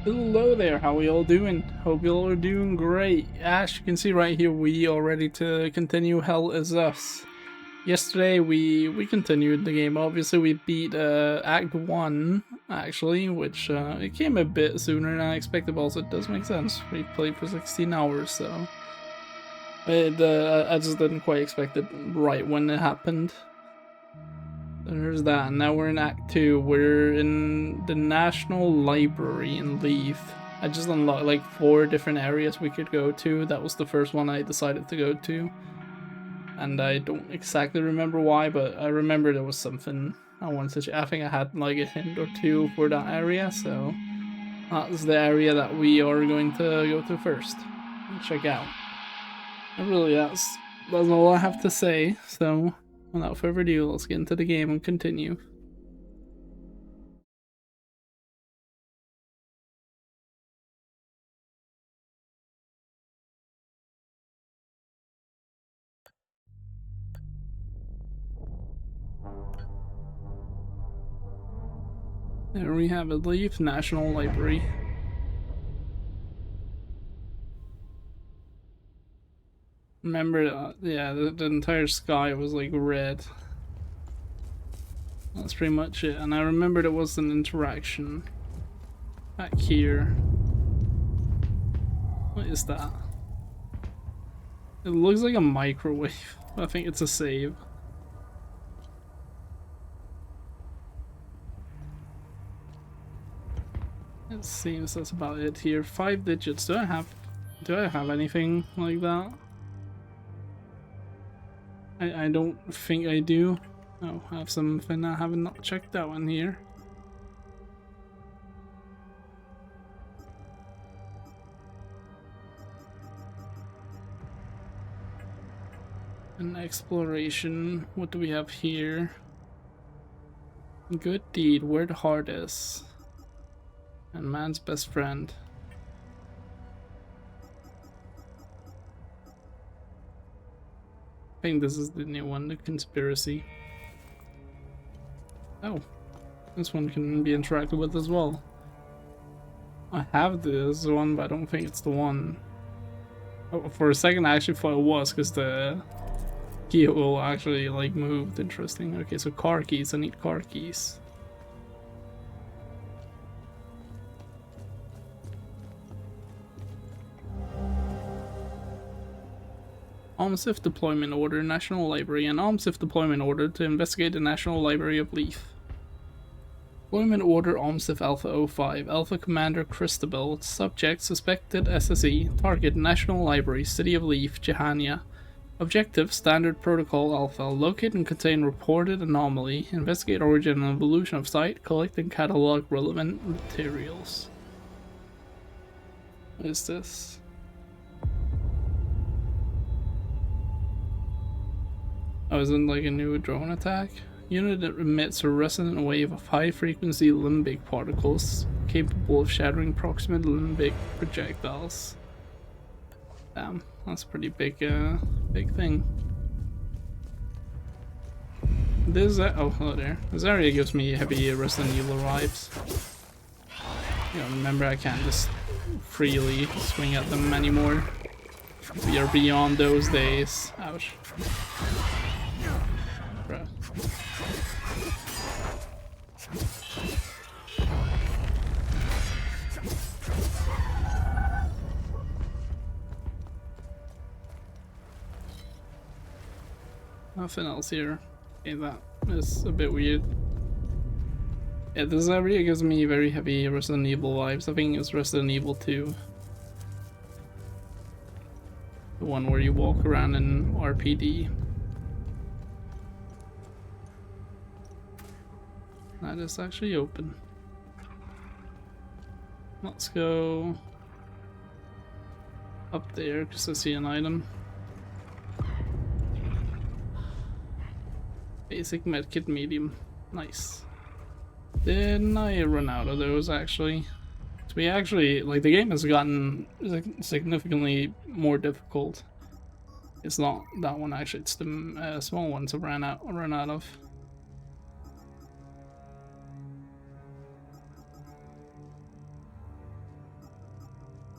Hello there, how are we all doing? Hope you all are doing great. As you can see right here, we are ready to continue Hell Is Us. Yesterday we continued the game. Obviously we beat Act 1, actually, which it came a bit sooner than I expected, but also it does make sense. We played for 16 hours, so... I just didn't quite expect it right when it happened. There's that. Now we're in Act 2. We're in the National Library in Leith. I just unlocked like 4 different areas we could go to. That was the first one I decided to go to. And I don't exactly remember why, but I remember there was something I wanted to. I think I had like a hint or two for that area, so that's the area that we are going to go to first and check out. And really, that's all I have to say. So without further ado, let's get into the game and continue. There we have it, Leith National Library. Remember, yeah, the entire sky was like red. That's pretty much it. And I remember there was an interaction back here. What is that? It looks like a microwave. I think it's a save. It seems that's about it here. 5 digits. Do I have anything like that? I don't think I do. Oh, I have something I haven't not checked out in here. An exploration. What do we have here? Good deed, where the heart is. And man's best friend. I think this is the new one, the conspiracy. Oh, this one can be interacted with as well. I have this one, but I don't think it's the one. Oh, for a second I actually thought it was, because the keyhole actually like moved. Interesting. Okay, so car keys. I need car keys. OMSIF deployment order, National Library. An OMSIF deployment order to investigate the National Library of Leith. Deployment order OMSIF Alpha 05. Alpha Commander Christabel. Subject suspected SSE. Target National Library, City of Leith, Jehania. Objective Standard Protocol Alpha. Locate and contain reported anomaly. Investigate origin and evolution of site. Collect and catalog relevant materials. What is this? Oh, is it like a new drone attack? Unit that emits a resonant wave of high-frequency limbic particles capable of shattering proximate limbic projectiles. Damn, that's a pretty big thing. This oh, hello there. This area gives me heavy Resident Evil vibes. Yeah, remember I can't just freely swing at them anymore. We are beyond those days. Ouch. Bruh. Nothing else here. Okay, that is a bit weird. Yeah, this area gives me very heavy Resident Evil vibes. I think it's Resident Evil 2. The one where you walk around in RPD. That is actually open. Let's go up there because I see an item. Basic medkit medium. Nice. Didn't I run out of those actually? So we actually, like, the game has gotten significantly more difficult. It's not that one actually, it's the small ones I run out of.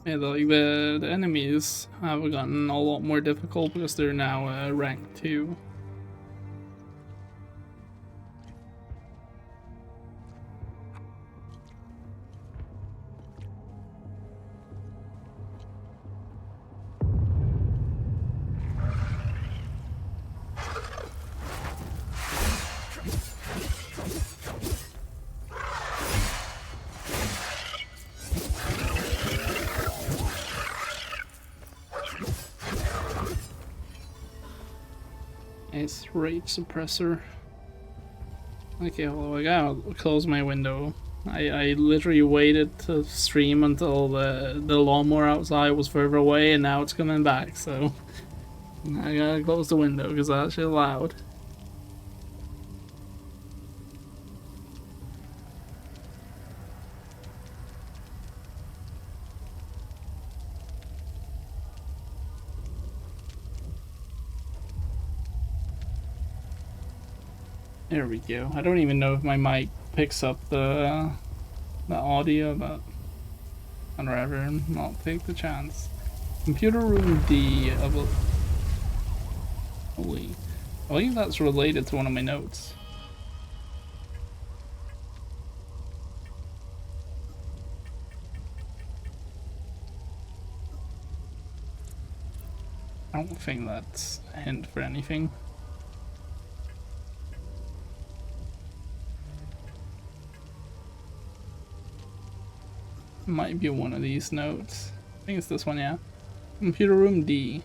Yeah, the enemies have gotten a lot more difficult because they're now rank 2. Nice rage suppressor. Okay, well, I gotta close my window. I literally waited to stream until the lawnmower outside was further away, and now it's coming back, so I gotta close the window because that's actually loud. There we go. I don't even know if my mic picks up the audio, but I'd rather not take the chance. Computer room D of a... Holy. I believe that's related to one of my notes. I don't think that's a hint for anything. Might be one of these notes. I think it's this one, yeah. Computer room D.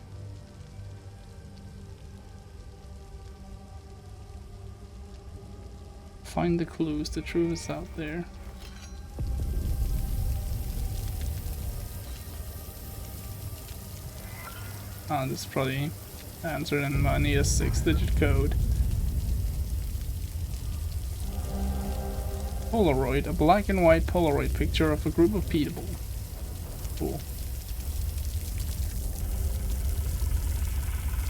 Find the clues, the truth is out there. Oh, this is probably answered in money, a 6-digit code. Polaroid, a black and white Polaroid picture of a group of people. Cool.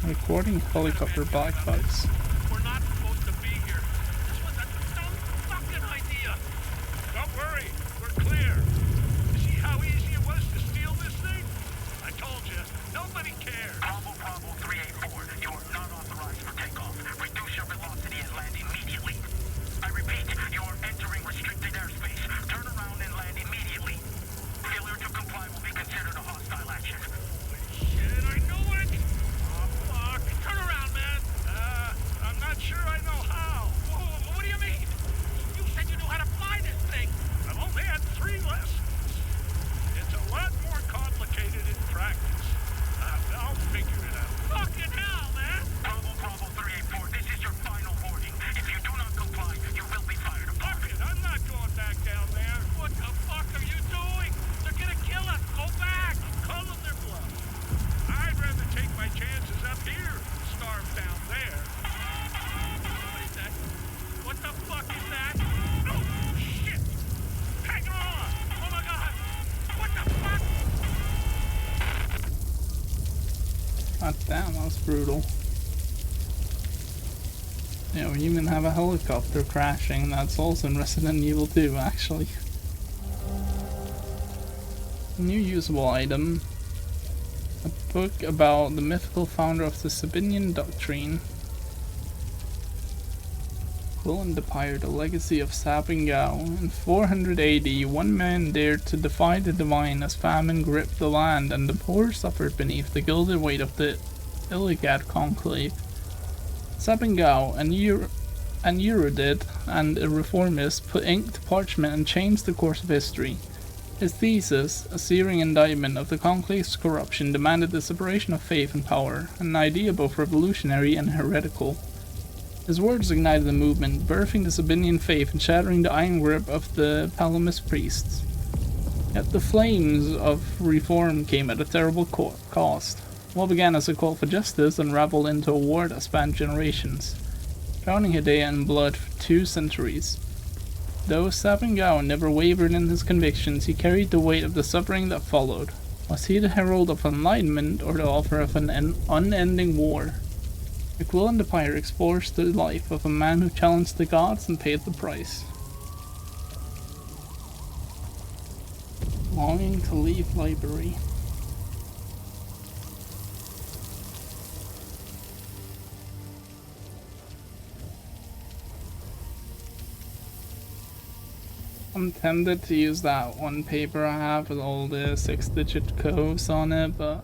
Recording helicopter blackouts. We're not supposed to be here. This was a dumb fucking idea. Don't worry, we're clear. You see how easy it was to steal this thing? I told you, nobody cares. Bravo 384, you are not authorized for takeoff. Reduce your velocity and land immediately. I repeat, you are entering restricted airspace. Turn around and land immediately. Failure to comply will be considered a hostile action. Shit, I knew it! Oh, fuck. Turn around, man. I'm not sure I know how. Whoa, what do you mean? You said you knew how to fly this thing. I've only had 3 lessons. It's a lot more complicated in practice. I'll figure it out. Fucking hell, man! Bravo 384, this is your final warning. If you do not comply, you will be fired upon. Fuck it, I'm not going back down there. What the fuck are you doing? They're gonna kill us. Go back. Call them their bluff. I'd rather take my chances up here than starve down there. What is that? What the fuck is that? Oh, shit! Hang on! Oh my god! What the fuck? God damn, that was brutal. Yeah, we even have a helicopter crashing. That's also in Resident Evil 2, actually. New usable item. A book about the mythical founder of the Sabinian Doctrine. Quill and the Pyre, the legacy of Sabin Gao. In 400 AD, one man dared to defy the divine as famine gripped the land and the poor suffered beneath the gilded weight of the Illigat conclave. Sabin Gao, an erudite and a reformist, put ink to parchment and changed the course of history. His thesis, a searing indictment of the conclave's corruption, demanded the separation of faith and power, an idea both revolutionary and heretical. His words ignited the movement, birthing the Sabinian faith and shattering the iron grip of the Palamist priests. Yet the flames of reform came at a terrible cost. What began as a call for justice unraveled into a war that spanned generations, drowning Hidea in blood for 2 centuries. Though Sabin Gao never wavered in his convictions, he carried the weight of the suffering that followed. Was he the herald of enlightenment or the author of an unending war? The Quill and the Pyre explores the life of a man who challenged the gods and paid the price. Longing to leave library. I'm tempted to use that one paper I have with all the 6-digit codes on it, but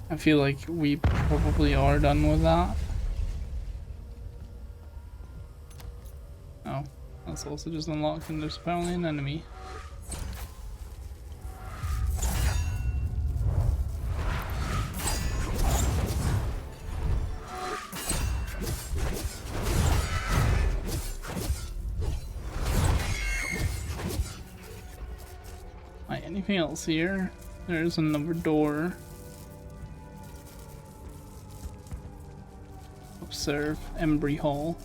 I feel like we probably are done with that. Oh, that's also just unlocked and there's apparently an enemy. Right, anything else here? There's another door. Observe Embry Hall.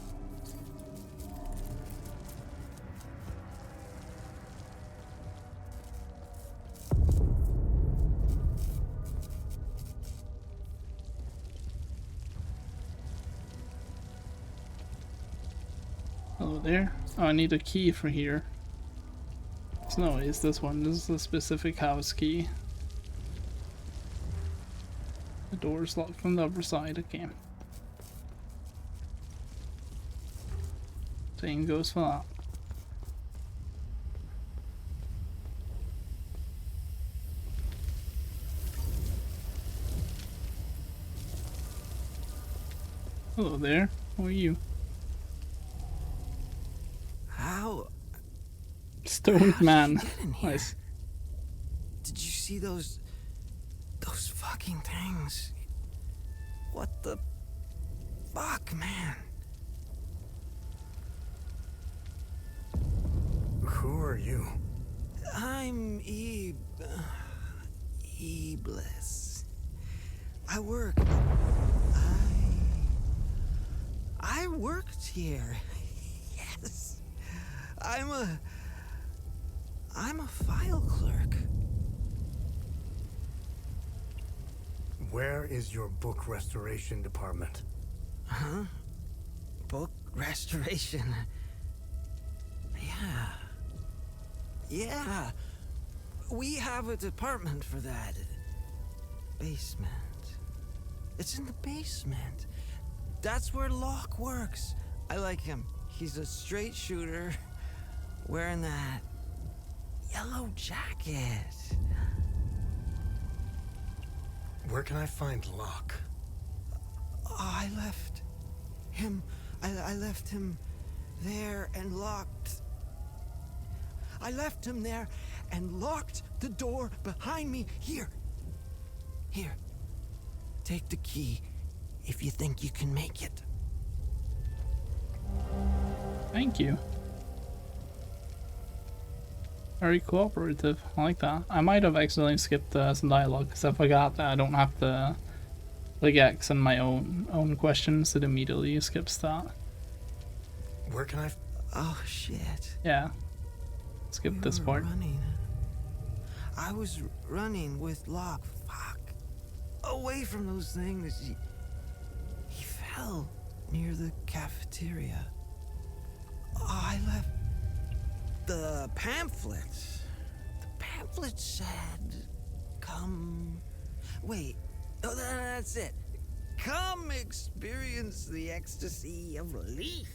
Hello there. Oh, I need a key for here. No, it's this one. This is a specific house key. The door's locked from the other side. Okay. Same goes for that. Hello there. Who are you? How? Stoned man. Get in here. Nice. Did you see those fucking things? What the fuck, man? Who are you? I'm Bliss. I worked here. Yes. I'm a file clerk. Where is your book restoration department? Huh? Book restoration. Yeah. We have a department for that. Basement. It's in the basement. That's where Locke works. I like him. He's a straight shooter, wearing that yellow jacket. Where can I find Locke? I left him. I left him there and locked. I left him there and locked the door behind me. Here. Take the key if you think you can make it. Thank you. Very cooperative. I like that. I might have accidentally skipped some dialogue because I forgot that I don't have to like X on my own questions. It immediately skips that. Where can I? Oh shit. Yeah. Skip this part. Running. I was running with Locke. Fuck. Away from those things. He fell near the cafeteria. Oh, I left the pamphlet. The pamphlet said, "Come." Wait. Oh, that's it. Come experience the ecstasy of relief.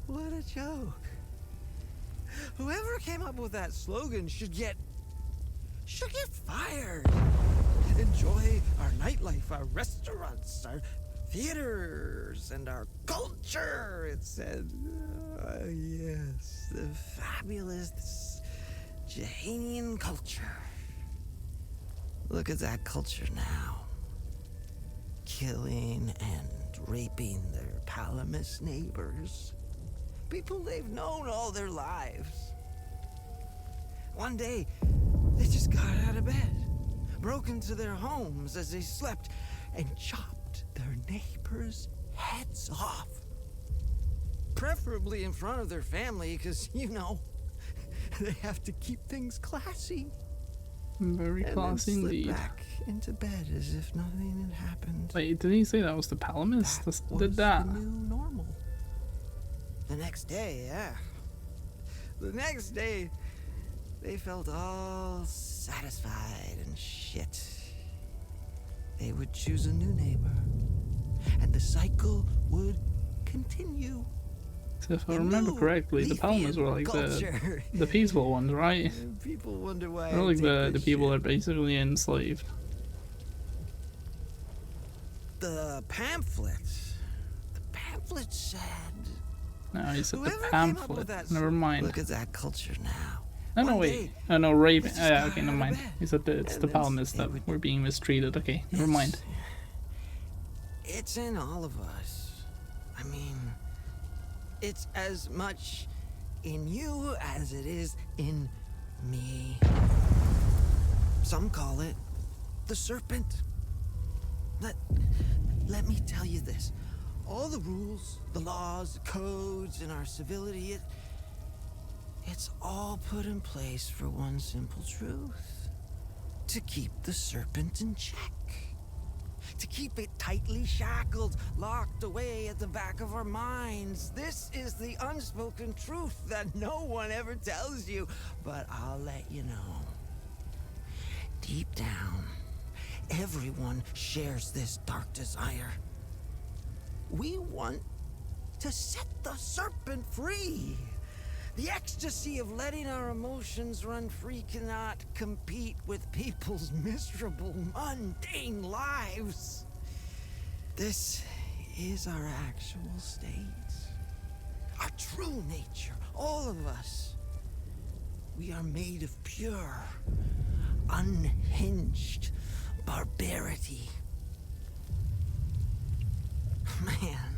What a joke. Whoever came up with that slogan should get fired. Enjoy our nightlife, our restaurants, our theaters, and our culture, it said. Yes, the fabulous Jahanian culture. Look at that culture now. Killing and raping their Palamas neighbors. People they've known all their lives. One day, they just got out of bed, broke into their homes as they slept, and chopped their neighbors' heads off. Preferably in front of their family, because, you know, they have to keep things classy. Very classy and then slip indeed. back into bed as if nothing had happened. Wait, did he say that was the Palamas? That Did was that? the new normal. The next day, yeah. The next day, they felt all satisfied and shit. They would choose a new neighbor, and the cycle would continue. So if I A remember new correctly, the Palmas were like culture. the peaceful ones, right? People wonder why They're I like take the this people shit. that are basically enslaved. The pamphlet said. No, he said the Whoever came up pamphlet. with that. Never mind. Look at that culture now. No, no, One wait. day, Oh, no, raping. just Yeah, got okay, out never of mind. bed, He said that it's and the then Palmas they that would- were being mistreated. Okay, never mind. It's in all of us. I mean, it's as much in you as it is in me. Some call it the serpent. Let me tell you this. All the rules, the laws, the codes, and our civility, it's all put in place for one simple truth. To keep the serpent in check. To keep it tightly shackled, locked away at the back of our minds. This is the unspoken truth that no one ever tells you, but I'll let you know. Deep down, everyone shares this dark desire. We want to set the serpent free. The ecstasy of letting our emotions run free cannot compete with people's miserable, mundane lives. This is our actual state. Our true nature, all of us. We are made of pure, unhinged barbarity. Man,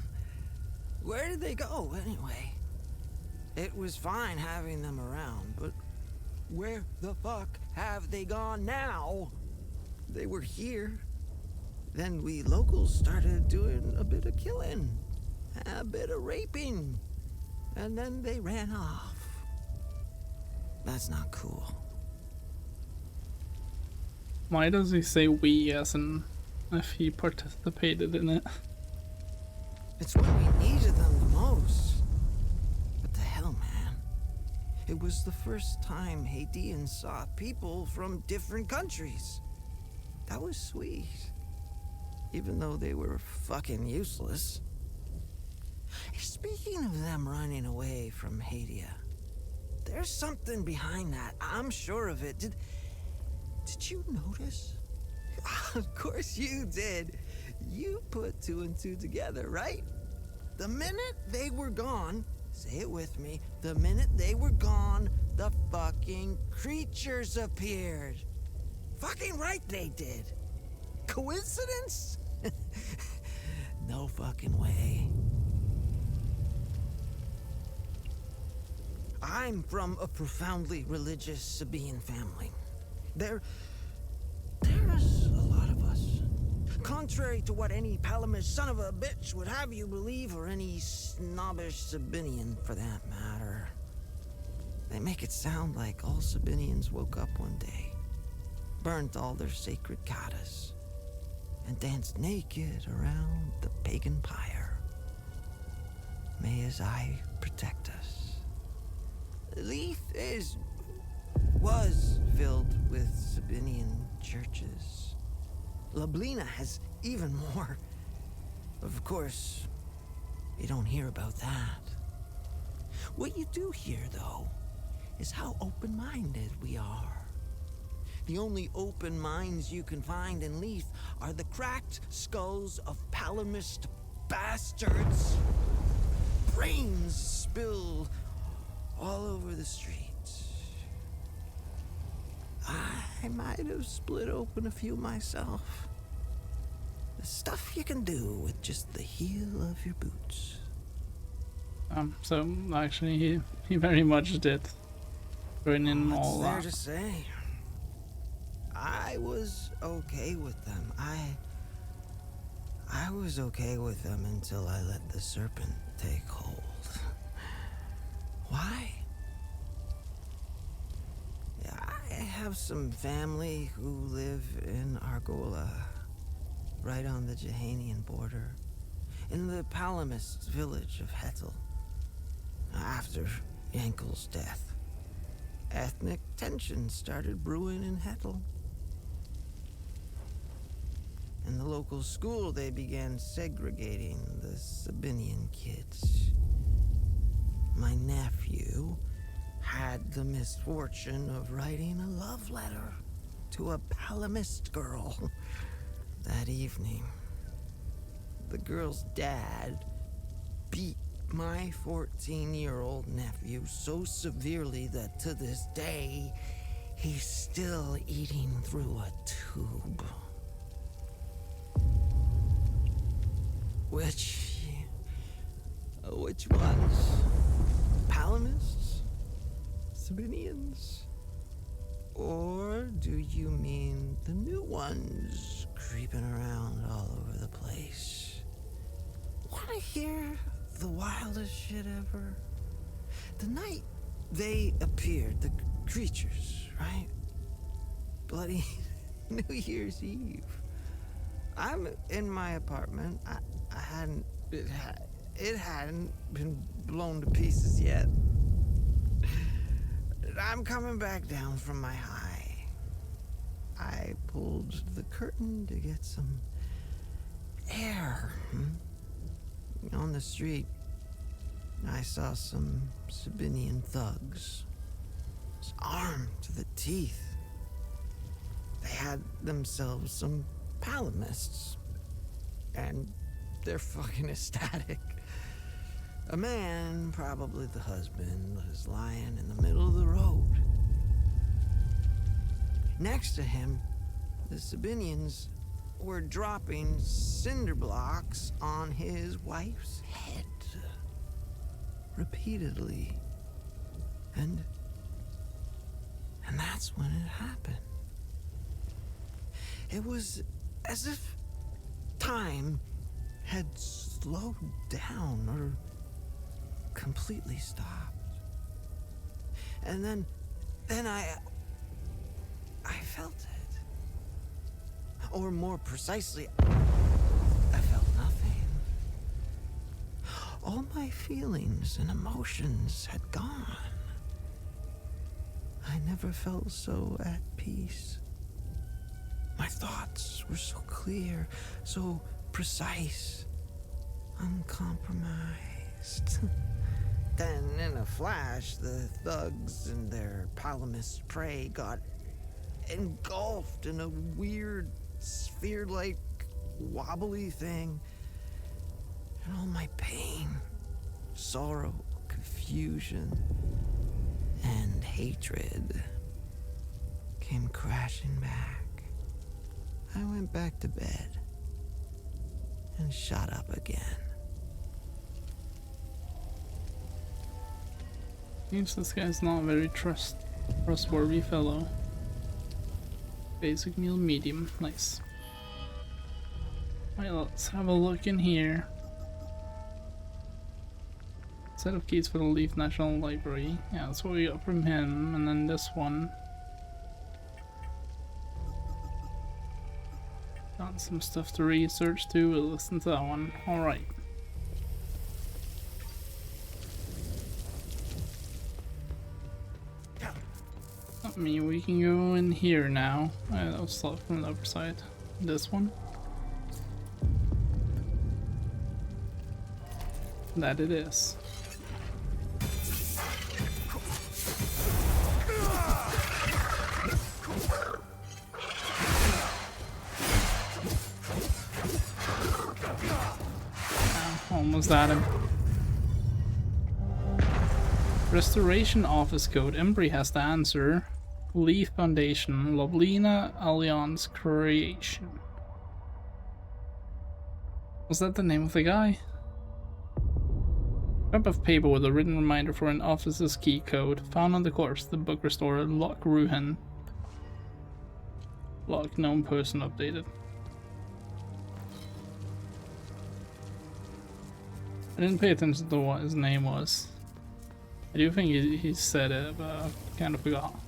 where did they go anyway? It was fine having them around, but where the fuck have they gone now? They were here. Then we locals started doing a bit of killing, a bit of raping, and then they ran off. That's not cool. Why does he say we as in if he participated in it? It's when we needed them the most. What the hell, man? It was the first time Haitians saw people from different countries. That was sweet. Even though they were fucking useless. Speaking of them running away from Haiti, there's something behind that. I'm sure of it. Did you notice? Of course you did. You put two and two together, right? The minute they were gone, say it with me, the minute they were gone, the fucking creatures appeared. Fucking right they did. Coincidence? No fucking way. I'm from a profoundly religious Sabine family. There's a lot of us. Contrary to what any Palamish son of a bitch would have you believe, or any snobbish Sabinian for that matter. They make it sound like all Sabinians woke up one day, burnt all their sacred katas, and danced naked around the pagan pyre. May his eye protect us. Leith was filled with Sabinian churches. Lablina has even more. Of course, you don't hear about that. What you do hear, though, is how open-minded we are. The only open minds you can find in Leith are the cracked skulls of Palamist bastards. Brains spilled all over the streets. I might have split open a few myself. The stuff you can do with just the heel of your boots. So actually he very much did burn in all What's there that. to say? I was okay with them. I was okay with them until I let the serpent take hold. Why? I have some family who live in Argola, right on the Jehanian border, in the Palamist village of Hetel. After Yankel's death, ethnic tension started brewing in Hettel. In the local school, they began segregating the Sabinian kids. My nephew had the misfortune of writing a love letter to a Palamist girl that evening. The girl's dad beat my 14-year-old nephew so severely that to this day, he's still eating through a tube. Which ones? Palamists? Sabinians? Or do you mean the new ones creeping around all over the place? Wanna hear the wildest shit ever? The night they appeared, the creatures, right? Bloody New Year's Eve. I'm in my apartment. It hadn't been blown to pieces yet. I'm coming back down from my high. I pulled the curtain to get some air. On the street, I saw some Sabinian thugs, armed to the teeth. They had themselves some Palamists, and they're fucking ecstatic. A man, probably the husband, was lying in the middle of the road. Next to him, the Sabinians were dropping cinder blocks on his wife's head. Repeatedly. And that's when it happened. It was as if time had slowed down or completely stopped. And then I felt it. Or more precisely, I felt nothing. All my feelings and emotions had gone. I never felt so at peace. My thoughts were so clear, so precise, uncompromised. Then, in a flash, the thugs and their Palamist prey got engulfed in a weird, sphere-like, wobbly thing. And all my pain, sorrow, confusion, and hatred came crashing back. I went back to bed and shot up again. Seems this guy's not a very trustworthy fellow. Basic meal medium, nice. Alright, let's have a look in here. Set of keys for the Leaf National Library. Yeah, that's what we got from him, and then this one. Got some stuff to research too, we'll listen to that one. Alright. I mean, we can go in here now. That was locked from the upper side. This one. That it is. Almost at him. Restoration Office Code. Embry has the answer. Leaf Foundation. Loblina Alliance Creation. Was that the name of the guy? Scrap of paper with a written reminder for an office's key code. Found on the corpse. The book restorer. Lock Ruhan. Lock known person updated. I didn't pay attention to what his name was. I do think he said it, but I kind of forgot.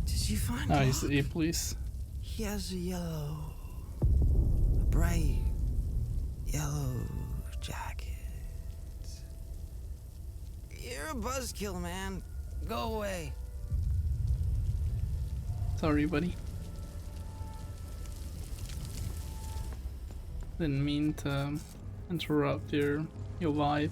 Did you find No, Locke? he's the police. He has a bright yellow jacket. You're a buzzkill, man. Go away. Sorry, buddy. Didn't mean to interrupt your vibe.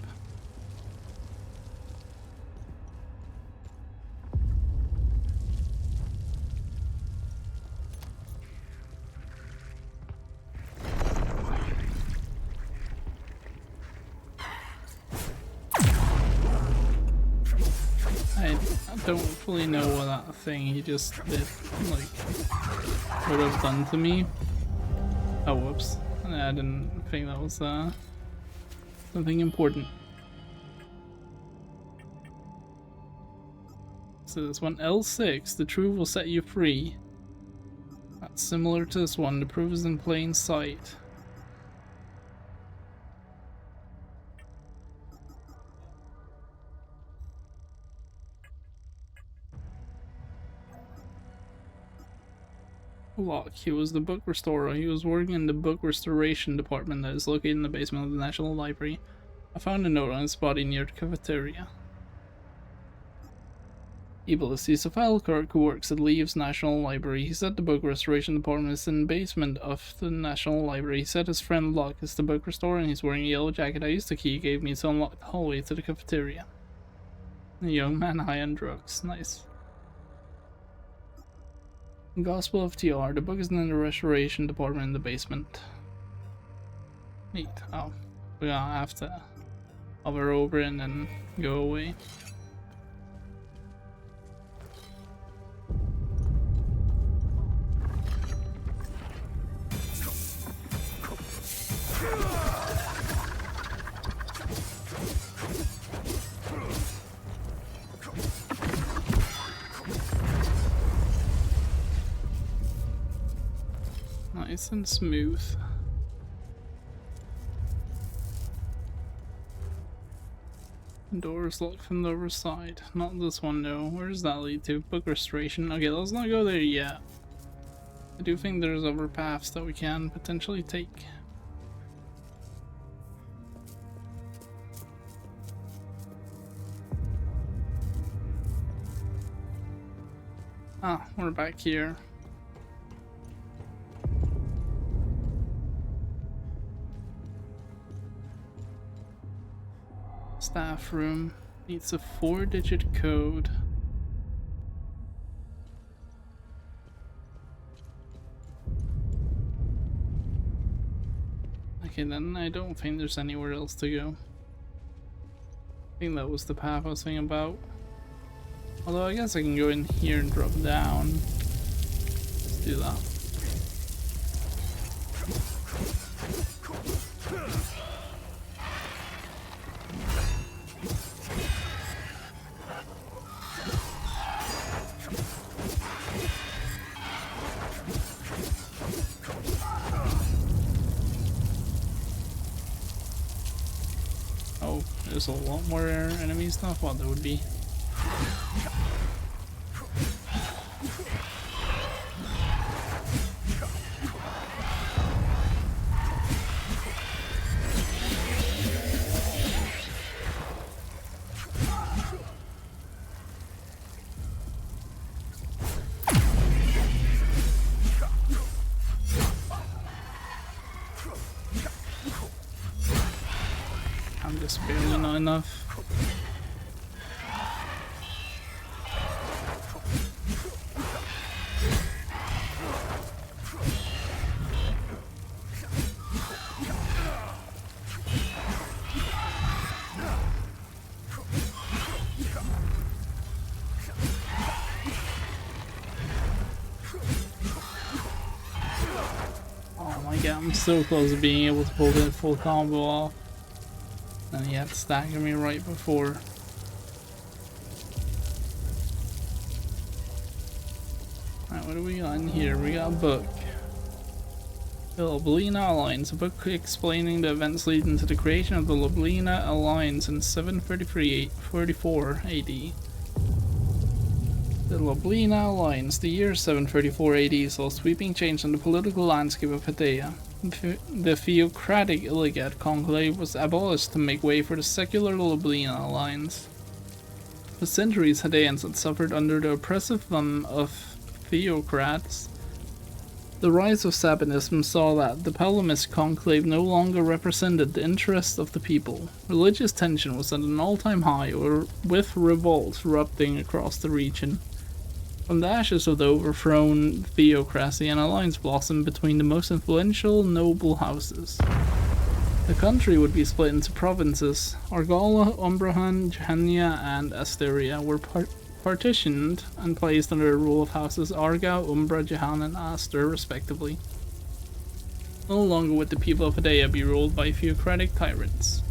I don't fully know what that thing he just did, like, would have done to me. Oh, whoops. I didn't think that was something important. So this one, L6, the truth will set you free. That's similar to this one, the proof is in plain sight. Locke, he was the book restorer. He was working in the book restoration department that is located in the basement of the National Library. I found a note on his body near the cafeteria. Evilus, he's a file clerk who works at Leaves National Library. He said the book restoration department is in the basement of the National Library. He said his friend Locke is the book restorer and he's wearing a yellow jacket. I used the key he gave me to unlock the hallway to the cafeteria. A young man high on drugs. Nice. Gospel of TR. The book is in the restoration department in the basement. Neat. Oh. We're gonna have to hover over and then go away. Nice and smooth. Door is locked from the other side. Not this one though. Where does that lead to? Book restoration. Okay, let's not go there yet. I do think there's other paths that we can potentially take. Ah, we're back here. Staff room needs a 4-digit code. Okay, then I don't think there's anywhere else to go. I think that was the path I was thinking about. Although I guess I can go in here and drop down. Let's do that. Oh, there's a lot more enemies than I thought there would be. I'm just barely not enough. Oh my god, I'm so close to being able to pull the full combo off. And he had staggered me right before. Alright, what do we got in here? We got a book. The Loblina Alliance, a book explaining the events leading to the creation of the Loblina Alliance in 734 AD. The Loblina Alliance, the year 734 AD, saw a sweeping change in the political landscape of Hedea. The theocratic Illigat conclave was abolished to make way for the secular Loblina Alliance. For centuries, Hadeans had suffered under the oppressive thumb of theocrats. The rise of Sabinism saw that the Palamist conclave no longer represented the interests of the people. Religious tension was at an all-time high, with revolts erupting across the region. From the ashes of the overthrown theocracy, an alliance blossomed between the most influential noble houses. The country would be split into provinces. Argala, Umbrahan, Jehania, and Asteria were partitioned and placed under the rule of houses Argau, Umbra, Jehan, and Aster, respectively. No longer would the people of Hadea be ruled by theocratic tyrants.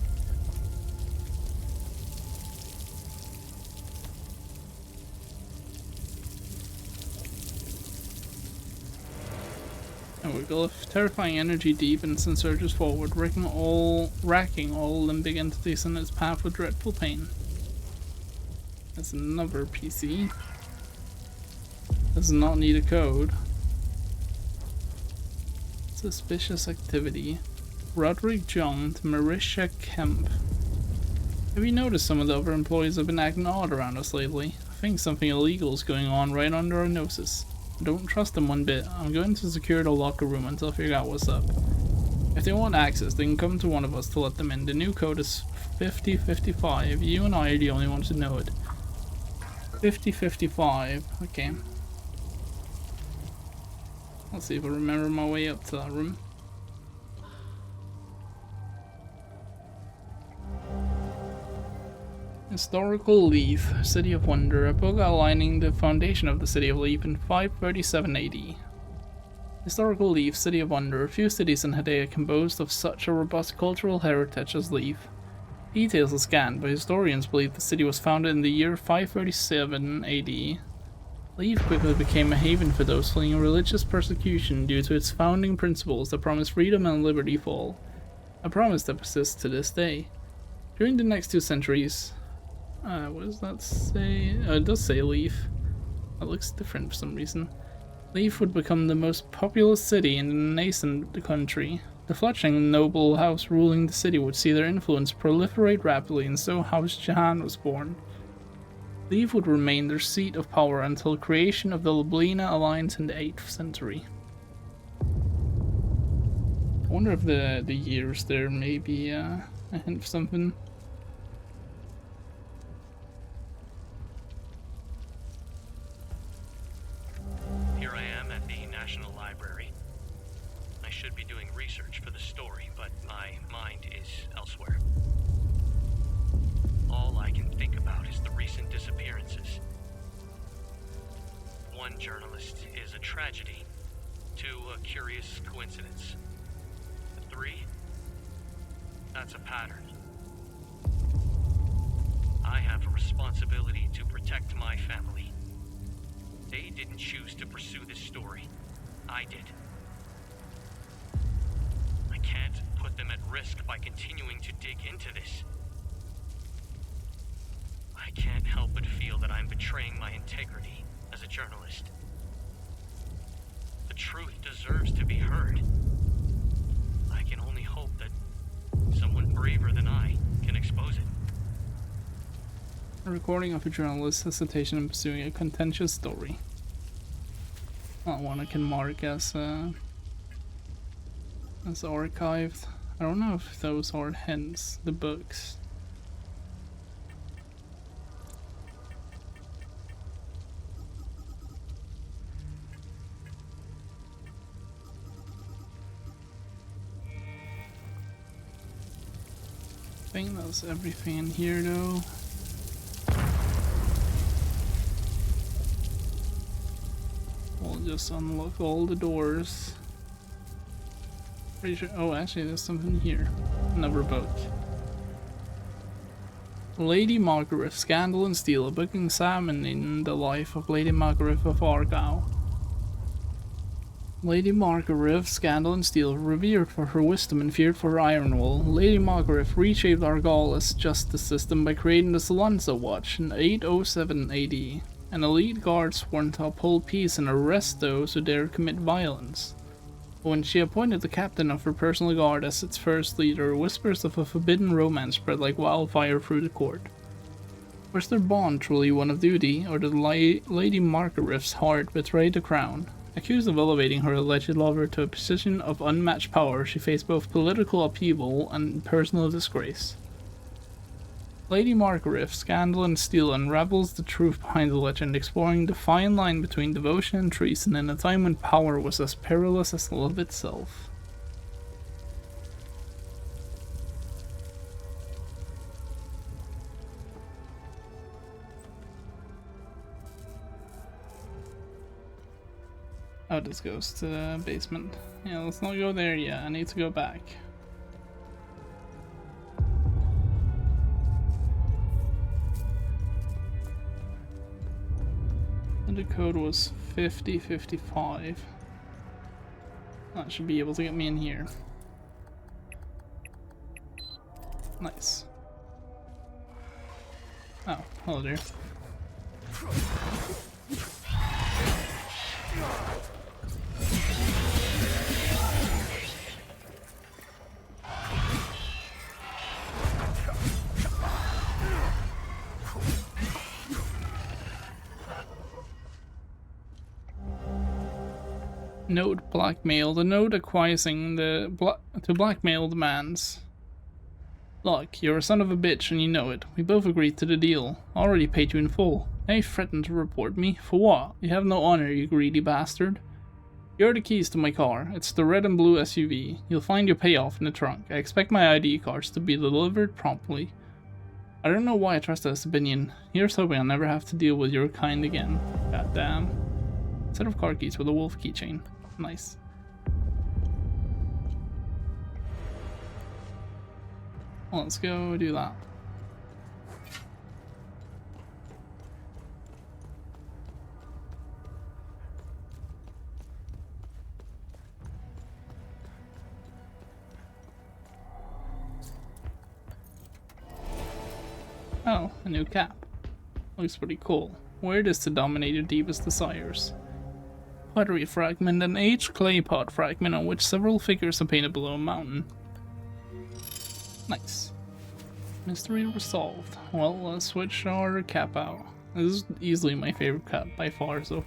And we go with terrifying energy deepens and surges forward, racking all limbic entities in its path with dreadful pain. That's another PC. Does not need a code. Suspicious activity. Roderick Jung to Marisha Kemp. Have you noticed some of the other employees have been acting odd around us lately? I think something illegal is going on right under our noses. I don't trust them one bit. I'm going to secure the locker room until I figure out what's up. If they want access, they can come to one of us to let them in. The new code is 5055. You and I are the only ones who know it. 5055. Okay. Let's see if I remember my way up to that room. Historical Leaf, City of Wonder, a book outlining the foundation of the City of Leaf in 537 AD. Historical Leaf, City of Wonder. Few cities in Hadea can boast of such a robust cultural heritage as Leaf. Details are scant, but historians believe the city was founded in the year 537 AD. Leaf quickly became a haven for those fleeing religious persecution due to its founding principles that promise freedom and liberty for all, a promise that persists to this day. During the next 2 centuries, what does that say? It does say Leaf. That looks different for some reason. Leaf would become the most populous city in the nascent country. The fledgling noble house ruling the city would see their influence proliferate rapidly, and so House Jahan was born. Leaf would remain their seat of power until creation of the Lublina Alliance in the 8th century. I wonder if the years there may be a hint of something. Here I am at the National Library. I should be doing research for the story, but my mind is elsewhere. All I can think about is the recent disappearances. 1 journalist is a tragedy, 2 a curious coincidence, 3 that's a pattern. I have a responsibility to protect my family. They didn't choose to pursue this story. I did. I can't put them at risk by continuing to dig into this. I can't help but feel that I'm betraying my integrity as a journalist. The truth deserves to be heard. I can only hope that someone braver than I can expose it. A recording of a journalist's hesitation in pursuing a contentious story. That one I can mark as archived. I don't know if those are hints, the books. I think that's everything in here though. We'll just unlock all the doors. Pretty sure. Oh, actually, there's something here. Another book. Lady Margaret, Scandal and Steel, a book examining the life of Lady Margaret of Argyle. Lady Margaret, Scandal and Steel, revered for her wisdom and feared for her iron will, Lady Margaret reshaped Argyle's justice system by creating the Salanza Watch in 807 AD, an elite guard sworn to uphold peace and arrest those who dare commit violence. When she appointed the captain of her personal guard as its first leader, whispers of a forbidden romance spread like wildfire through the court. Was their bond truly one of duty, or did Lady Margaret's heart betray the crown? Accused of elevating her alleged lover to a position of unmatched power, she faced both political upheaval and personal disgrace. Lady Margaret's Scandal and Steel unravels the truth behind the legend, exploring the fine line between devotion and treason in a time when power was as perilous as love itself. Oh, this goes to the basement. Yeah, let's not go there yet. I need to go back. And the code was 5055. That should be able to get me in here. Nice. Oh, hello there. Node blackmail. The node acquiescing to blackmail demands. Look, you're a son of a bitch and you know it. We both agreed to the deal. Already paid you in full. Now you threaten to report me? For what? You have no honor, you greedy bastard. Here are the keys to my car. It's the red and blue SUV. You'll find your payoff in the trunk. I expect my ID cards to be delivered promptly. I don't know why I trust this opinion. Here's hoping I'll never have to deal with your kind again. God damn. Set of car keys with a wolf keychain. Nice. Well, let's go do that. Oh, a new cap. Looks pretty cool. Wear this to dominate your deepest desires. Pottery fragment, an aged clay pot fragment on which several figures are painted below a mountain. Nice. Mystery resolved. Well, let's switch our cap out. This is easily my favorite cap by far so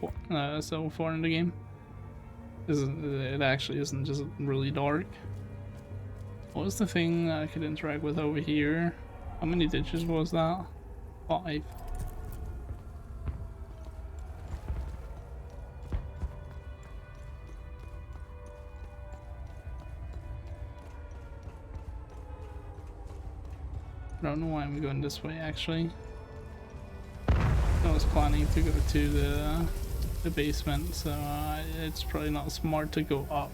far in the game. It actually isn't just really dark. What was the thing I could interact with over here? How many ditches was that? 5. I don't know why I'm going this way actually. I was planning to go to the basement, so it's probably not smart to go up.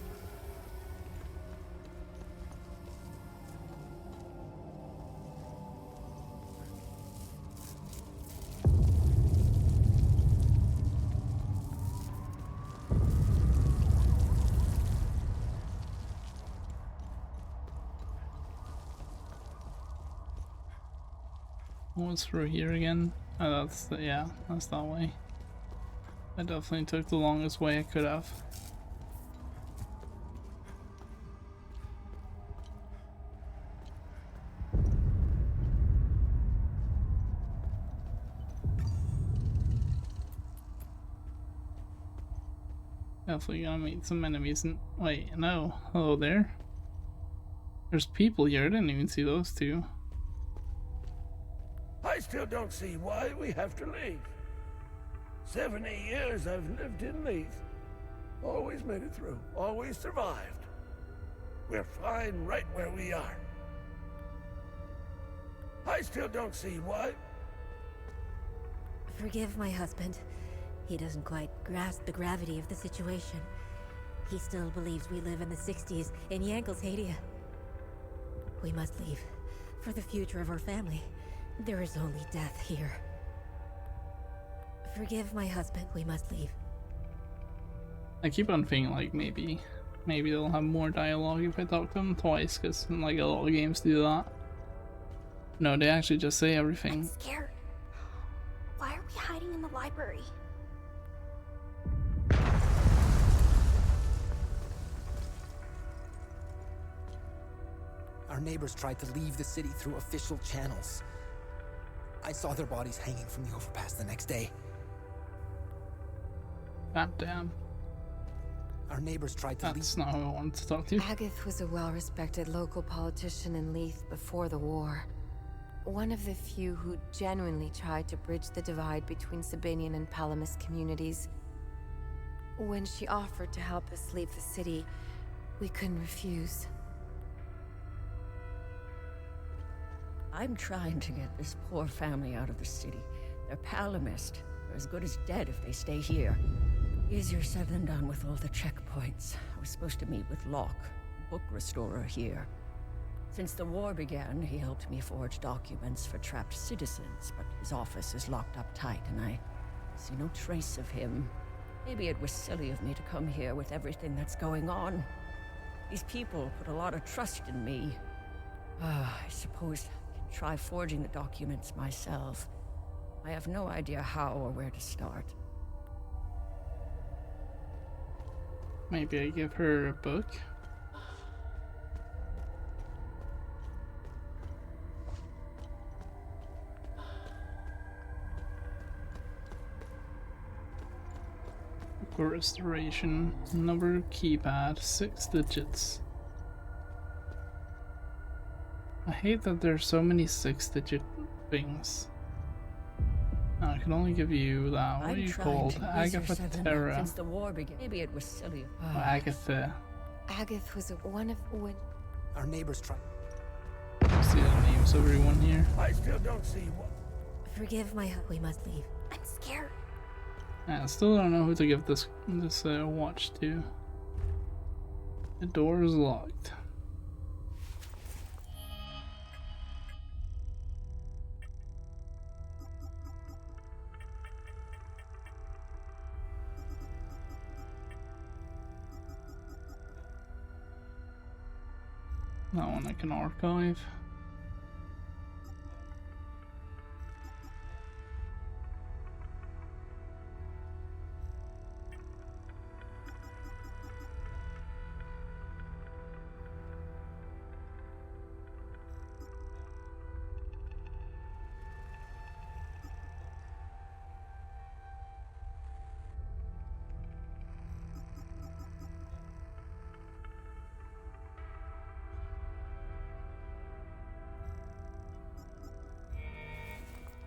What's through here again? Oh, that's the, yeah, that's that way. I definitely took the longest way I could have. Definitely gonna meet some enemies and wait, no. Hello there. There's people here, I didn't even see those two. I still don't see why we have to leave. 70 years I've lived in Leith. Always made it through, always survived. We're fine right where we are. I still don't see why. Forgive my husband. He doesn't quite grasp the gravity of the situation. He still believes we live in the 60s in Yankel's-Hadia. We must leave. For the future of our family. There is only death here. Forgive my husband. We must leave. I keep on thinking like maybe they'll have more dialogue if I talk to them twice, because like a lot of games do that. No, they actually just say everything. I'm scared. Why are we hiding in the library? Our neighbors tried to leave the city through official channels. I saw their bodies hanging from the overpass the next day. God damn. Our neighbors tried to That's not who I wanted to talk to. Agath was a well-respected local politician in Leith before the war. One of the few who genuinely tried to bridge the divide between Sabinian and Palamis communities. When she offered to help us leave the city, we couldn't refuse. I'm trying to get this poor family out of the city. They're Palamist. They're as good as dead if they stay here. Easier said than done with all the checkpoints. I was supposed to meet with Locke, book restorer here. Since the war began, he helped me forge documents for trapped citizens, but his office is locked up tight and I see no trace of him. Maybe it was silly of me to come here with everything that's going on. These people put a lot of trust in me. I suppose I can try forging the documents myself. I have no idea how or where to start. Maybe I give her a book. Book restoration. Number keypad, 6 digits. I hate that there's so many 6-digit things. No, I can only give you that. What are you called? Agatha Terra. Since the war began, maybe it was silly. Oh, Agatha. Agath was one of when Our neighbors tried. See the names of everyone here. I still don't see what. Forgive my we must leave. I'm scared. I still don't know who to give this watch to. The door is locked. That one I can archive.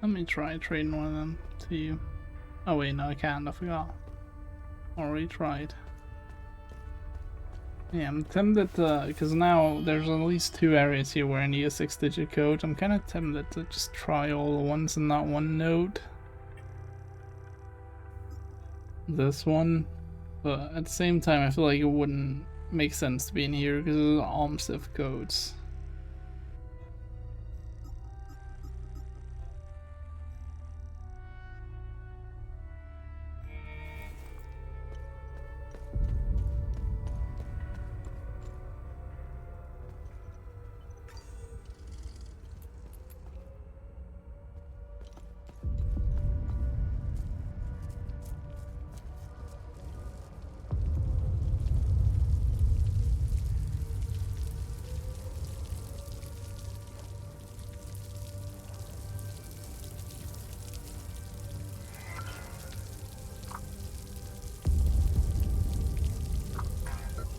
Let me try trading one of them to you. Oh wait, no I can't, I forgot. Already tried. Yeah, I'm tempted to, because now there's at least 2 areas here where I need a 6-digit code. I'm kind of tempted to just try all the ones in that one node. This one. But at the same time I feel like it wouldn't make sense to be in here because of the OMSIF codes.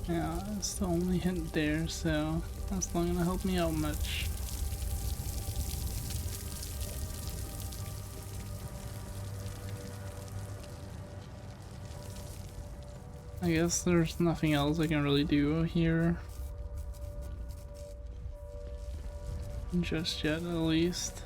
Yeah, that's the only hint there, so that's not gonna help me out much. I guess there's nothing else I can really do here. Just yet, at least.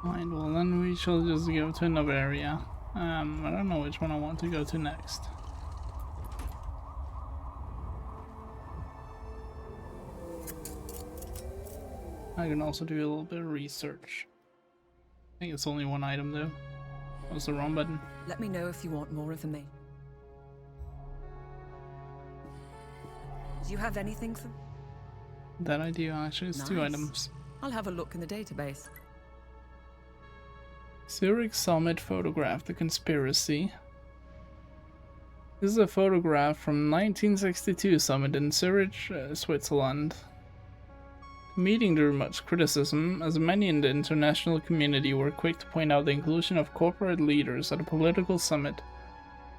Fine, well then we shall just go to another area. I don't know which one I want to go to next. I can also do a little bit of research. I think it's only one item though. That was the wrong button. Let me know if you want more information. Do you have anything for... That I do, actually. It's two Nice. items. I'll have a look in the database. Zurich Summit photograph, the conspiracy. This is a photograph from 1962 summit in Zurich, Switzerland. The meeting drew much criticism, as many in the international community were quick to point out the inclusion of corporate leaders at a political summit.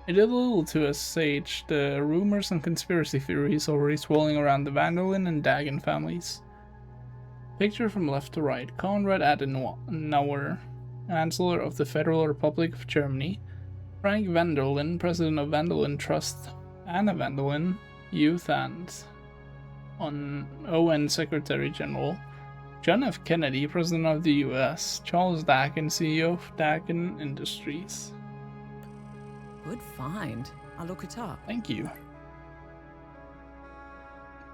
It did little to assuage the rumors and conspiracy theories already swirling around the Van der Linde and Dagen families. Picture from left to right. Konrad Adenauer, Chancellor of the Federal Republic of Germany. Frank van der Linde, President of Van der Linde Trust. Anna van der Linde, Youth and ON Secretary General. John F. Kennedy, President of the US. Charles Dagen, CEO of Dagen Industries. Good find. I'll look it up. Thank you.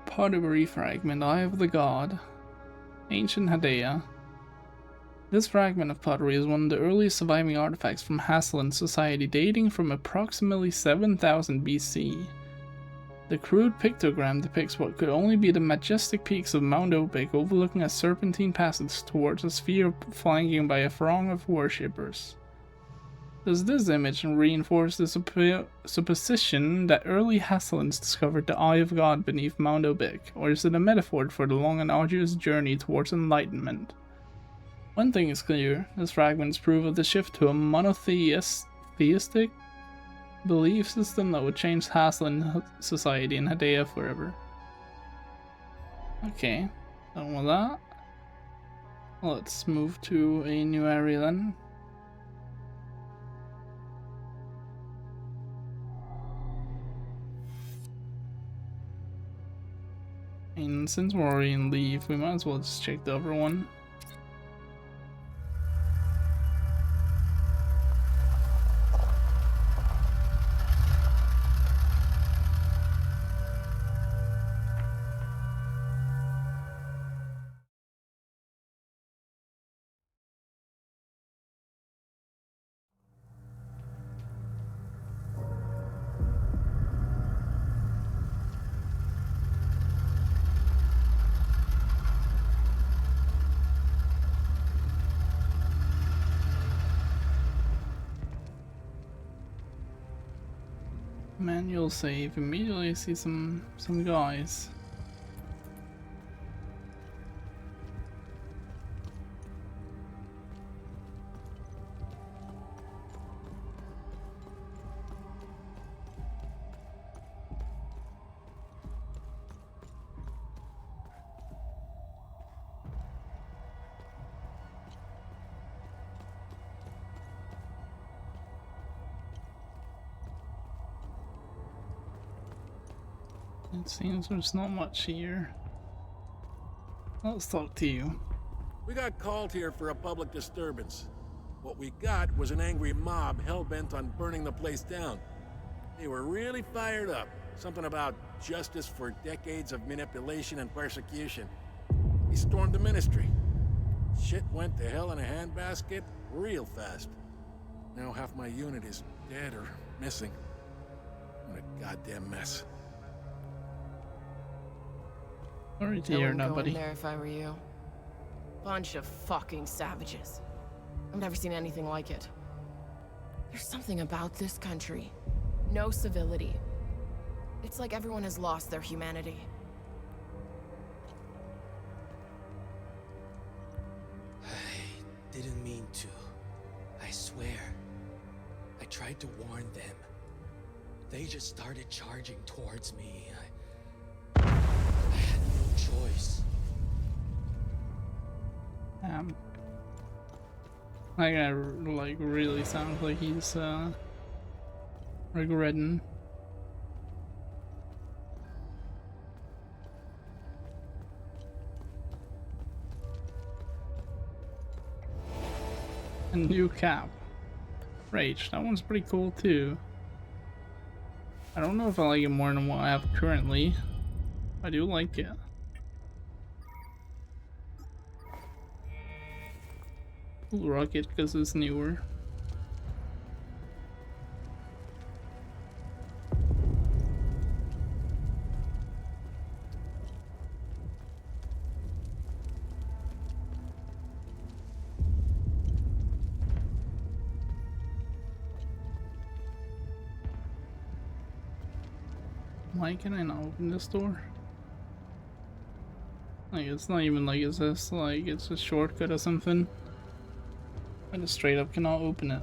Pottery fragment, Eye of the God. Ancient Hadea. This fragment of pottery is one of the earliest surviving artifacts from Hassland society, dating from approximately 7000 BC. The crude pictogram depicts what could only be the majestic peaks of Mount Obic overlooking a serpentine passage towards a sphere flanking by a throng of worshippers. Does this image reinforce the supposition that early Hasselands discovered the Eye of God beneath Mount Obic, or is it a metaphor for the long and arduous journey towards enlightenment? One thing is clear, this fragments prove of the shift to a monotheistic belief system that would change Hasseland society and Hadea forever. Okay, done with that. Let's move to a new area then. And since we're already in leave, we might as well just check the other one. Manual save. Immediately see some guys. It seems there's not much here. Let's talk to you. We got called here for a public disturbance. What we got was an angry mob hell-bent on burning the place down. They were really fired up. Something about justice for decades of manipulation and persecution. He stormed the ministry. Shit went to hell in a handbasket real fast. Now half my unit is dead or missing. What a goddamn mess. Sorry to I hear wouldn't that, go buddy. in there if I were you. Bunch of fucking savages. I've never seen anything like it. There's something about this country. No civility. It's like everyone has lost their humanity. I didn't mean to. I swear. I tried to warn them. They just started charging towards me. I had no choice. That guy like really sounds like he's regretting. A new cap. Rage, that one's pretty cool too. I don't know if I like it more than what I have currently. I do like it. Cool rocket because it's newer. Why can I not open this door? Like, it's not even like, is this like, it's a shortcut or something? I just straight up cannot open it.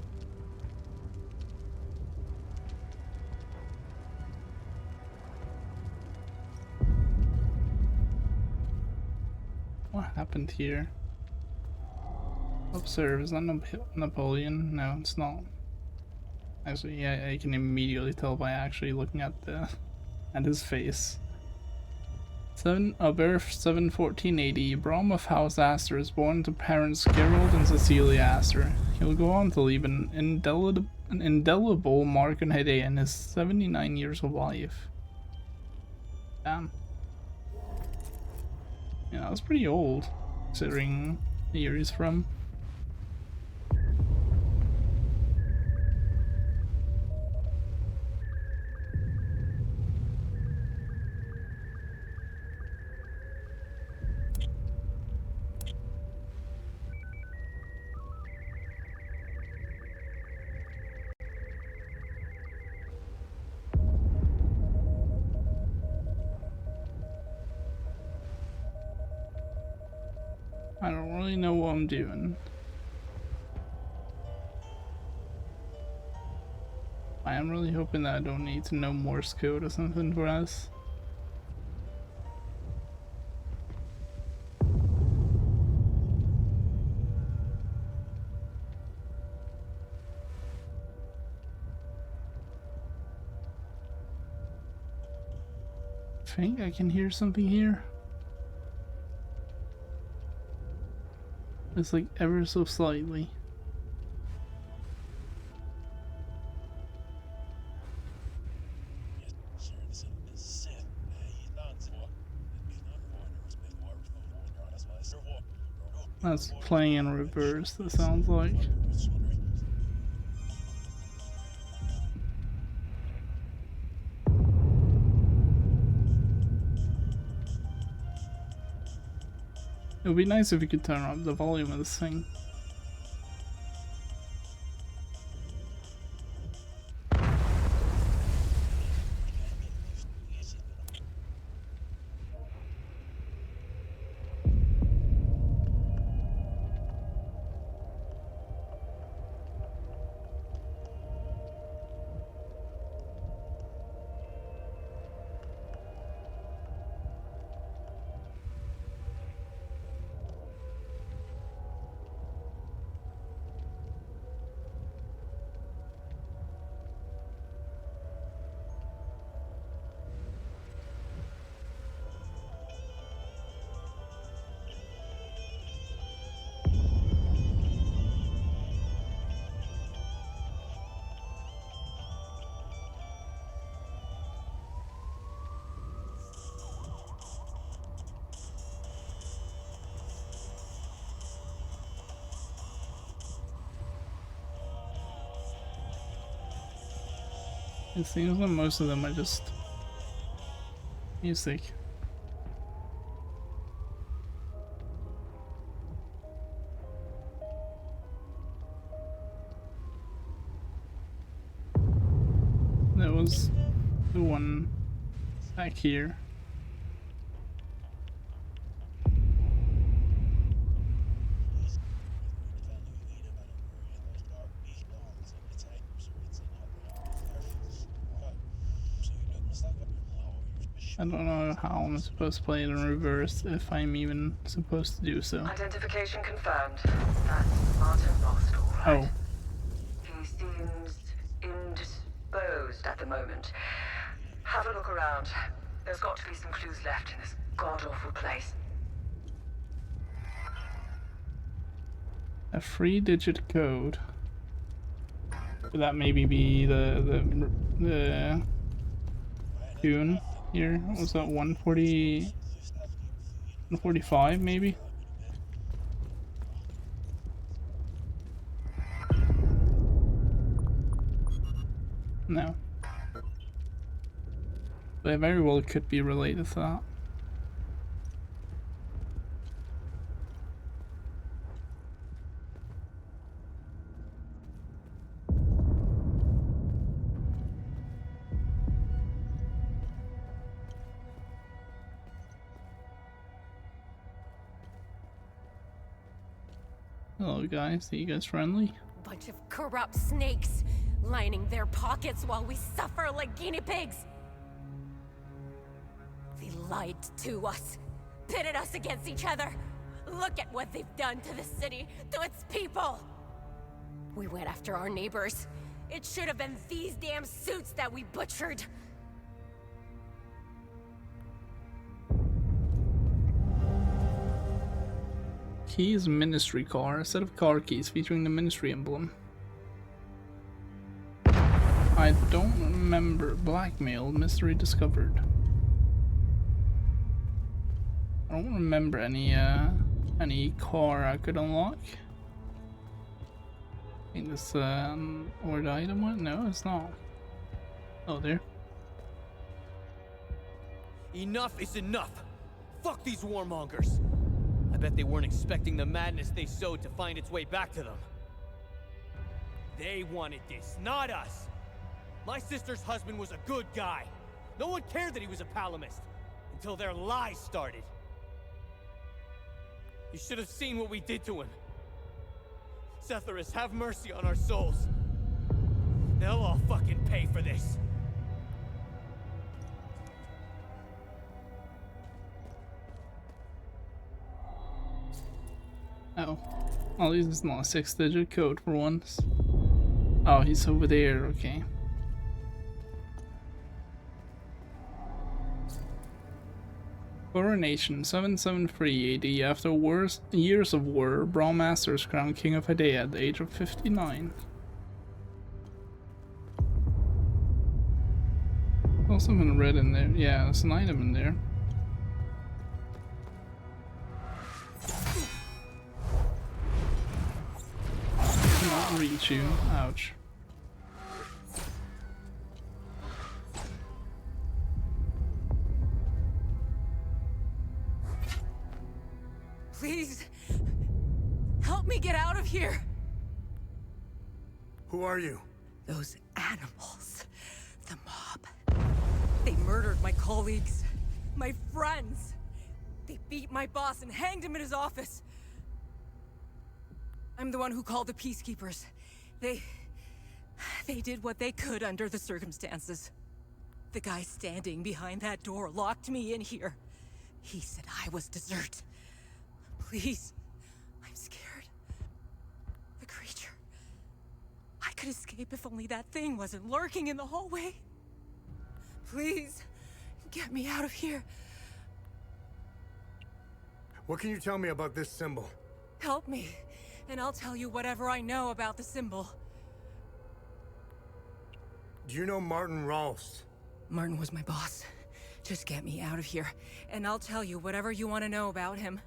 What happened here? Observe, is that Napoleon? No, it's not. Actually, yeah, I can immediately tell by actually looking at his face. Birth 7/14/80. Brom of House Astor is born to parents Gerald and Cecilia Astor. He will go on to leave an indelible mark on Haiti in his 79 years of life. Damn. Yeah, that's pretty old, considering the year he's from. I don't really know what I'm doing. I am really hoping that I don't need to know Morse code or something for us. I think I can hear something here. It's like ever so slightly. That's playing in reverse, that sounds like. It would be nice if you could turn up the volume of this thing. It seems like most of them are just music. There was the one back here. I don't know how I'm supposed to play it in reverse, if I'm even supposed to do so. Identification confirmed. That's Martin Lost, all right. Oh. He seems indisposed at the moment. Have a look around. There's got to be some clues left in this god-awful place. A 3-digit code. Could that maybe be the tune here? What was that 140, 145 maybe? No. But it very well could be related to that. Hello guys, are you guys friendly? Bunch of corrupt snakes, lining their pockets while we suffer like guinea pigs. They lied to us, pitted us against each other. Look at what they've done to the city, to its people. We went after our neighbors. It should have been these damn suits that we butchered. Keys ministry car, a set of car keys featuring the ministry emblem. I don't remember. Blackmail, mystery discovered. I don't remember any car I could unlock. I think this where the item went? No, it's not. Oh, there. Enough is enough. Fuck these warmongers. I bet they weren't expecting the madness they sowed to find its way back to them. They wanted this, not us. My sister's husband was a good guy. No one cared that he was a Palamist until their lies started. You should have seen what we did to him. Setharus, have mercy on our souls. They'll all fucking pay for this. Oh. At least it's not a 6-digit code for once. Oh, he's over there, okay. Coronation 773 AD. After years of war, Brawl Master is crowned King of Hedea at the age of 59. Also something red in there. Yeah, there's an item in there. Cannot reach you. Ouch. Please, help me get out of here. Who are you? Those animals. The mob. They murdered my colleagues. My friends. They beat my boss and hanged him in his office. I'm the one who called the peacekeepers. They did what they could under the circumstances. The guy standing behind that door locked me in here. He said I was dessert. Please, I'm scared. The creature. I could escape if only that thing wasn't lurking in the hallway. Please, get me out of here. What can you tell me about this symbol? Help me, and I'll tell you whatever I know about the symbol. Do you know Martin Rolst? Martin was my boss. Just get me out of here, and I'll tell you whatever you want to know about him.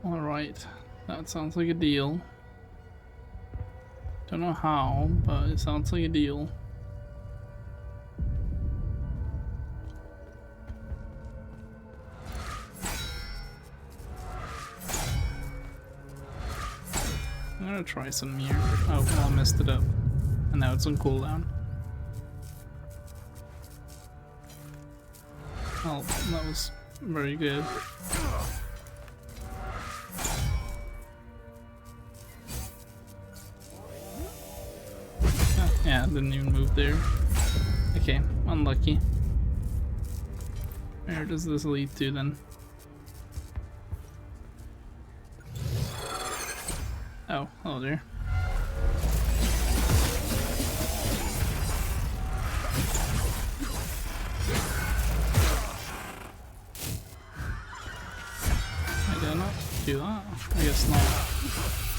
Alright, that sounds like a deal. Don't know how, but it sounds like a deal. I'm gonna try some here. Oh, well, I messed it up. And now it's on cooldown. Oh, that was very good. Yeah, didn't even move there. Okay, unlucky. Where does this lead to then? Oh, hello there. I did not do that. I guess not.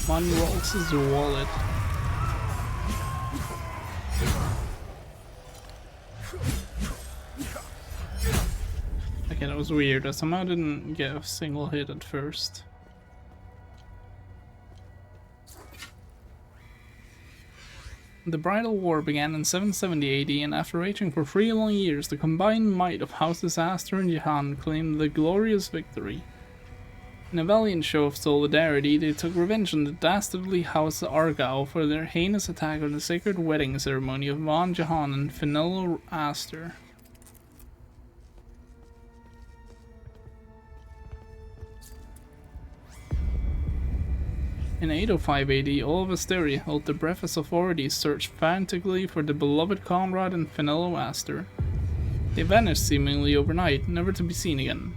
Martin Rolls' wallet. Okay, that was weird. I somehow didn't get a single hit at first. The Bridal War began in 770 AD, and after raging for 3 long years, the combined might of Houses Astor and Jahan claimed the glorious victory. In a valiant show of solidarity, they took revenge on the dastardly House Argyll for their heinous attack on the sacred wedding ceremony of Von Jahan and Fenella Astor. In 805 AD, all of Asteria, held the breathless authorities, searched frantically for the beloved comrade and Fenella Astor. They vanished seemingly overnight, never to be seen again.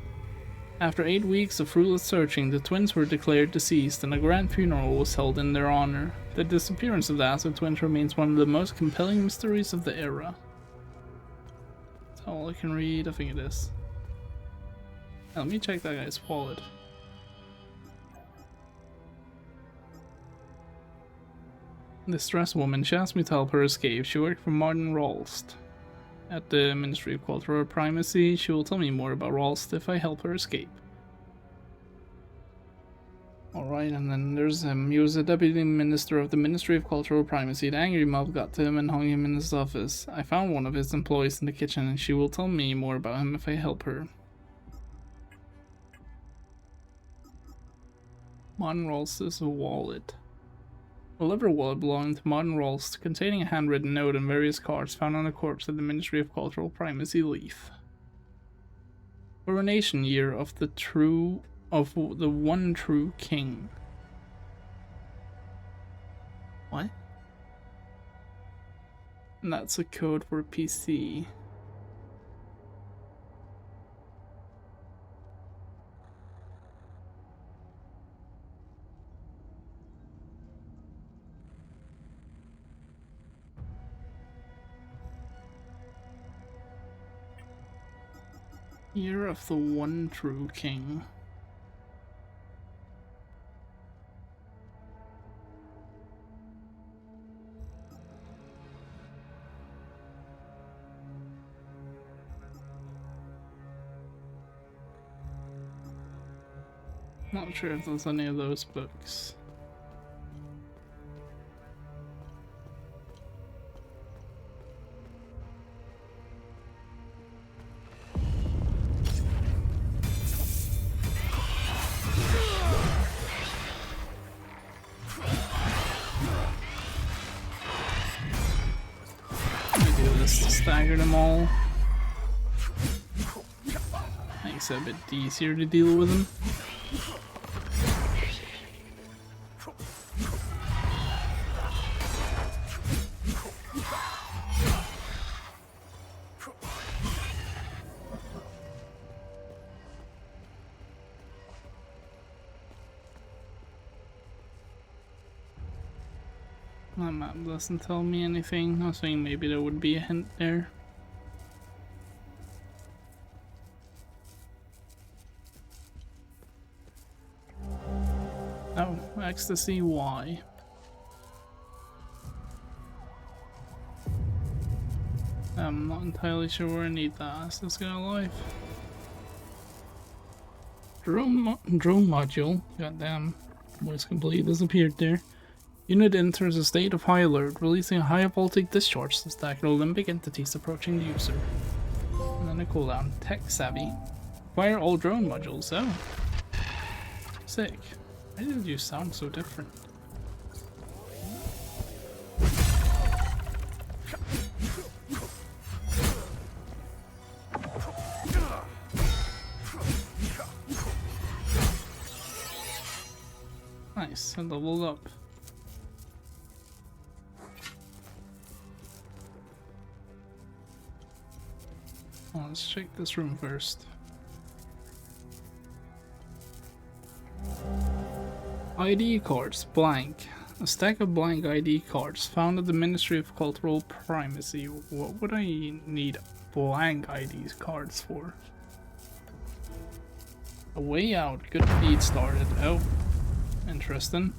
After 8 weeks of fruitless searching, the twins were declared deceased and a grand funeral was held in their honor. The disappearance of the Astor twins remains one of the most compelling mysteries of the era. That's all I can read, I think it is. Now, let me check that guy's wallet. Distressed woman, she asked me to help her escape. She worked for Martin Rolst at the Ministry of Cultural Primacy. She will tell me more about Rolst if I help her escape. Alright, and then there's him. He was a deputy minister of the Ministry of Cultural Primacy. The angry mob got to him and hung him in his office. I found one of his employees in the kitchen and she will tell me more about him if I help her. Martin Rolst's wallet. A leather wallet belonging to Martin Rolst, containing a handwritten note and various cards found on a corpse at the Ministry of Cultural Primacy, Leith. Coronation year of the one true king. What? And that's a code for PC. Year of the one true king. Not sure if there's any of those books. Stagger them all. Makes it a bit easier to deal with them. That map doesn't tell me anything. I was thinking maybe there would be a hint there. Oh, ecstasy, why? I'm not entirely sure where I need that. Is this guy alive? Drone module. Goddamn. Voice completely disappeared there. Unit enters a state of high alert, releasing a high voltage discharge to stack Olympic entities approaching the user. And then a cooldown. Tech savvy. Fire all drone modules. Oh. Sick. Why did you sound so different? Nice, I leveled up. Well, let's check this room first. ID cards, blank. A stack of blank ID cards found at the Ministry of Cultural Primacy. What would I need blank ID cards for? A way out. Good feed started. Oh, interesting.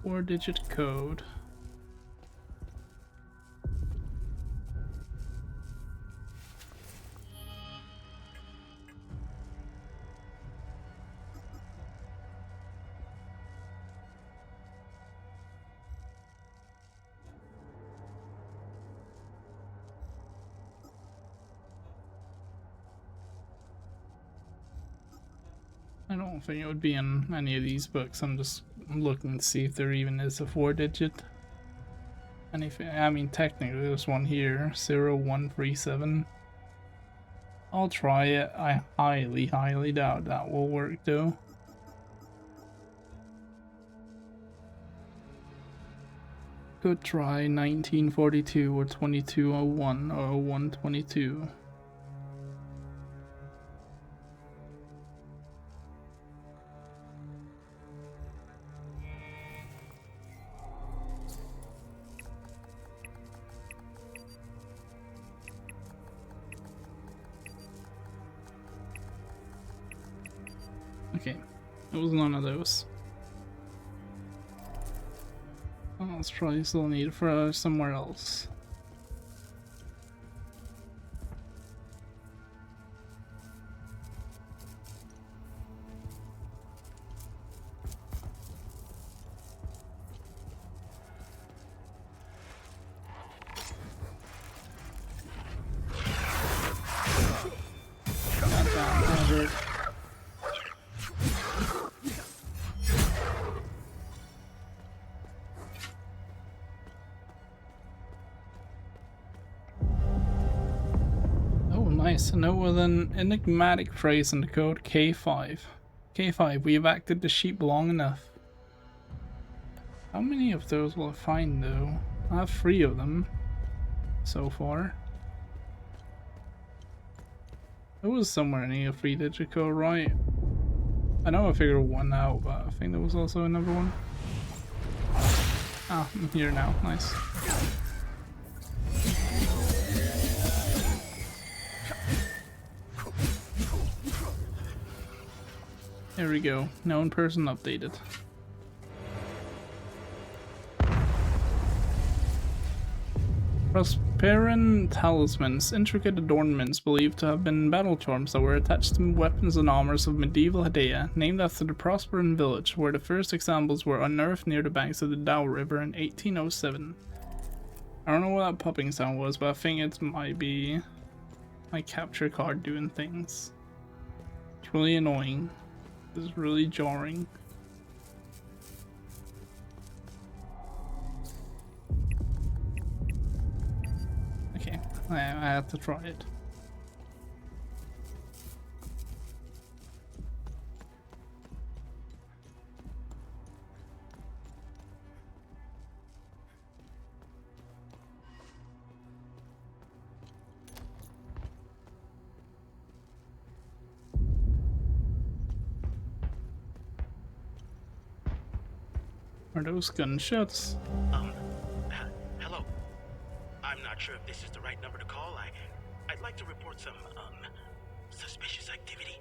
4-digit code. I don't think it would be in any of these books. I'm just looking to see if there even is a 4-digit. Anything? I mean, technically there's one here, 0137. I'll try it. I highly doubt that will work though. Could try 1942 or 2201 or 0122. Okay, it was none of those. Oh, let's probably still need it for somewhere else. Nice, a note with an enigmatic phrase in the code K5. K5, we have acted the sheep long enough. How many of those will I find though? I have 3 of them so far. It was somewhere in a 3-digit code, right? I know I figured one out, but I think there was also another one. Ah, I'm here now, nice. There we go. Known person updated. Prosperine talismans, intricate adornments believed to have been battle charms that were attached to weapons and armors of medieval Hedea, named after the Prosperine village, where the first examples were unearthed near the banks of the Dow River in 1807. I don't know what that popping sound was, but I think it might be my capture card doing things. It's really annoying. It's really jarring. Okay, I have to try it. Are those gunshots? Hello. I'm not sure if this is the right number to call. I'd like to report some, suspicious activity.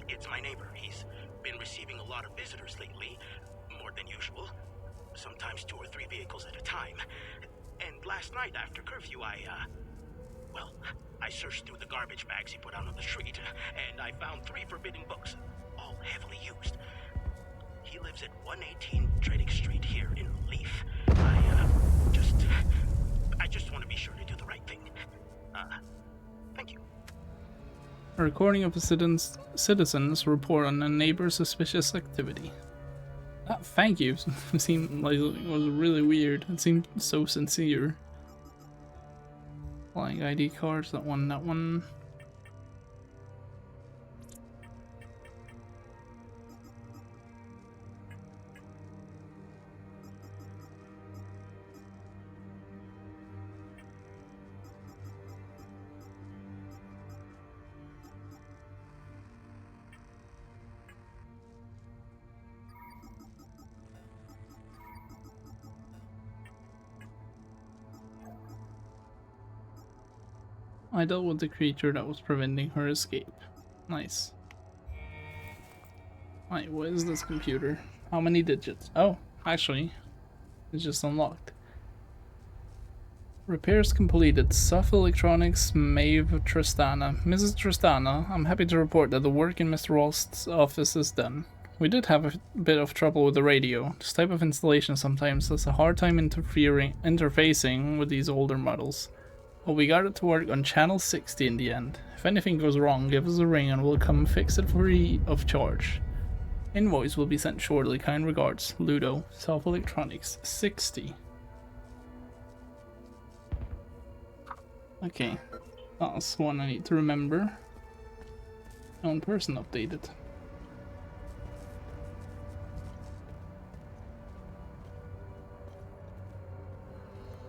It's my neighbor. He's been receiving a lot of visitors lately, more than usual. Sometimes 2 or 3 vehicles at a time. And last night after curfew, I searched through the garbage bags he put out on the street, and I found 3 forbidden books, all heavily used. He lives at 118 Trading Street here in Leaf. I just want to be sure to do the right thing. Thank you. A recording of a citizen's report on a neighbor's suspicious activity. Thank you. It seemed like it was really weird. It seemed so sincere. Flying ID cards, that one. I dealt with the creature that was preventing her escape. Nice. Right, what is this computer? How many digits? Oh, actually, it's just unlocked. Repairs completed. Soft Electronics, Maeve Tristana. Mrs. Tristana, I'm happy to report that the work in Mr. Rost's office is done. We did have a bit of trouble with the radio. This type of installation sometimes has a hard time interfacing with these older models. But we got it to work on channel 60 in the end. If anything goes wrong, give us a ring and we'll come fix it free of charge. Invoice will be sent shortly. Kind regards, Ludo, Soft Electronics 60. Okay, that's one I need to remember. Own person updated.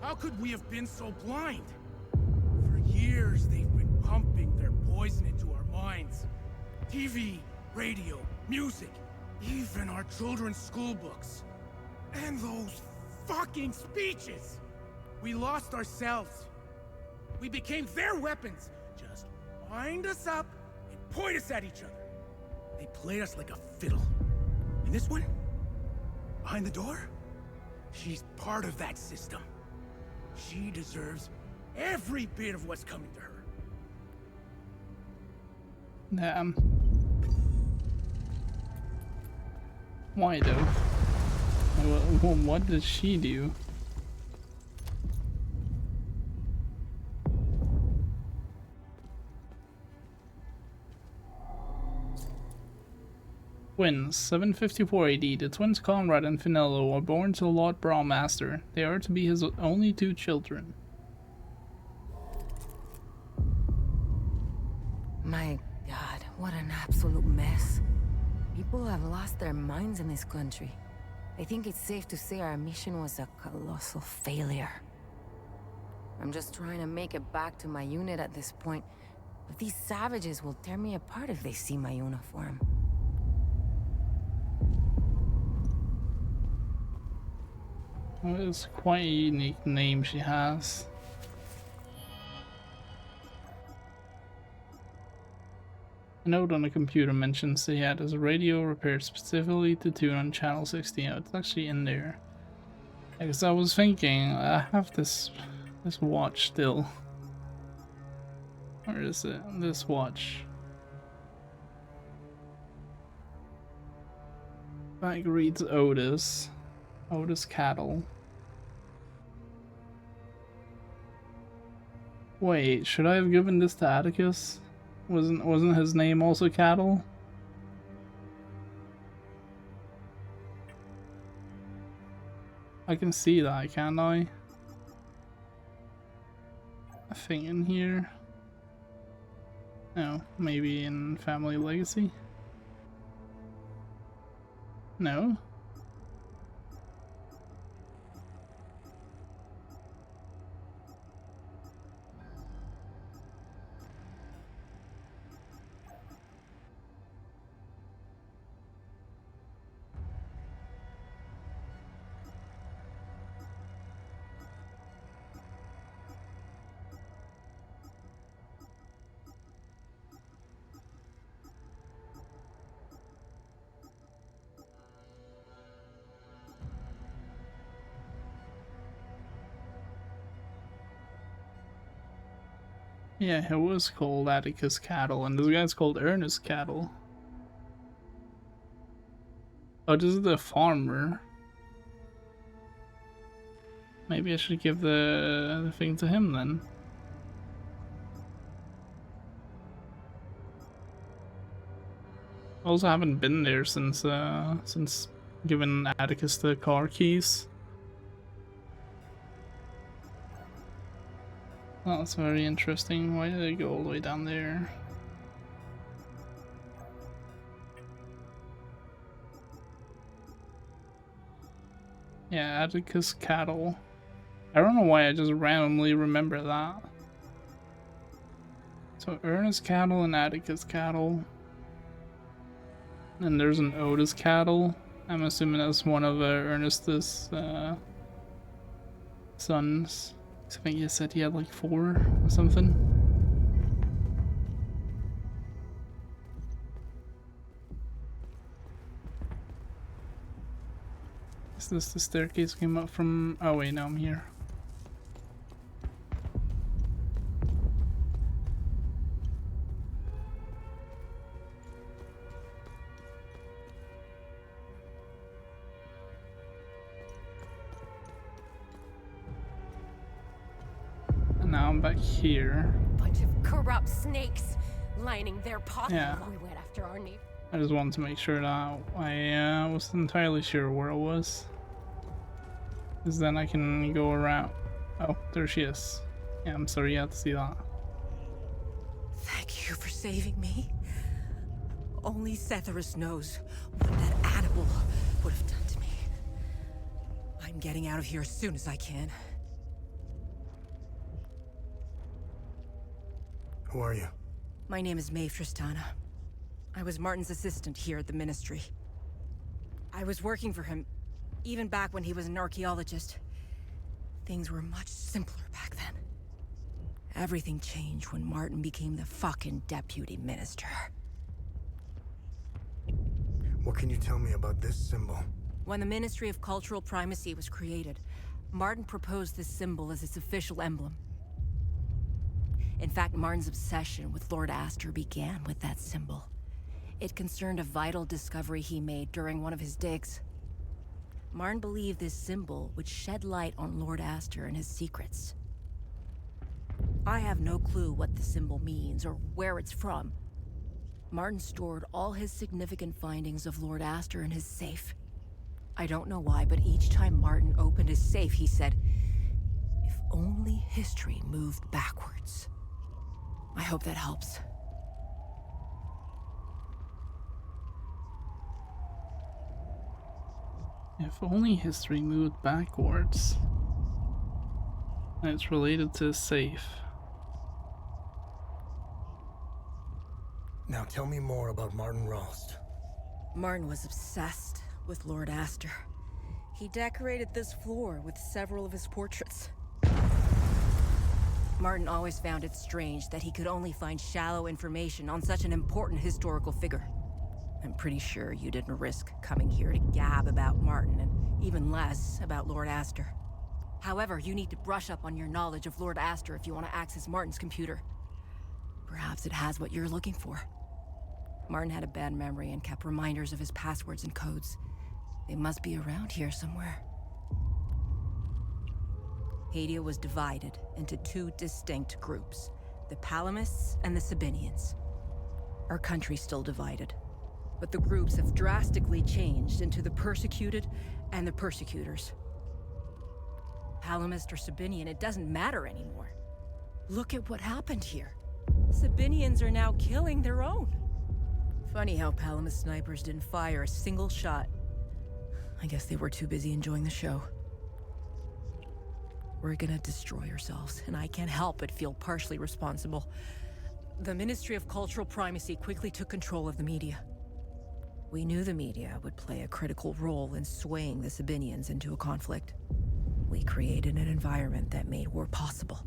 How could we have been so blind? For years, they've been pumping their poison into our minds. TV, radio, music, even our children's school books. And those fucking speeches! We lost ourselves. We became their weapons. Just wind us up and point us at each other. They played us like a fiddle. And this one? Behind the door? She's part of that system. She deserves every bit of what's coming to her. Damn. Why though? What did she do? Twins, 754 AD. The twins Conrad and Finello were born to Lord Brawmaster. They are to be his only two children. My God, what an absolute mess. People have lost their minds in this country. I think it's safe to say our mission was a colossal failure. I'm just trying to make it back to my unit at this point, but these savages will tear me apart if they see my uniform. Well, it's quite a unique name she has. A note on the computer mentions he had his radio repaired specifically to tune on channel 60. It's actually in there. Because I was thinking, I have this watch still. Where is it? This watch. Back reads Otis. Otis Cattle. Wait, should I have given this to Atticus? Wasn't his name also Cattle? I can see that, can't I? A thing in here. No, maybe in Family Legacy? No? Yeah, it was called Atticus Cattle, and this guy's called Ernest Cattle. Oh, this is the farmer. Maybe I should give the thing to him then. I also haven't been there since giving Atticus the car keys. Oh, that's very interesting. Why did they go all the way down there? Yeah, Atticus Cattle. I don't know why I just randomly remember that. So Ernest Cattle and Atticus Cattle. And there's an Otis Cattle. I'm assuming that's one of Ernest's sons. I think he said he had like 4 or something. Is this the staircase came up from? Oh wait, no, I'm here. And now I'm back here. Bunch of corrupt snakes lining their pockets. Yeah. We went after our neighbor. I just wanted to make sure that I wasn't entirely sure where it was. Because then I can go around. Oh, there she is. Yeah, I'm sorry you had to see that. Thank you for saving me. Only Setharus knows what that animal would have done to me. I'm getting out of here as soon as I can. Who are you? My name is Maeve Tristana. I was Martin's assistant here at the Ministry. I was working for him, even back when he was an archaeologist. Things were much simpler back then. Everything changed when Martin became the fucking deputy minister. What can you tell me about this symbol? When the Ministry of Cultural Primacy was created, Martin proposed this symbol as its official emblem. In fact, Martin's obsession with Lord Astor began with that symbol. It concerned a vital discovery he made during one of his digs. Martin believed this symbol would shed light on Lord Astor and his secrets. I have no clue what the symbol means or where it's from. Martin stored all his significant findings of Lord Astor in his safe. I don't know why, but each time Martin opened his safe, he said, "If only history moved backwards." I hope that helps. If only history moved backwards. And it's related to safe. Now tell me more about Martin Rolst. Martin was obsessed with Lord Astor. He decorated this floor with several of his portraits. Martin always found it strange that he could only find shallow information on such an important historical figure. I'm pretty sure you didn't risk coming here to gab about Martin, and even less about Lord Astor. However, you need to brush up on your knowledge of Lord Astor if you want to access Martin's computer. Perhaps it has what you're looking for. Martin had a bad memory and kept reminders of his passwords and codes. They must be around here somewhere. Hadia was divided into two distinct groups, the Palamists and the Sabinians. Our country's still divided, but the groups have drastically changed into the persecuted and the persecutors. Palamist or Sabinian, it doesn't matter anymore. Look at what happened here. Sabinians are now killing their own. Funny how Palamist snipers didn't fire a single shot. I guess they were too busy enjoying the show. We're gonna destroy ourselves, and I can't help but feel partially responsible. The Ministry of Cultural Primacy quickly took control of the media. We knew the media would play a critical role in swaying the Sabinians into a conflict. We created an environment that made war possible.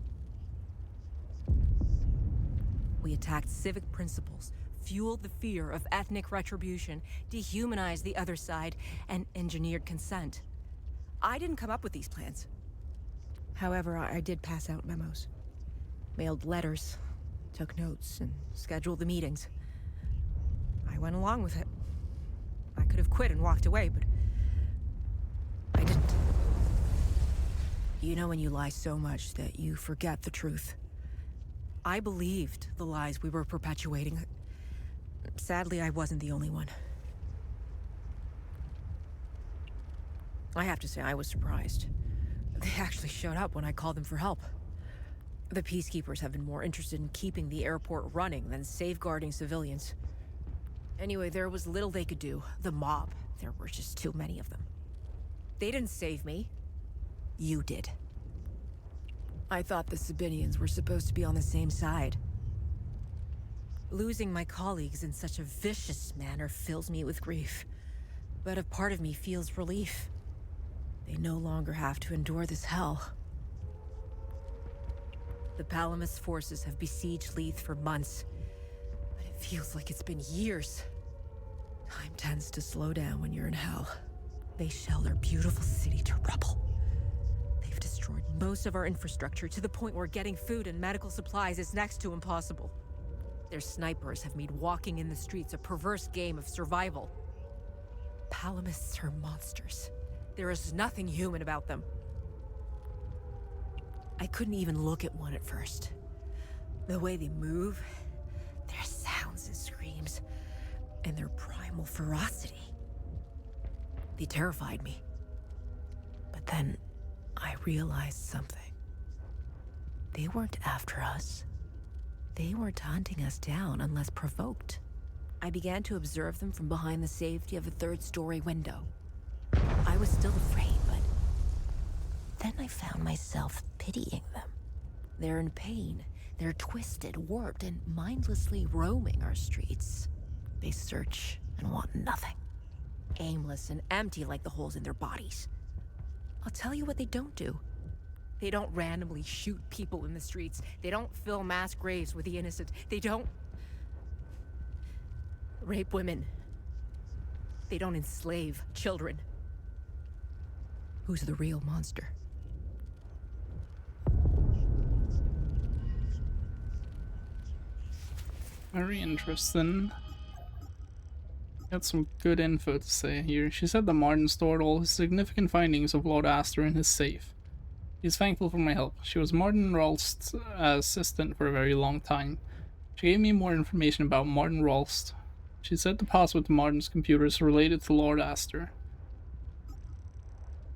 We attacked civic principles, fueled the fear of ethnic retribution, dehumanized the other side, and engineered consent. I didn't come up with these plans. However, I did pass out memos, mailed letters, took notes, and scheduled the meetings. I went along with it. I could have quit and walked away, but I didn't. You know when you lie so much that you forget the truth. I believed the lies we were perpetuating. Sadly, I wasn't the only one. I have to say, I was surprised. They actually showed up when I called them for help. The peacekeepers have been more interested in keeping the airport running than safeguarding civilians. Anyway, there was little they could do. The mob, there were just too many of them. They didn't save me. You did. I thought the Sabinians were supposed to be on the same side. Losing my colleagues in such a vicious manner fills me with grief. But a part of me feels relief. They no longer have to endure this hell. The Palamist forces have besieged Leith for months, but it feels like it's been years. Time tends to slow down when you're in hell. They shelled our beautiful city to rubble. They've destroyed most of our infrastructure to the point where getting food and medical supplies is next to impossible. Their snipers have made walking in the streets a perverse game of survival. Palamists are monsters. There is nothing human about them. I couldn't even look at one at first. The way they move, their sounds and screams, and their primal ferocity. They terrified me. But then I realized something. They weren't after us. They weren't hunting us down unless provoked. I began to observe them from behind the safety of a third-story window. I was still afraid, but then I found myself pitying them. They're in pain. They're twisted, warped, and mindlessly roaming our streets. They search and want nothing. Aimless and empty like the holes in their bodies. I'll tell you what they don't do. They don't randomly shoot people in the streets. They don't fill mass graves with the innocent. They don't rape women. They don't enslave children. Who's the real monster? Very interesting. Got some good info to say here. She said that Martin stored all his significant findings of Lord Astor in his safe. He's thankful for my help. She was Martin Rolst's assistant for a very long time. She gave me more information about Martin Rolst. She said the password to Martin's computer is related to Lord Astor.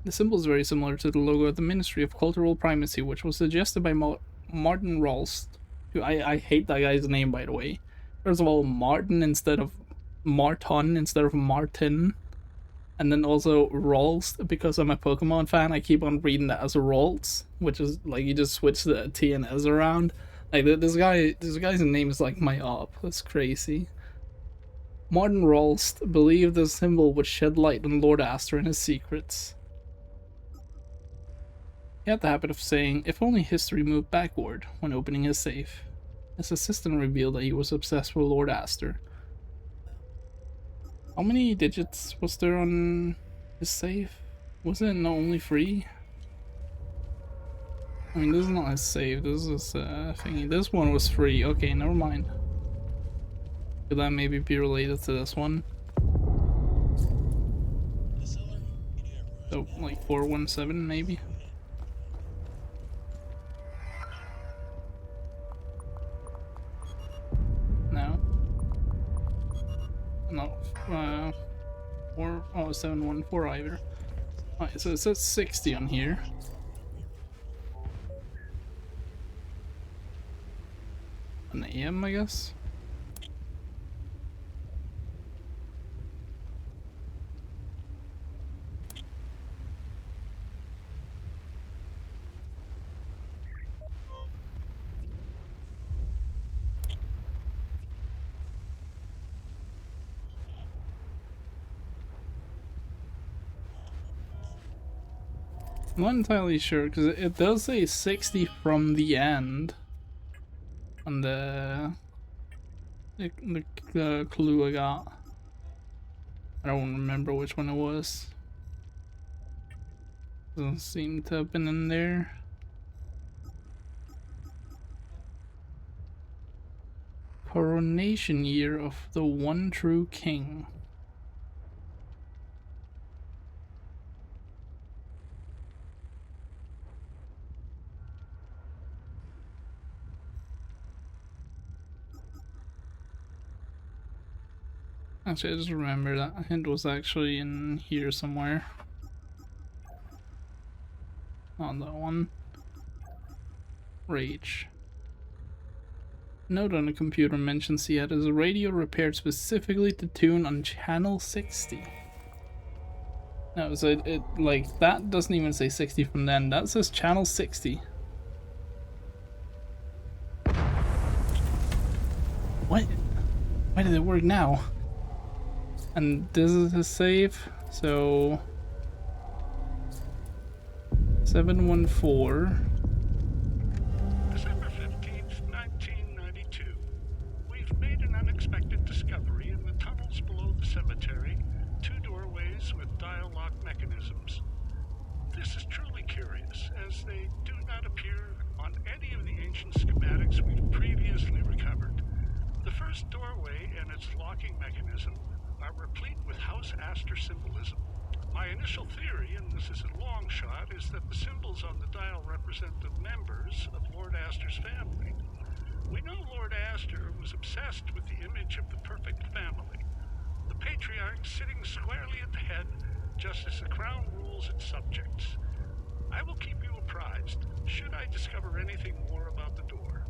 The symbol is very similar to the logo of the Ministry of Cultural Primacy, which was suggested by Martin Rolst. Who I hate that guy's name, by the way. First of all, Martin instead of Martin instead of Martin. And then also Rolst, because I'm a Pokemon fan, I keep on reading that as Rolst, which is like you just switch the T and S around. Like this guy's name is like my op. That's crazy. Martin Rolst believed the symbol would shed light on Lord Astor and his secrets. He had the habit of saying, if only history moved backward, when opening his safe. His assistant revealed that he was obsessed with Lord Astor. How many digits was there on his safe? Was it not only 3? I mean, this is not his save, this is thingy. This one was 3. Okay, never mind. Could that maybe be related to this one? So, like 417 maybe? No. No. 714 either. Alright, so it says 60 on here. An AM, I guess? I'm not entirely sure, because it does say 60 from the end on the clue I got. I don't remember which one it was. Doesn't seem to have been in there. Coronation year of the one true king. Actually, I just remember that hint was actually in here somewhere. On that one. Rage. Note on the computer mentions he had his radio repaired specifically to tune on channel 60. No, so it like, that doesn't even say 60 from then, that says channel 60. What? Why did it work now? And this is his save, so 714. December 15th, 1992. We've made an unexpected discovery in the tunnels below the cemetery. 2 doorways toys with dial lock mechanisms. This is truly curious, as they do not appear on any of the ancient schematics we've previously recovered. The first doorway and its locking mechanism are replete with House Astor symbolism. My initial theory, and this is a long shot, is that the symbols on the dial represent the members of Lord Astor's family. We know Lord Astor was obsessed with the image of the perfect family. The patriarch sitting squarely at the head, just as the crown rules its subjects. I will keep you apprised, should I discover anything more about the door.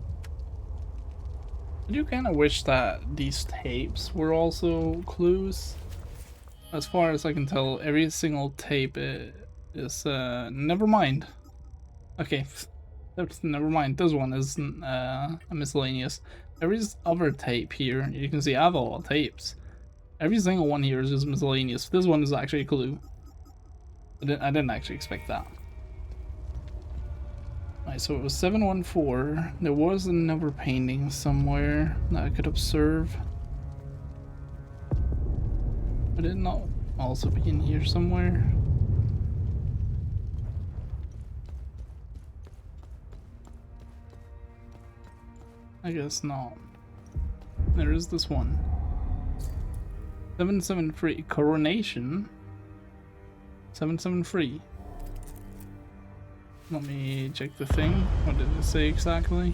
I do kind of wish that these tapes were also clues. As far as I can tell, every single tape is never mind. Okay, never mind. This one is a miscellaneous. Every other tape here, you can see I have a lot of tapes. Every single one here is just miscellaneous. This one is actually a clue. I didn't actually expect that. Alright, so it was 714. There was another painting somewhere that I could observe. Would it not also be in here somewhere? I guess not. There is this one. 773 Coronation. 773. Let me check the thing. What did it say exactly?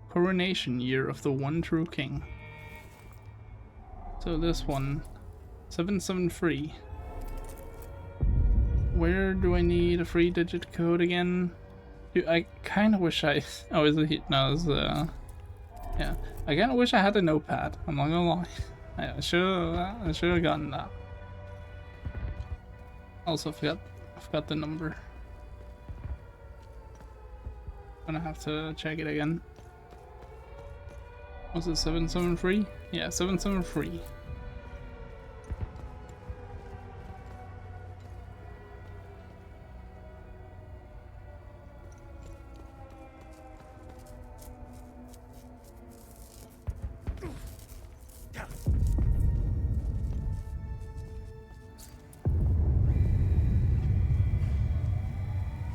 Coronation year of the one true king. So this one, 773. Where do I need a 3-digit code again? Dude, I kind of wish I. Oh, is it? No, it's yeah. I kind of wish I had a notepad. I'm not gonna lie. I should have gotten that. Also, I forgot the number. Gonna have to check it again. Was it 773? Yeah, 773.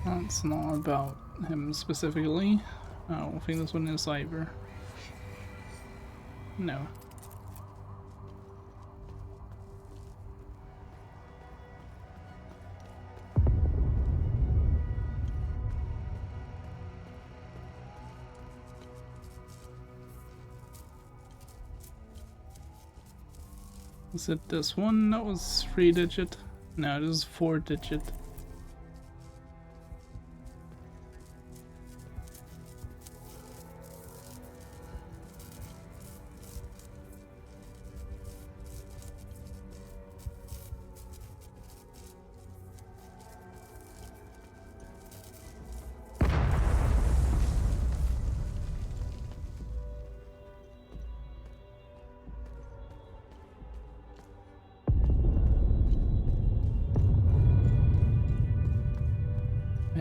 That's not about him specifically. I don't think this one is either. No. Is it this one that was 3-digit? No, this is 4-digit.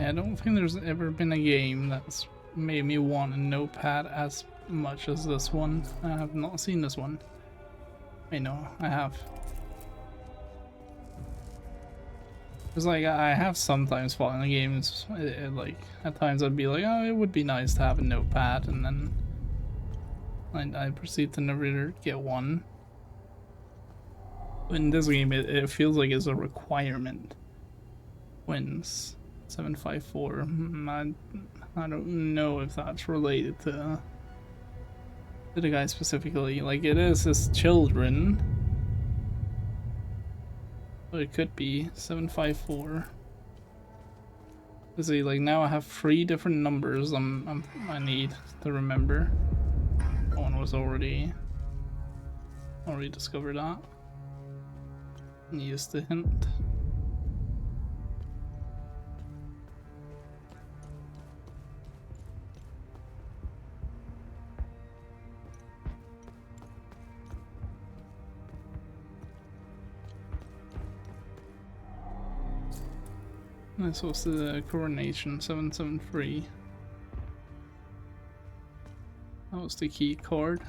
I don't think there's ever been a game that's made me want a notepad as much as this one. I have not seen this one. I know, I have. It's like, I have sometimes fought in the games, like, at times I'd be like, oh, it would be nice to have a notepad, and then I proceed to never get one. In this game, it feels like it's a requirement. Wins. 754. I don't know if that's related to the guy specifically. Like, it is his children, but it could be 754. See, like, now I have 3 different numbers I need to remember. One was already discovered that. And used the hint. This was the Coronation 773. That was the key card.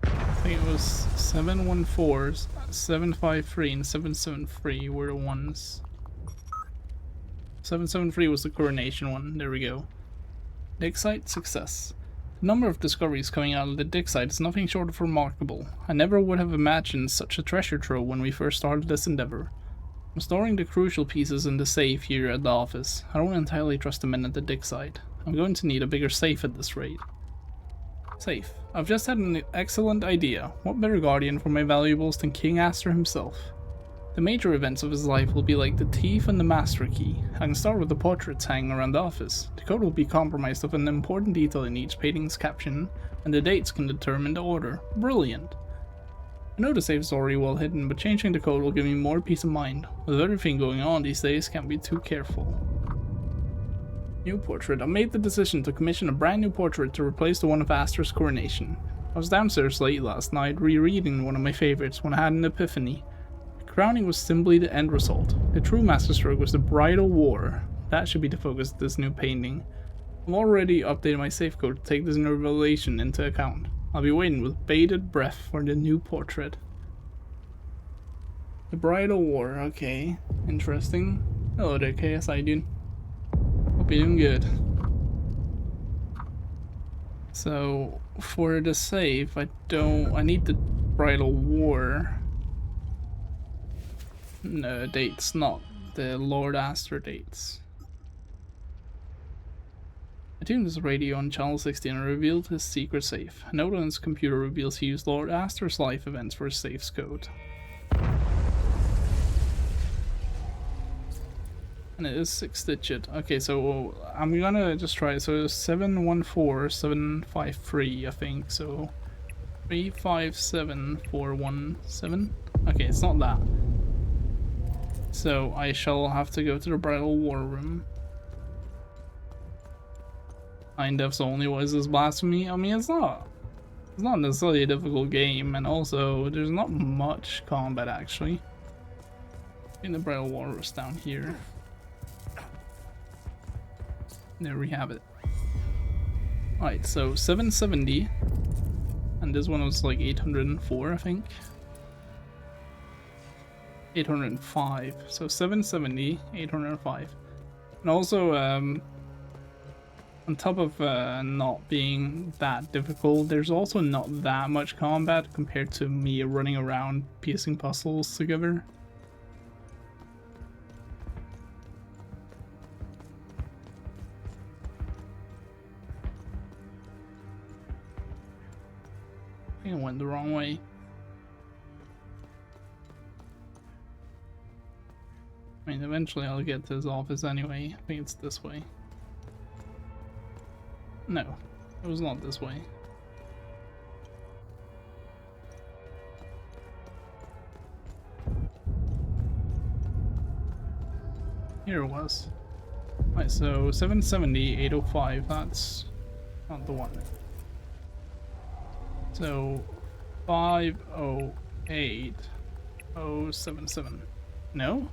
I think it was 714, 753, and 773 were the ones. 773 was the coronation one. There we go. Dig site success. The number of discoveries coming out of the dig site is nothing short of remarkable. I never would have imagined such a treasure trove when we first started this endeavor. I'm storing the crucial pieces in the safe here at the office. I don't entirely trust the men at the dig site. I'm going to need a bigger safe at this rate. Safe. I've just had an excellent idea. What better guardian for my valuables than King Astor himself? The major events of his life will be like the thief and the master key. I can start with the portraits hanging around the office. The code will be compromised of an important detail in each painting's caption, and the dates can determine the order. Brilliant. I know the safe is already well hidden, but changing the code will give me more peace of mind. With everything going on these days, can't be too careful. New portrait. I made the decision to commission a brand new portrait to replace the one of Astor's coronation. I was downstairs late last night rereading one of my favorites when I had an epiphany. The crowning was simply the end result. The true masterstroke was the bridal war. That should be the focus of this new painting. I've already updated my safe code to take this new revelation into account. I'll be waiting with bated breath for the new portrait. The bridal war, okay. Interesting. Hello there, KSI dude. Hope you're doing good. So, for the save, I need the bridal war. No, dates, not the Lord Astor dates. I tuned his radio on channel 16 and revealed his secret safe. A note on his computer reveals he used Lord Astor's life events for his safe's code. And it is 6-digit. Okay, so I'm gonna just try it. So 714753, I think. So 357417. Okay, it's not that. So I shall have to go to the bridal war room. Nine deaths only. What is this, blasphemy? I mean, it's not necessarily a difficult game, and also there's not much combat actually. In the bridal war is down here. There we have it. Alright, so 770, and this one was like 804, I think. 805, so 770, 805. And also, on top of not being that difficult, there's also not that much combat compared to me running around piecing puzzles together. I think I went the wrong way. I mean, eventually I'll get to his office anyway. I think it's this way. No, it was not this way. Here it was. Alright, so 770, 805, that's not the one. So 508, 077. No?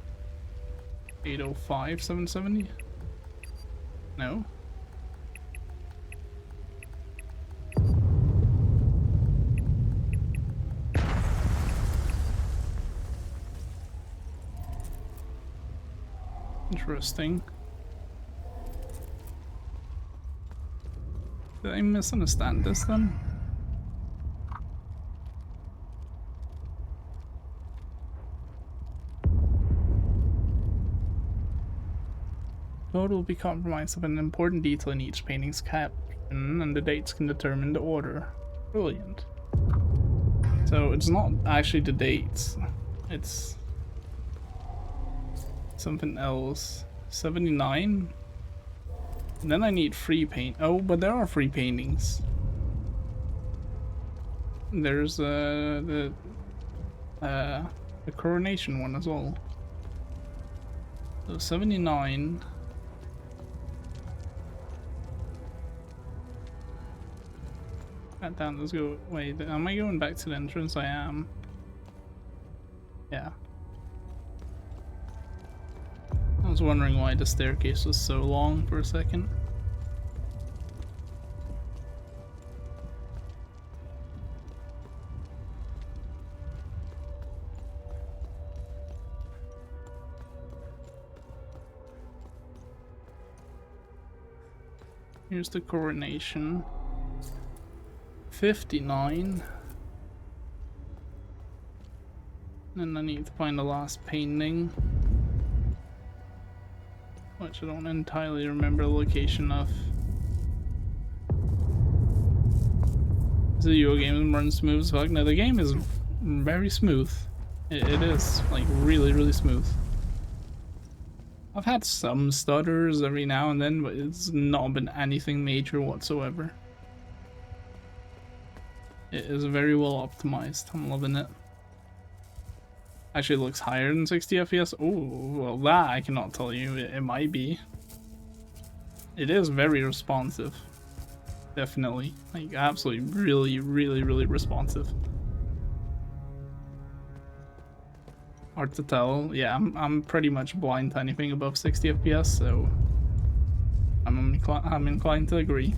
805, 770? No? Interesting. Did I misunderstand this then? Code will be compromised of an important detail in each painting's caption, and the dates can determine the order. Brilliant. So it's not actually the dates, it's something else. 79? And then I need free paint. Oh, but there are free paintings. There's the coronation one as well. So 79. God damn, let's go. Wait, am I going back to the entrance? I am. Yeah. I was wondering why the staircase was so long for a second. Here's the coronation. 59. And I need to find the last painting, which I don't entirely remember the location of. The video game runs smooth as fuck. Now the game is very smooth. It is like really smooth. I've had some stutters every now and then, but it's not been anything major whatsoever. It is very well optimized. I'm loving it. Actually, it looks higher than 60 FPS. Oh, well, that I cannot tell you. It might be. It is very responsive. Definitely. Like, absolutely, really responsive. Hard to tell. Yeah, I'm pretty much blind to anything above 60 FPS, so I'm inclined to agree.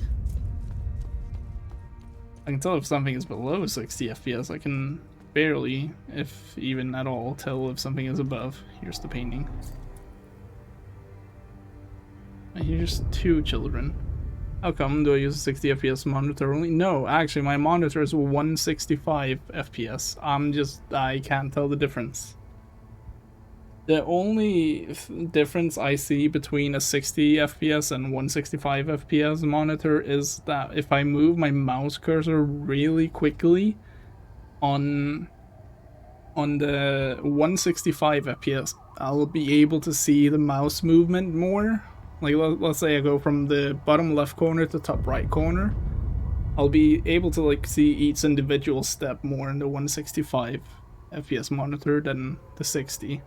I can tell if something is below 60 FPS. I can barely, if even at all, tell if something is above. Here's the painting. And here's two children. How come do I use a 60 FPS monitor only? No, actually my monitor is 165 FPS. I can't tell the difference. The only difference I see between a 60 FPS and 165 FPS monitor is that if I move my mouse cursor really quickly on the 165 FPS, I'll be able to see the mouse movement more. Like, let's say I go from the bottom left corner to top right corner. I'll be able to like see each individual step more in the 165 FPS monitor than the 60.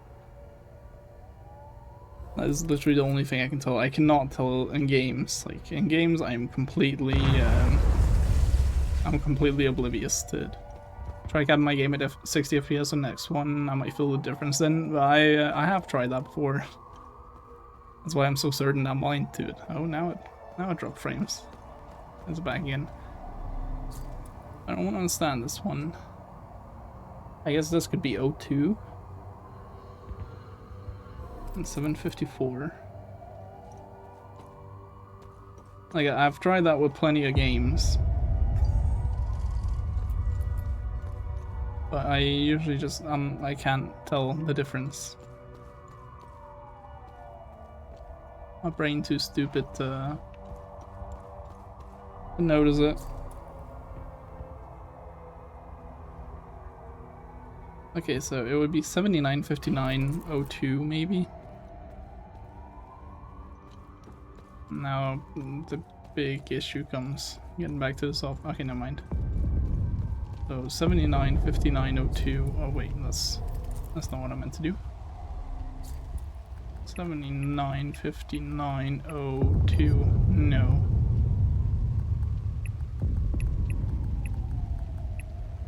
That is literally the only thing I can tell. I cannot tell in games. Like, in games, I'm completely oblivious to it. Try getting my game at 60 FPS on the next one, I might feel the difference then. But I have tried that before. That's why I'm so certain I'm blind to it. Oh, now it dropped frames. It's back again. I don't understand this one. I guess this could be 02. And 754. Like, I've tried that with plenty of games. But I usually just, I can't tell the difference. My brain too stupid to notice it. Okay, so it would be 795902 maybe. Now the big issue comes getting back to the soft. Okay, never mind. So 795902. Oh wait, that's not what I meant to do. 795902. No.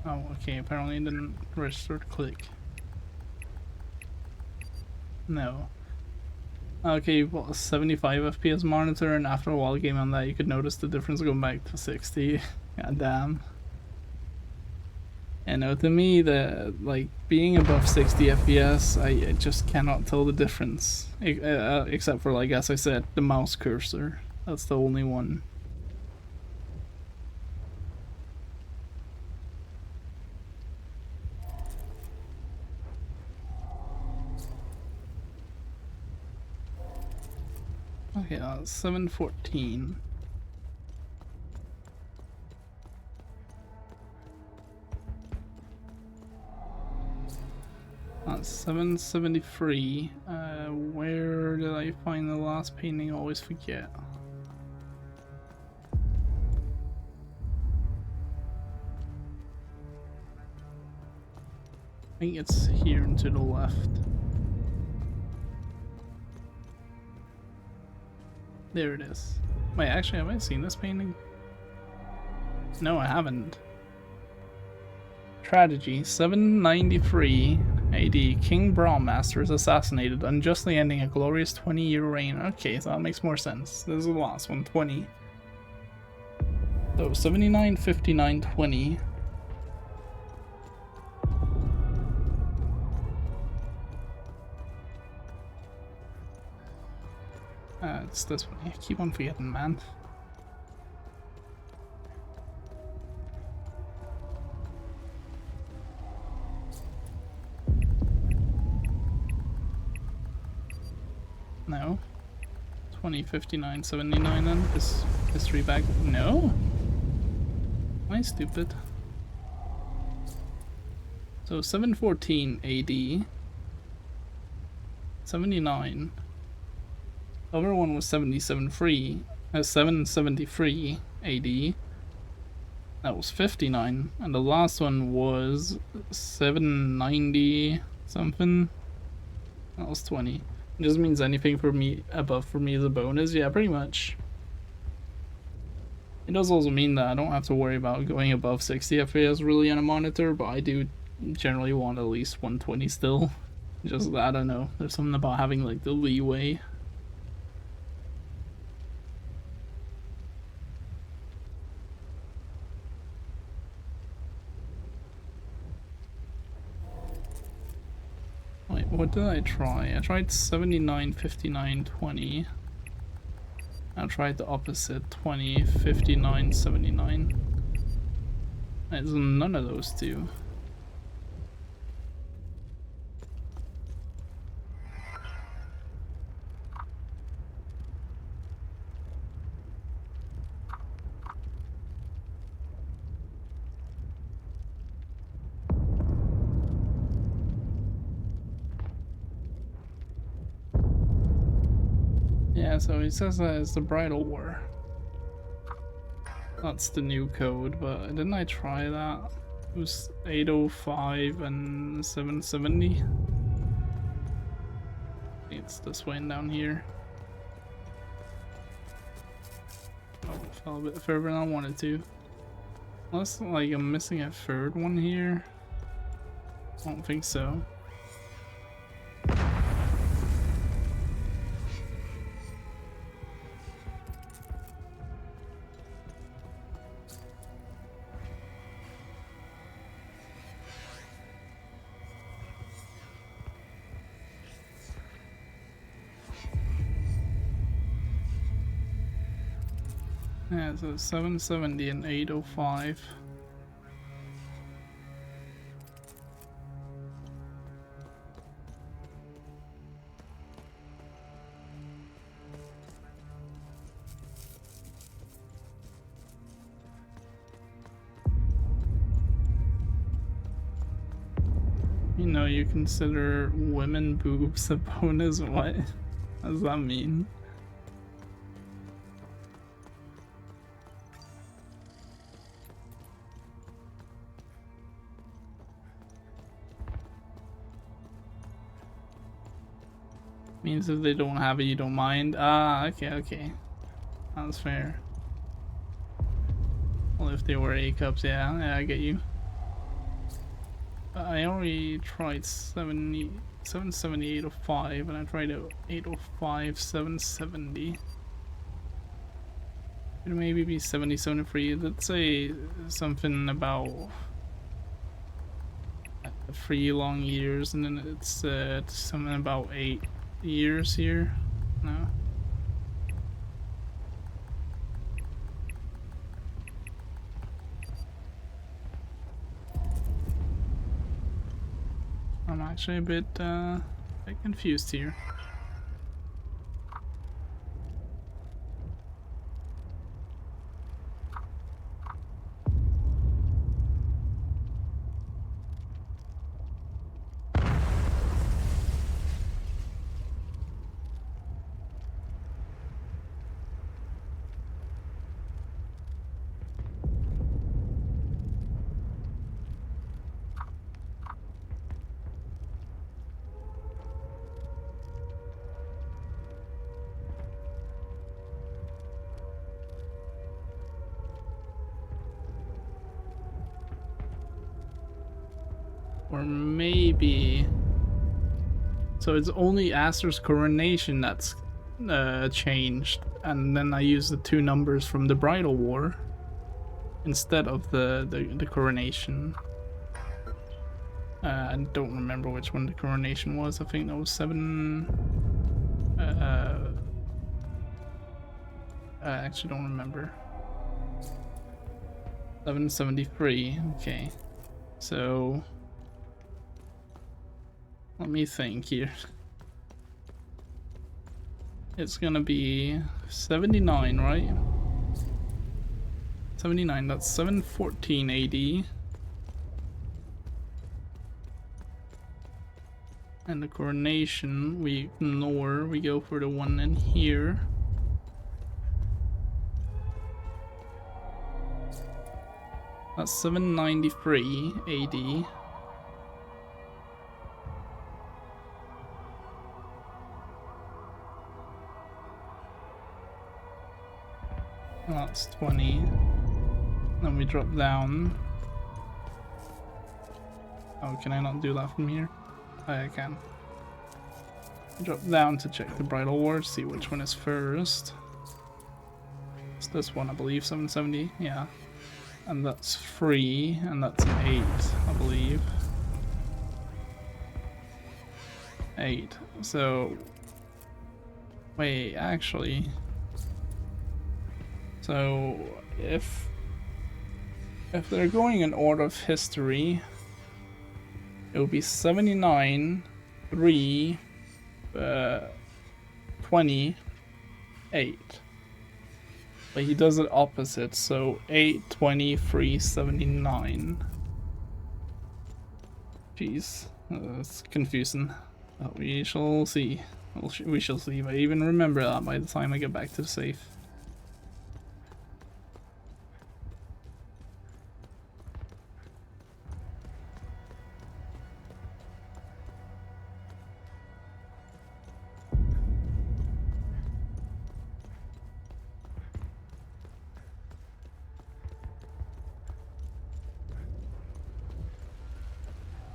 Oh, okay, apparently it didn't register to click. No. Okay, well, 75 FPS monitor, and after a while game on that, you could notice the difference going back to 60. God damn. And no, to me, like, being above 60 FPS, I just cannot tell the difference. Except for, like, as I said, the mouse cursor. That's the only one. Okay, 714. That's 773. Where did I find the last painting? I always forget. I think it's here and to the left. There it is. Wait, actually, have I seen this painting? No, I haven't. Tragedy, 793 AD. King Brawlmaster is assassinated, unjustly ending a glorious 20-year reign. Okay, so that makes more sense. This is the last one, 20. So 79, 59, 20. It's this one. I keep on forgetting, man. No. 20, 59, 79 then? This history back. No? Am I stupid? So 714 AD. 79. The other one was 773 AD. That was 59. And the last one was 790 something. That was 20. It just means anything for me above for me is a bonus. Yeah, pretty much. It does also mean that I don't have to worry about going above 60 FPS really on a monitor, but I do generally want at least 120 still. Just, I don't know, there's something about having like the leeway. Wait, what did I try? I tried 79, 59, 20. I tried the opposite, 20, 59, 79. It's none of those two. Yeah, so he says that it's the bridal war. That's the new code, but didn't I try that? It was 805 and 770. It's this way and down here. Oh, it fell a bit further than I wanted to. Unless, like, I'm missing a third one here. I don't think so. Yeah, so 770 and 805. You know, you consider women boobs a bonus? What does that mean? Means if they don't have it, you don't mind. Ah, okay. That's fair. Well, if they were A cups, yeah, I get you. I already tried 770, 805, and I tried 805, 770. It maybe be 70, 73. Let's say something about 3 long years, and then it's something about 8 years here. No. I'm actually a bit confused here. Or maybe... So it's only Aster's coronation that's changed, and then I use the 2 numbers from the Bridal War instead of the coronation. I don't remember which one the coronation was. I think that was 7... I actually don't remember. 773, okay. So... let me think here. It's gonna be 79, right? 79, that's 714 AD. And the coronation, we ignore, we go for the one in here. That's 793 AD. That's 20. Then we drop down. Oh, can I not do that from here? Oh, I can. Drop down to check the Bridal War, see which one is first. It's this one, I believe, 770, yeah. And that's 3, and that's an 8, I believe. 8. So... wait, actually... So, if they're going in order of history, it would be 79, 3, 20, 8. But he does it opposite, so 8, 20, 3, 79. Jeez, that's confusing. But we shall see. We shall see if I even remember that by the time I get back to the safe.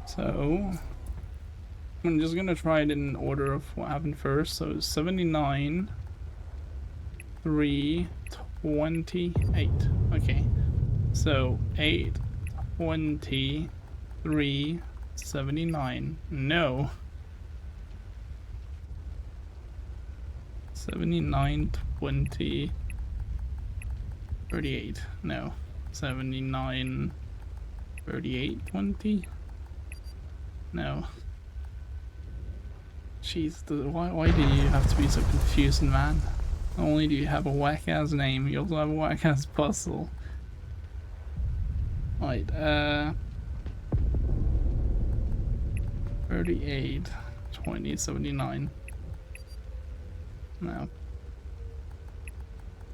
So, I'm just gonna try it in order of what happened first. So 79, 3, 28. Okay, so 8, 20, 3, 79. No. 79, 20, 38. No. 79, 38, 20. No. Jeez, why do you have to be so confusing, man? Not only do you have a whack-ass name, you also have a whack-ass puzzle. Right, 38, 20, 79. No.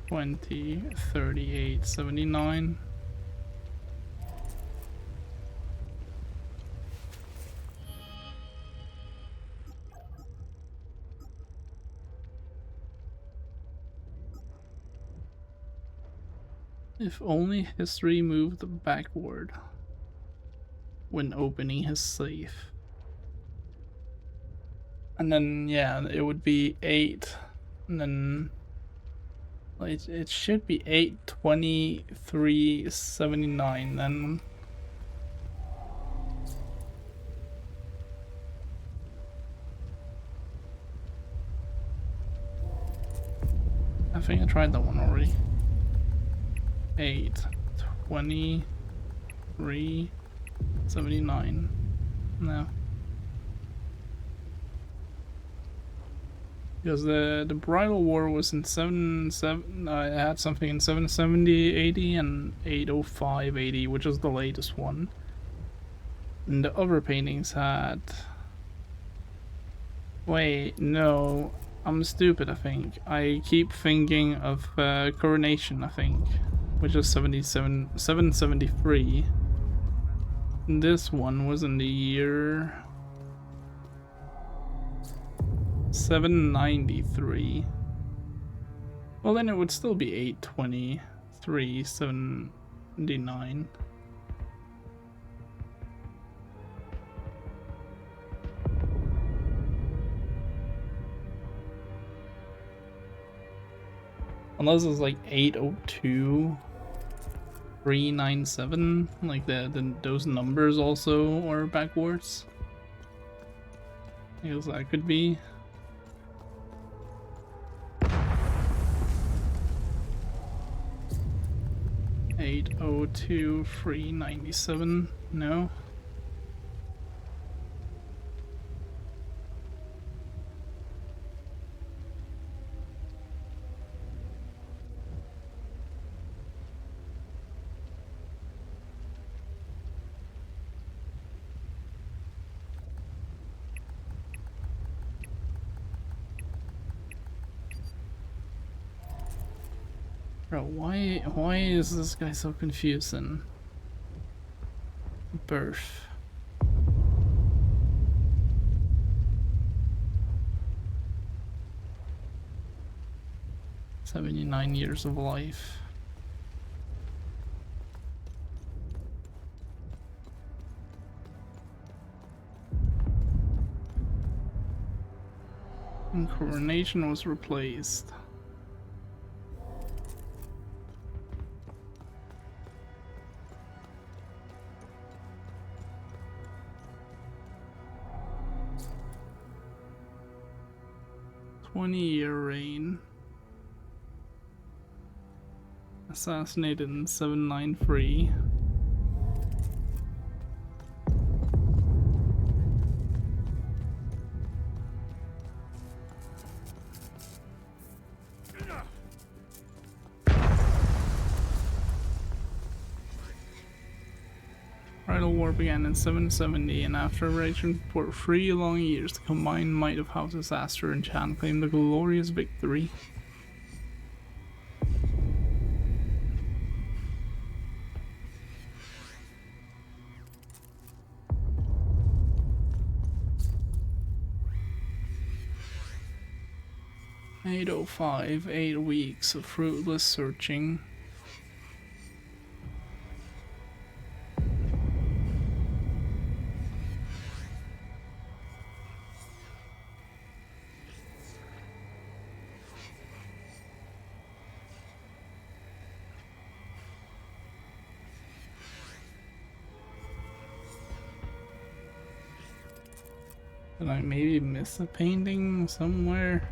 20, 38, 79. If only history moved backward when opening his safe. And then, yeah, it would be 8, and then it should be 8, 23, 79, then. I think I tried that one already. 8, 23, 79. No. Because the Bridal War was in 7, I had something in 770 80 and 805 80, which was the latest one. And the other paintings had... Wait, no. I'm stupid, I think. I keep thinking of Coronation, I think. Which is 773. This one was in the year 793. Well, then it would still be 823, 79. Unless it's like 802 397, like those numbers also are backwards. I guess that could be. Eight oh two 397. No. Bro, why is this guy so confusing? Birth. "79 years of life." And coronation was replaced. "20-year reign." Assassinated in 793. Bridal War began in 770, and after raging for 3 long years, the combined might of houses Astor and Chan claimed a glorious victory. "805, 8 weeks of fruitless searching." Did I maybe miss a painting somewhere?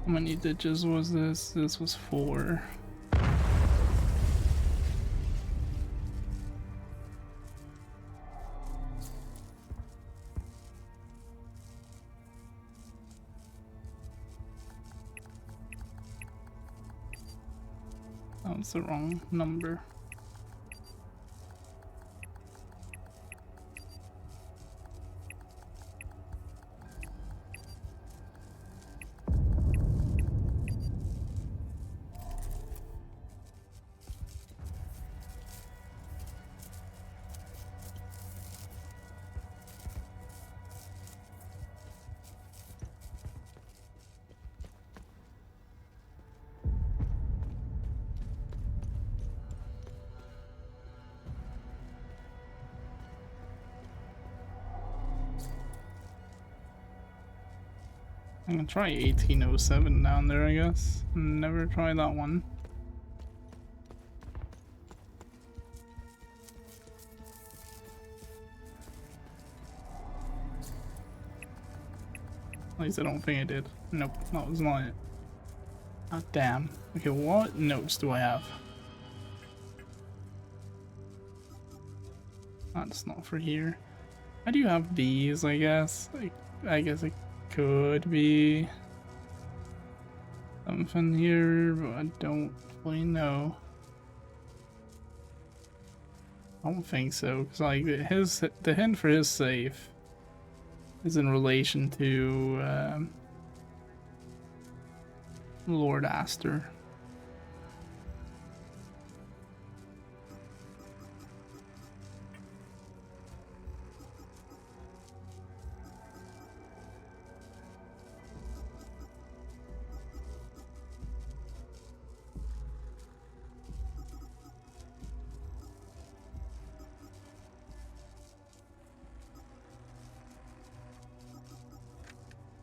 How many ditches was this? This was 4. That was the wrong number. I'm gonna try 1807 down there, I guess. Never tried that one. At least I don't think I did. Nope, that was not it. Ah, damn. Okay, what notes do I have? That's not for here. I do have these, I guess. I guess it could be something here, but I don't fully know. I don't think so, because like the hint for his safe is in relation to Lord Astor.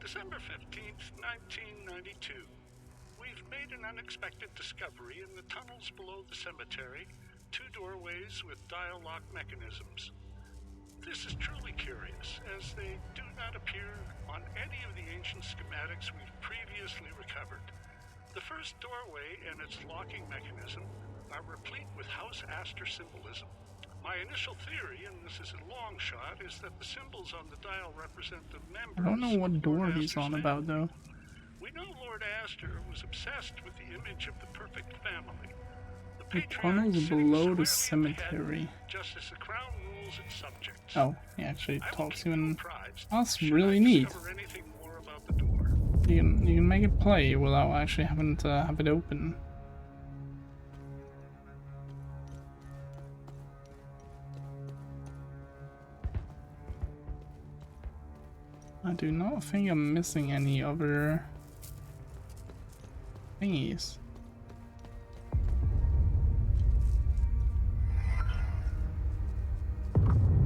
December 15th, 1992. We've made an unexpected discovery in the tunnels below the cemetery. 2 doorways with dial lock mechanisms. This is truly curious, as they do not appear on any of the ancient schematics we've previously recovered. The first doorway and its locking mechanism are replete with House Astor symbolism. My initial theory, and this is a long shot, is that the symbols on the dial represent the members. I don't know what door he's on family. about though. We know Lord Astor was obsessed with the image of the perfect family. The tunnels below the cemetery. Just as the crown rules its subjects. Oh, he actually talks even. That's really neat. You can make it play without actually having to have it open. I do not think I'm missing any other thingies.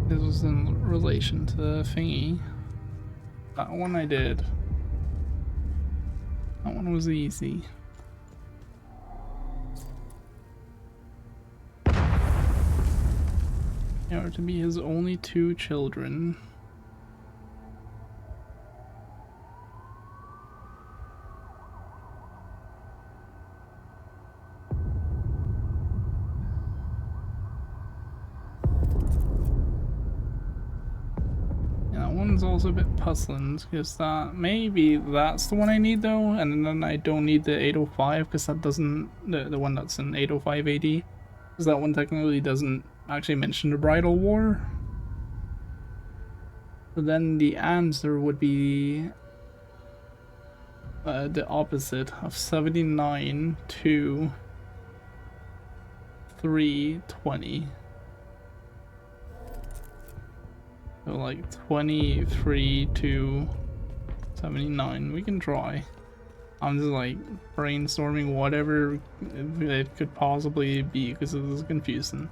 This was in relation to the thingy. That one I did. That one was easy. They are to be his only 2 children. One's also a bit puzzling because maybe that's the one I need though, and then I don't need the 805 because that doesn't the one that's in 805 AD, because that one technically doesn't actually mention the bridal war. So then the answer would be the opposite of 79 to 320. So like 23 to 79. We can try. I'm just like brainstorming whatever it could possibly be because this is confusing.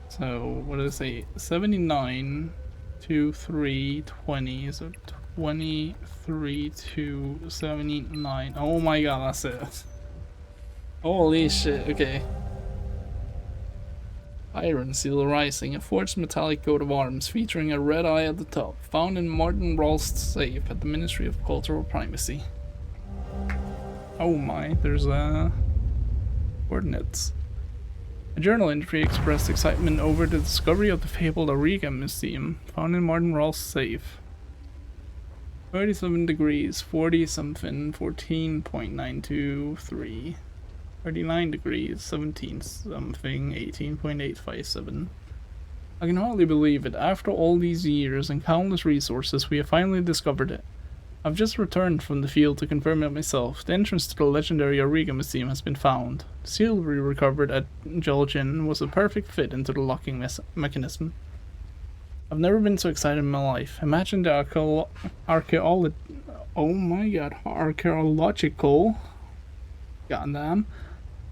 So what did I say? 79 to 320. So 23 to 79. Oh my god, that's it. Holy shit, okay. Iron Seal Rising, a forged metallic coat of arms featuring a red eye at the top, found in Martin Rolst's safe at the Ministry of Cultural Primacy. Oh my, there's coordinates. A journal entry expressed excitement over the discovery of the fabled Auriga Museum, found in Martin Rolst's safe. 37 degrees, 40 something, 14.923. 39 degrees, 17 something, 18.857. I can hardly believe it. After all these years and countless resources, we have finally discovered it. I've just returned from the field to confirm it myself. The entrance to the legendary Auriga Museum has been found. The seal we recovered at Julgin was a perfect fit into the locking mechanism. I've never been so excited in my life. Imagine the archaeological goddamn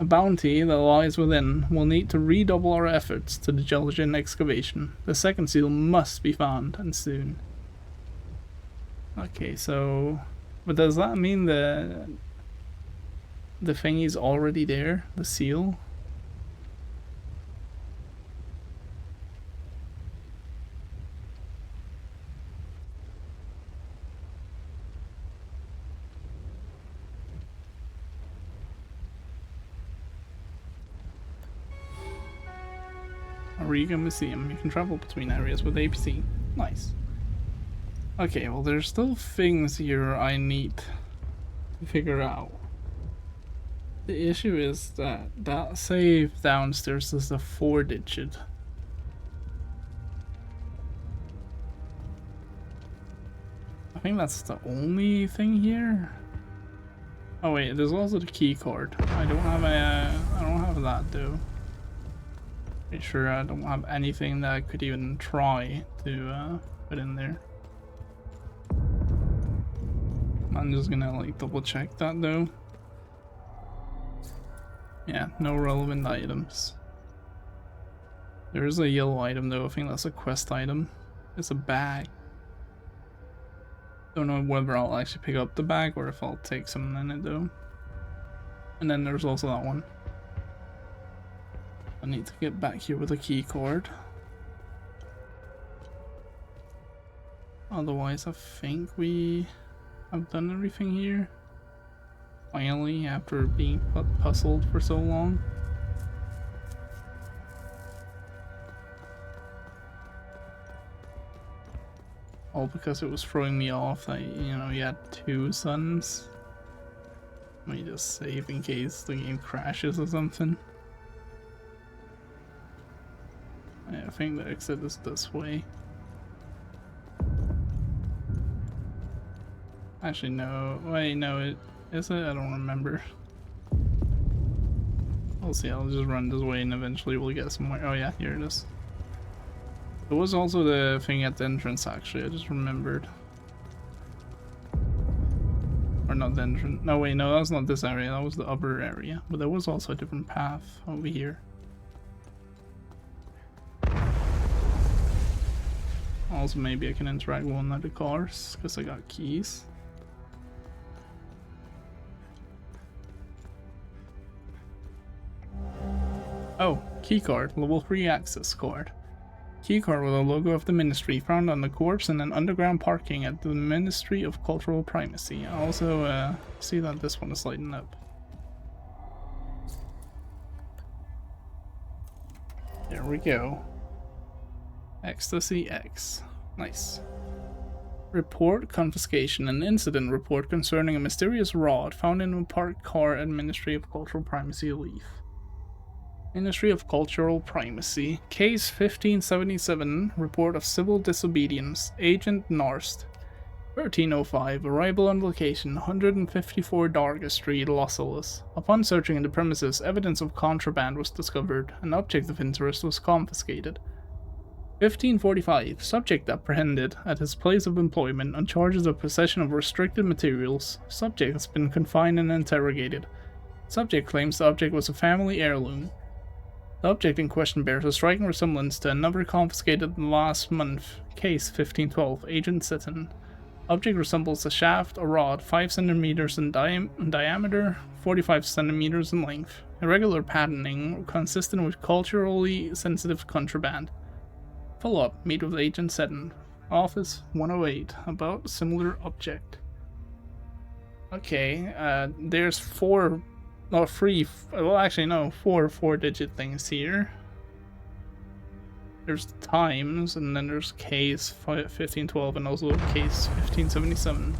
a bounty that lies within. We'll need to redouble our efforts to the Julgin excavation. The second seal must be found, and soon. Okay, so... But does that mean the thingy's already there? The seal? Auriga Museum. You can travel between areas with APC. Nice. Okay, well there's still things here I need to figure out. The issue is that that save downstairs is a 4-digit. I think that's the only thing here. Oh wait, there's also the key card. I don't have that though. Pretty sure I don't have anything that I could even try to put in there. I'm just gonna like double check that though. Yeah, no relevant items. There is a yellow item though, I think that's a quest item. It's a bag. Don't know whether I'll actually pick up the bag or if I'll take something in it though. And then there's also that one. I need to get back here with a key card. Otherwise I think we have done everything here. Finally, after being puzzled for so long. All because it was throwing me off that, you know, you had 2 suns. Let me just save in case the game crashes or something. Yeah, I think the exit is this way. Actually, no. Wait, no, it is it? I don't remember. We'll see, I'll just run this way and eventually we'll get somewhere. Oh yeah, here it is. There was also the thing at the entrance actually, I just remembered. Or not the entrance. No wait, no, that was not this area, that was the upper area. But there was also a different path over here. Also maybe I can interact with one of the cars, because I got keys. Oh, keycard, level 3 access card. Keycard with a logo of the Ministry found on the corpse in an underground parking at the Ministry of Cultural Primacy. I also see that this one is lighting up. There we go. Ecstasy X. Nice. Report confiscation. An incident report concerning a mysterious rod found in a parked car at Ministry of Cultural Primacy Leaf. Ministry of Cultural Primacy. Case 1577. Report of civil disobedience. Agent Narst. 1305. Arrival on location. 154 Darga Street, Los Angeles. Upon searching in the premises, evidence of contraband was discovered. An object of interest was confiscated. 1545. Subject apprehended at his place of employment on charges of possession of restricted materials. Subject has been confined and interrogated. Subject claims the object was a family heirloom. The object in question bears a striking resemblance to another confiscated last month. Case 1512. Agent Sitton. Object resembles a shaft or rod 5 centimeters in diameter, 45 centimeters in length. Irregular patterning consistent with culturally sensitive contraband. Follow-up. Meet with Agent Sitton. Office 108. About similar object. Okay, there's 4 4-digit things here. There's times, and then there's case 1512 and also case 1577.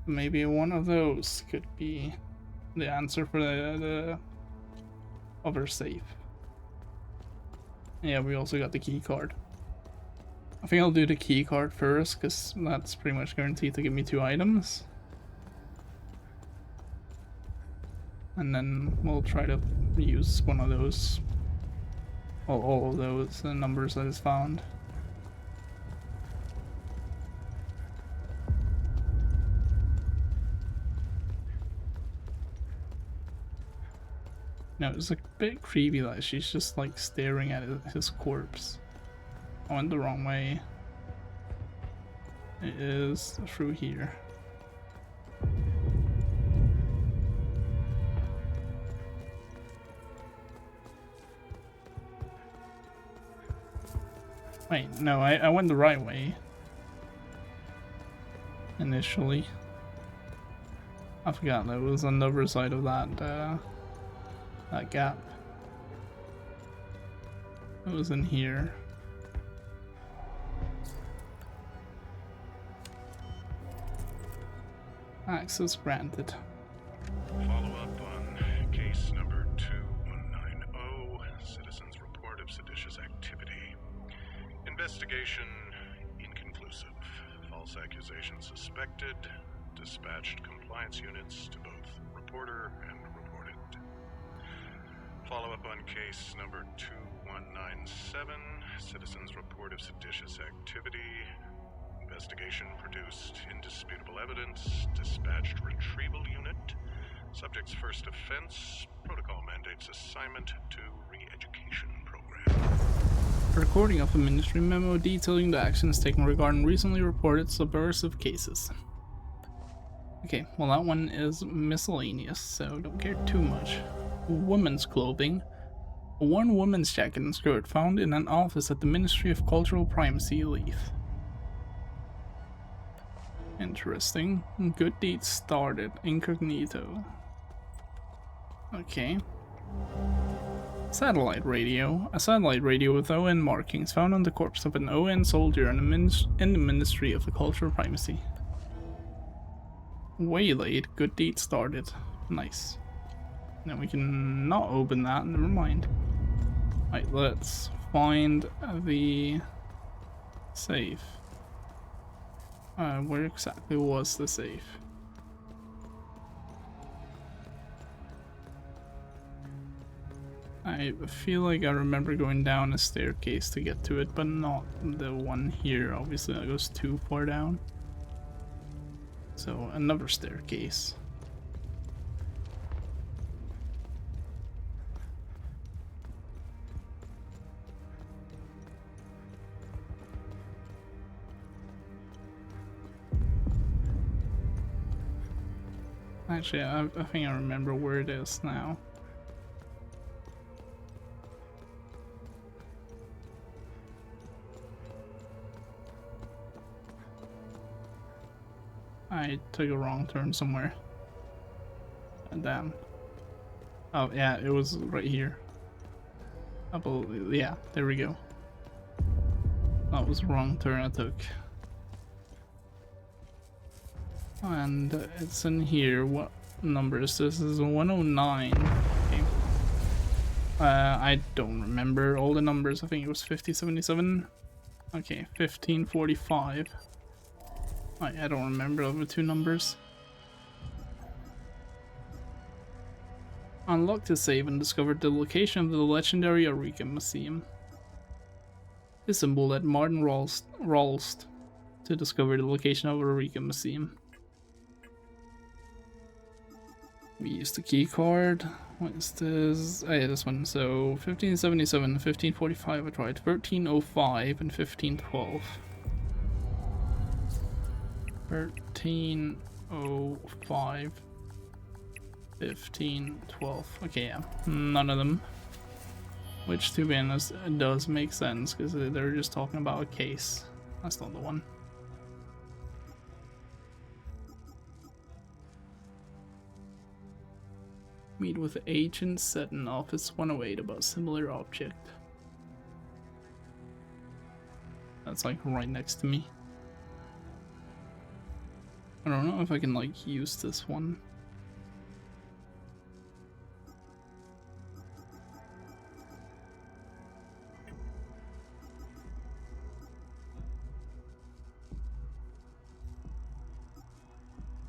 Maybe one of those could be the answer for the other safe. Yeah, we also got the key card. I think I'll do the key card first, because that's pretty much guaranteed to give me 2 items. And then we'll try to use one of those. Well, all of those numbers that is found. No, it's a bit creepy that she's just like staring at his corpse. I went the wrong way. It is through here. Wait, no, I went the right way. Initially. I forgot that it was on the other side of that gap. It was in here. Access granted. Follow up on case number 2190, Citizens Report of Seditious Activity. Investigation inconclusive. False accusation suspected. Dispatched compliance units to both reporter and reported. Follow-up on case number 2197. Citizens' report of seditious activity. Investigation produced indisputable evidence. Dispatched retrieval unit. Subject's first offense. Protocol mandates assignment to re-education program. Recording of a ministry memo detailing the actions taken regarding recently reported subversive cases. Okay, well that one is miscellaneous, so don't care too much. Women's clothing. A worn woman's jacket and skirt found in an office at the Ministry of Cultural Primacy, Leith. Interesting. Good deed started. Incognito. Okay. Satellite radio. A satellite radio with ON markings found on the corpse of an ON soldier in the Ministry of the Cultural Primacy. Waylaid. Good deed started. Nice. Now we can not open that. Never mind. Right, let's find the safe. Where exactly was the safe? I feel like I remember going down a staircase to get to it, but not the one here. Obviously, that goes too far down. So, another staircase. Actually, I think I remember where it is now. I took a wrong turn somewhere. Damn. Oh yeah, it was right here. I believe, yeah, there we go. That was the wrong turn I took. And it's in here. What number is this? This is 109. Okay. I don't remember all the numbers. I think it was 5077. Okay, 1545. I don't remember the other two numbers. Unlocked the save and discovered the location of the legendary Eureka Museum. The symbol led Martin Rolst to discover the location of Eureka Museum. We used the key card. What is this? Oh yeah, this one. So 1577, 1545 I tried, 1305 and 1512. 1305, 1512. Okay, yeah, none of them. Which, to be honest, does make sense because they're just talking about a case. That's not the one. Meet with agent set in office 108 about similar object. That's like right next to me. I don't know if I can like use this one.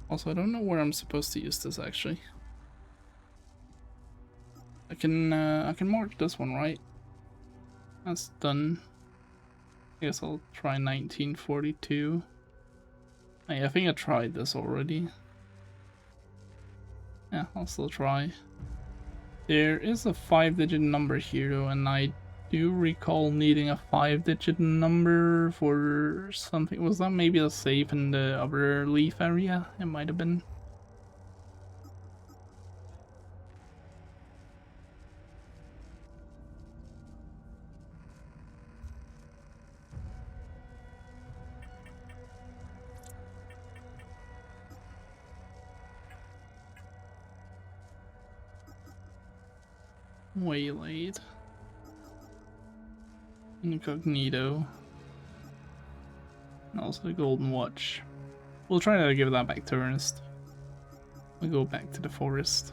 Also, I don't know where I'm supposed to use this actually. I can mark this one, right? That's done. I guess I'll try 1942. I think I tried this already. Yeah, I'll still try. There is a 5-digit number here though, and I do recall needing a 5-digit number for something. Was that maybe a safe in the upper leaf area? It might have been. Waylaid. Incognito. And also the golden watch. We'll try to give that back to Ernest. We'll go back to the forest.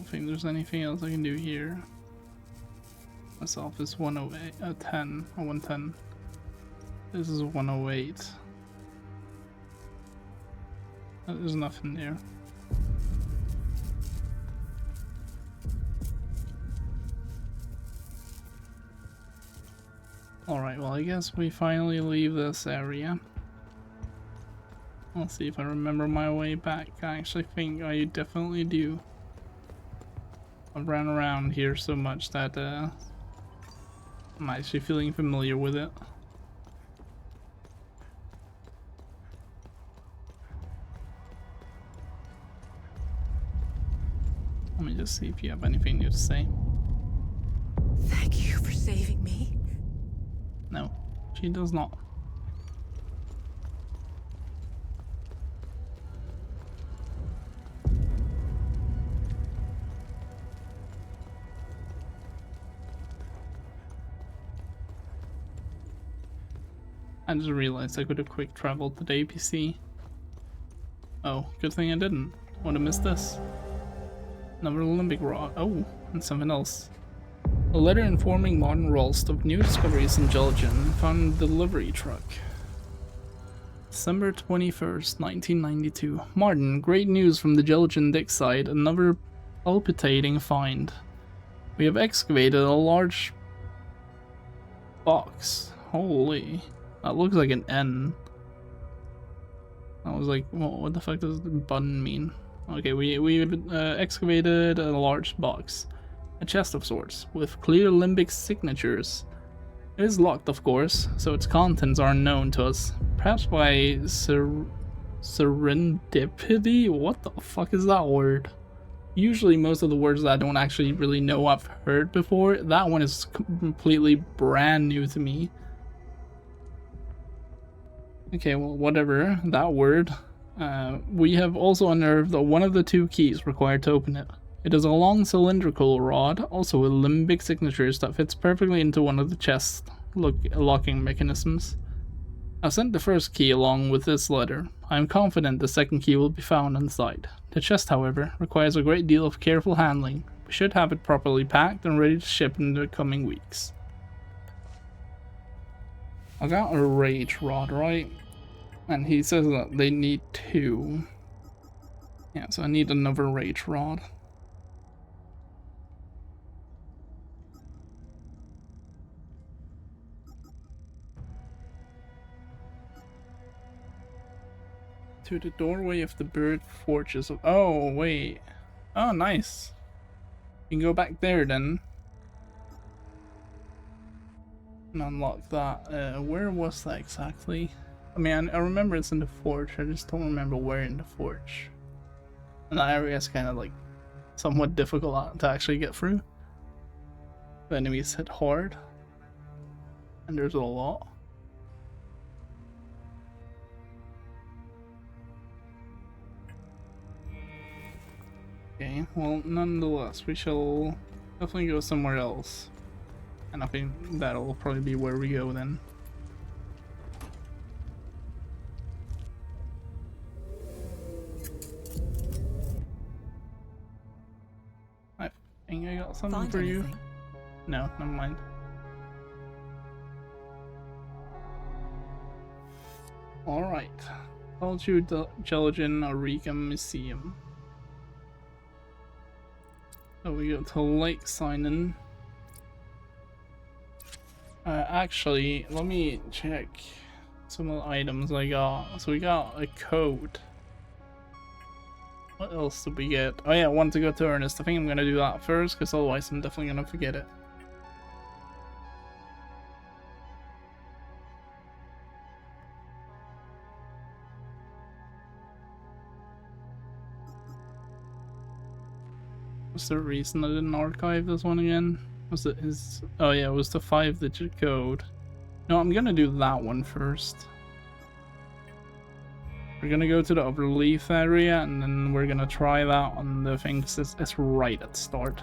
don't think there's anything else I can do here. This office 108, 10, or 110. This is 108. There's nothing there. Alright, well I guess we finally leave this area. I'll see if I remember my way back. I actually think I definitely do. I've ran around here so much that I'm actually feeling familiar with it. Let me just see if you have anything new to say. Thank you for saving me. No, she does not. I just realized I could have quick traveled to the APC. Oh, good thing I didn't. Would have missed this. Another Olympic rod. Oh, and something else. A letter informing Martin Rolst of new discoveries in Georgian found in the delivery truck. December 21st, 1992. Martin, great news from the Georgian dig site. Another palpitating find. We have excavated a large box. Holy. That looks like an N. I was like, well, what the fuck does the button mean? Okay, we excavated a large box. A chest of sorts, with clear limbic signatures. It is locked, of course, so its contents are unknown to us. Perhaps by serendipity? What the fuck is that word? Usually most of the words that I don't actually really know I've heard before. That one is completely brand new to me. Okay, well, whatever, that word. We have also unearthed one of the two keys required to open it. It is a long cylindrical rod, also with limbic signatures that fits perfectly into one of the chest locking mechanisms. I've sent the first key along with this letter. I am confident the second key will be found inside. The chest, however, requires a great deal of careful handling. We should have it properly packed and ready to ship in the coming weeks. I got a rage rod, right? And he says that they need 2. Yeah, so I need another rage rod. To the doorway of the bird forges of— oh, wait. Oh, nice. You can go back there then. And unlock that. Where was that exactly? I mean, I remember it's in the forge. I just don't remember where in the forge. And that area is kind of like somewhat difficult to actually get through. The enemies hit hard. And there's a lot. Okay, well, nonetheless, we shall definitely go somewhere else. And I think that'll probably be where we go then. I think I got something for you. No, never mind. Alright. Culture Georgian Auriga Museum. So we go to Lake Sign-in. Actually, let me check some of the items I got. So we got a code. What else did we get? Oh yeah, I wanted to go to Ernest. I think I'm gonna do that first, because otherwise I'm definitely gonna forget it. What's the reason I didn't archive this one again? Was it his— oh yeah, it was the 5-digit code. No, I'm gonna do that one first. We're gonna go to the upper leaf area and then we're gonna try that on the thing, 'cause it's right at start.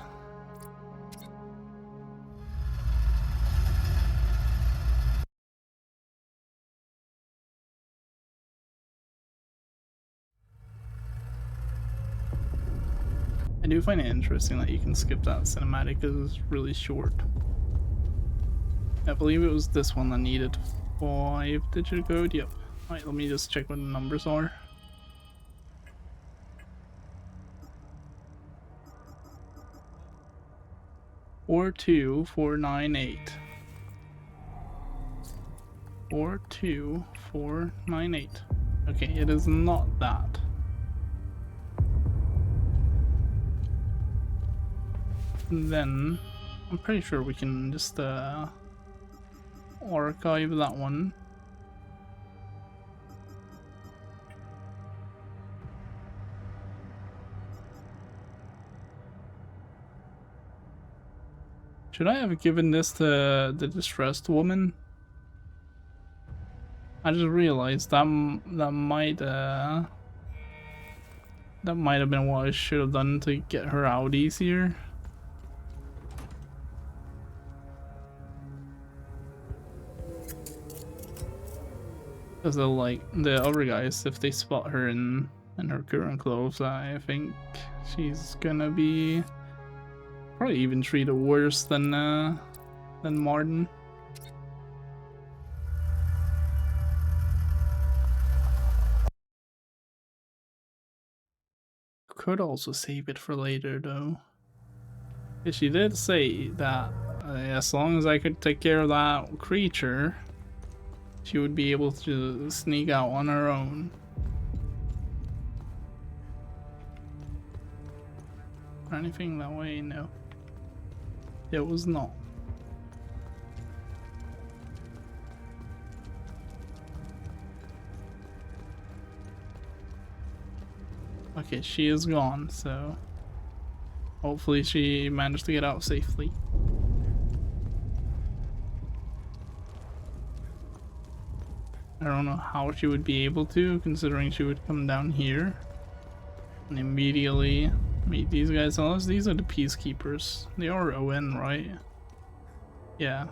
I do find it interesting that you can skip that cinematic because it's really short. I believe it was this one that needed 5-digit code. Yep. Alright, let me just check what the numbers are. Four two 498. 42498. Okay, it is not that. And then I'm pretty sure we can just archive that one. Should I have given this to the distressed woman? I just realized that might have been what I should have done to get her out easier. Because like the other guys, if they spot her in her current clothes, I think she's gonna be probably even treated worse than Martin. Could also save it for later though. She did say that as long as I could take care of that creature, she would be able to sneak out on her own. Or anything that way? No. It was not. Okay, she is gone, so hopefully she managed to get out safely. I don't know how she would be able to, considering she would come down here and immediately meet these guys. Unless these are the peacekeepers. They are ON, right? Yeah.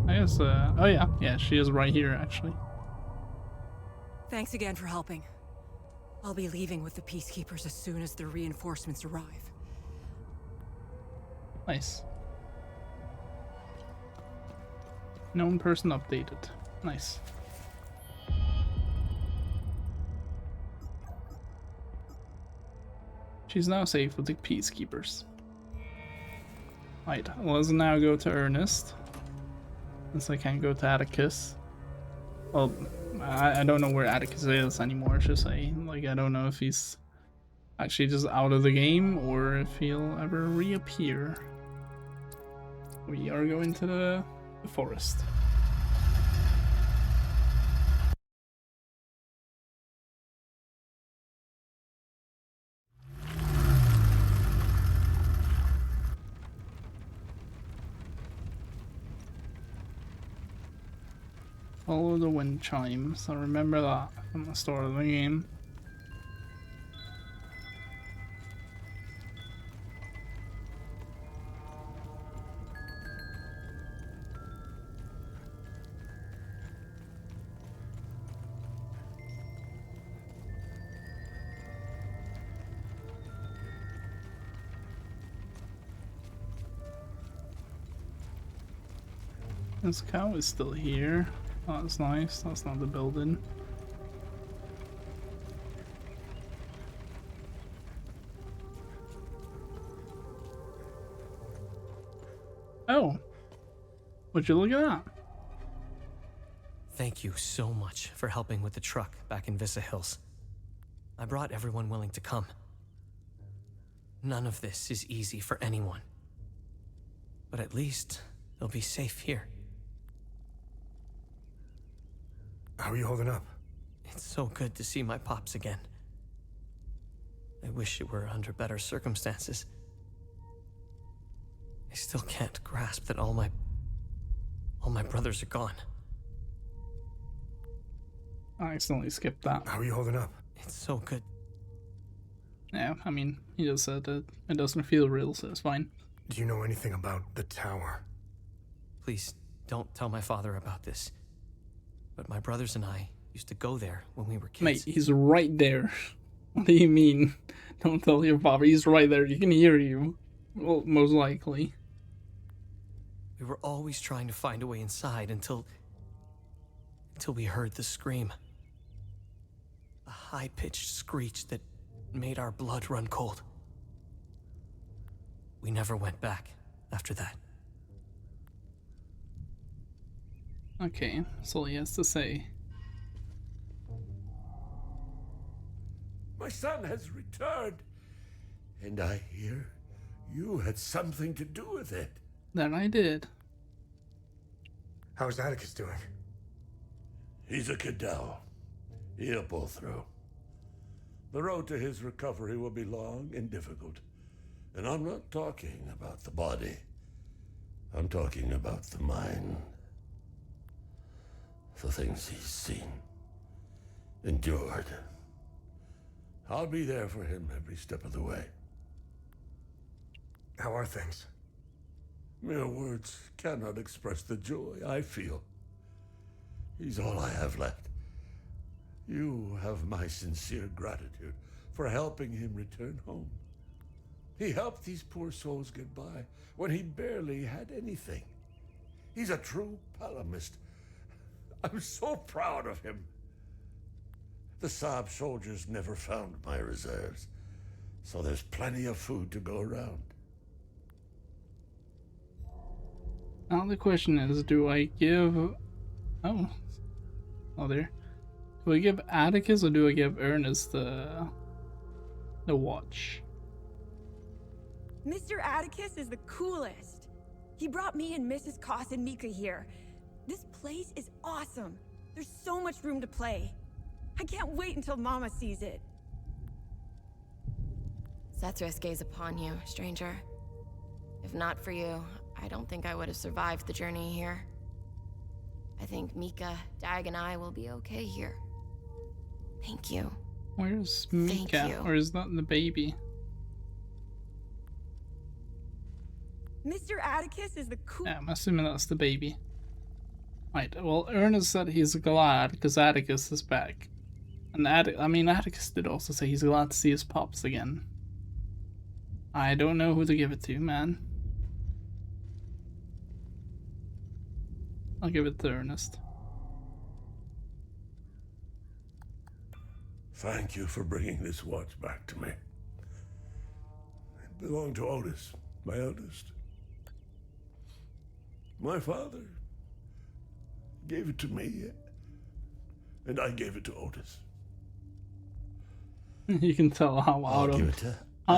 I guess, oh yeah. Yeah, she is right here, actually. Thanks again for helping. I'll be leaving with the peacekeepers as soon as the reinforcements arrive. Nice. Known person updated. Nice. She's now safe with the peacekeepers. Right, let's now go to Ernest. Since I can't go to Atticus. Well, I don't know where Atticus is anymore, I should say. Like, I don't know if he's actually just out of the game or if he'll ever reappear. We are going to the forest. Follow the wind chimes. I remember that from the start of the game. This cow is still here. Oh, that's nice. That's not the building. Oh. Would you look at that? Thank you so much for helping with the truck back in Vista Hills. I brought everyone willing to come. None of this is easy for anyone. But at least they'll be safe here. How are you holding up? It's so good to see my pops again. I wish it were under better circumstances. I still can't grasp that all my brothers are gone. I accidentally skipped that. How are you holding up? It's so good. Yeah, I mean, he just said that it doesn't feel real, so it's fine. Do you know anything about the tower? Please, don't tell my father about this. But my brothers and I used to go there when we were kids. Mate, he's right there. What do you mean? Don't tell your father, he's right there, he can hear you. Well, most likely. We were always trying to find a way inside until we heard the scream. A high-pitched screech that made our blood run cold. We never went back after that. Okay, that's all he has to say. My son has returned, and I hear you had something to do with it. That I did. How's Atticus doing? He's a Cadell. He'll pull through. The road to his recovery will be long and difficult. And I'm not talking about the body. I'm talking about the mind. The things he's seen, endured. I'll be there for him every step of the way. How are things? Mere words cannot express the joy I feel. He's all I have left. You have my sincere gratitude for helping him return home. He helped these poor souls get by when he barely had anything. He's a true Palamist. I'm so proud of him. The Saab soldiers never found my reserves, so there's plenty of food to go around. Now the question is, do I give... Oh there. Do I give Atticus or do I give Ernest the watch? Mr. Atticus is the coolest. He brought me and Mrs. Koss and Mika here. This place is awesome. There's so much room to play. I can't wait until Mama sees it. Sethris gaze upon you, stranger. If not for you, I don't think I would have survived the journey here. I think Mika, Dag, and I will be okay here. Thank you. Where's Mika? Or is that the baby? Mr. Atticus is the cool. Yeah, I'm assuming that's the baby. Right, well, Ernest said he's glad because Atticus is back. And Atticus did also say he's glad to see his pops again. I don't know who to give it to, man. I'll give it to Ernest. Thank you for bringing this watch back to me. It belonged to Otis, my eldest. My father gave it to me, and I gave it to Otis. You can tell how out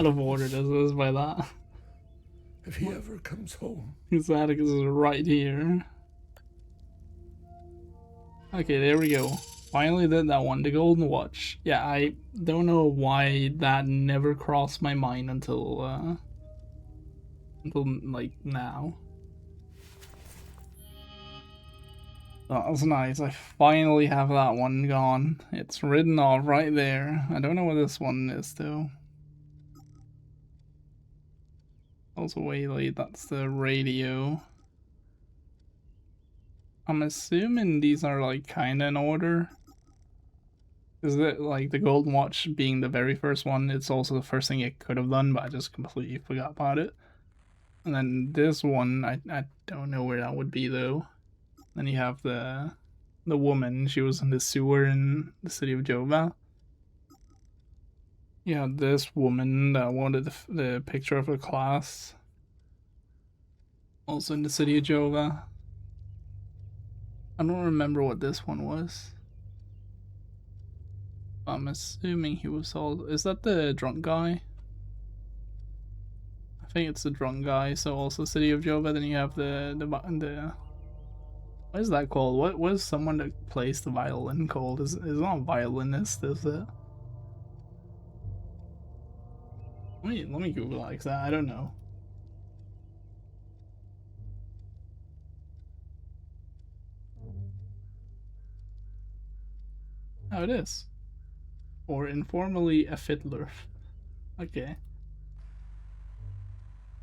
of order this is by that. If he ever comes home. Because Atticus is right here. Okay, there we go. Finally did that one, the golden watch. Yeah, I don't know why that never crossed my mind until like now. That was nice. I finally have that one gone. It's written off right there. I don't know what this one is though. Also wait, like, that's the radio. I'm assuming these are like kinda in order. Is it like the golden watch being the very first one? It's also the first thing it could have done, but I just completely forgot about it. And then this one, I don't know where that would be though. Then you have the woman. She was in the sewer in the city of Jova. Yeah, this woman that wanted the picture of her class. Also in the city of Jova. I don't remember what this one was. I'm assuming he was all... Is that the drunk guy? I think it's the drunk guy. So also city of Jova. Then you have the what is that called? What was someone that plays the violin called? Is not a violinist, is it? Let me Google like that. I don't know. Oh, it is. Or informally a fiddler. Okay.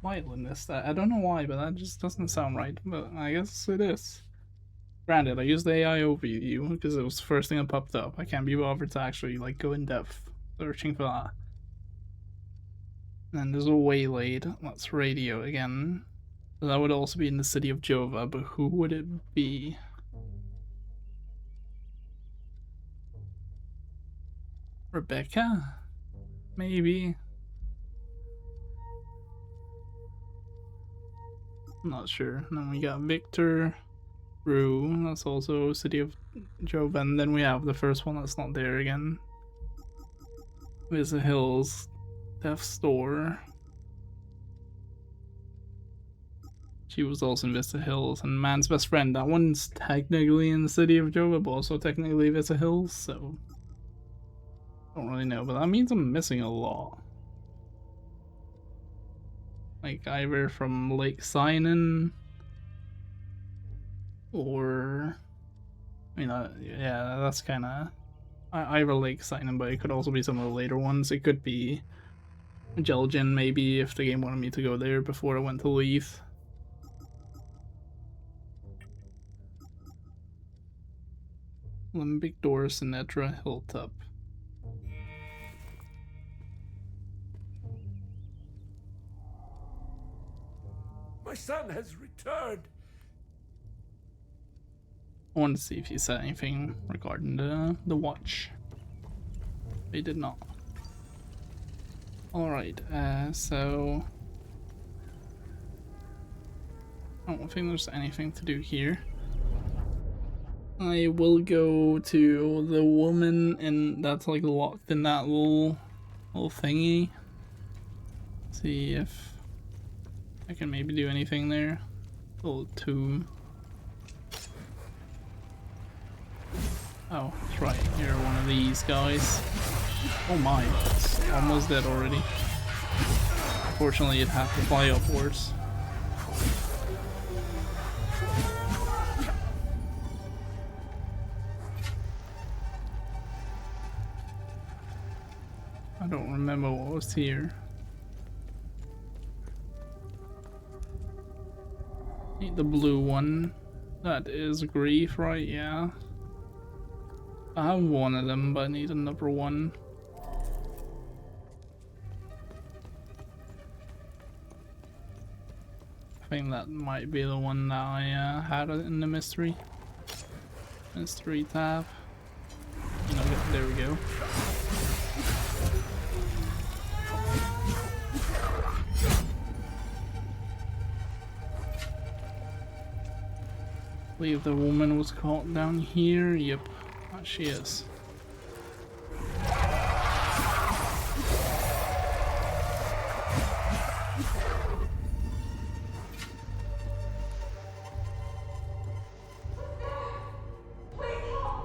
Violinist. I don't know why, but that just doesn't sound right. But I guess it is. Granted, I used the AI overview because it was the first thing that popped up. I can't be bothered to actually like go in depth searching for that. And then there's a waylaid. That's radio again. So that would also be in the city of Jova, but who would it be? Rebecca? Maybe? I'm not sure. And then we got Victor, Rue, that's also city of Jova, and then we have the first one that's not there again. Vista Hills, Death's Door. She was also in Vista Hills, and Man's Best Friend. That one's technically in the city of Jova, but also technically Vista Hills, so don't really know. But that means I'm missing a lot. Like either from Lake Sinan, or I mean, yeah, that's kind of either Lake Sinan, but it could also be some of the later ones. It could be Jelgin, maybe, if the game wanted me to go there before I went to Leith. Limbic Door, Sinedra, Hilltop. My son has returned. I wanted to see if he said anything regarding the watch. He did not. Alright, so I don't think there's anything to do here. I will go to the woman, and that's like locked in that little thingy. See if I can maybe do anything there. Little tomb. Oh, that's right. You're one of these guys. Oh my, it's almost dead already. Unfortunately, you'd have to fly upwards. I don't remember what was here. Need the blue one. That is grief, right? Yeah. I have one of them, but I need another one. I think that might be the one that I had in the mystery tab. You know, there we go. I believe the woman was caught down here. Yep, she is.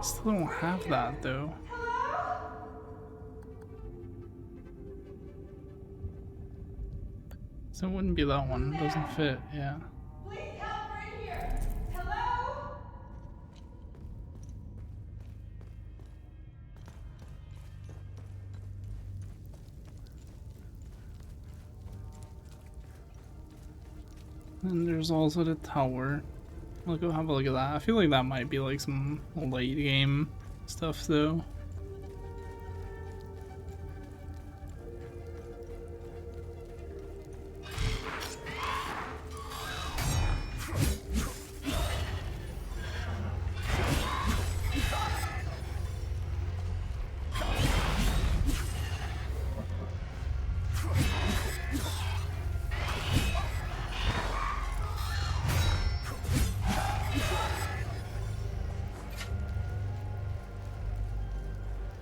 Still don't have that though. So it wouldn't be that one. It doesn't fit. Yeah. And there's also the tower. Look, have a look at that. I feel like that might be like some late game stuff though.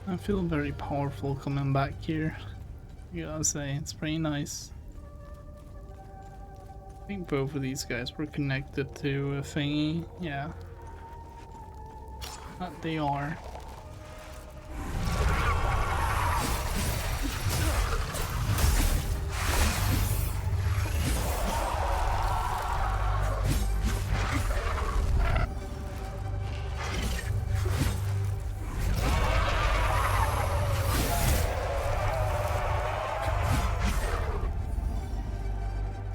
I feel very powerful coming back here. You gotta say, it's pretty nice. I think both of these guys were connected to a thingy. Yeah. That they are.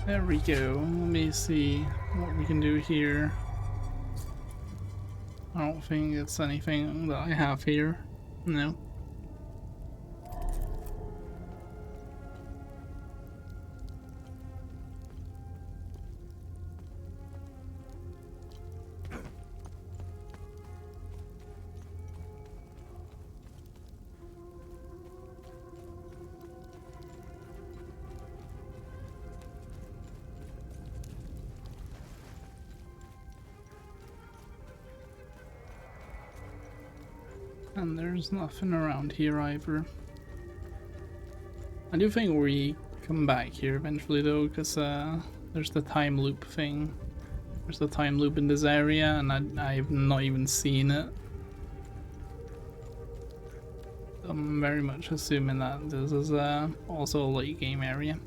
There we go. Let me see what we can do here. I don't think it's anything that I have here. No. And there's nothing around here either. I do think we come back here eventually though, because there's the time loop thing. There's the time loop in this area, and I've not even seen it. I'm very much assuming that this is also a late game area.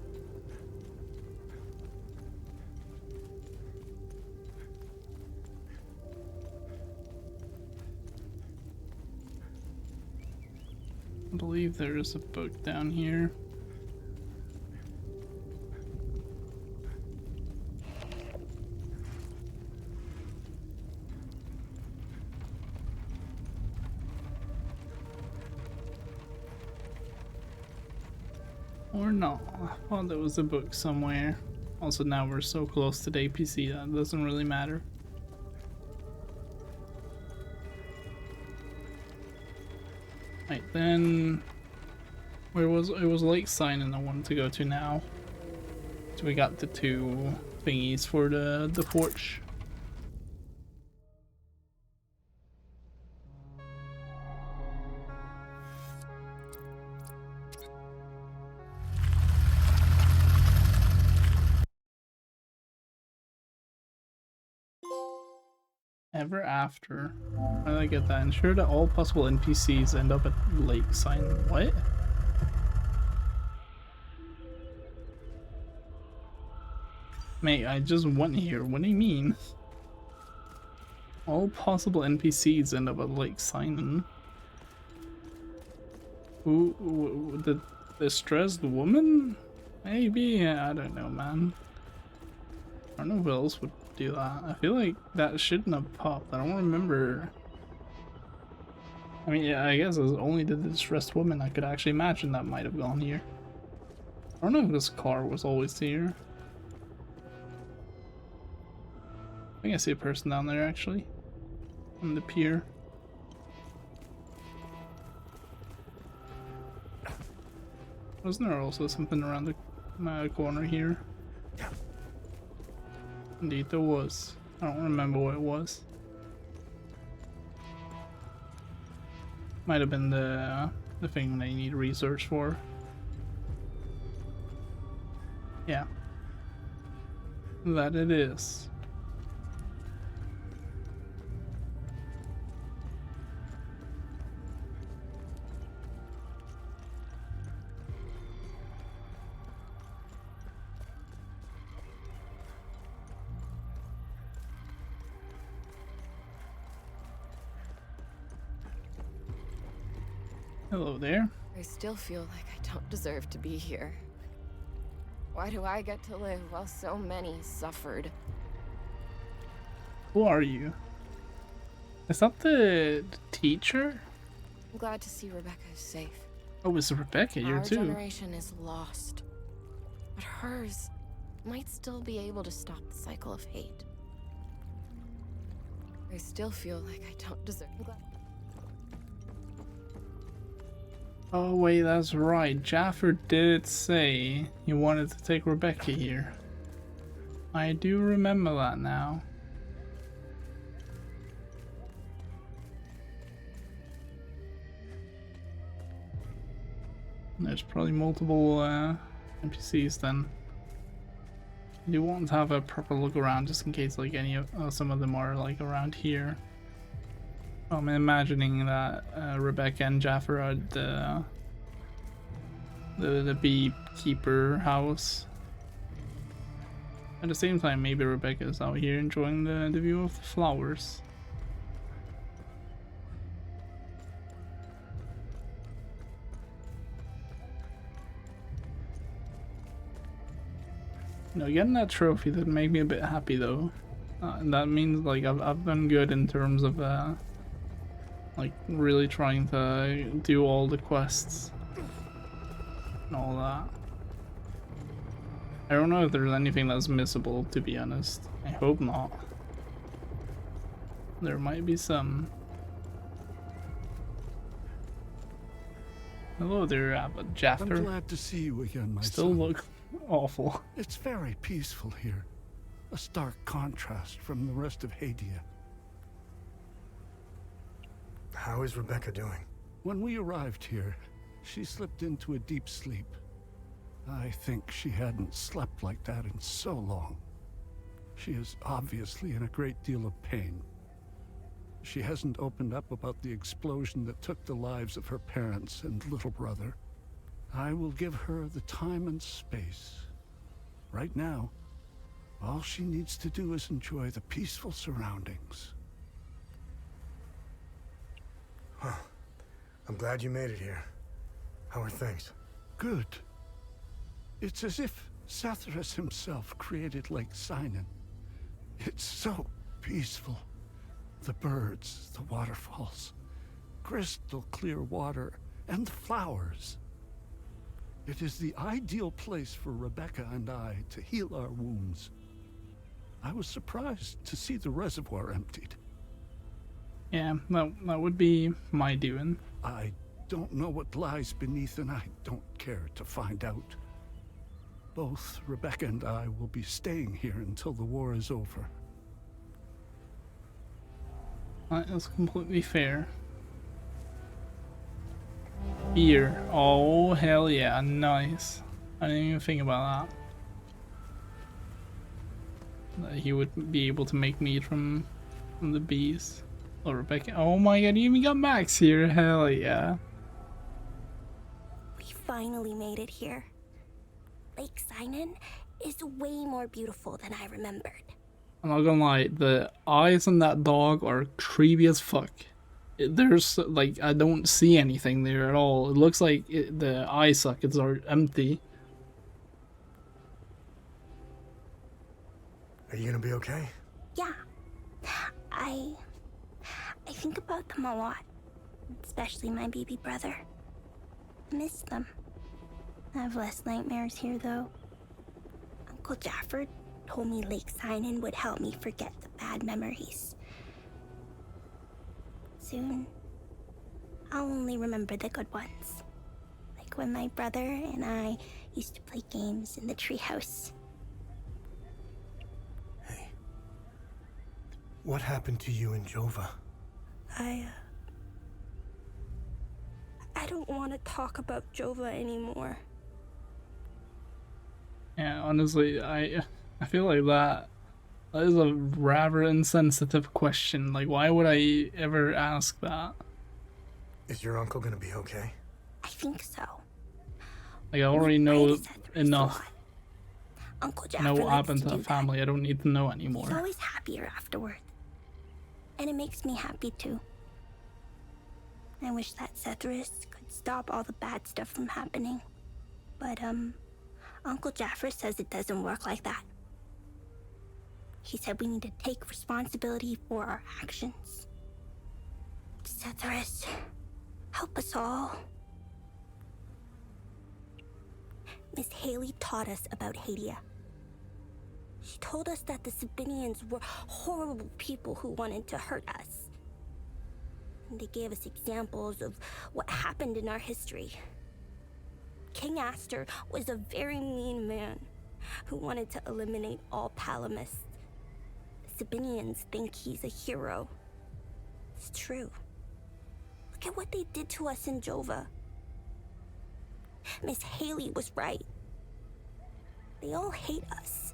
I believe there is a book down here. Or not. I thought there was a book somewhere. Also, now we're so close to the APC that it doesn't really matter. Right, then it was Lake Sign I wanted to go to now. So we got the two thingies for the porch. Ever after. How did I get that? Ensure that all possible NPCs end up at Lake Sign. What? Mate, I just went here. What do you mean? All possible NPCs end up at Lake Sign. Who? The distressed woman? Maybe? I don't know, man. I don't know who else would do that. I feel like that shouldn't have popped. I don't remember. I mean, yeah, I guess it was only the distressed woman I could actually imagine that might have gone here. I don't know if this car was always here. I think I see a person down there actually. On the pier. Wasn't there also something around the corner here? Indeed there was. I don't remember what it was. Might have been the thing they need research for. Yeah. That it is. Hello there. I still feel like I don't deserve to be here. Why do I get to live while so many suffered? Who are you? Is that the teacher? I'm glad to see Rebecca is safe. Oh, it's Rebecca here too. Our generation is lost, but hers might still be able to stop the cycle of hate. I still feel like I don't deserve. Oh wait, that's right. Jaffer did say he wanted to take Rebecca here. I do remember that now. There's probably multiple NPCs then. You want to have a proper look around just in case like any of some of them are like around here. I'm imagining that Rebecca and Jaffer are at the beekeeper house. At the same time, maybe Rebecca is out here enjoying the view of the flowers. No, getting that trophy did make me a bit happy though. And that means like I've done good in terms of like really trying to do all the quests and all that. I don't know if there's anything that's missable, to be honest. I hope not. There might be some. Hello there, Jaffer. I'm glad to see you again, my Still son. look awful. It's very peaceful here. A stark contrast from the rest of Hadia. How is Rebecca doing? When we arrived here, she slipped into a deep sleep. I think she hadn't slept like that in so long. She is obviously in a great deal of pain. She hasn't opened up about the explosion that took the lives of her parents and little brother. I will give her the time and space. Right now, all she needs to do is enjoy the peaceful surroundings. Huh. I'm glad you made it here. How are things? Good. It's as if Satharas himself created Lake Sinan. It's so peaceful. The birds, the waterfalls, crystal clear water, and the flowers. It is the ideal place for Rebecca and I to heal our wounds. I was surprised to see the reservoir emptied. Yeah, that would be my doing. I don't know what lies beneath, and I don't care to find out. Both Rebecca and I will be staying here until the war is over. That is completely fair. Beer. Oh, hell yeah, nice. I didn't even think about that. That he would be able to make meat from the bees. Oh, Rebecca. Oh my god, you even got Max here. Hell yeah. We finally made it here. Lake Sinan is way more beautiful than I remembered. I'm not gonna lie, the eyes on that dog are creepy as fuck. There's, like, I don't see anything there at all. It looks like the eye sockets are empty. Are you gonna be okay? Yeah. I think about them a lot. Especially my baby brother. I miss them. I have less nightmares here, though. Uncle Jafford told me Lake Sinan would help me forget the bad memories. Soon, I'll only remember the good ones. Like when my brother and I used to play games in the treehouse. Hey. What happened to you and Jova? I don't want to talk about Jova anymore. Yeah, honestly, I feel like that is a rather insensitive question. Like, why would I ever ask that? Is your uncle gonna be okay? I think so. Like, I already know enough. Uncle I know Jafford what happened to the family. I don't need to know anymore. He's always happier afterward. And it makes me happy too. I wish that Sethrus could stop all the bad stuff from happening. But, Uncle Jafford says it doesn't work like that. He said we need to take responsibility for our actions. Sethrus, help us all. Miss Haley taught us about Hadia. She told us that the Sabinians were horrible people who wanted to hurt us. And they gave us examples of what happened in our history. King Aster was a very mean man who wanted to eliminate all Palamists. The Sabinians think he's a hero. It's true. Look at what they did to us in Jova. Miss Haley was right. They all hate us.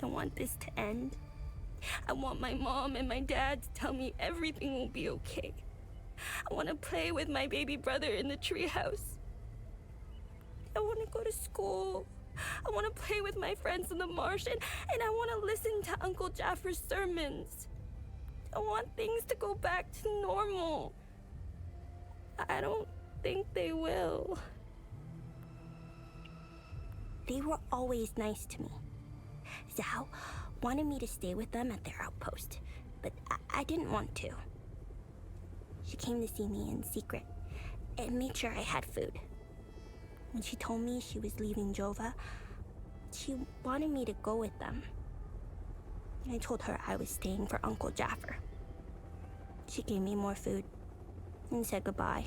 I want this to end. I want my mom and my dad to tell me everything will be okay. I want to play with my baby brother in the treehouse. I want to go to school. I want to play with my friends in the marsh, and I want to listen to Uncle Jaffer's sermons. I want things to go back to normal. I don't think they will. They were always nice to me. Zhao wanted me to stay with them at their outpost, but I didn't want to. She came to see me in secret and made sure I had food. When she told me she was leaving Jova, she wanted me to go with them. I told her I was staying for Uncle Jaffer. She gave me more food and said goodbye.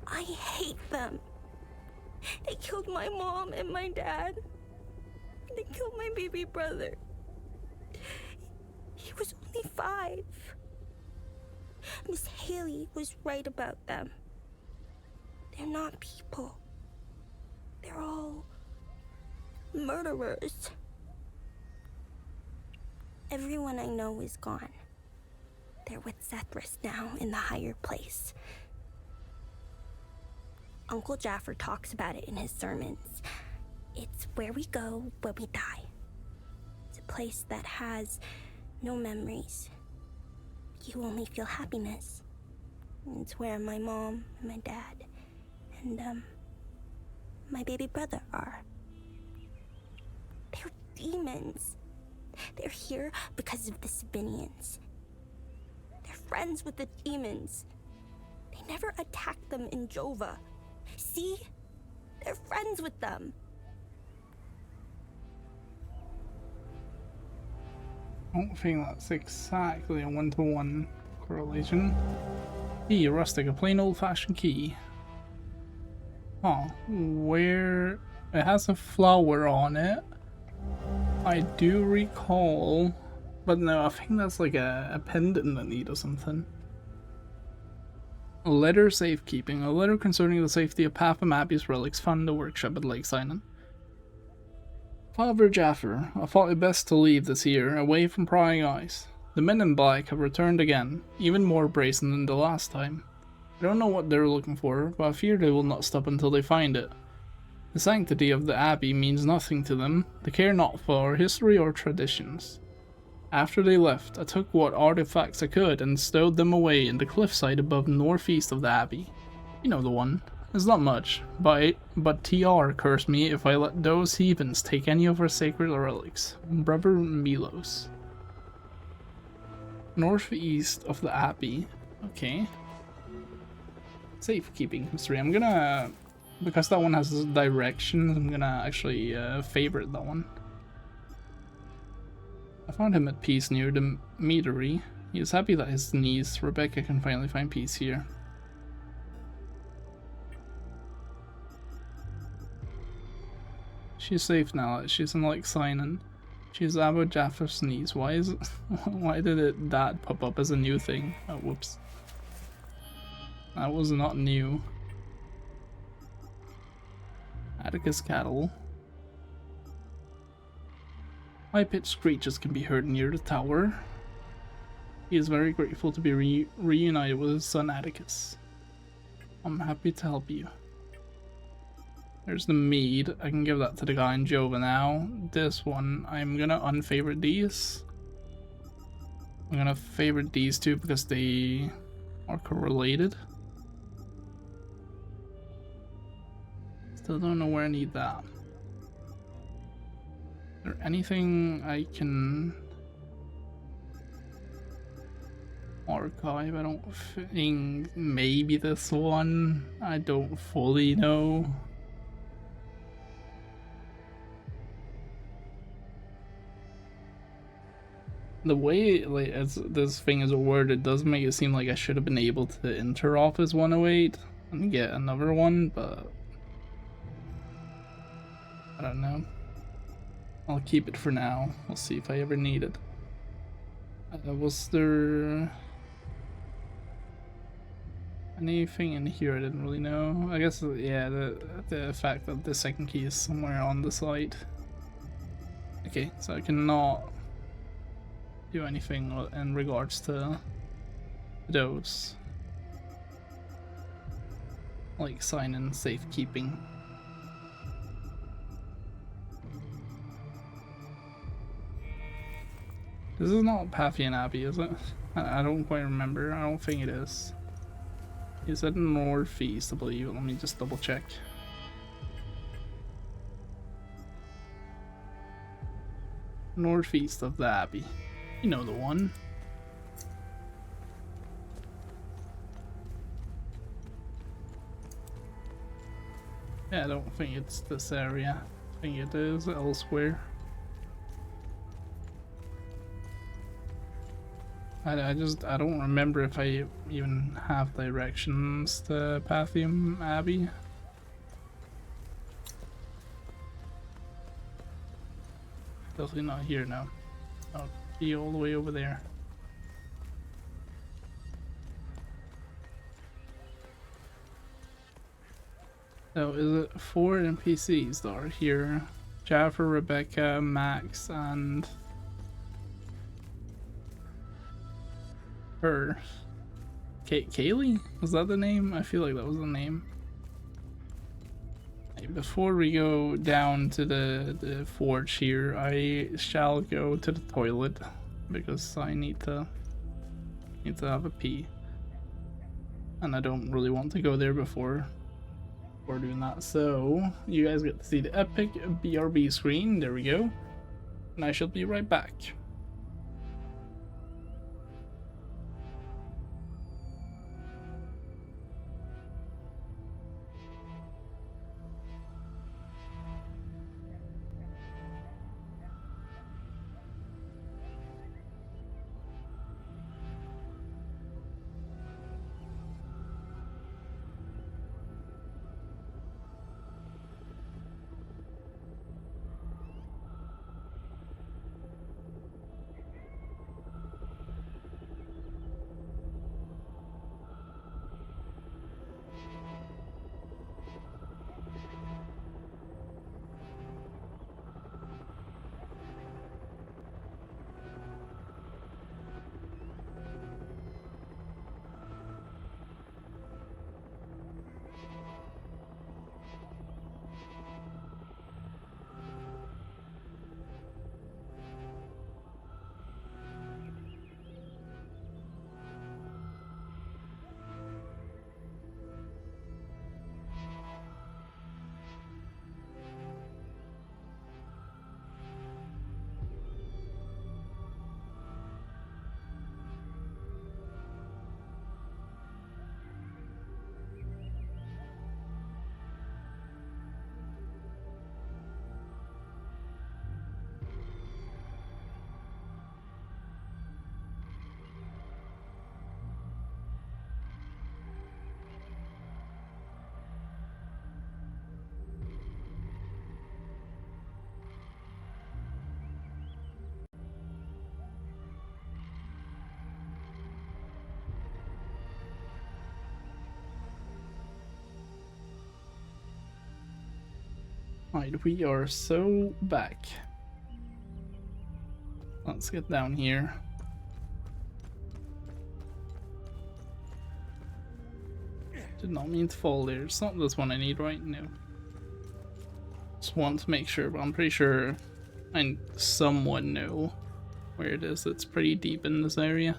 I hate them. They killed my mom and my dad. They killed my baby brother. He was only 5. Miss Haley was right about them. They're not people. They're all murderers. Everyone I know is gone. They're with Sethris now in the higher place. Uncle Jaffer talks about it in his sermons. It's where we go when we die. It's a place that has no memories. You only feel happiness. It's where my mom and my dad and, my baby brother are. They're demons. They're here because of the Sabinians. They're friends with the demons. They never attacked them in Jova. See? They're friends with them. I don't think that's exactly a 1-to-1 correlation. Key, rustic, a plain old-fashioned key. Oh, where it has a flower on it. I do recall, but no, I think that's like a pendant that need or something. A letter safekeeping. A letter concerning the safety of Papham Abbey's relics found in the workshop at Lake Sinan. Father Jaffer, I thought it best to leave this here, away from prying eyes. The men in black have returned again, even more brazen than the last time. I don't know what they're looking for, but I fear they will not stop until they find it. The sanctity of the abbey means nothing to them. They care not for history or traditions. After they left, I took what artifacts I could and stowed them away in the cliffside above northeast of the abbey. You know the one. It's not much, but TR cursed me if I let those heathens take any of our sacred relics. Brother Milos. Northeast of the abbey. Okay. Safekeeping history. I'm gonna, because that one has directions, I'm gonna actually favorite that one. I found him at peace near the meadery. He is happy that his niece, Rebecca, can finally find peace here. She's safe now. She's in Lake Sinan. She's Abu Jaffar's niece. Why is it? Why did that pop up as a new thing? Oh, whoops. That was not new. Atticus cattle. High-pitched screeches can be heard near the tower. He is very grateful to be reunited with his son Atticus. I'm happy to help you. There's the mead. I can give that to the guy in Jova now. This one, I'm gonna unfavorite these. I'm gonna favorite these two because they are correlated. Still don't know where I need that. Is there anything I can archive? I don't think. Maybe this one. I don't fully know. The way like as this thing is worded does make it seem like I should have been able to enter Office 108 and get another one, but I don't know. I'll keep it for now. We'll see if I ever need it. Was there anything in here I didn't really know? I guess, yeah, the fact that the second key is somewhere on the site. Okay, so I cannot do anything in regards to those. Like sign in safekeeping. This is not Paphian Abbey, is it? I don't quite remember. I don't think it is. He said northeast, I believe. Let me just double check. Northeast of the Abbey. You know the one. Yeah, I don't think it's this area. I think it is elsewhere. I don't remember if I even have directions to Paphian Abbey. Definitely not here now. I'll be all the way over there. So is it 4 NPCs that are here? Jaffer, Rebecca, Max, and her. Kaylee? Was that the name? I feel like that was the name. Hey, before we go down to the forge here, I shall go to the toilet because I need to have a pee. And I don't really want to go there before doing that. So you guys get to see the epic BRB screen. There we go. And I shall be right back. Right, we are so back. Let's get down here. Did not mean to fall there. It's not this one I need right now. Just want to make sure, but I'm pretty sure I somewhat know where it is. It's pretty deep in this area.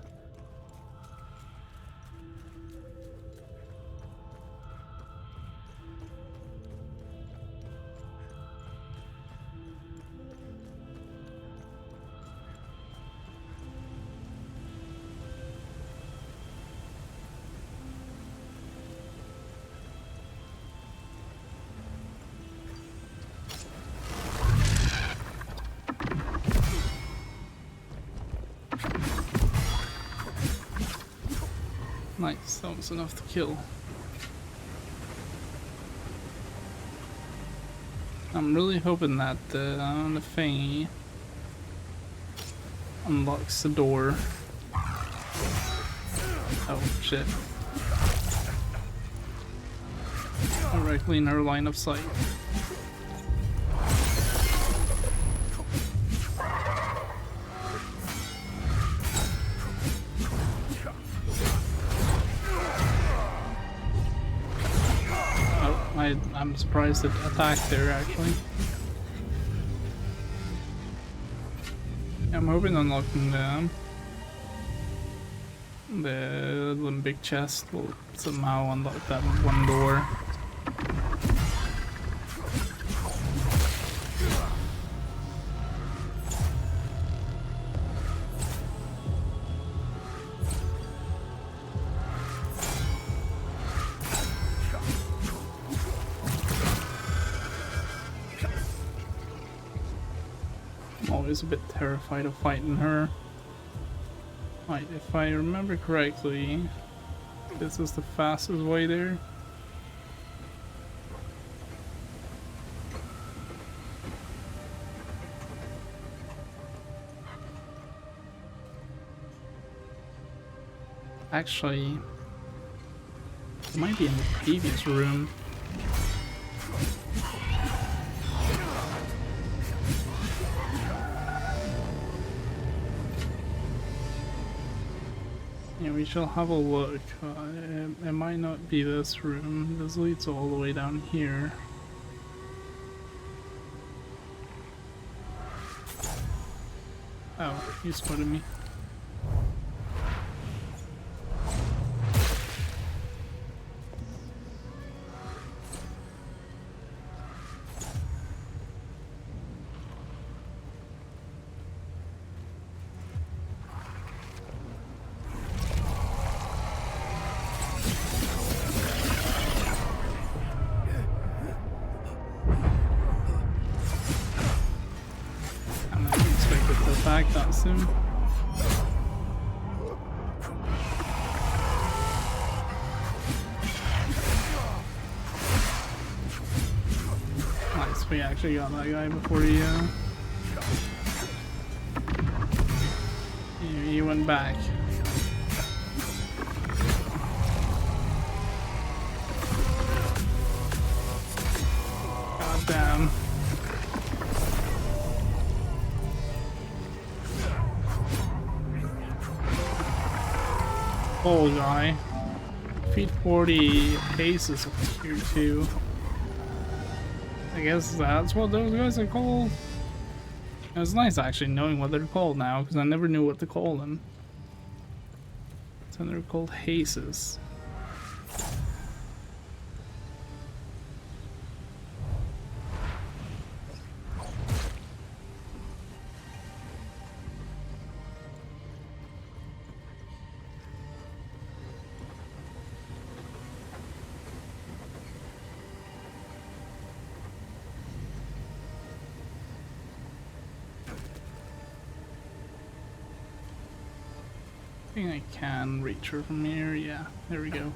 Nice, that was enough to kill. I'm really hoping that the thingy unlocks the door. Oh shit. Directly in her line of sight. I'm surprised it attacked there, actually. I'm hoping unlocking the limbic chest will somehow unlock that one door. A bit terrified of fighting her. Right, if I remember correctly, this is the fastest way there. actually, it might be in the previous room. Yeah, we shall have a look. It might not be this room. This leads all the way down here. Oh, he spotted me. That soon. Nice, we actually got that guy before he went back. God damn. Old guy. Feet 40 paces of tier 2. I guess that's what those guys are called. It's nice actually knowing what they're called now, because I never knew what to call them. So they're called haces. I think I can reach her from here. Yeah, there we go.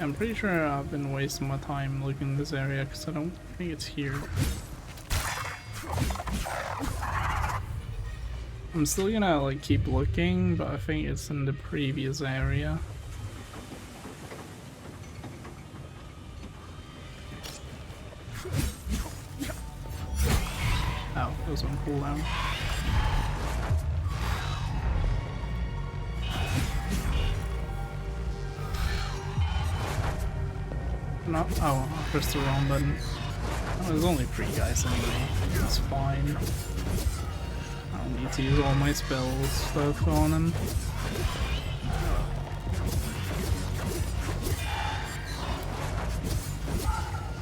I'm pretty sure I've been wasting my time looking in this area because I don't think it's here. I'm still gonna like keep looking, but I think it's in the previous area. Oh, that was on cooldown. No, oh, I pressed the wrong button. Oh, there's only 3 guys anyway. That's fine. I don't need to use all my spells stuff on him.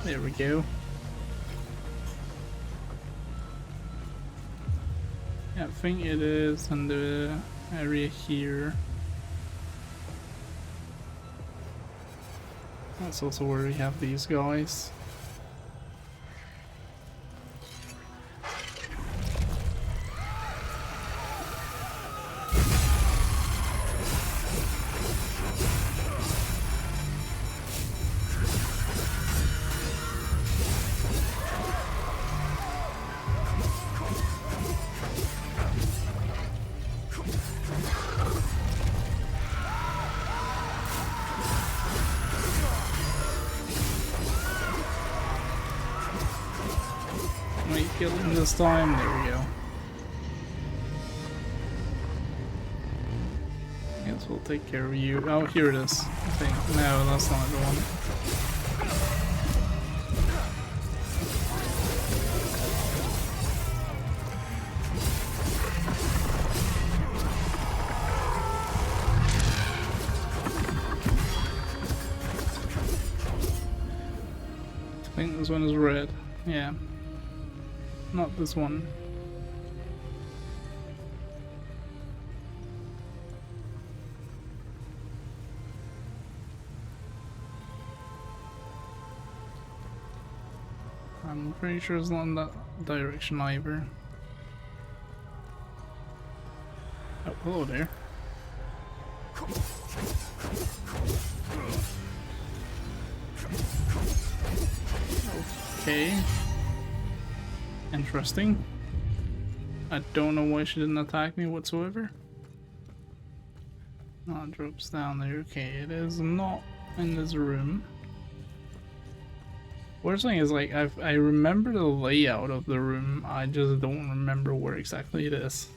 There we go. Yeah, I think it is in the area here. That's also where we have these guys. Might kill him this time. There we go. Guess we'll take care of you. Oh, here it is. I think. No, that's not the one. I think this one is red. Yeah. Not this one. I'm pretty sure it's not in that direction either. Oh, hello there. Okay. Interesting. I don't know why she didn't attack me whatsoever. Oh, it drops down there. Okay, it is not in this room. Worst thing is, like, I remember the layout of the room, I just don't remember where exactly it is.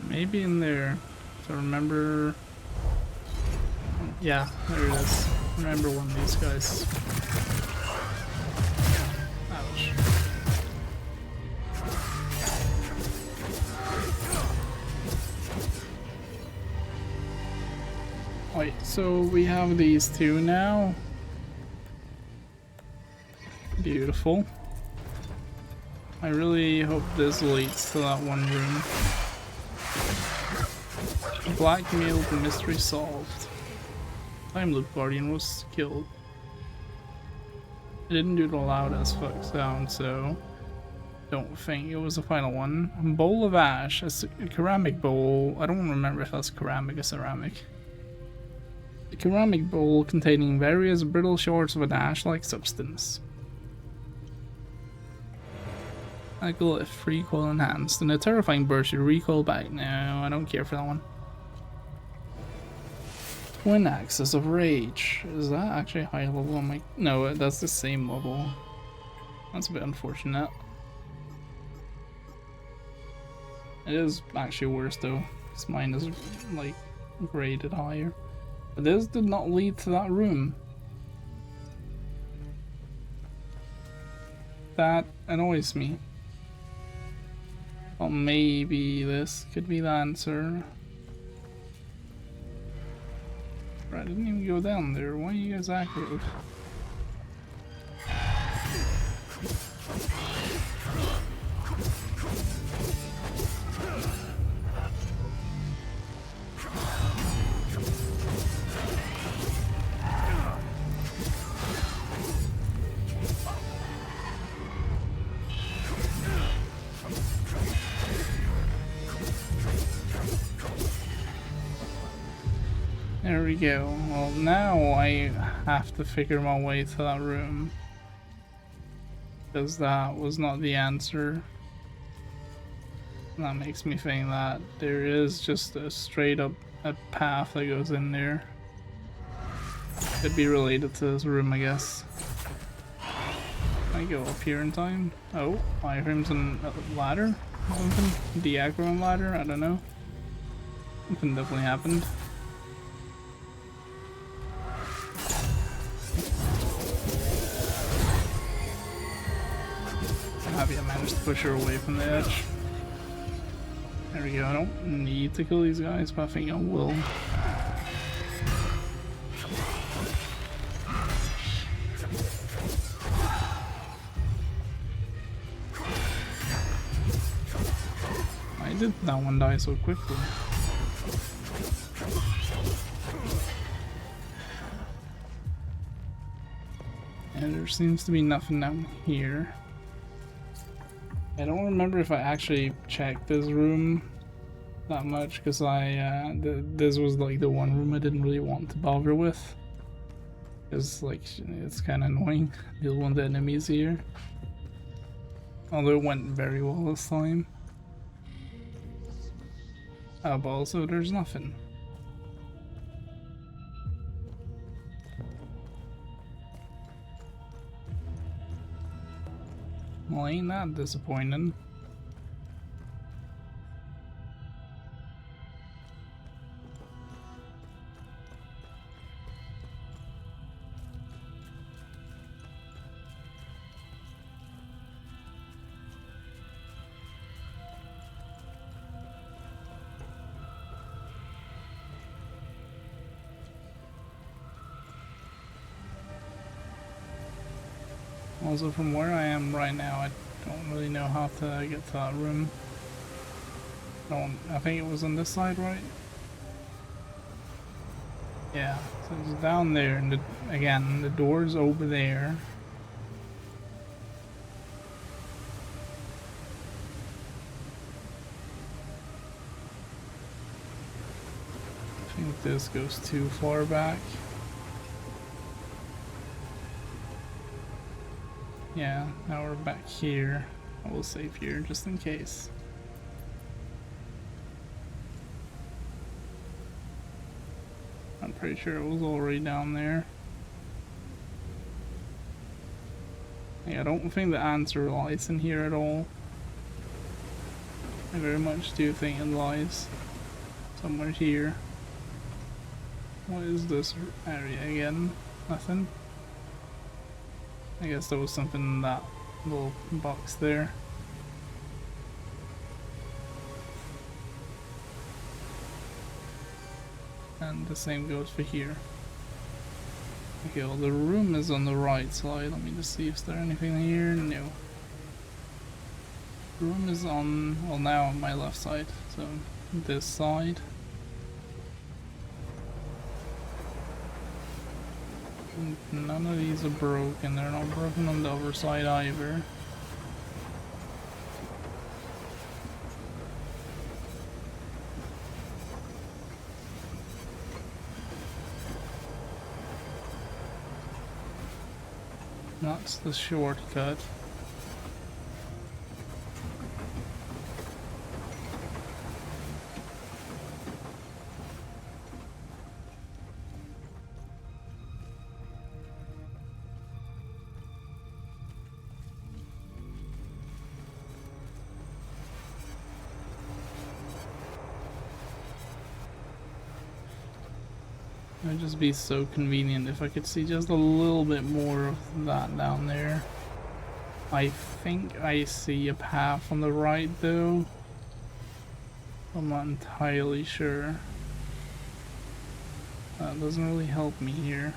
Maybe in there. So remember. Yeah, there it is. Remember one of these guys. Ouch. Wait, so we have these two now. Beautiful. I really hope this leads to that one room. Blackmailed, the mystery solved. Time Loop Guardian was killed. I didn't do the loud as fuck sound, so don't think it was the final one. Bowl of Ash, a ceramic bowl. I don't remember if that's ceramic or ceramic. A ceramic bowl containing various brittle shards of an ash-like substance. A glyph, recoil enhanced, and a terrifying burst you recoil back. No, I don't care for that one. Twin Axis of Rage. Is that actually high level on my... No, that's the same level. That's a bit unfortunate. It is actually worse though, because mine is like graded higher. But this did not lead to that room. That annoys me. Well, maybe this could be the answer. I didn't even go down there. Why are you guys active? There we go. Well, now I have to figure my way to that room. Because that was not the answer. That makes me think that there is just a straight up a path that goes in there. Could be related to this room, I guess. Can I go up here in time? Oh, iframes and a ladder? Something? Diagram and ladder? I don't know. Something definitely happened. I'm happy I managed to push her away from the edge. There we go. I don't need to kill these guys, but I think I will. Why did that one die so quickly? And there seems to be nothing down here. I don't remember if I actually checked this room that much, because this was like the one room I didn't really want to bother with. Because like it's kind of annoying dealing with the enemies here. Although it went very well this time. But also there's nothing. Well, ain't that disappointing? Also, from where I am right now, I don't really know how to get to that room. No, I think it was on this side, right? Yeah, so it's down there, and again, the door's over there. I think this goes too far back. Yeah, now we're back here. I will save here just in case. I'm pretty sure it was already down there. Yeah, I don't think the answer lies in here at all. I very much do think it lies somewhere here. What is this area again? Nothing? I guess there was something in that little box there. And the same goes for here. Okay, well the room is on the right side. Let me just see if there's anything here. No. The room is on, well now on my left side. So this side. None of these are broken. They're not broken on the other side either. That's the shortcut. It would just be so convenient if I could see just a little bit more of that down there. I think I see a path on the right though. I'm not entirely sure. That doesn't really help me here.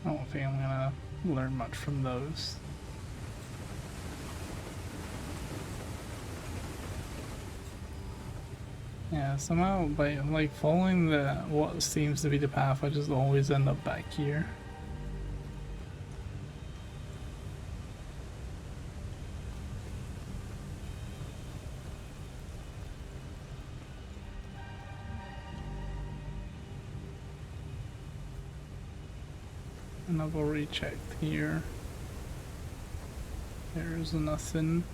I don't think I'm gonna learn much from those. Yeah, somehow by like following the what seems to be the path, I just always end up back here. And I've already checked here. There's nothing.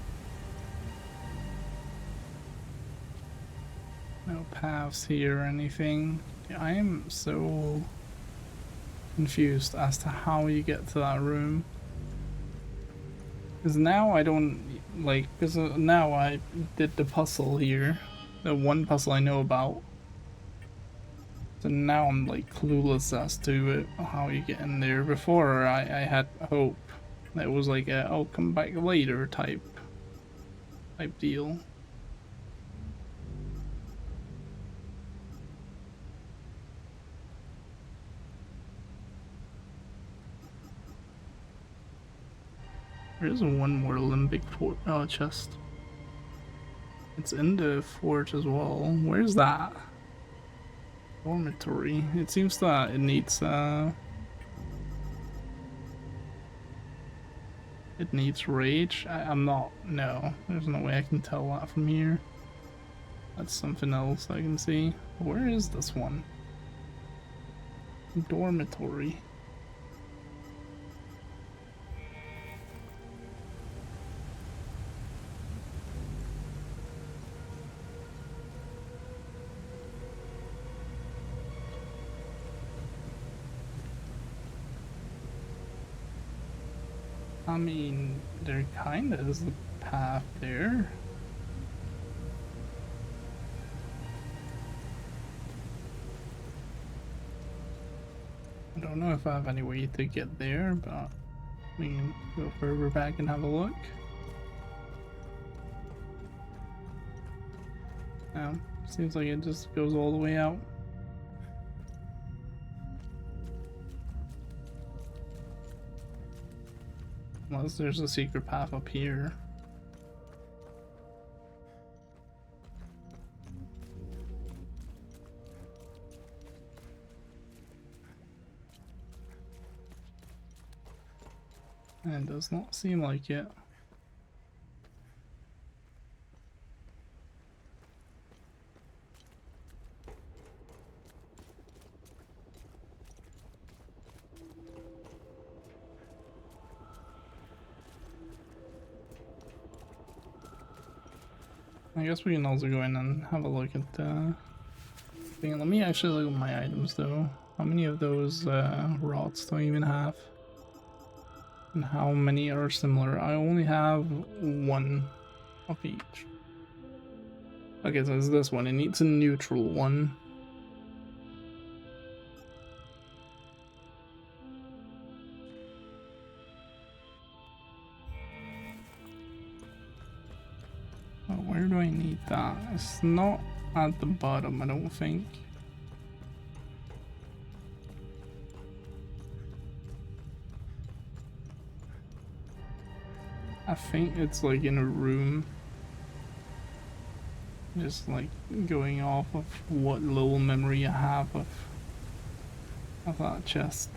No paths here or anything. Yeah, I am so confused as to how you get to that room. Because now I don't, like, because now I did the puzzle here. The one puzzle I know about. So now I'm like clueless as to how you get in there. Before I had hope that it was like a I'll come back later type deal. There is one more limbic chest. It's in the forge as well. Where's that? Dormitory. It seems that it needs it needs rage. I'm not. No, there's no way I can tell that from here. That's something else I can see. Where is this one? Dormitory. I mean, there kinda is a path there. I don't know if I have any way to get there, but we can go further back and have a look. Seems like it just goes all the way out. Unless there's a secret path up here. And it does not seem like it. I guess we can also go in and have a look at the thing. Let me actually look at my items though. How many of those rods do I even have? And how many are similar? I only have one of each. Okay, so it's this one. It needs a neutral one. Oh, where do I need that? It's not at the bottom, I don't think. I think it's like in a room. Just like going off of what little memory I have of that chest.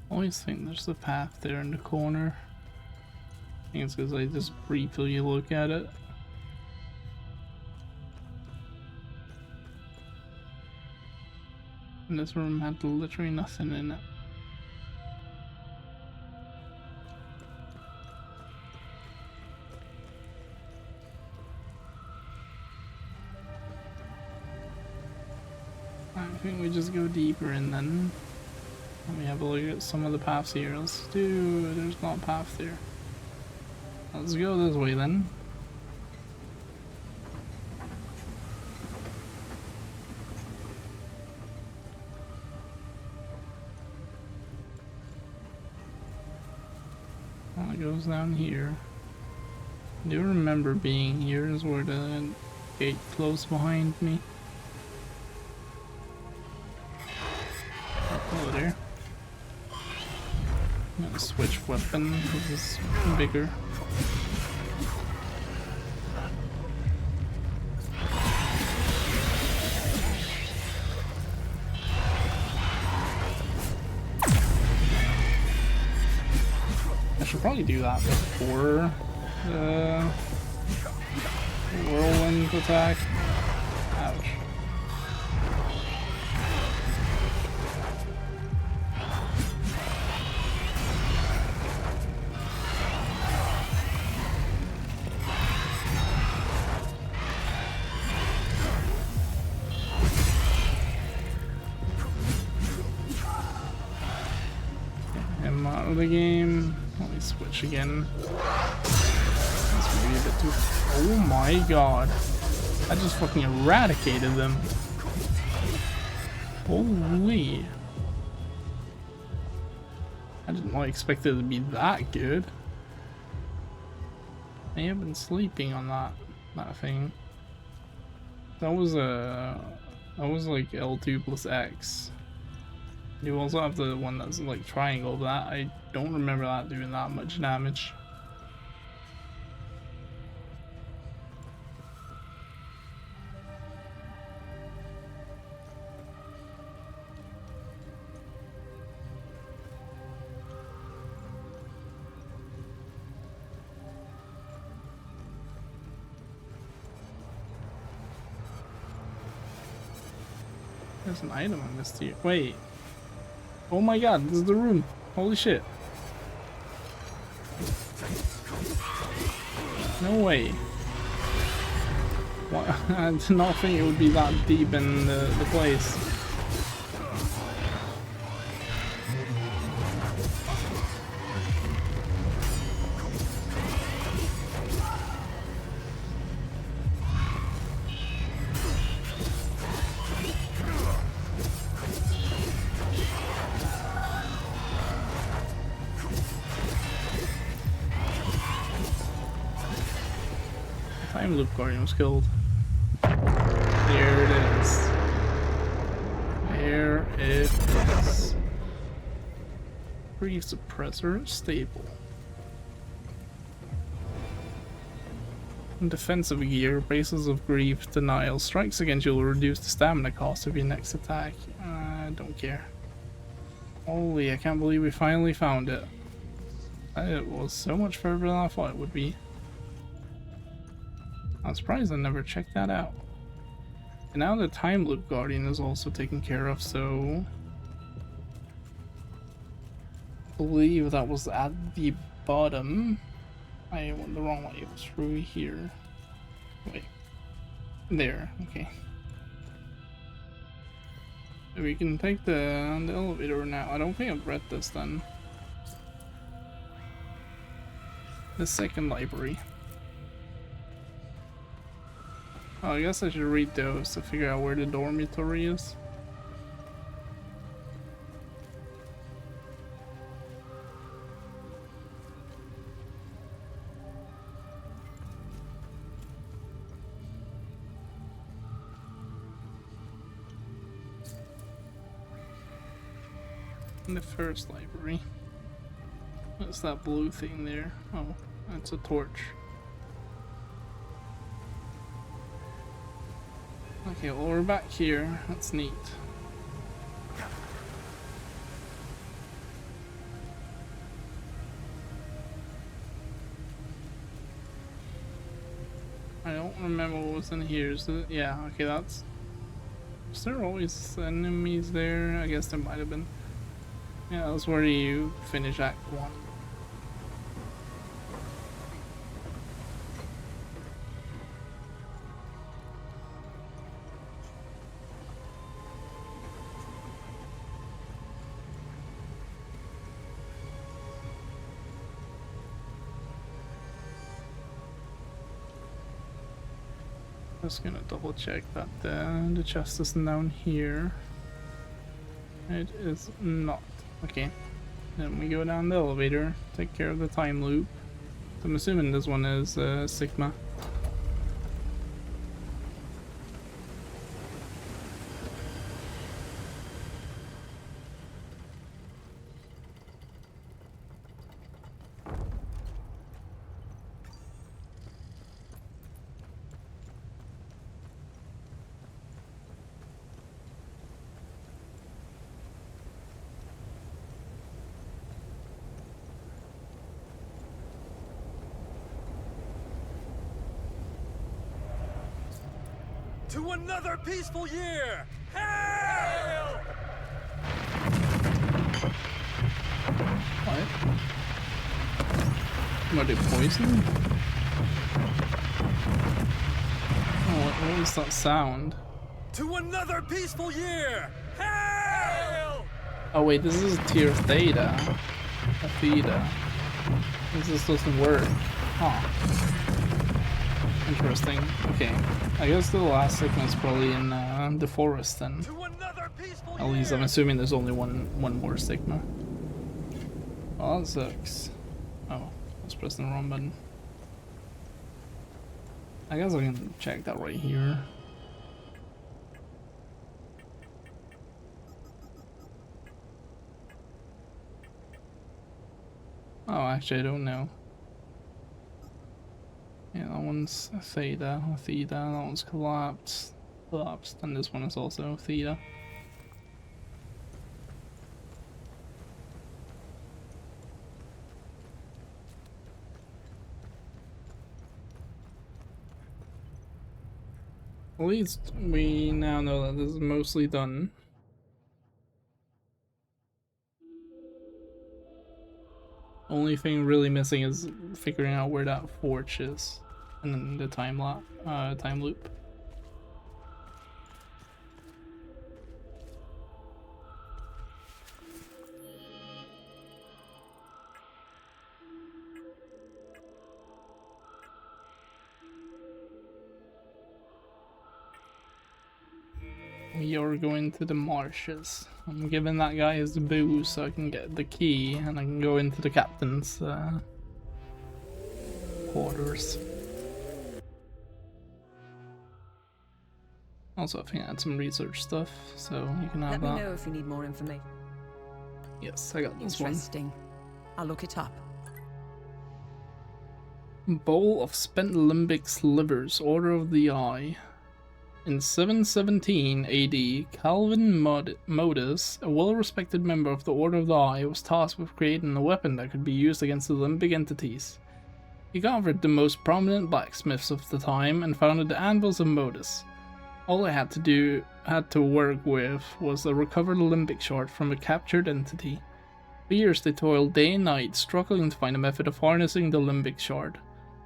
I always think there's a path there in the corner. I think it's because I just briefly look at it. And this room had literally nothing in it. I think we just go deeper and then let me have a look at some of the paths here. There's not a path there. Let's go this way then. Well, it goes down here. I do remember being here is where the gate closed behind me. Hello there. I'm gonna switch weapon, this is bigger. I should probably do that before the whirlwind attack. Ouch. I'm out of the game. Let me switch again. That's maybe a bit too. Oh my god. I just fucking eradicated them. Holy. I did not expect it to be that good. I have been sleeping on that thing. That was like L2 plus X. You also have the one that's like triangle, but that I don't remember that doing that much damage. There's an item I missed here. Wait. Oh my god, this is the room. Holy shit. No way. What? I did not think it would be that deep in the place. Time loop guardian was killed. There it is. There it is. Grief suppressor stable. Defensive gear, basis of grief, denial. Strikes against you will reduce the stamina cost of your next attack. I don't care. Holy, I can't believe we finally found it. It was so much further than I thought it would be. I'm surprised I never checked that out. And now the time loop guardian is also taken care of, so I believe that was at the bottom. I went the wrong way. It was through here. Wait. There, okay. So we can take the elevator now. I don't think I've read this then. The second library. Oh, I guess I should read those to figure out where the dormitory is. In the first library. What's that blue thing there? Oh, that's a torch. Okay, well we're back here. That's neat. I don't remember what was in here. Is it? Yeah, okay, that's... Is there always enemies there? I guess there might have been. Yeah, that's where you finish Act 1. Just gonna double check that the chest is down here. It is not. Okay. Then we go down the elevator, take care of the time loop. I'm assuming this one is Sigma. To another peaceful year! Hail! What? What, they poison? Oh, what was that sound? To another peaceful year! Hail! Oh wait, this is tier theta. A theta. This doesn't work. Huh. Interesting. Okay. I guess the last segment's probably in the forest then. At least I'm assuming there's only one more Sigma. Oh, that sucks. Oh, I was pressing the wrong button. I guess I can check that right here. Oh, actually I don't know. Yeah, that one's theta, that one's collapsed, and this one is also theta. At least we now know that this is mostly done. Only thing really missing is figuring out where that forge is, and then the time loop. We are going to the marshes. I'm giving that guy his booze so I can get the key and I can go into the captain's quarters. Also, I think I had some research stuff, so you can have that. Let me know if you need more information. Yes, I got this one. Interesting. I'll look it up. Bowl of spent limbic slivers, Order of the Eye. In 717 AD, Calvin Modus, a well-respected member of the Order of the Eye, was tasked with creating a weapon that could be used against the limbic entities. He gathered the most prominent blacksmiths of the time and founded the Anvils of Modus. All they had to work with was a recovered limbic shard from a captured entity. For years they toiled day and night, struggling to find a method of harnessing the limbic shard.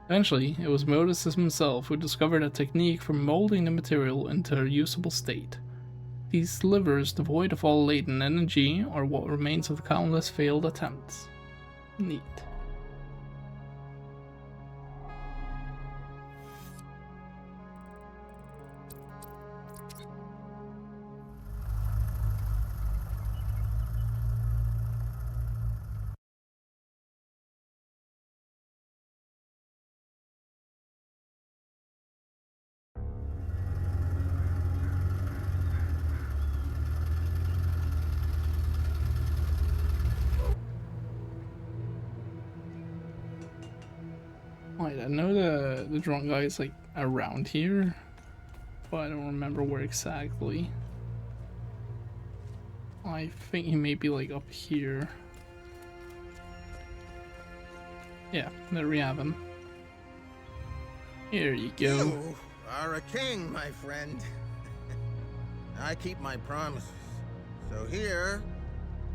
Eventually, it was Modus himself who discovered a technique for molding the material into a usable state. These slivers, devoid of all latent energy, are what remains of countless failed attempts. Neat. Right, I know the drunk guy is like around here, but I don't remember where exactly. I think he may be like up here. Yeah, there we have him. Here you go. You are a king, my friend. I keep my promises. So here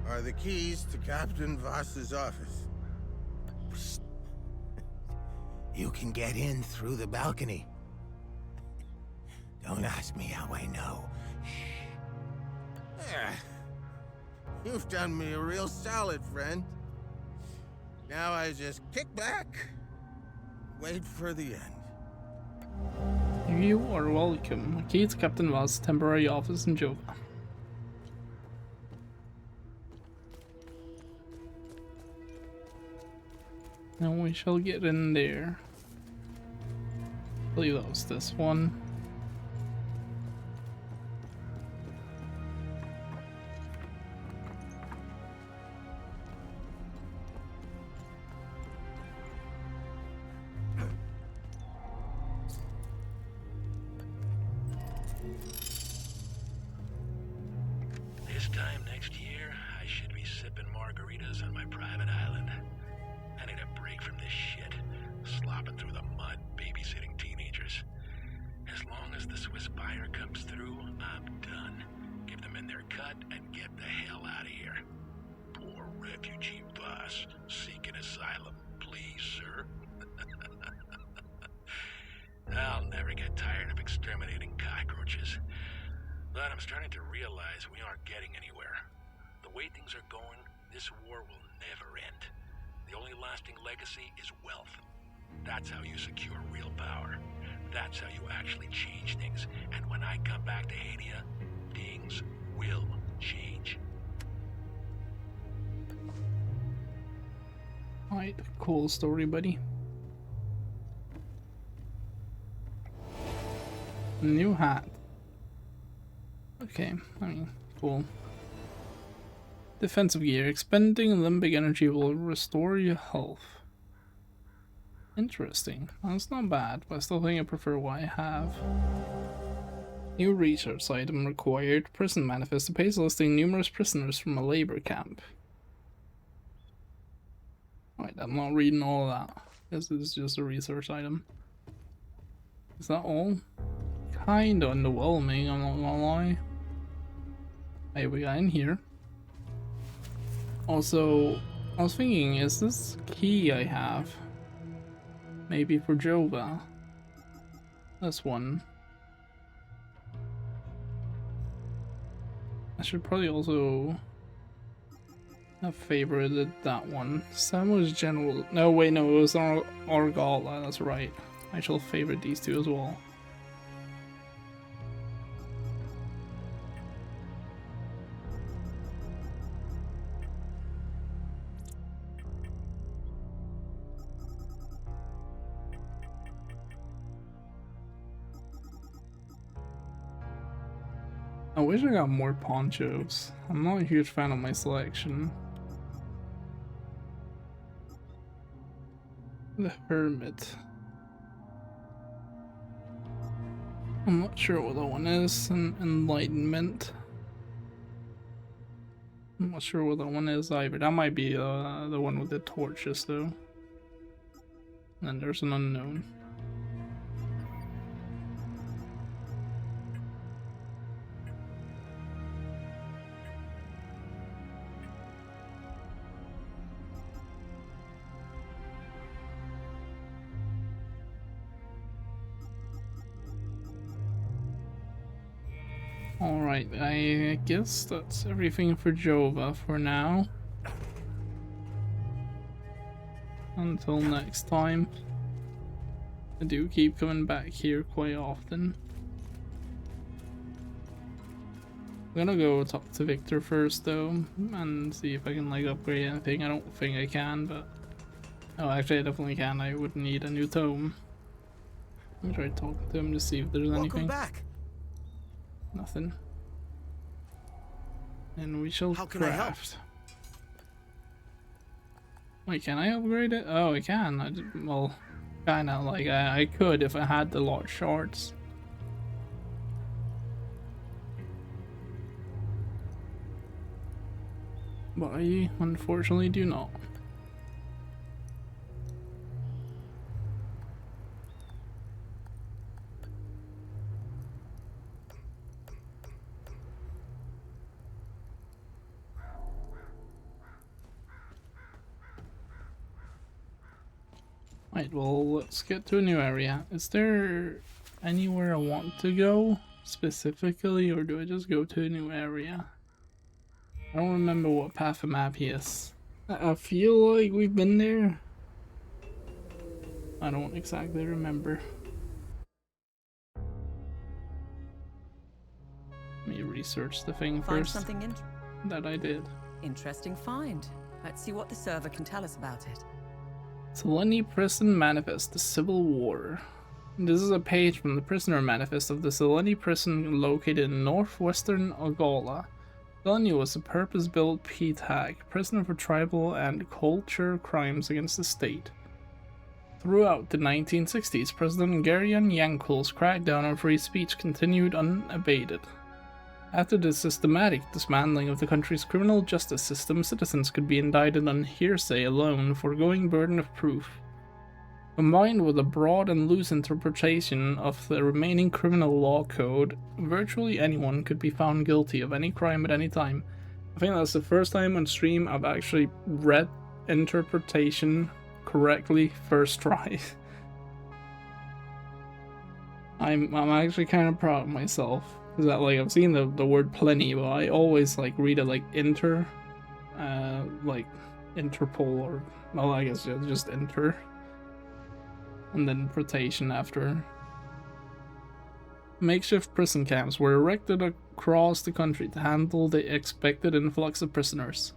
are the keys to Captain Voss's office. Psst. You can get in through the balcony. Don't ask me how I know. There. You've done me a real solid, friend. Now I just kick back, wait for the end. You are welcome. Key to Captain Voss' temporary office in Jova. And we shall get in there. I believe that was this one. This time next year, I should be sipping margaritas on my private island. I need a break from this shit. Slopping through the mud, babysitting teenagers. As long as the Swiss buyer comes through, I'm done. Give them in their cut and get the hell out of here. Poor refugee Voss, seeking asylum. Please, sir. I'll never get tired of exterminating cockroaches. But I'm starting to realize we aren't getting anywhere. The way things are going, this war will never end. The only lasting legacy is wealth. That's how you secure real power. That's how you actually change things. And when I come back to Hadia, things will change. Alright, cool story, buddy. New hat. Okay, I mean, cool. Defensive gear. Expending limbic energy will restore your health. Interesting. That's not bad, but I still think I prefer what I have. New research item required. Prison manifest. A page listing numerous prisoners from a labor camp. Alright, I'm not reading all of that. This is just a research item. Is that all? Kinda underwhelming, I'm not gonna lie. Hey, we got in here. Also, I was thinking, is this key I have maybe for Jova? This one. I should probably also have favorited that one. Sam was general. No, wait, no, it was Argala, that's right. I shall favorite these two as well. I wish I got more ponchos. I'm not a huge fan of my selection. The Hermit. I'm not sure what that one is. Enlightenment. I'm not sure what that one is either. That might be the one with the torches though. And then there's an unknown. Alright, I guess that's everything for Jova for now. Until next time. I do keep coming back here quite often. I'm gonna go talk to Victor first though, and see if I can like upgrade anything. I don't think I can, but... Oh, actually I definitely can. I would need a new tome. Let me try talking to him to see if there's anything. Welcome back. Nothing. And we shall craft. Wait, can I upgrade it? Oh, I can. Well, kinda like I could if I had the large shards. But I unfortunately do not. Right, well, let's get to a new area. Is there anywhere I want to go specifically, or do I just go to a new area? I don't remember what path of map he is. I feel like we've been there. I don't exactly remember. Let me research the thing first. Find something that I did. Interesting find. Let's see what the server can tell us about it. Selene Prison Manifest, the Civil War. This is a page from the Prisoner Manifest of the Selene Prison located in northwestern Ogala. Selene was a purpose-built PTAG, prisoner for tribal and culture crimes against the state. Throughout the 1960s, President Gerian Yankul's crackdown on free speech continued unabated. After the systematic dismantling of the country's criminal justice system, citizens could be indicted on hearsay alone, foregoing burden of proof. Combined with a broad and loose interpretation of the remaining criminal law code, virtually anyone could be found guilty of any crime at any time. I think that's the first time on stream I've actually read interpretation correctly first try. I'm actually kind of proud of myself. Cause that, like, I've seen the word plenty, but I always like read it like like Interpol, or well, I guess just enter. and then rotation after. Makeshift prison camps were erected across the country to handle the expected influx of prisoners.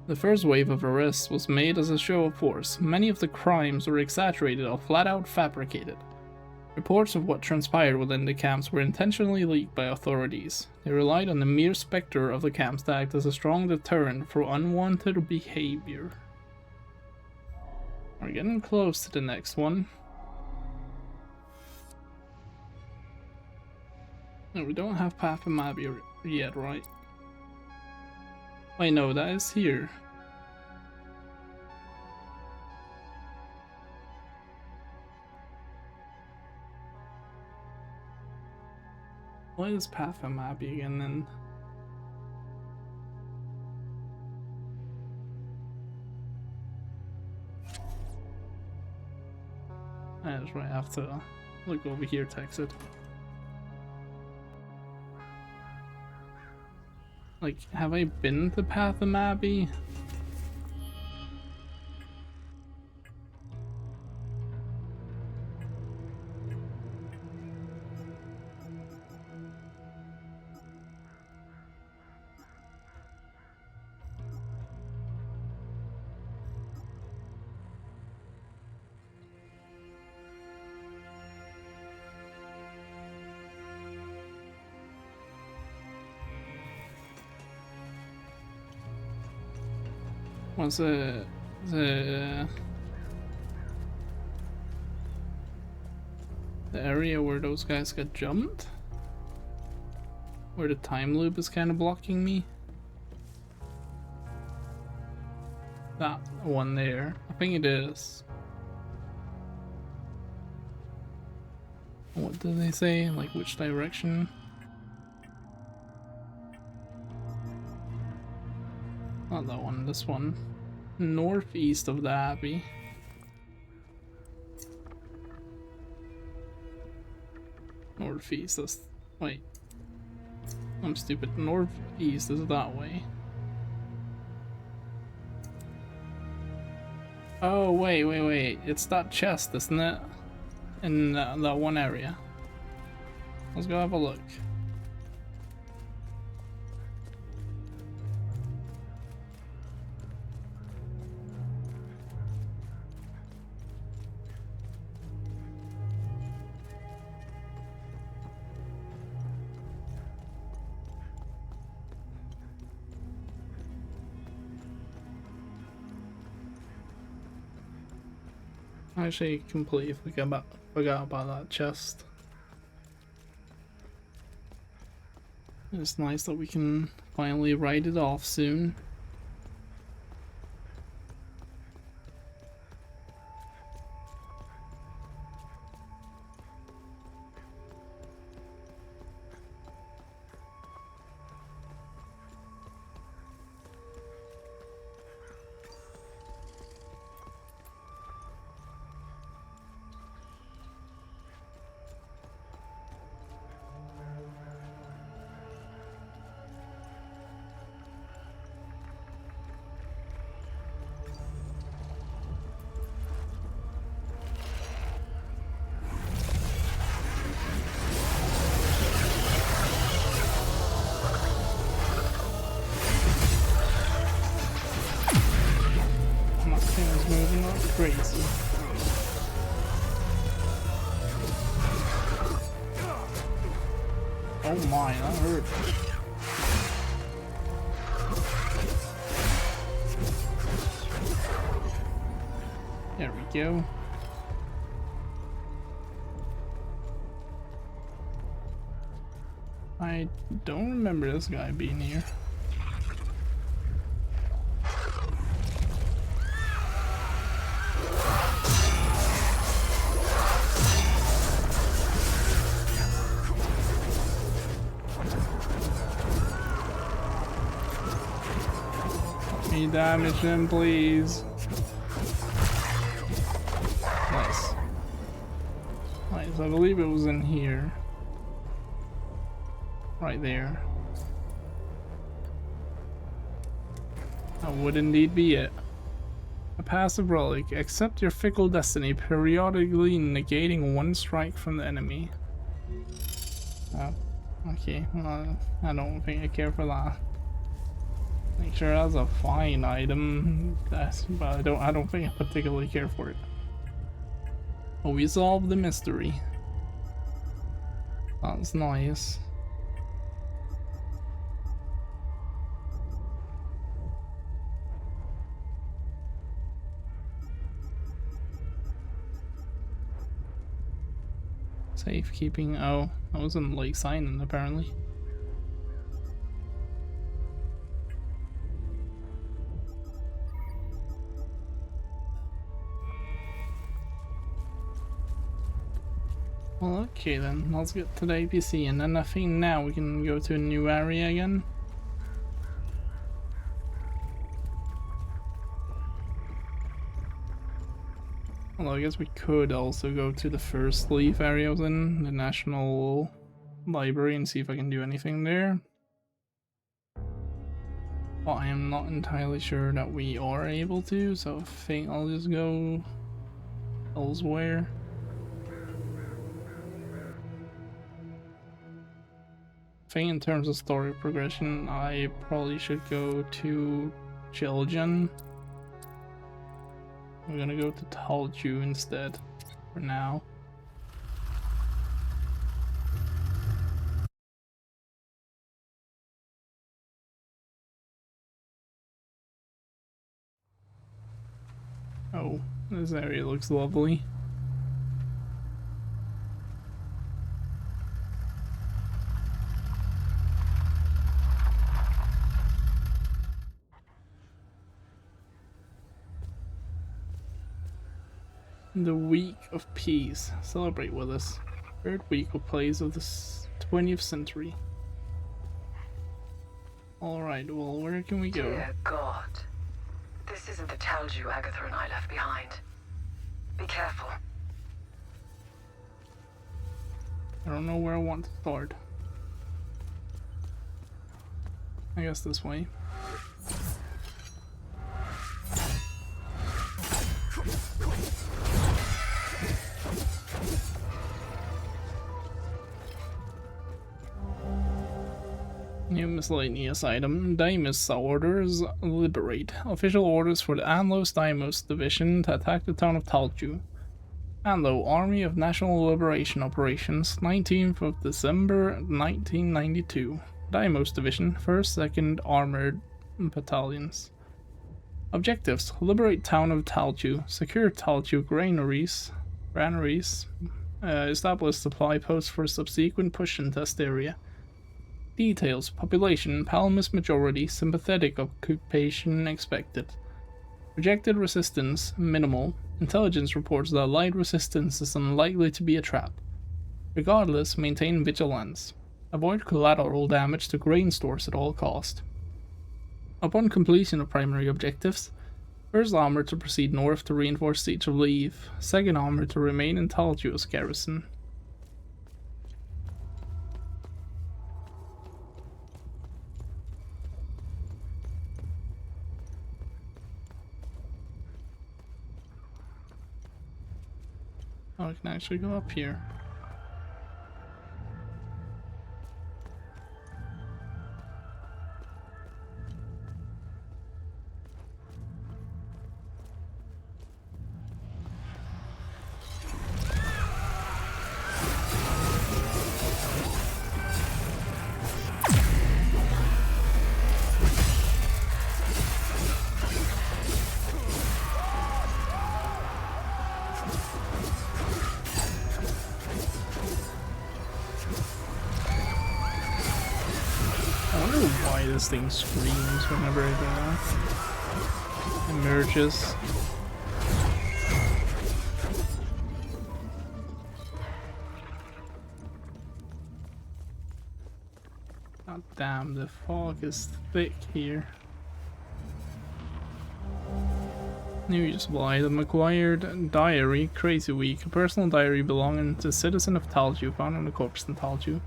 The first wave of arrests was made as a show of force. Many of the crimes were exaggerated or flat out fabricated. Reports of what transpired within the camps were intentionally leaked by authorities. They relied on the mere specter of the camps to act as a strong deterrent for unwanted behavior. We're getting close to the next one. No, we don't have Path of Mab yet, right? Wait, no, that is here. What is Path of Mab again then? I just might have to look over here, text it. Like, have I been to Path of Mabby? What's the area where those guys got jumped? Where the time loop is kind of blocking me? That one there. I think it is. What did they say? Like which direction? Not that one, this one. Northeast of the Abbey. Northeast, that's... wait. I'm stupid. Northeast is that way. Oh, wait. It's that chest, isn't it? In that one area. Let's go have a look. I actually completely forgot about that chest. It's nice that we can finally write it off soon. Moving like crazy. Oh my, that hurt. There we go. I don't remember this guy being here. Damage him, please. Nice. Nice, I believe it was in here. Right there. That would indeed be it. A passive relic. Accept your fickle destiny, periodically negating one strike from the enemy. Oh, okay. Well, I don't think I care for that. Make sure that's a fine item, but I don't think I particularly care for it. Oh, we solved the mystery. That's nice. Safekeeping. Oh, I wasn't like signing apparently. Well, okay then, let's get to the APC, and then I think now we can go to a new area again. Although I guess we could also go to the first Leaf area I was in, the National Library, and see if I can do anything there. But I am not entirely sure that we are able to, so I think I'll just go elsewhere. I think in terms of story progression, I probably should go to Chiljan. I'm gonna go to Talju instead for now. Oh, this area looks lovely. The Week of Peace. Celebrate with us. Third week of plays of the 20th century. Alright, well, where can we go? Dear God. This isn't the Talju Agatha and I left behind. Be careful. I don't know where I want to start. I guess this way. New miscellaneous item. Daimos orders liberate. Official orders for the Anlo's Daimos division to attack the town of Talju. Anlo, Army of National Liberation Operations, 19th of December 1992. Daimos Division, 1st, 2nd Armored Battalions. Objectives: liberate town of Talju, secure Talju granaries, establish supply posts for subsequent push and test area. Details: population, Palamis majority, sympathetic occupation expected. Projected resistance, minimal. Intelligence reports that light resistance is unlikely to be a trap. Regardless, maintain vigilance. Avoid collateral damage to grain stores at all cost. Upon completion of primary objectives, 1st Armor to proceed north to reinforce Siege of Leaf, 2nd Armor to remain in Talju as garrison. Oh, I can actually go up here. This thing screams whenever it emerges. God damn, the fog is thick here. New usable item acquired. Diary, Crazy Week. A personal diary belonging to a citizen of Talju found on the corpse in Talju.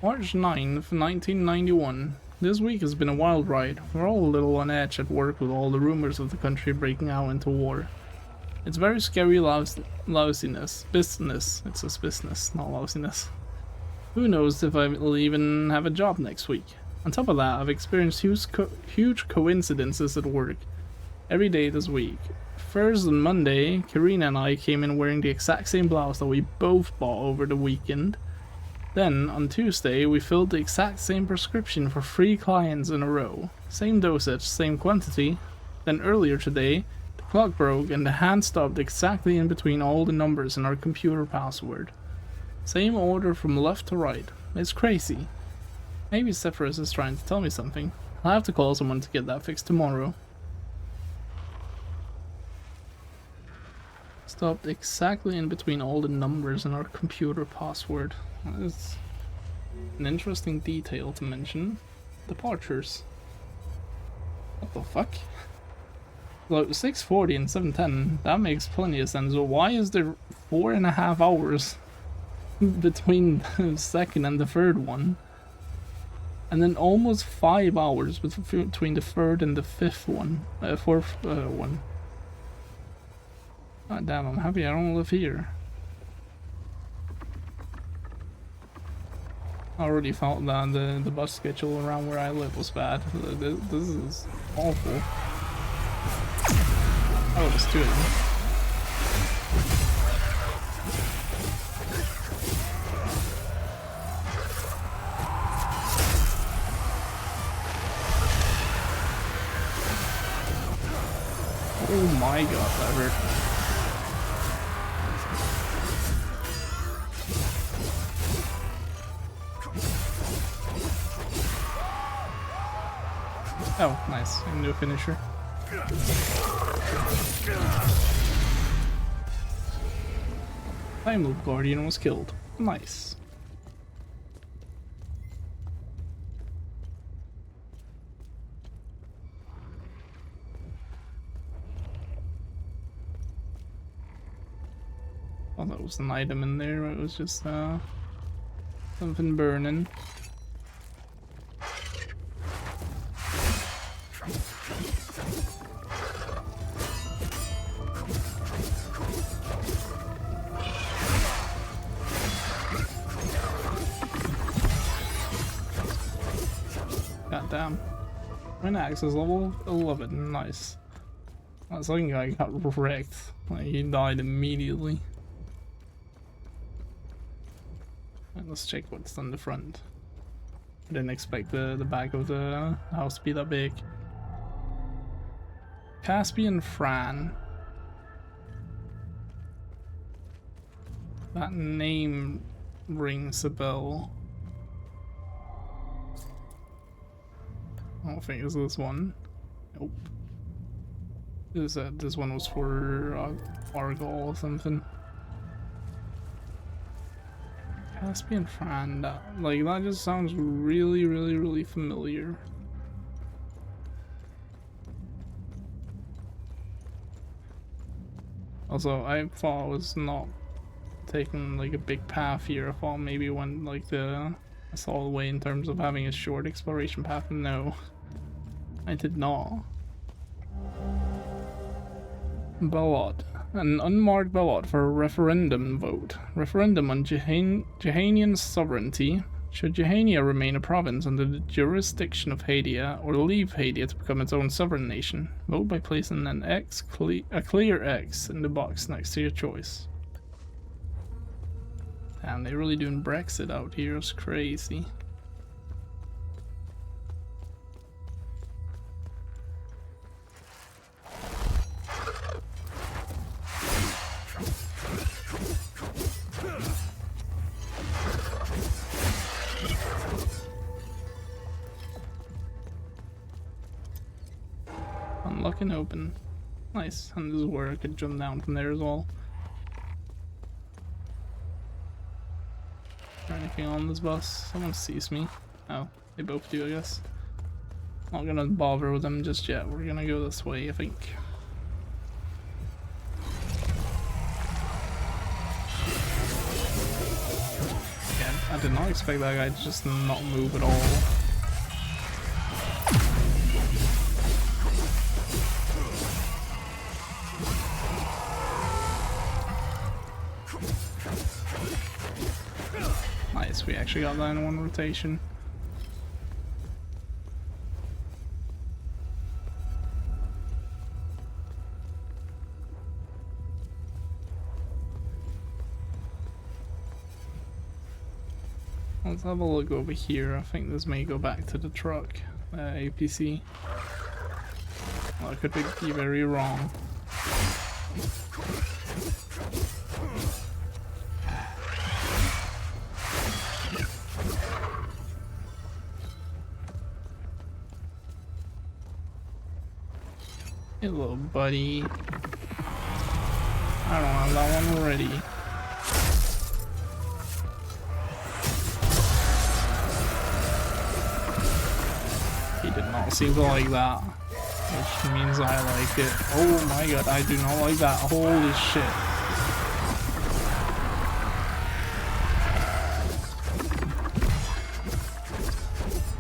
March 9th, 1991. This week has been a wild ride. We're all a little on edge at work with all the rumors of the country breaking out into war. It's very scary lousiness. Business. It says business, not lousiness. Who knows if I will even have a job next week. On top of that, I've experienced huge coincidences at work every day this week. First on Monday, Karina and I came in wearing the exact same blouse that we both bought over the weekend. Then, on Tuesday, we filled the exact same prescription for 3 clients in a row. Same dosage, same quantity. Then earlier today, the clock broke and the hand stopped exactly in between all the numbers in our computer password. Same order from left to right. It's crazy. Maybe Zephyrus is trying to tell me something. I'll have to call someone to get that fixed tomorrow. Stopped exactly in between all the numbers in our computer password. That's an interesting detail to mention. Departures. What the fuck? Like 6:40 and 7:10, that makes plenty of sense. So why is there 4.5 hours between the second and the third one? And then almost 5 hours between the third and the fourth one. God damn, I'm happy I don't live here. I already felt that the bus schedule around where I live was bad. This is awful. Oh, there's 2 of them. Oh my god, that hurt. Oh, nice. I can do a finisher. Time Loop Guardian was killed. Nice. Oh, that was an item in there. It was just something burning. God damn. Twin axe is level 11. Nice. That second guy got wrecked. Like, he died immediately. Right, let's check what's on the front. I didn't expect the back of the house to be that big. Caspian Fran. That name rings a bell. I don't think it's this one. Nope. This one was for Argol or something. Caspian Fran, that just sounds really familiar. Also, I thought I was not taking like a big path here. I thought maybe when I saw the way in terms of having a short exploration path. No, I did not. Ballot. An unmarked ballot for a referendum vote. Referendum on Jehanian sovereignty. Should Jehania remain a province under the jurisdiction of Hadia, or leave Hadia to become its own sovereign nation? Vote by placing a clear X in the box next to your choice. Damn, they're really doing Brexit out here. It's crazy. Unlock and open. Nice. And this is where I could jump down from there as well. Is there anything on this bus? Someone sees me. Oh, they both do, I guess. Not gonna bother with them just yet. We're gonna go this way, I think. Again, I did not expect that guy to just not move at all. Nice, we actually got that in one rotation. Let's have a look over here. I think this may go back to the truck, APC. Well, I could be very wrong. Hey, little buddy. I don't have that one already. He did not seem to like that, which means I like it. Oh my god, I do not like that. Holy shit.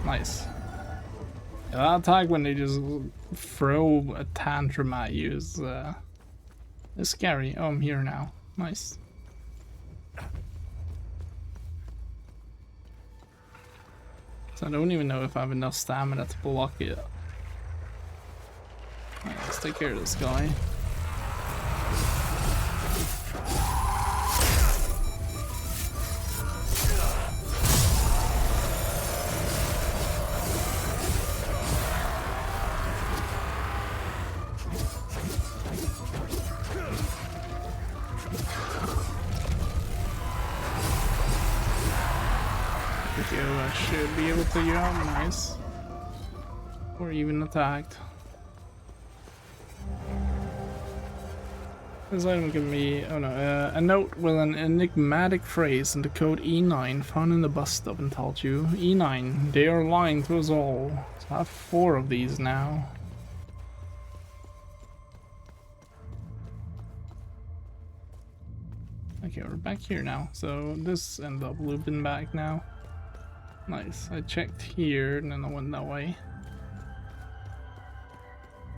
Nice. Yeah, that attack when they just throw a tantrum at you is scary. Oh, I'm here now. Nice. So I don't even know if I have enough stamina to block it. Alright, let's take care of this guy. I should be able to get out. Nice. Or even attacked. This item can be, oh no, a note with an enigmatic phrase and the code E9 found in the bus stop and told you. E9, they are lying to us all. So I have 4 of these now. Okay, we're back here now. So this ended up looping back now. Nice. I checked here and then I went that way.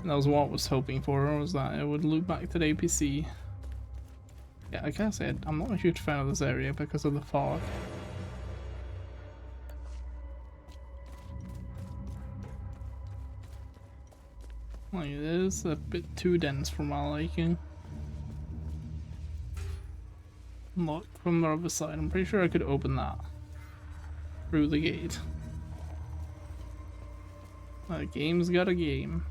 And that was what I was hoping for, was that it would loop back to the APC. Yeah, like I said, I'm not a huge fan of this area because of the fog. Like, it is a bit too dense for my liking. Look, from the other side, I'm pretty sure I could open that through the gate. A game's got a game.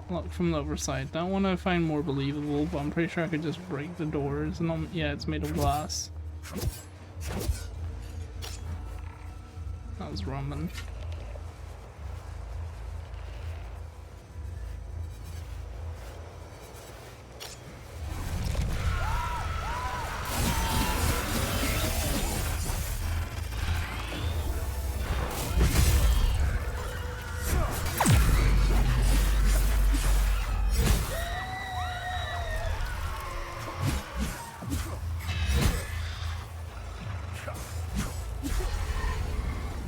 Look, from the other side. That one I find more believable, but I'm pretty sure I could just break the doors. And yeah, it's made of glass. That was rumbling.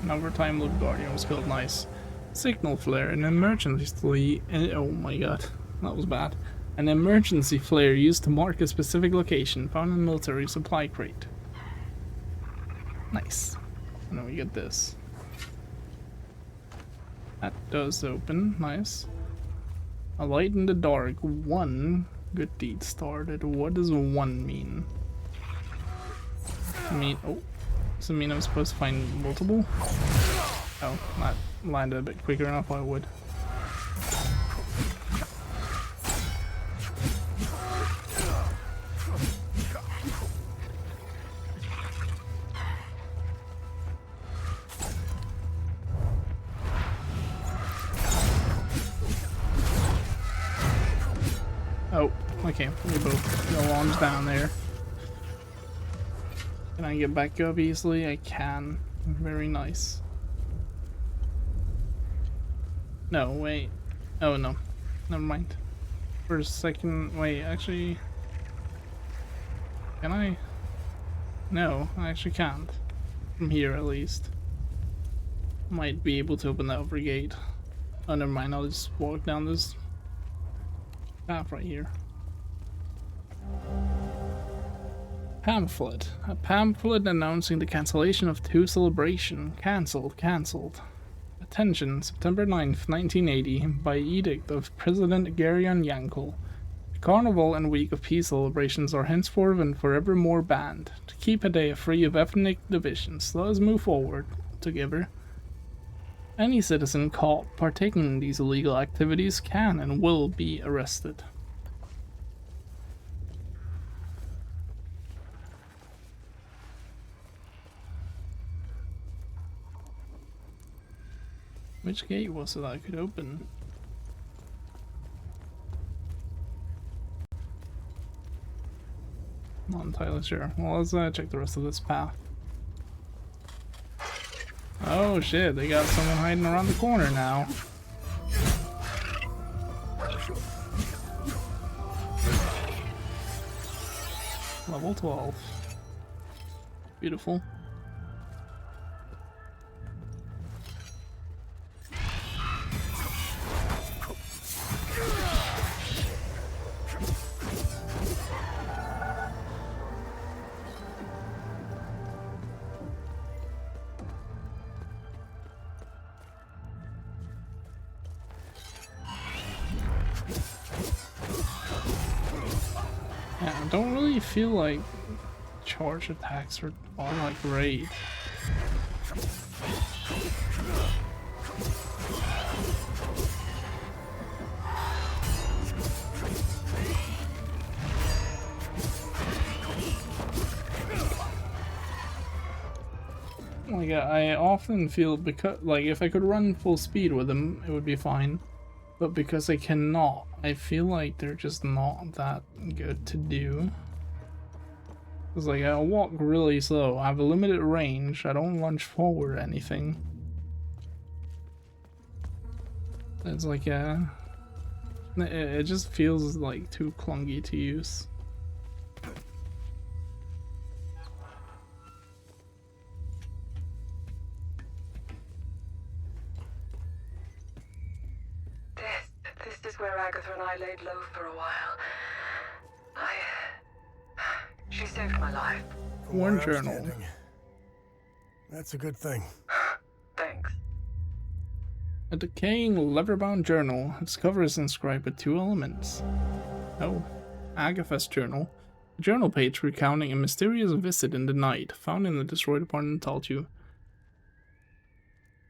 Overtime loop guardian was killed. Nice. Signal flare, an emergency, oh my god, that was bad. An emergency flare used to mark a specific location found in a military supply crate. Nice. And then we get this. That does open. Nice. A light in the dark. 1 good deed started. What does 1 mean? I mean, oh. Does it mean I'm supposed to find multiple? Oh, that landed a bit quicker than I thought it would. Oh, okay, we both go arms down there. Can I get back up easily? I can. Very nice. No, wait. Oh no. Never mind. For a second, wait, actually... Can I? No, I actually can't. From here at least. Might be able to open that upper gate. Oh, never mind, I'll just walk down this path right here. Pamphlet. A pamphlet announcing the cancellation of 2 celebration. Cancelled. Attention, September 9th, 1980, by edict of President Gerion Yankel. The Carnival and Week of Peace celebrations are henceforth and forevermore banned. To keep a day free of ethnic divisions, let us move forward together. Any citizen caught partaking in these illegal activities can and will be arrested. Which gate was it I could open? Not entirely sure. Well, let's check the rest of this path. Oh shit, they got someone hiding around the corner now. Level 12. Beautiful. Yeah, I don't really feel like charge attacks are all that great. Like, I often feel because, like, if I could run full speed with them, it would be fine. But because I cannot, I feel like they're just not that good to do. It's like, I'll walk really slow, I have a limited range, I don't lunge forward or anything. It's like, it just feels like too clunky to use. This is where Agatha and I laid low for a while. She saved my life. One journal. That's a good thing. Thanks. A decaying leather-bound journal. Its cover is inscribed with 2 elements. Oh, Agatha's journal. A journal page recounting a mysterious visit in the night, found in the destroyed apartment told you.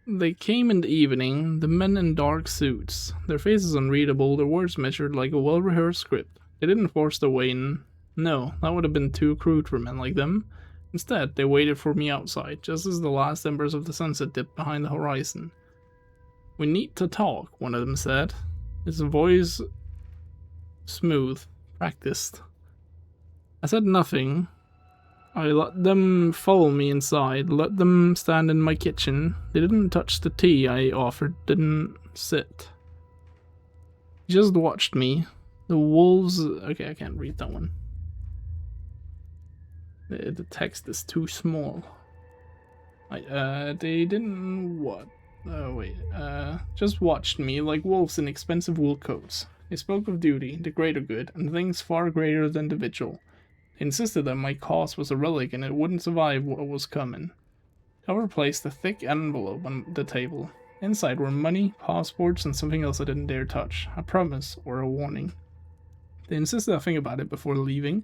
They came in the evening, the men in dark suits. Their faces unreadable, their words measured like a well-rehearsed script. They didn't force their way in. No, that would have been too crude for men like them. Instead, they waited for me outside, just as the last embers of the sunset dipped behind the horizon. We need to talk, one of them said. His voice smooth, practiced. I said nothing. I let them follow me inside, let them stand in my kitchen. They didn't touch the tea I offered, didn't sit. Just watched me. The wolves... Okay, I can't read that one. The text is too small. They didn't... what? Oh, wait. Just watched me like wolves in expensive wool coats. They spoke of duty, the greater good, and things far greater than the vigil. They insisted that my cause was a relic and it wouldn't survive what was coming. Cover placed a thick envelope on the table. Inside were money, passports, and something else I didn't dare touch. A promise or a warning. They insisted I think about it before leaving.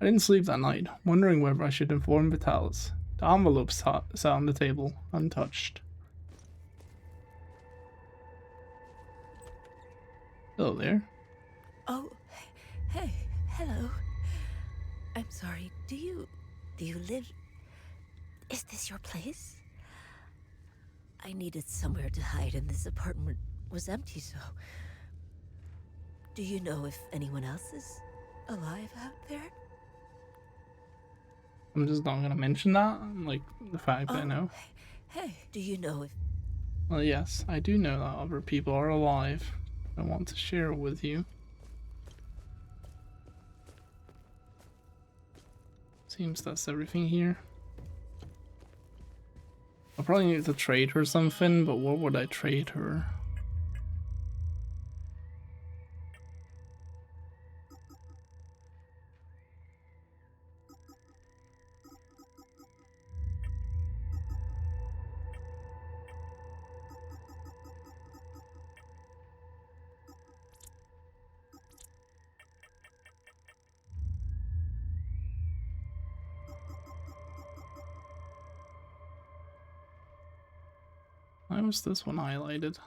I didn't sleep that night, wondering whether I should inform Vitalis. The envelope sat on the table, untouched. Hello there. Oh, hey, hello. I'm sorry, do you live... Is this your place? I needed somewhere to hide and this apartment was empty, so... Do you know if anyone else is alive out there? I'm just not gonna mention that, like, the fact that I know. Hey, do you know if... Well, yes, I do know that other people are alive. I want to share it with you. Seems that's everything here. I'll probably need to trade her something, but what would I trade her? Why was this one highlighted?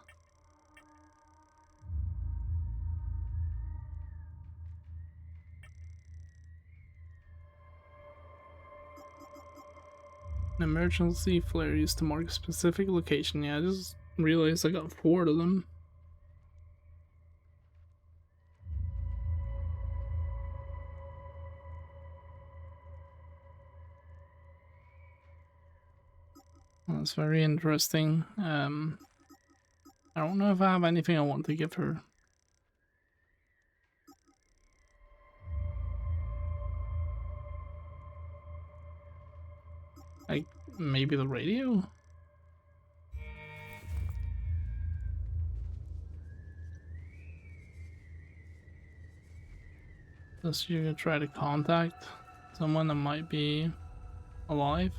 An emergency flare used to mark a specific location. Yeah, I just realized I got 4 of them. That's very interesting. I don't know if I have anything I want to give her. Like, maybe the radio? Does you try to contact someone that might be alive?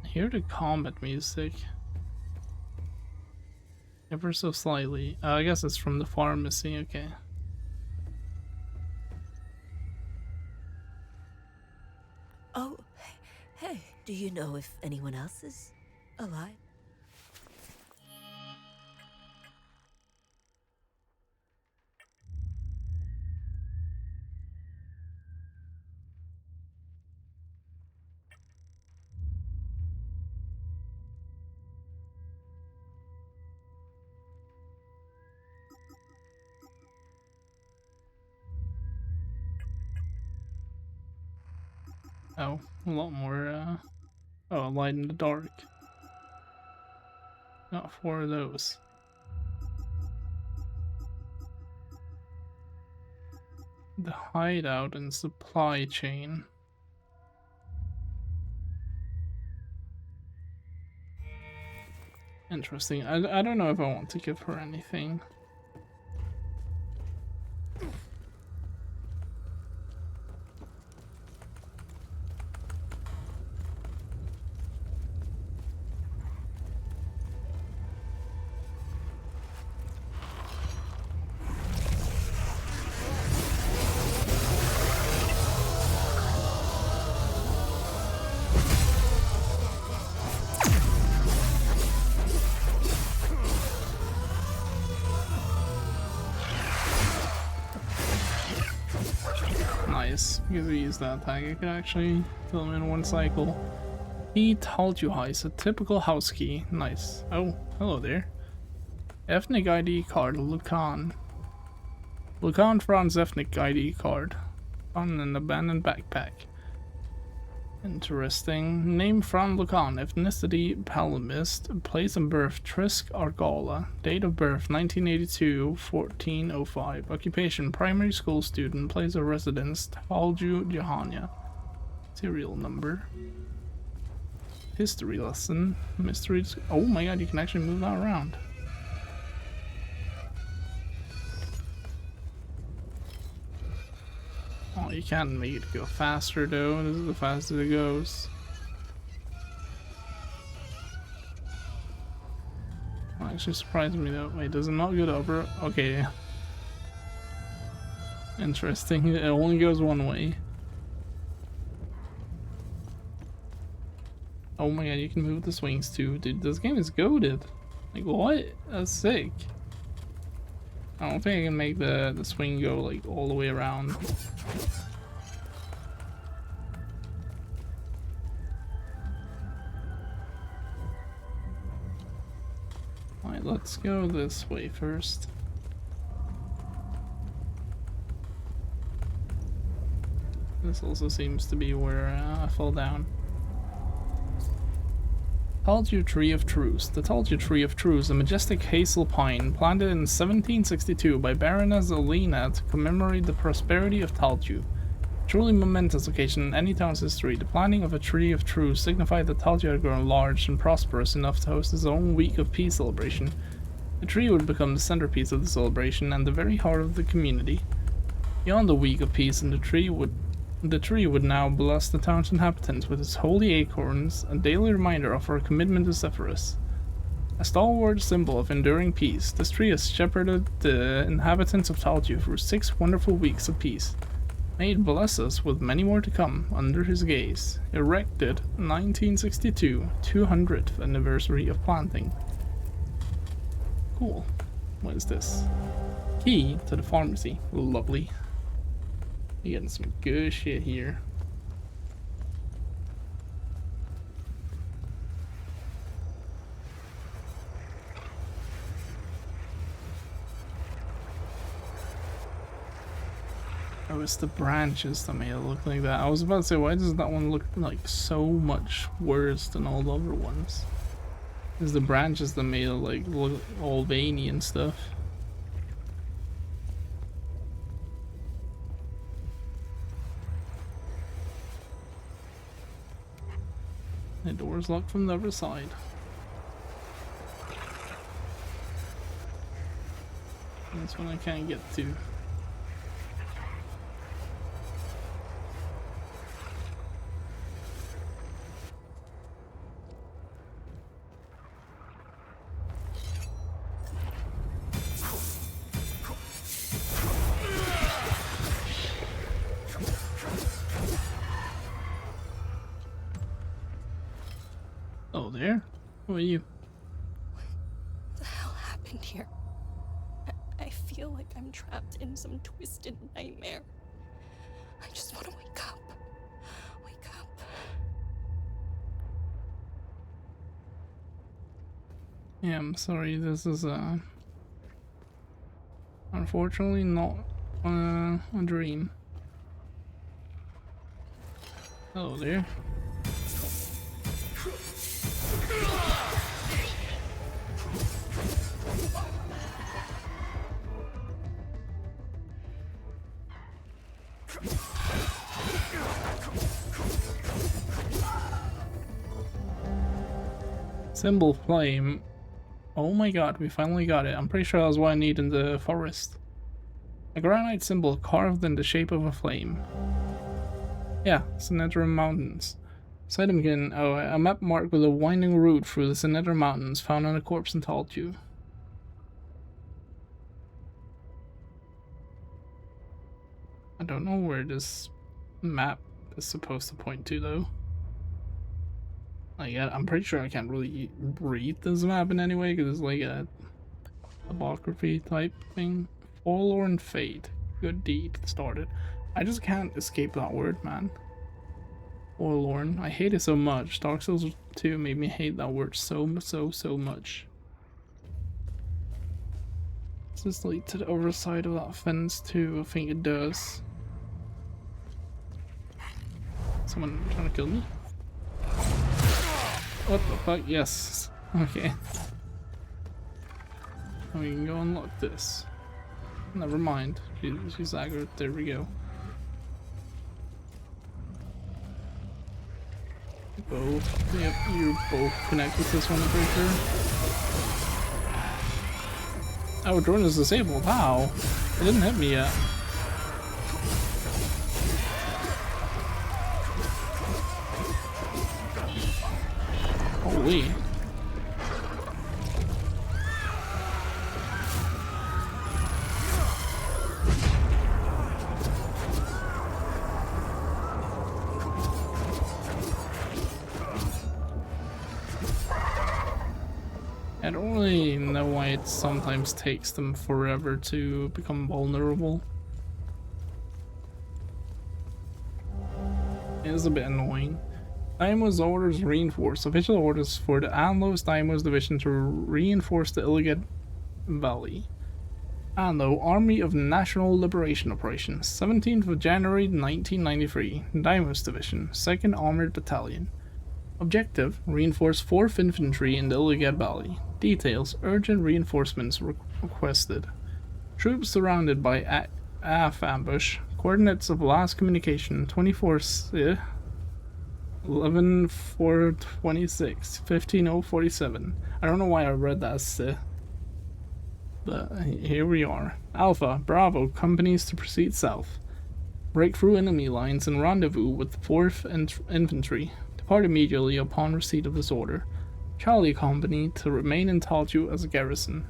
I hear the combat music. Ever so slightly. I guess it's from the pharmacy, okay. Oh, hey, do you know if anyone else is alive? Oh, a lot more, oh, light in the dark. Got 4 of those. The hideout and supply chain. Interesting. I don't know if I want to give her anything. Nice. Because we use that tag, I could actually kill him in 1 cycle. He told you heist, a typical house key. Nice. Oh, hello there. Ethnic ID card, Lucan. Lucan Franz ethnic ID card. On an abandoned backpack. Interesting. Name Fran Lucan. Ethnicity Palamist. Place of birth Trisk Argala. Date of birth 1982 1405. Occupation primary school student. Place of residence Talju Jahania. Serial number. History lesson. Mysteries. Oh my god, you can actually move that around. Oh, you can't make it go faster though. This is the fastest it goes. Oh, actually surprised me though. Wait, does it not go over? Okay. Interesting. It only goes one way. Oh my god, you can move the swings too. Dude, this game is goated. Like, what? That's sick. I don't think I can make the swing go like all the way around. Alright, let's go this way first. This also seems to be where I fell down. Talju Tree of Truce. The Talju Tree of Truce, a majestic hazel pine planted in 1762 by Baroness Alina to commemorate the prosperity of Talju. Truly momentous occasion in any town's history, the planting of a Tree of Truce signified that Talju had grown large and prosperous enough to host its own week of peace celebration. The tree would become the centerpiece of the celebration and the very heart of the community. Beyond the week of peace, and the tree would The tree would now bless the town's inhabitants with its holy acorns, a daily reminder of our commitment to Zephyrus. A stalwart symbol of enduring peace, this tree has shepherded the inhabitants of Taltu through 6 wonderful weeks of peace. May it bless us with many more to come under his gaze. Erected 1962, 200th anniversary of planting. Cool. What is this? Key to the pharmacy. Lovely. You're getting some good shit here. Oh, it's the branches that made it look like that. I was about to say, why does that one look like so much worse than all the other ones? It's the branches that made it like look all veiny and stuff. The door's locked from the other side. That's one I can't get to. Oh, there? Who are you? What the hell happened here? I feel like I'm trapped in some twisted nightmare. I just want to wake up. Wake up. Yeah, I'm sorry, this is unfortunately not a dream. Hello there. Symbol flame. Oh my god, we finally got it. I'm pretty sure that was what I need in the forest. A granite symbol carved in the shape of a flame. Yeah, Sinedra Mountains. Sidemen, oh, a map marked with a winding route through the Sinedra Mountains found on a corpse in Taltu. I don't know where this map is supposed to point to though. Like, I'm pretty sure I can't really read this map in any way because it's like a topography type thing. Forlorn fate. Good deed started. I just can't escape that word, man. Forlorn. I hate it so much. Dark Souls 2 made me hate that word so much. Does this lead to the other side of that fence too? I think it does. Someone trying to kill me? What the fuck? Yes. Okay. And we can go unlock this. Never mind. She's aggroed. There we go. Both. Yep, you both connect with this one, I'm pretty sure. Oh, drone is disabled. How? It didn't hit me yet. Holy. I don't really know why it sometimes takes them forever to become vulnerable. It is a bit annoying. Daimo's orders reinforced. Official orders for the Anlo's Daimo's division to reinforce the Illigad Valley. Anlo, Army of National Liberation Operations, 17th of January 1993. Daimo's Division, 2nd Armored Battalion. Objective, reinforce 4th Infantry in the Illigad Valley. Details, urgent reinforcements requested. Troops surrounded by ambush. Coordinates of last communication, 11/4/26, 15047. I don't know why I read that as but here we are. Alpha, Bravo, companies to proceed south. Break through enemy lines and rendezvous with 4th Infantry. Depart immediately upon receipt of this order. Charlie Company to remain in Talju as a garrison.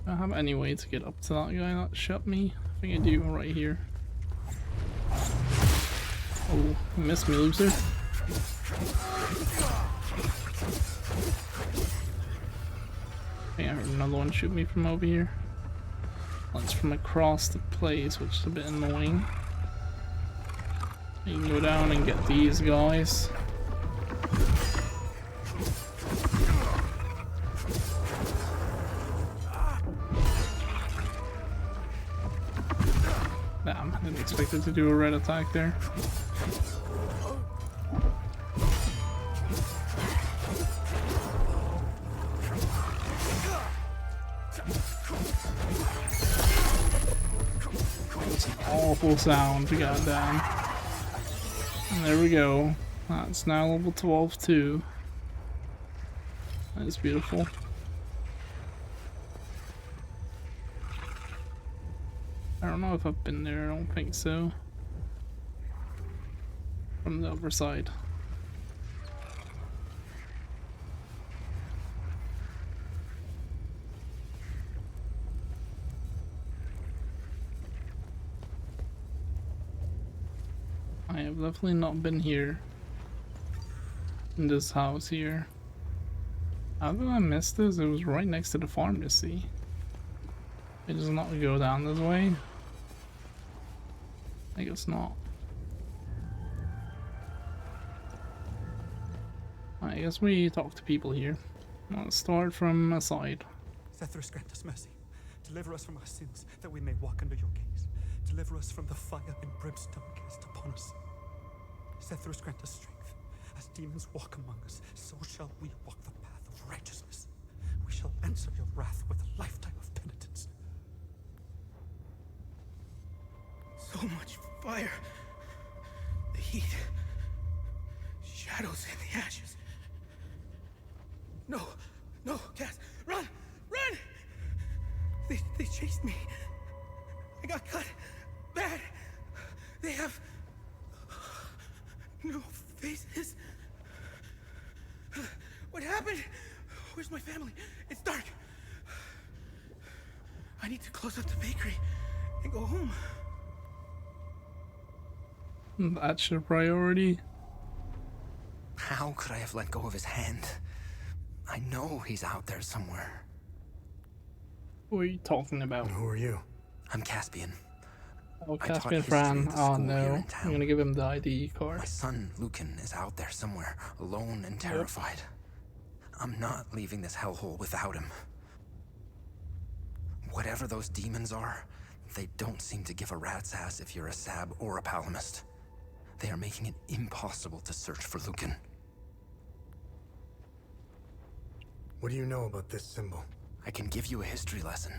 Do I have any way to get up to that guy that shot me? I think I do right here. Oh, you missed me, loser. I heard another one shoot me from over here. Well, it's from across the place, which is a bit annoying. You can go down and get these guys. Damn, I didn't expect it to do a red attack there. That's an awful sound, goddamn. And there we go. That's now level 12 too. That is beautiful. I don't know if I've been there, I don't think so. From the other side. I have definitely not been here. In this house here. How did I miss this? It was right next to the pharmacy. It does not go down this way. I guess not. I guess we talk to people here. Let's start from a side. Zethros, grant us mercy. Deliver us from our sins, that we may walk under your gaze. Deliver us from the fire and brimstone cast upon us. Zethros, grant us strength. As demons walk among us, so shall we walk the path of righteousness. We shall answer your wrath with a lifetime of penitence. So much fire. The heat. Shadows in the ashes. No, no, Cass, run, run! They chased me. I got cut bad. They have no faces. What happened? Where's my family? It's dark. I need to close up the bakery and go home. That's your priority. How could I have let go of his hand? I know he's out there somewhere. Who are you talking about? Who are you? I'm Caspian. Oh, Caspian Fran. Oh no. I'm gonna give him the ID card. My son, Lucan, is out there somewhere, alone and terrified. I'm not leaving this hellhole without him. Whatever those demons are, they don't seem to give a rat's ass if you're a Sab or a Palamist. They are making it impossible to search for Lucan. What do you know about this symbol? I can give you a history lesson,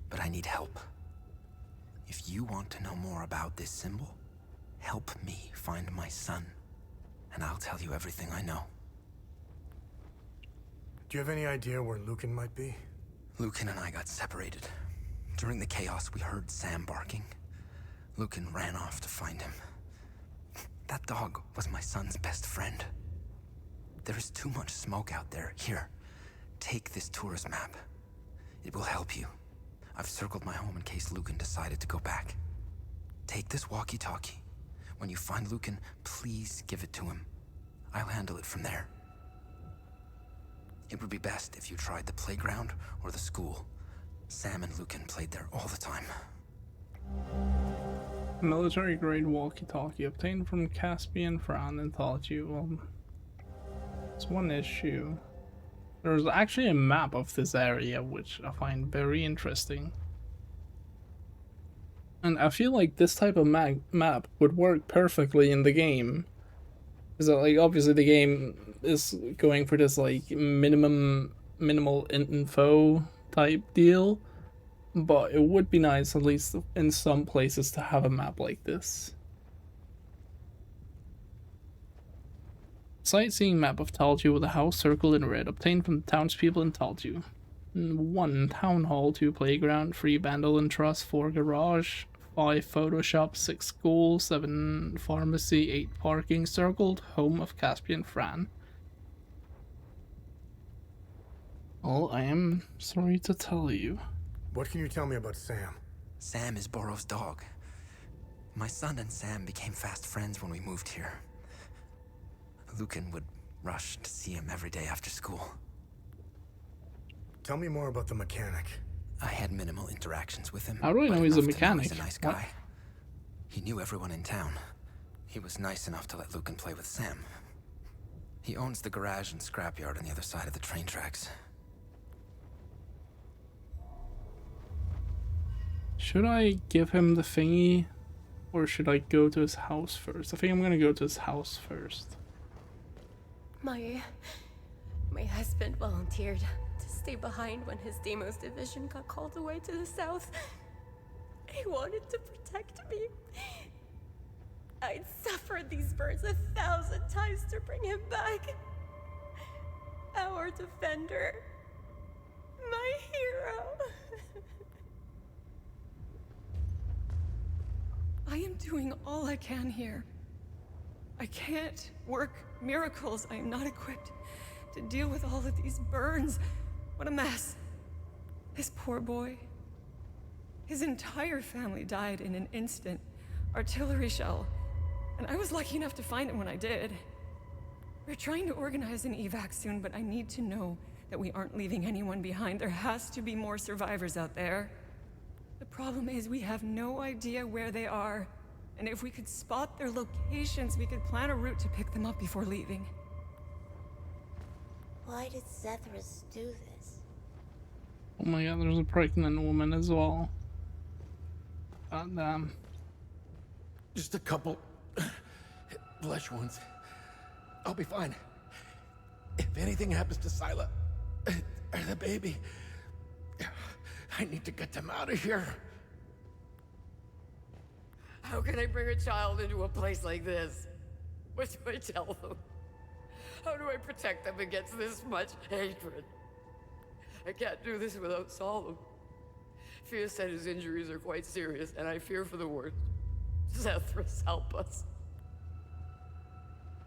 but I need help. If you want to know more about this symbol, help me find my son, and I'll tell you everything I know. Do you have any idea where Lucan might be? Lucan and I got separated. During the chaos, we heard Sam barking. Lucan ran off to find him. That dog was my son's best friend. There is too much smoke out there. Here, take this tourist map. It will help you. I've circled my home in case Lucan decided to go back. Take this walkie-talkie. When you find Lucan, please give it to him. I'll handle it from there. It would be best if you tried the playground or the school. Sam and Lucan played there all the time. Military-grade walkie-talkie obtained from Caspian Fran Anthology. Well, it's one issue. There's actually a map of this area, which I find very interesting. And I feel like this type of map would work perfectly in the game. Because like obviously the game is going for this like minimal info type deal. But it would be nice, at least in some places, to have a map like this. Sightseeing map of Talju with a house circled in red, obtained from the townspeople in Talju. 1 town hall, 2 playground, 3 Bandolin Trust, 4 garage, 5 photo shop, 6 school, 7 pharmacy, 8 parking, circled home of Caspian Fran. Well, I am sorry to tell you. What can you tell me about Sam? Sam is Borrow's dog. My son and Sam became fast friends when we moved here. Lucan would rush to see him every day after school. Tell me more about the mechanic. I had minimal interactions with him. How do I know he's a mechanic? He's a nice guy. He knew everyone in town. He was nice enough to let Lucan play with Sam. He owns the garage and scrapyard on the other side of the train tracks. Should I give him the thingy, or should I go to his house first? I think I'm gonna go to his house first. My husband volunteered to stay behind when his Deimos division got called away to the south. He wanted to protect me. I'd suffered these burns 1,000 times to bring him back. Our defender. My hero. I am doing all I can here. I can't work miracles. I am not equipped to deal with all of these burns. What a mess. This poor boy. His entire family died in an instant. Artillery shell. And I was lucky enough to find him when I did. We're trying to organize an evac soon, but I need to know that we aren't leaving anyone behind. There has to be more survivors out there. The problem is we have no idea where they are. And if we could spot their locations, we could plan a route to pick them up before leaving. Why did Zethras do this? Oh my god, there's a pregnant woman as well. God damn. Just a couple flesh wounds. I'll be fine. If anything happens to Sila or the baby, I need to get them out of here. How can I bring a child into a place like this? What do I tell them? How do I protect them against this much hatred? I can't do this without Solemn. Fia said his injuries are quite serious, and I fear for the worst. Zethras, help us.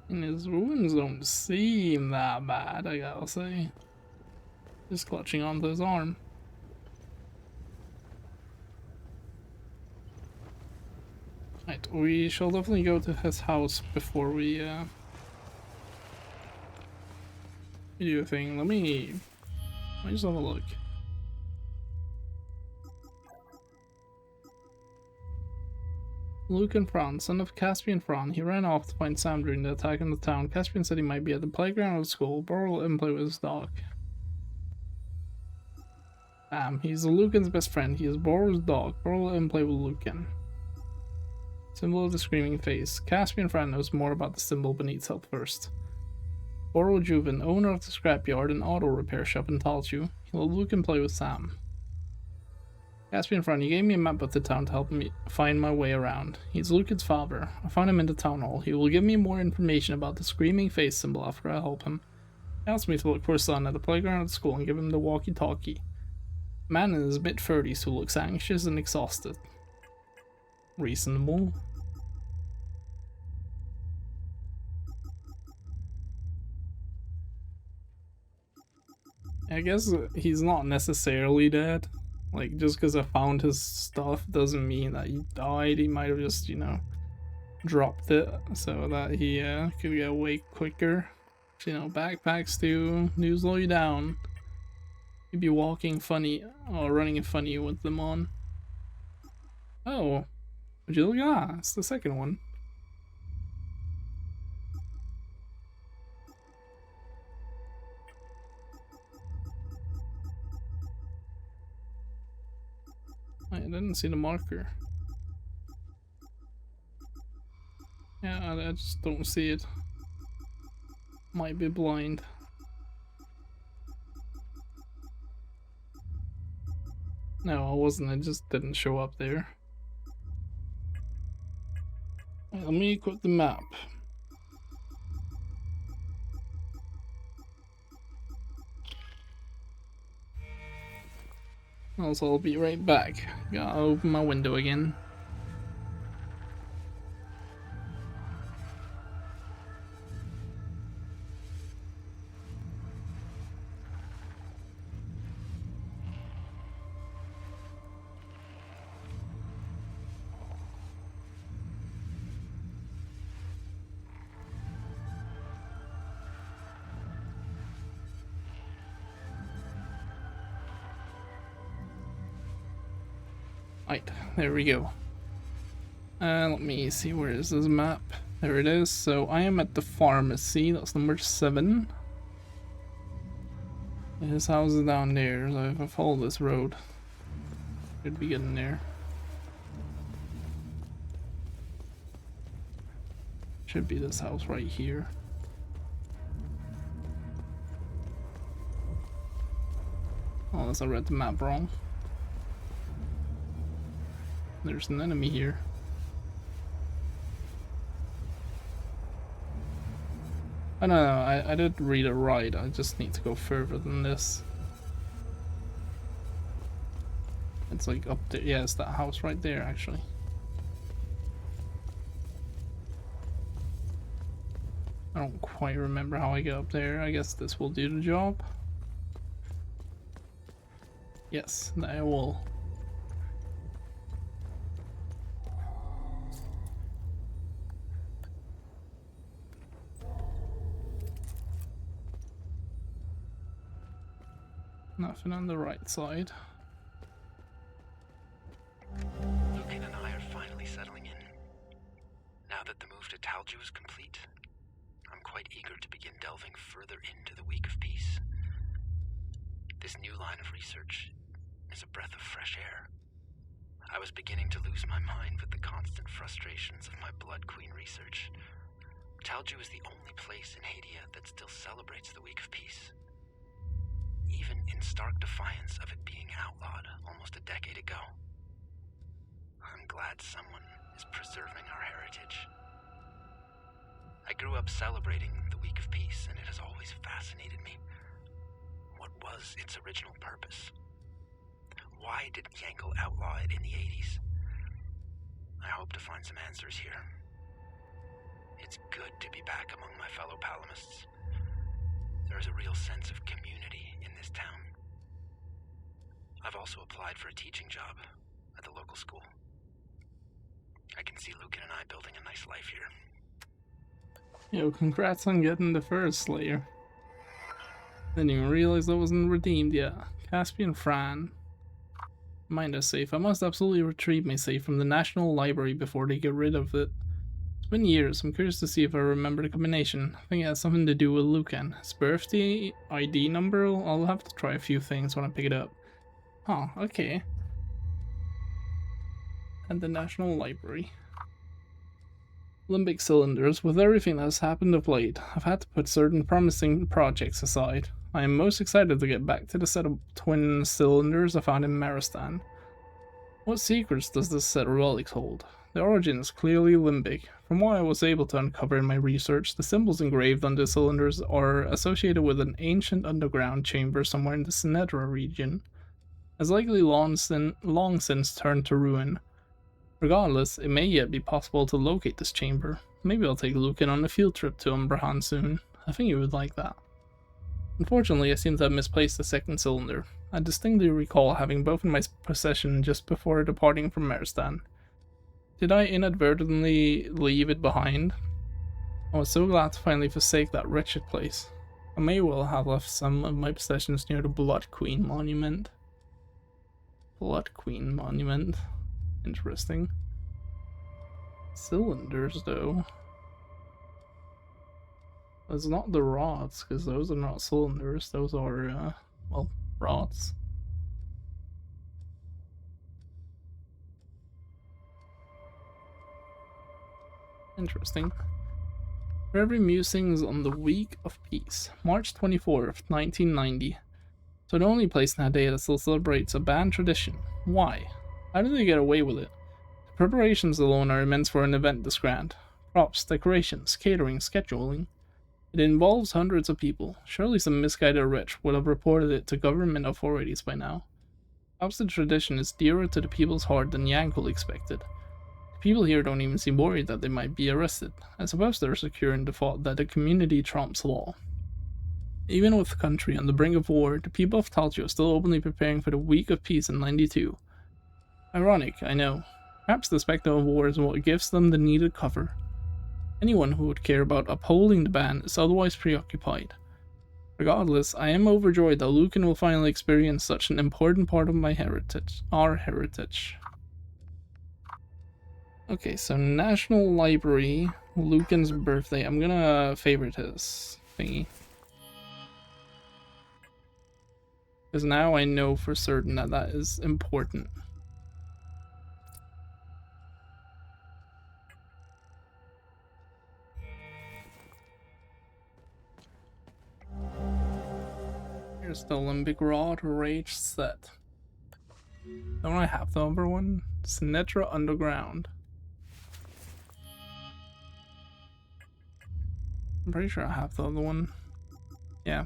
And his wounds don't seem that bad, I gotta say. Just clutching onto his arm. Right, we shall definitely go to his house before we do a thing. Let me just have a look. Lucan Fran, son of Caspian Fran. He ran off to find Sam during the attack on the town. Caspian said he might be at the playground of the school. BjornLM play with his dog. He's Lucan's best friend. He is Borrow's dog. BjornLM play with Lucan. Symbol of the screaming face. Caspian Fran knows more about the symbol but needs help first. Borrow Juven, owner of the scrapyard and auto repair shop in Talju. He let Lucan play with Sam. Caspian Fran, he gave me a map of the town to help me find my way around. He's Lucan's father. I found him in the town hall. He will give me more information about the screaming face symbol after I help him. He asked me to look for his son at the playground at school and give him the walkie-talkie. A man in his mid-30s who looks anxious and exhausted. Reasonable. I guess he's not necessarily dead. Like, just because I found his stuff doesn't mean that he died. He might have just, you know, dropped it so that he could get away quicker. You know, backpacks do slow you down. You'd be walking funny or running funny with them on. Oh, would you look at that? It's the second one. I didn't see the marker. Yeah, I just don't see it. Might be blind. No, I wasn't. I just didn't show up there. Let me equip the map. Also, I'll be right back. Gotta open my window again. Right, there we go. Let me see, where is this map? There it is. So I am at the pharmacy, that's number 7. His house is down there, so if I follow this road, should be getting there. Should be this house right here. Oh, unless I read the map wrong. There's an enemy here. Oh no, I did read it right. I just need to go further than this. It's like up there. Yeah, it's that house right there, actually. I don't quite remember how I get up there. I guess this will do the job. Yes, that will. Nothing on the right side. Lucan and I are finally settling in. Now that the move to Talju is complete, I'm quite eager to begin delving further into the Week of Peace. This new line of research is a breath of fresh air. I was beginning to lose my mind with the constant frustrations of my Blood Queen research. Talju is the only place in Hadia that still celebrates the Week of Peace, even in stark defiance of it being outlawed almost a decade ago. I'm glad someone is preserving our heritage. I grew up celebrating the Week of Peace, and it has always fascinated me. What was its original purpose? Why did Yankel outlaw it in the 80s? I hope to find some answers here. It's good to be back among my fellow Palamists. There is a real sense of community in this town. I've also applied for a teaching job at the local school. I can see Lucan and I building a nice life here. Yo, congrats on getting the first Slayer. Didn't even realize that wasn't redeemed yet. Caspian Fran. Mind us safe. I must absolutely retrieve my safe from the National Library before they get rid of it. It's been years. I'm curious to see if I remember the combination. I think it has something to do with Lucan. His birthday ID number? I'll have to try a few things when I pick it up. Oh, okay. And the National Library. Limbic cylinders. With everything that has happened of late, I've had to put certain promising projects aside. I am most excited to get back to the set of twin cylinders I found in Maristan. What secrets does this set of relics hold? The origin is clearly limbic. From what I was able to uncover in my research, the symbols engraved on the cylinders are associated with an ancient underground chamber somewhere in the Sinedra region, has likely long since turned to ruin. Regardless, it may yet be possible to locate this chamber. Maybe I'll take Lucan on a field trip to Umbrahan soon. I think he would like that. Unfortunately, I seem to have misplaced the second cylinder. I distinctly recall having both in my possession just before departing from Maristan. Did I inadvertently leave it behind? I was so glad to finally forsake that wretched place. I may well have left some of my possessions near the Blood Queen monument. Blood Queen monument. Interesting. Cylinders, though. It's not the rods, because those are not cylinders. Those are, well, rods. Interesting. Reverie Musings on the Week of Peace, March 24th, 1990. So the only place in Hadea that still celebrates a band tradition. Why? How did they get away with it? The preparations alone are immense for an event this grand. Props, decorations, catering, scheduling. It involves hundreds of people. Surely some misguided wretch would have reported it to government authorities by now. Perhaps the tradition is dearer to the people's heart than Yankel expected. The people here don't even seem worried that they might be arrested. I suppose they're secure in the thought that the community trumps law. Even with the country on the brink of war, the people of Taltio are still openly preparing for the week of peace in 92. Ironic, I know. Perhaps the specter of war is what gives them the needed cover. Anyone who would care about upholding the ban is otherwise preoccupied. Regardless, I am overjoyed that Lucan will finally experience such an important part of our heritage. Okay, so National Library, Lucan's birthday. I'm gonna favorite his thingy. Because now I know for certain that that is important. Here's the Olympic Rod Rage set. Don't I have the other one? Sinatra Underground. I'm pretty sure I have the other one. Yeah.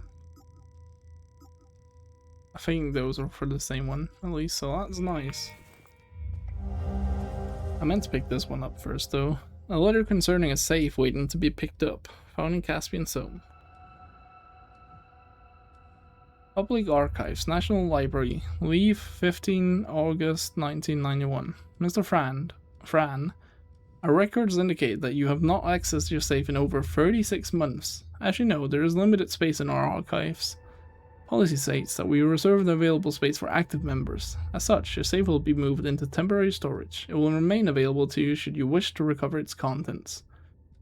I think those are for the same one, at least, so that's nice. I meant to pick this one up first, though. A letter concerning a safe waiting to be picked up, found in Caspian Zone. Public Archives, National Library, Leave 15 August 1991. Mr. Fran, our records indicate that you have not accessed your safe in over 36 months. As you know, there is limited space in our archives. Policy states that we reserve the available space for active members. As such, your safe will be moved into temporary storage. It will remain available to you should you wish to recover its contents.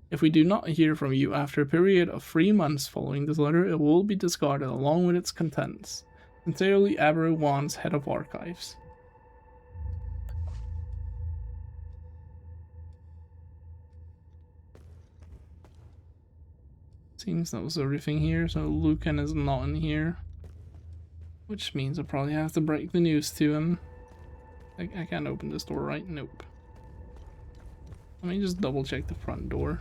If we do not hear from you after a period of 3 months following this letter, it will be discarded along with its contents. Sincerely, Aberu Wan's Head of Archives. Seems that was everything here, so Lucan is not in here. Which means I'll probably have to break the news to him. I can't open this door, right? Nope. Let me just double check the front door.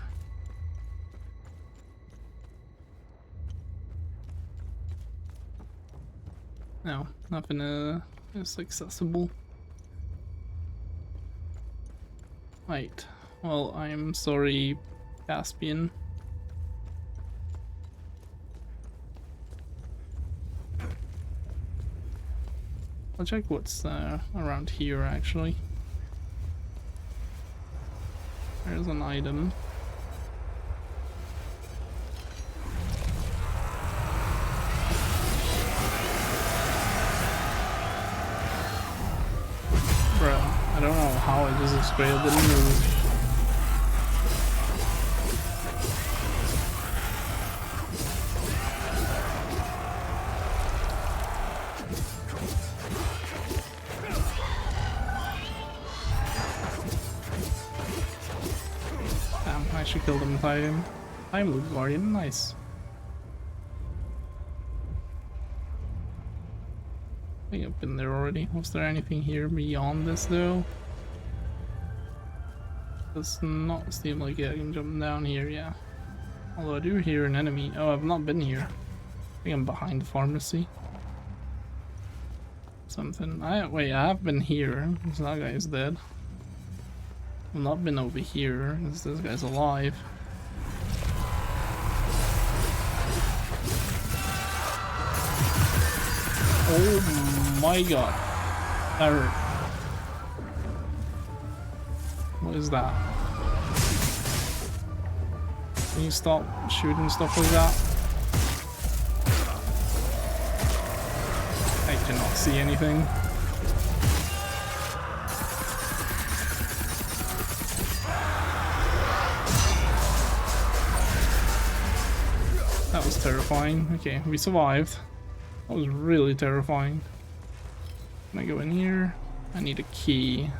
No, nothing is accessible. Right. Well, I'm sorry, Caspian. I'll check what's around here, actually. There's an item. Bro, I don't know how I just exploded the move. Damn, I should kill them time loop guardian, nice. I think I've been there already. Was there anything here beyond this though? Does not seem like I can jump down here, yeah. Although I do hear an enemy. Oh, I've not been here. I think I'm behind the pharmacy. Something. Wait, I have been here. This that guy is dead. I've not been over here. This guy's alive. Oh my god. That hurt. What is that? Can you stop shooting stuff like that? I cannot see anything. That was terrifying. Okay, we survived. That was really terrifying. Can I go in here? I need a key.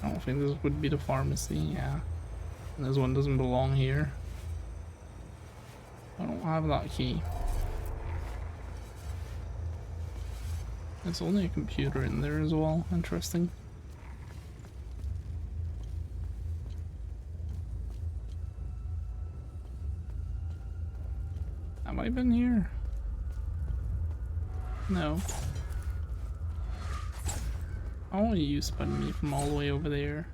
I don't think this would be the pharmacy, yeah. And this one doesn't belong here. I don't have that key. There's only a computer in there as well. Interesting. Have I been here? No. I want you spotting me from all the way over there.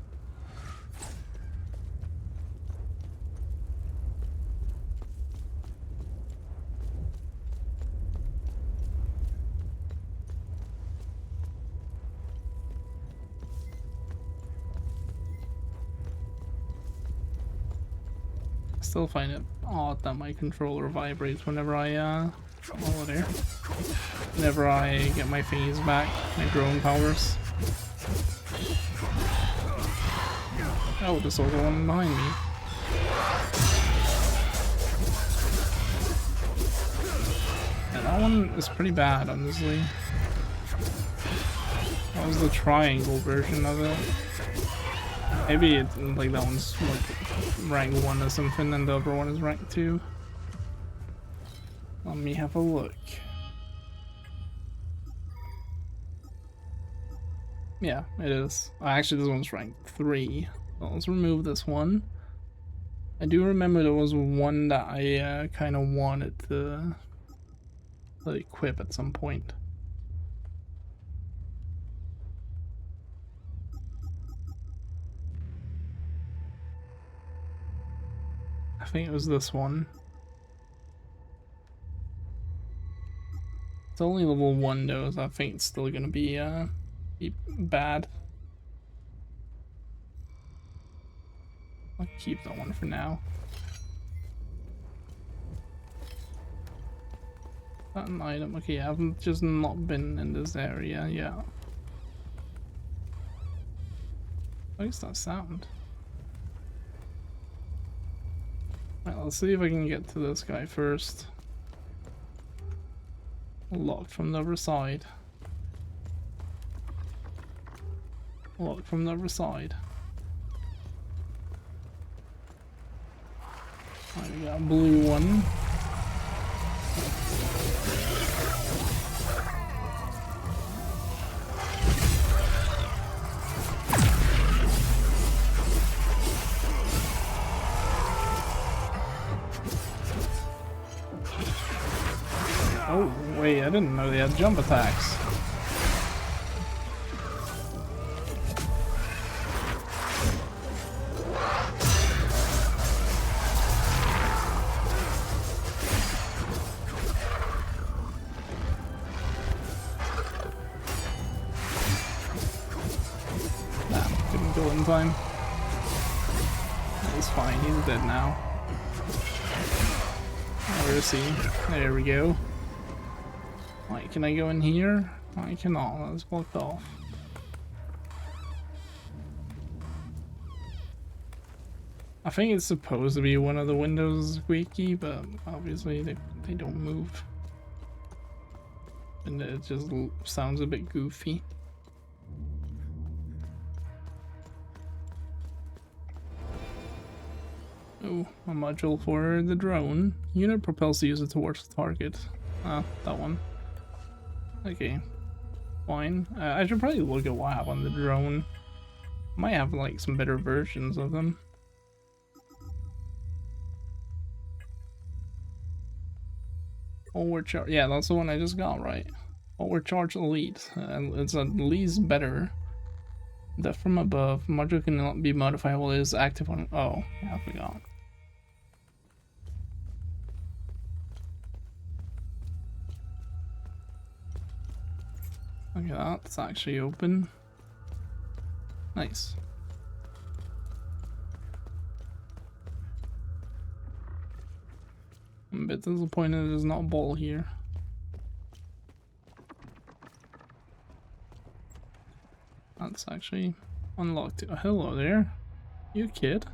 Still find it odd that my controller vibrates whenever I oh there. Whenever I get my thingies back, my drone powers. Oh, there's also one behind me. Yeah, that one is pretty bad, honestly. That was the triangle version of it. Maybe it's like that one's like rank 1 or something and the other one is rank 2. Let me have a look. Yeah, it is. Actually, this one's rank 3. So let's remove this one. I do remember there was one that I kind of wanted to equip at some point. I think it was this one. It's only level 1 though, so I think it's still gonna be bad. I'll keep that one for now. That an item. Okay, I've just not been in this area, yeah. What is that sound? Right, let's see if I can get to this guy first. Locked from the other side. Locked from the other side. Right, we got a blue one. Oh, wait, I didn't know they had jump attacks. Nah, couldn't kill in time. That was fine, he's dead now. Where is he? There we go. Right, can I go in here? I cannot, that's blocked off. I think it's supposed to be one of the windows squeaky, but obviously they don't move. And it just sounds a bit goofy. Oh, a module for the drone. Unit propels the user towards the target. Ah, that one. Okay, fine. I should probably look at what happened to the drone. Might have like some better versions of them. Forward charge. Yeah, that's the one I just got, right? Forward charge elite. It's at least better. Death from above. Module cannot be modifiable. Is active on. Oh, yeah, I forgot. Look at that, it's actually open. Nice. I'm a bit disappointed there's not a ball here. That's actually unlocked. Oh, hello there. You kid?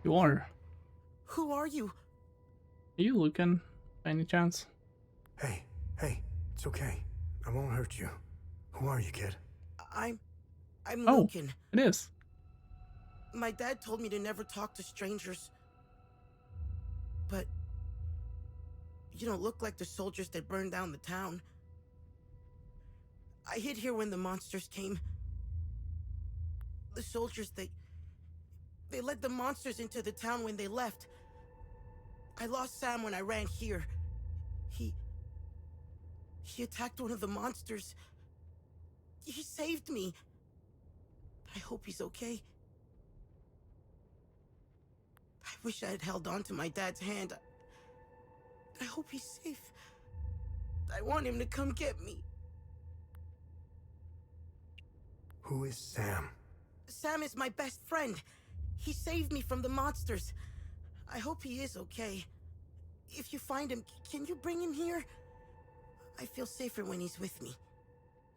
You are. Who are you? Are you looking by any chance? Hey, it's okay. I won't hurt you. Who are you, kid? I'm Oh, Lucan. it is. My dad told me to never talk to strangers. But you don't look like the soldiers that burned down the town. I hid here when the monsters came. The soldiers, they led the monsters into the town when they left. I lost Sam when I ran here. He attacked one of the monsters. He saved me. I hope he's okay. I wish I had held on to my dad's hand. I hope he's safe. I want him to come get me. Who is Sam? Sam is my best friend. He saved me from the monsters. I hope he is okay. If you find him, can you bring him here? I feel safer when he's with me.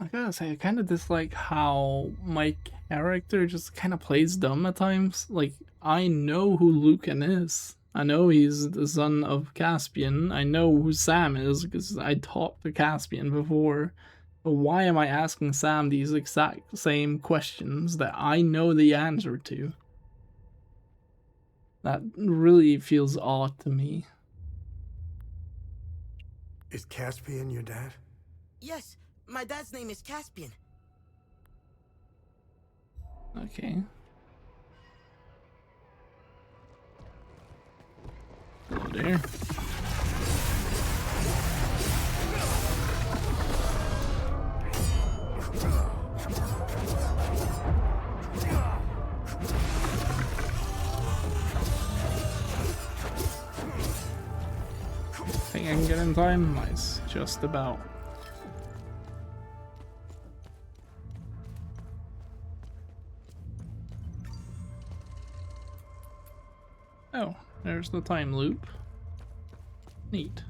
I gotta say, I kind of dislike how my character just kind of plays dumb at times. Like, I know who Lucan is. I know he's the son of Caspian. I know who Sam is because I talked to Caspian before. But why am I asking Sam these exact same questions that I know the answer to? That really feels odd to me. Is Caspian your dad? Yes, my dad's name is Caspian. Okay. Hello there. Think I can get in time? Nice. Just about. Oh, there's the time loop. Neat.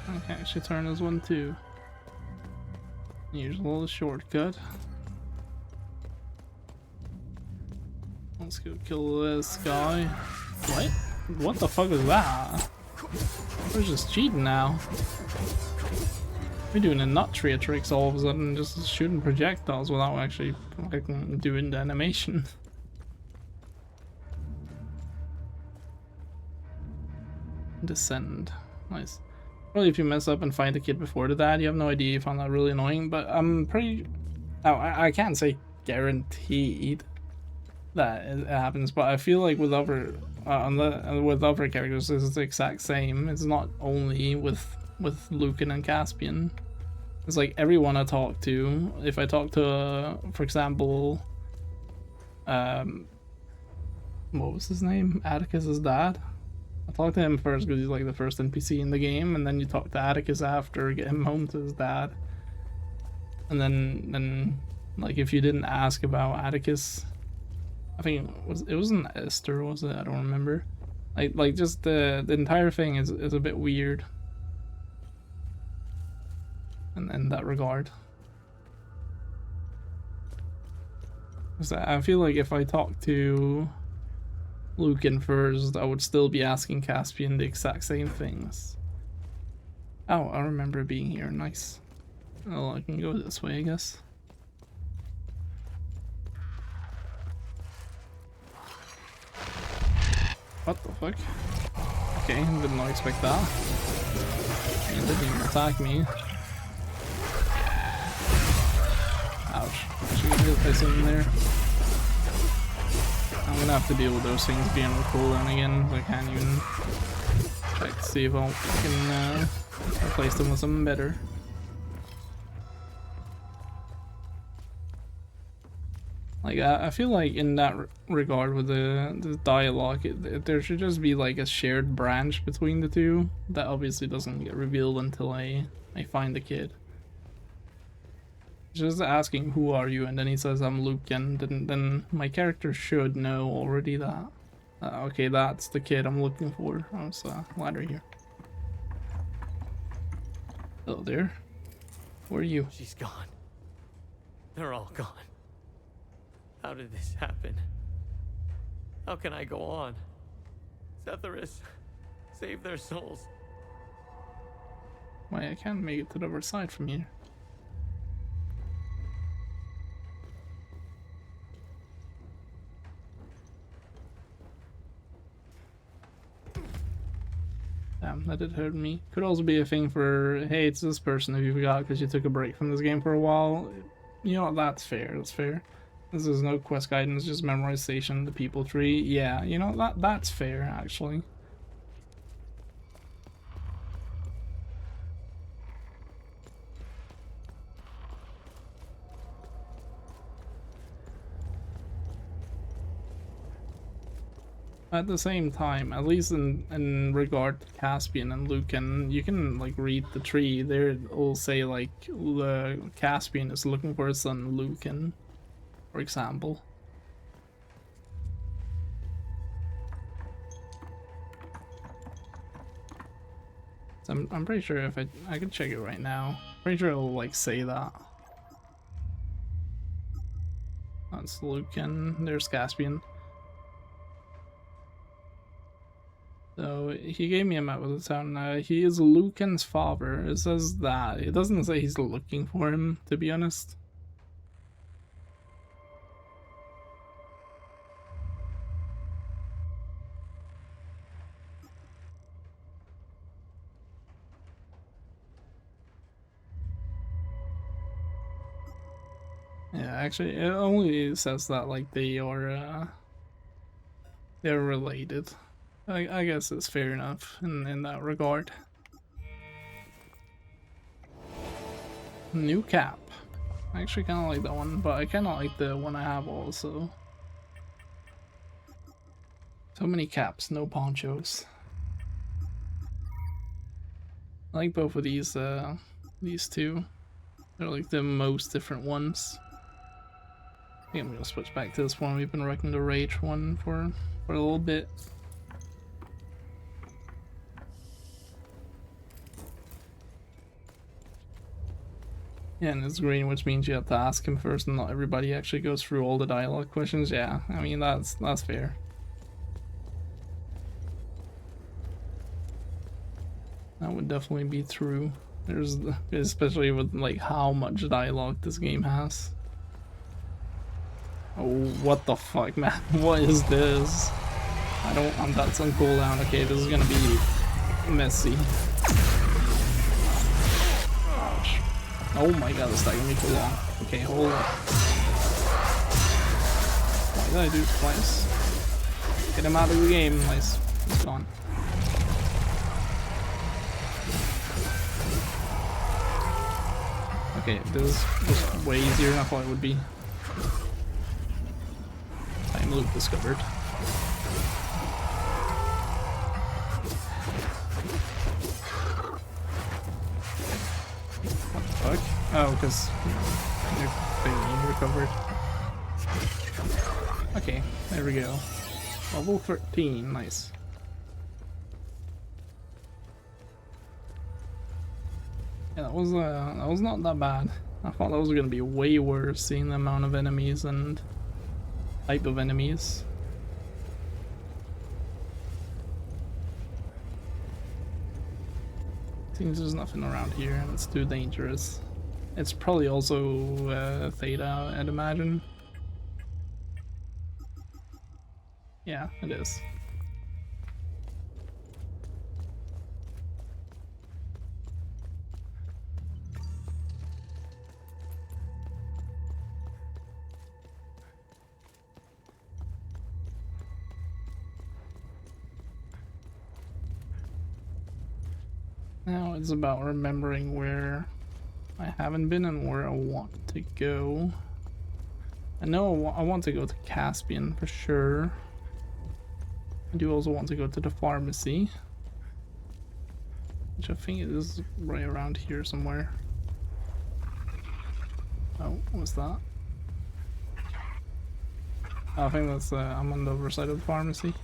I can actually turn this one too. Here's a little shortcut. Let's go kill this guy. What? What the fuck is that? We're just cheating now. We're doing a nut tree tricks all of a sudden, just shooting projectiles without actually fucking doing the animation. Descend. Nice. Really, if you mess up and find the kid before the dad, you have no idea. You found that really annoying, but I'm pretty... Oh, I can't say guaranteed that it happens, but I feel like with other characters, it's the exact same. It's not only with Lucan and Caspian. It's like everyone I talk to. If I talk to, for example, what was his name? Atticus's dad. I talked to him first because he's like the first NPC in the game, and then you talk to Atticus after, get him home to his dad. And then like if you didn't ask about Atticus, I think it wasn't Esther, was it? I don't remember. Like just the entire thing is a bit weird. In that regard. Because I feel like if I talk to Lucan first, I would still be asking Caspian the exact same things. Oh, I remember being here. Nice. Oh, I can go this way, I guess. What the fuck? Okay, did not expect that. He didn't even attack me. Ouch. Should we get this in there? I'm gonna have to deal with those things being on cooldown again. I can't even check to see if I can replace them with something better. Like, I feel like in that regard with the dialogue, there should just be like a shared branch between the two that obviously doesn't get revealed until I find the kid. Just asking who are you, and then he says I'm Lucan, then my character should know already that okay, that's the kid I'm looking for. Oh, it's a ladder here. Hello there. Where are you? She's gone. They're all gone. How did this happen? How can I go on? Setharus, save their souls. Why, I can't make it to the other side from here. that it hurt me. Could also be a thing for, hey, it's this person if you forgot because you took a break from this game for a while. You know, that's fair, that's fair. This is no quest guidance, just memorization, the people tree. Yeah, you know, that's fair, actually. At the same time, at least in regard to Caspian and Lucan, you can like read the tree. There it will say like the Caspian is looking for his son Lucan, for example. So I'm pretty sure if I can check it right now. Pretty sure it'll like say that. That's Lucan. There's Caspian. So he gave me a map of the town. He is Lucan's father. It says that. It doesn't say he's looking for him, to be honest. Yeah, actually, it only says that like they're related. I guess it's fair enough in that regard. New cap. I actually kind of like that one, but I kind of like the one I have also. So many caps, no ponchos. I like both of these two. They're like the most different ones. I think I'm gonna switch back to this one. We've been wrecking the rage one for a little bit. Yeah, and it's green, which means you have to ask him first, and not everybody actually goes through all the dialogue questions. Yeah, I mean that's fair. That would definitely be true. There's, especially with like how much dialogue this game has. Oh, what the fuck, man? What is this? That's on cooldown. Okay, this is gonna be messy. Ouch. Oh my god, it's taking me too long. Okay, hold on. Why did I do it twice? Get him out of the game. Nice. He's gone. Okay, this is just way easier than I thought it would be. Time loop discovered. What the fuck? Oh, because your thingy recovered. Okay, there we go. Level 13, nice. Yeah, that was not that bad. I thought that was gonna be way worse, seeing the amount of enemies and type of enemies. Seems there's nothing around here and it's too dangerous. It's probably also Theta, I'd imagine. Yeah, it is. Now it's about remembering where I haven't been and where I want to go. I know I want to go to Caspian for sure. I do also want to go to the pharmacy, which I think is right around here somewhere. Oh, what's that? Oh, I think that's I'm on the other side of the pharmacy.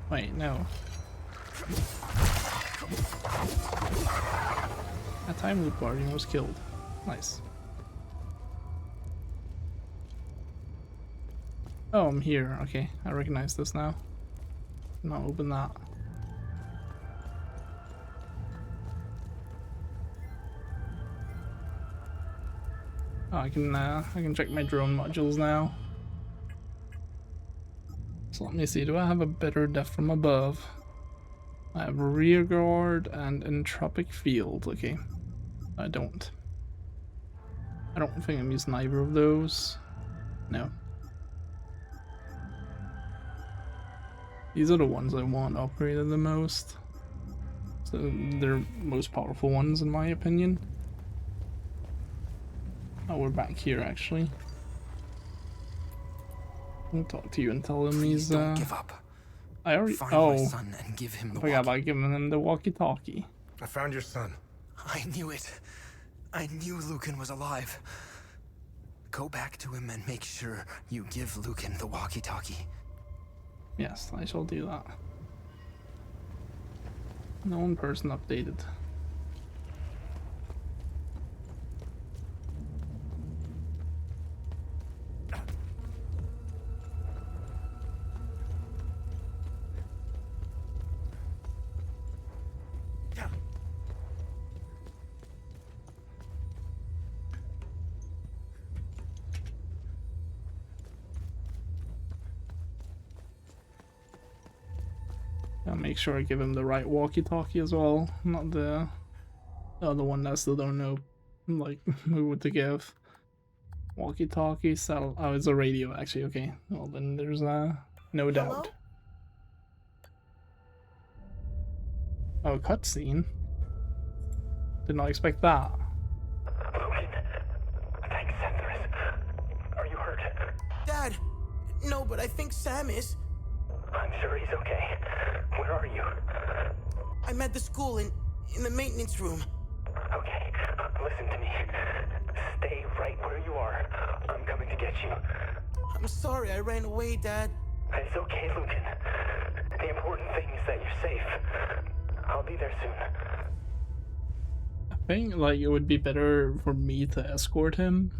Wait, no. A time loop guardian was killed. Nice. Oh, I'm here. Okay, I recognize this now. Not open that. Oh, I can check my drone modules now. So let me see. Do I have a better depth from above? I have rear guard and entropic field. Okay, I don't think I'm using either of those. No. These are the ones I want upgraded the most. So they're most powerful ones in my opinion. Oh, we're back here actually. I'll talk to you and tell him he's Don't give up. I already Find my son and give him the I forgot about giving him the walkie-talkie. I found your son. I knew it. I knew Lucan was alive. Go back to him and make sure you give Lucan the walkie-talkie. Yes, I shall do that. Known person updated. I'll make sure I give him the right walkie-talkie as well, not the other one that I still don't know, like, who to give. Walkie-talkie, satellite. Oh, it's a radio, actually. Okay, well then there's no doubt. Oh, cutscene. Did not expect that. Thanks, Cethris. Are you hurt? Dad! No, but I think Sam is. I'm sure he's okay. Where are you? I'm at the school in the maintenance room. Okay, listen to me. Stay right where you are. I'm coming to get you. I'm sorry I ran away, Dad. It's okay, Lucan. The important thing is that you're safe. I'll be there soon. I think like it would be better for me to escort him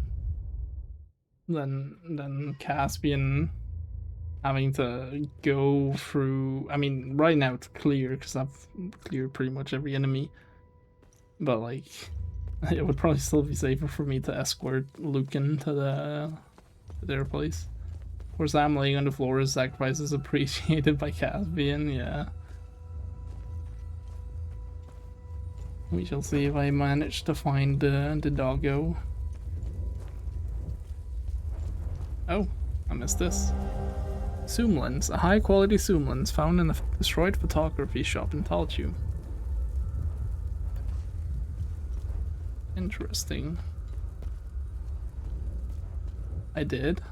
than Caspian having to go through. I mean, right now it's clear because I've cleared pretty much every enemy, but like it would probably still be safer for me to escort Lucan to their place. Of course, I'm laying on the floor. His sacrifice is appreciated by Caspian. Yeah. We shall see if I manage to find the doggo. Oh, I missed this. Zoom lens, a high quality zoom lens found in a destroyed photography shop in Talchu. Interesting. I did.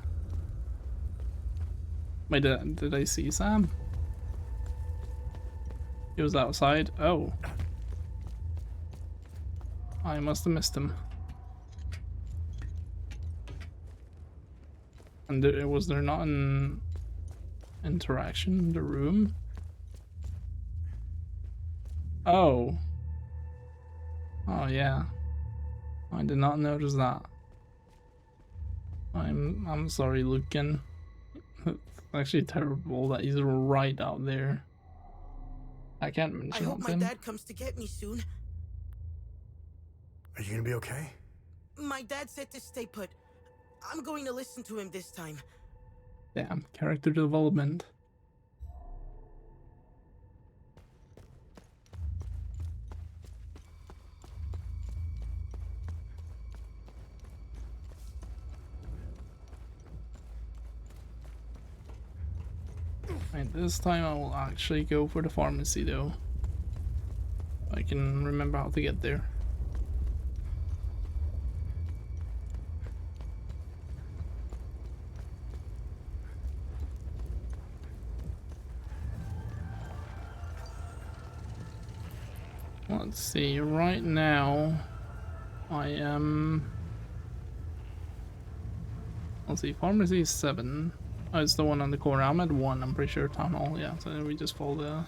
Wait, did I see Sam? He was outside. Oh. I must have missed him. And was there not an interaction in the room? Oh. Oh yeah. I did not notice that. I'm sorry, Lucan. It's actually terrible that he's right out there. I can't mention I hope my him. dad comes to get me soon. Are you gonna be okay? My dad said to stay put. I'm going to listen to him this time. Damn, character development. Right, this time I will actually go for the pharmacy though. I can remember how to get there. Let's see, right now I am... Let's see, pharmacy is 7. Oh, it's the one on the corner. I'm at 1, I'm pretty sure. Town hall, yeah. So we just follow the...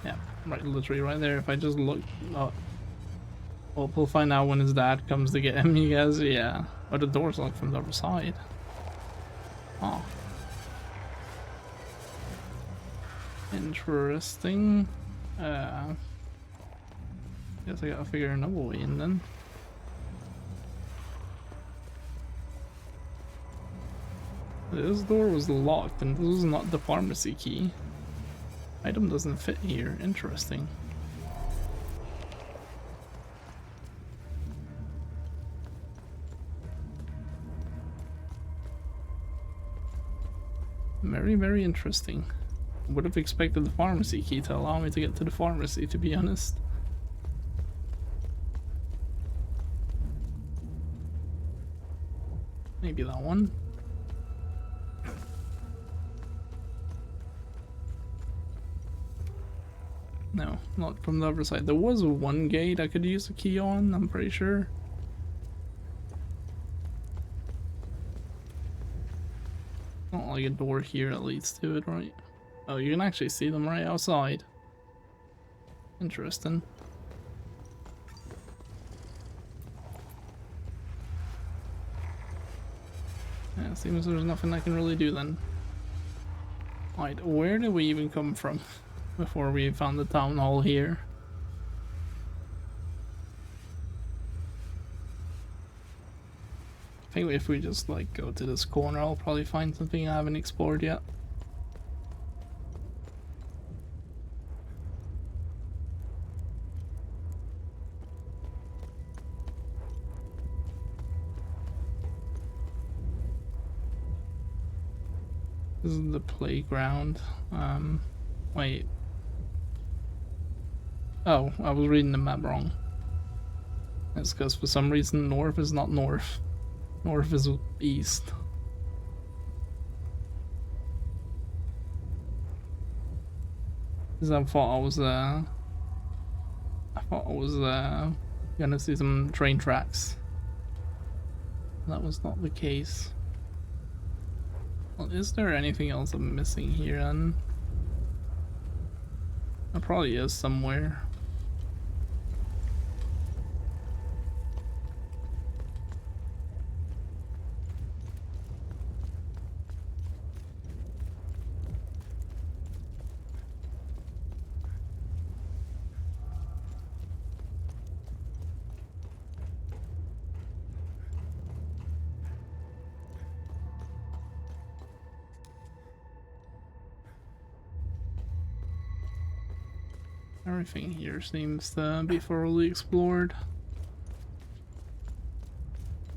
Yeah, right, literally right there. If I just look up... Well, we'll find out when his dad comes to get him, you guys. Yeah. Oh, the door's locked from the other side. Oh. Interesting. Guess I gotta figure another way in then. This door was locked and this was not the pharmacy key. Item doesn't fit here. Interesting. Very, very interesting. Would have expected the pharmacy key to allow me to get to the pharmacy, to be honest. Maybe that one. No, not from the other side. There was one gate I could use a key on, I'm pretty sure. Not like a door here that leads to it, right? Oh, you can actually see them right outside. Interesting. Yeah, it seems there's nothing I can really do then. Right, where did we even come from before we found the town hall here? I think if we just like go to this corner, I'll probably find something I haven't explored yet. This is the playground. Wait. Oh, I was reading the map wrong. That's because for some reason north is not north. North is east. Because I thought I was gonna see some train tracks. That was not the case. Well, is there anything else I'm missing here then? There probably is somewhere. Everything here seems to be thoroughly explored.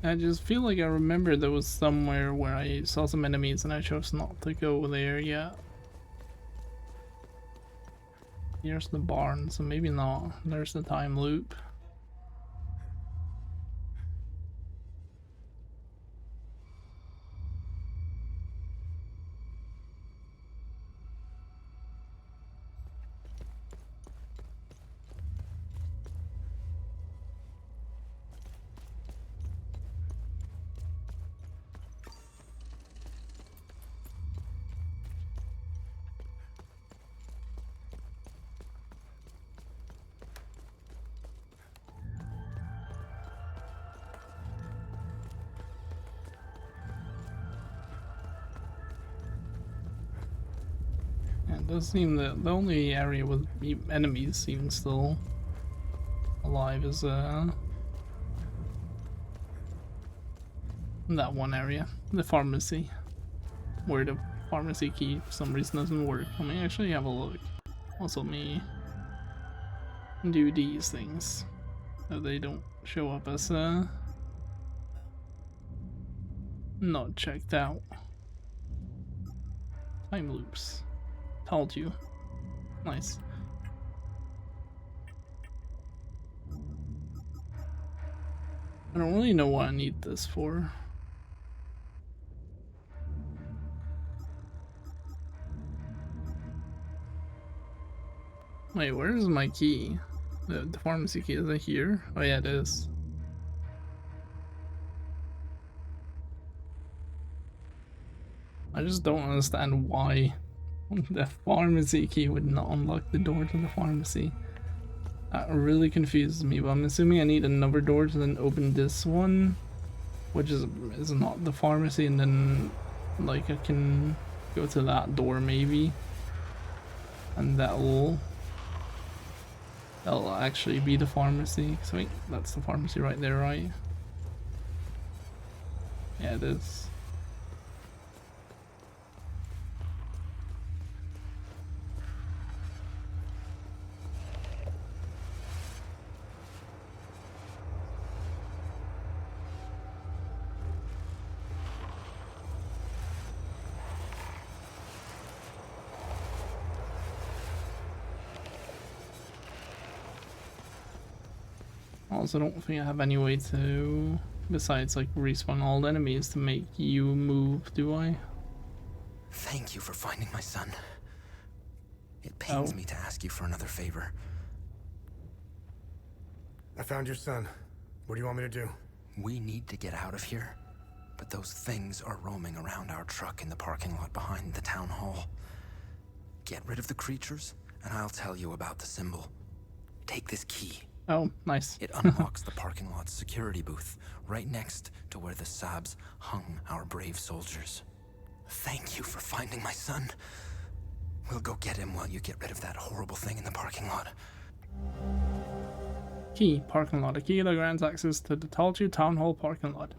I just feel like I remember there was somewhere where I saw some enemies and I chose not to go there yet. Here's the barn, so maybe not. There's the time loop. It does seem that the only area with enemies even still alive is that one area, the pharmacy, where the pharmacy key for some reason doesn't work. Let me actually have a look. Also, let me do these things so they don't show up as not checked out. Time loops. Told you. Nice. I don't really know what I need this for. Wait, where is my key? The pharmacy key, is it here? Oh yeah, it is. I just don't understand why the pharmacy key would not unlock the door to the pharmacy. That really confuses me, but I'm assuming I need another door to then open this one, which is not the pharmacy, and then like I can go to that door maybe, and that'll actually be the pharmacy. So wait, that's the pharmacy right there, right? Yeah, it is. Also, don't think I have any way to, besides like respawn all the enemies, to make you move, do I? Thank you for finding my son. It pains me to ask you for another favor. I found your son. What do you want me to do? We need to get out of here, but those things are roaming around our truck in the parking lot behind the town hall. Get rid of the creatures, and I'll tell you about the symbol. Take this key. Oh, nice. It unlocks the parking lot's security booth, right next to where the Sabs hung our brave soldiers. Thank you for finding my son. We'll go get him while you get rid of that horrible thing in the parking lot. Key, parking lot. A key that grants access to the Talju Town Hall parking lot.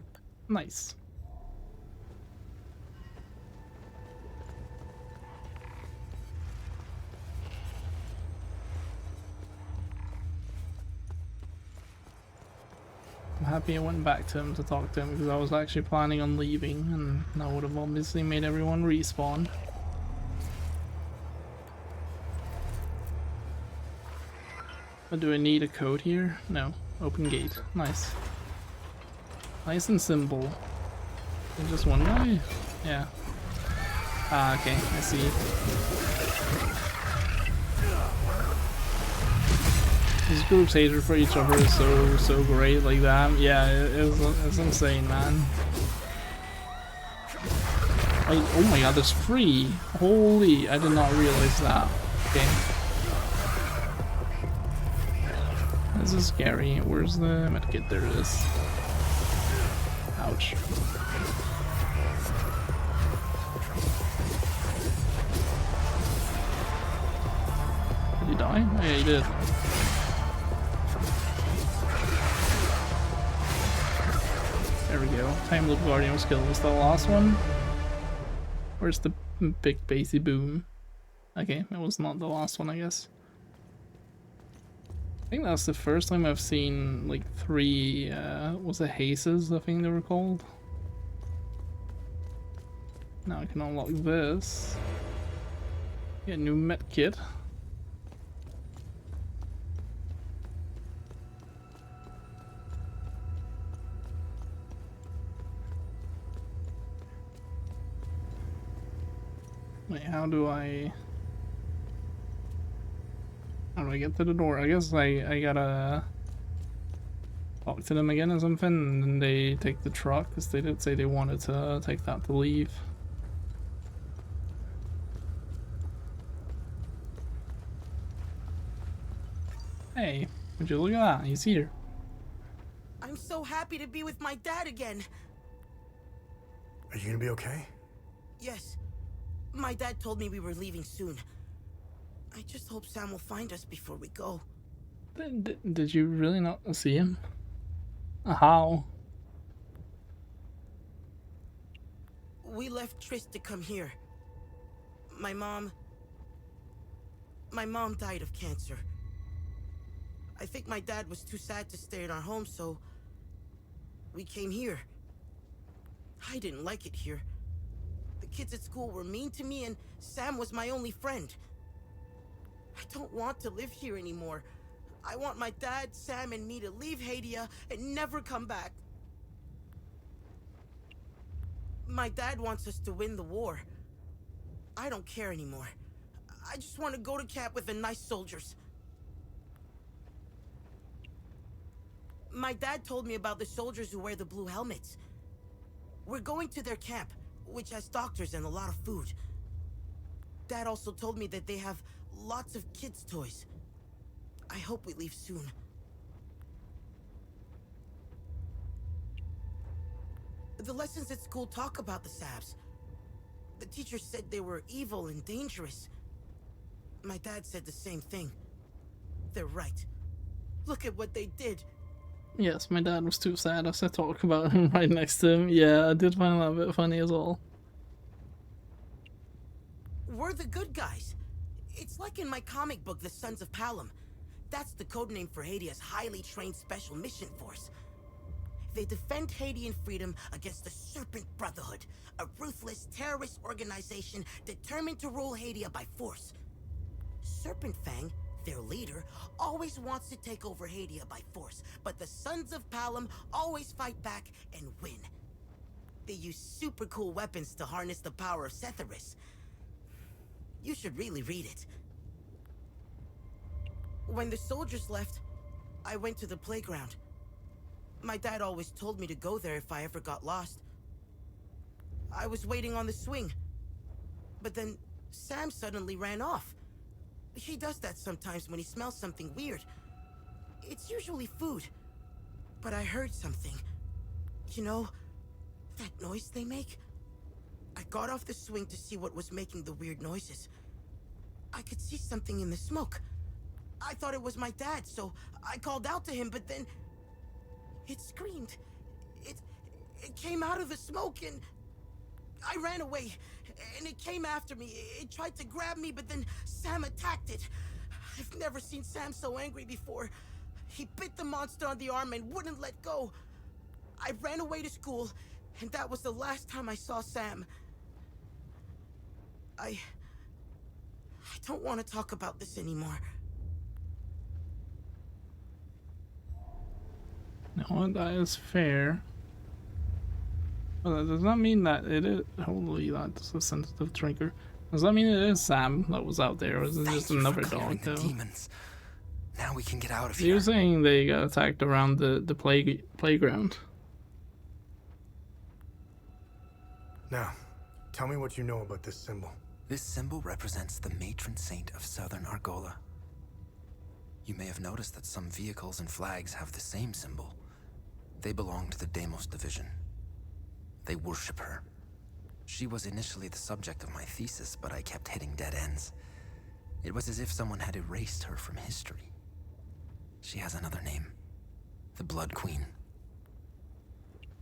Nice. I'm happy I went back to him to talk to him because I was actually planning on leaving and that would have obviously made everyone respawn. But do I need a code here? No. Open gate. Nice. Nice and simple. And just one guy? Yeah. Ah, okay. I see. These groups hatred for each other is so great like that. Yeah, it's insane, man. Like, oh my god, there's 3. Holy, I did not realize that. Okay. This is scary. Where's the medkit? There it is. Ouch. Did he die? Oh yeah, he did. There we go. Time Loop Guardian was killed. Was the last one? Where's the big bassy boom? Okay, it was not the last one, I guess. I think that's the first time I've seen like 3, was it hazes, I think they were called? Now I can unlock this. Get a new medkit. Wait, how do I get to the door? I guess I gotta talk to them again or something, and then they take the truck, because they did say they wanted to take that to leave. Hey, would you look at that? He's here. I'm so happy to be with my dad again. Are you gonna be okay? Yes. My dad told me we were leaving soon. I just hope Sam will find us before we go. Did you really not see him? How? We left Tris to come here. My mom died of cancer. I think my dad was too sad to stay in our home, so we came here. I didn't like it here. The kids at school were mean to me, and Sam was my only friend. I don't want to live here anymore. I want my dad, Sam, and me to leave Hadia and never come back. My dad wants us to win the war. I don't care anymore. I just want to go to camp with the nice soldiers. My dad told me about the soldiers who wear the blue helmets. We're going to their camp, which has doctors and a lot of food. Dad also told me that they have lots of kids' toys. I hope we leave soon. The lessons at school talk about the Sabs. The teacher said they were evil and dangerous. My dad said the same thing. They're right. Look at what they did. Yes, my dad was too sad as I talk about him right next to him. Yeah, I did find that a bit funny as well. We're the good guys. It's like in my comic book, The Sons of Palom. That's the codename for Hadia's highly trained special mission force. They defend Hadian freedom against the Serpent Brotherhood, a ruthless terrorist organization determined to rule Hadia by force. Serpent Fang Their leader always wants to take over Hadia by force, but the Sons of Palom always fight back and win. They use super cool weapons to harness the power of Setharis. You should really read it. When the soldiers left, I went to the playground. My dad always told me to go there if I ever got lost. I was waiting on the swing, but then Sam suddenly ran off. He does that sometimes when he smells something weird. It's usually food, but I heard something. You know, that noise they make? I got off the swing to see what was making the weird noises. I could see something in the smoke. I thought it was my dad, so I called out to him, but then it screamed. It came out of the smoke, and I ran away, and it came after me. It tried to grab me, but then Sam attacked it. I've never seen Sam so angry before. He bit the monster on the arm and wouldn't let go. I ran away to school, and that was the last time I saw Sam. I don't want to talk about this anymore. No, that is fair. But that does not mean that it is. Holy, that's a sensitive trigger. Does that mean it is Sam that was out there, or is it just another dog, though? Demons. Now we can get out of So here. you're saying they got attacked around the playground? Now, tell me what you know about this symbol. This symbol represents the matron saint of Southern Argola. You may have noticed that some vehicles and flags have the same symbol. They belong to the Deimos division. They worship her. She was initially the subject of my thesis, but I kept hitting dead ends. It was as if someone had erased her from history. She has another name. The Blood Queen.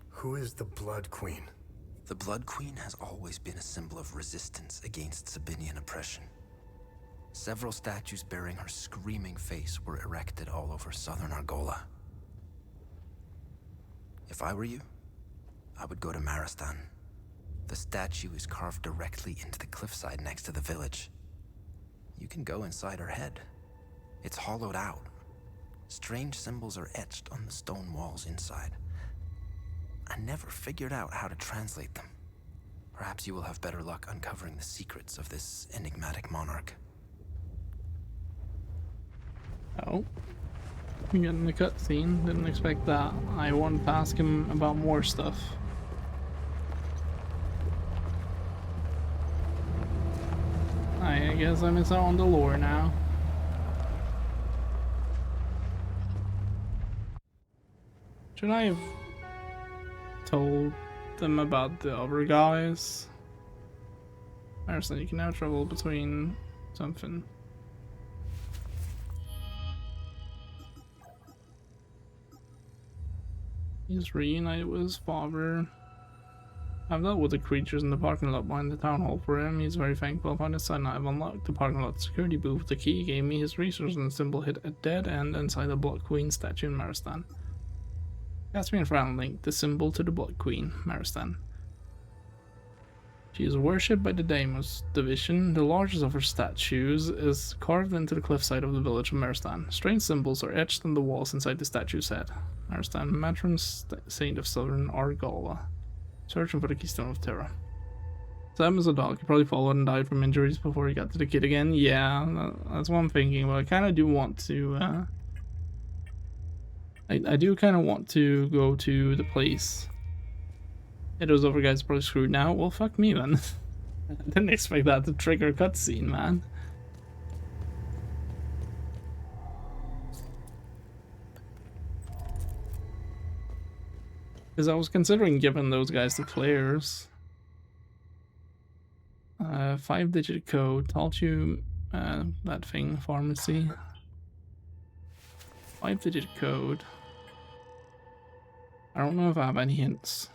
Who is the Blood Queen? The Blood Queen has always been a symbol of resistance against Sabinian oppression. Several statues bearing her screaming face were erected all over Southern Argola. If I were you, I would go to Maristan. The statue is carved directly into the cliffside next to the village. You can go inside her head. It's hollowed out. Strange symbols are etched on the stone walls inside. I never figured out how to translate them. Perhaps you will have better luck uncovering the secrets of this enigmatic monarch. Oh. We got in the cutscene. Didn't expect that. I wanted to ask him about more stuff. I guess I miss out on the lore now. Should I have told them about the other guys? Harrison, you can now travel between something. He's reunited with his father. I've dealt with the creatures in the parking lot behind the town hall for him. He's very thankful. Upon his son, I've unlocked the parking lot security booth. The key gave me his resources, and the symbol hit a dead end inside the Blood Queen statue in Maristan. Cast me in front and link the symbol to the Blood Queen, Maristan. She is worshipped by the Deimos division. The largest of her statues is carved into the cliffside of the village of Maristan. Strange symbols are etched on the walls inside the statue's head. Maristan, matron saint of Southern Argola. Searching for the Keystone of Terra. Sam is a dog. He probably followed and died from injuries before he got to the kid again. Yeah, that's what I'm thinking, but I kind of do want to, I do kind of want to go to the place. Yeah, those other guys are probably screwed now. Well, fuck me, man. I didn't expect that to trigger a cutscene, man. Because I was considering giving those guys the flares. 5-digit code. Told you that thing, pharmacy. 5-digit code. I don't know if I have any hints.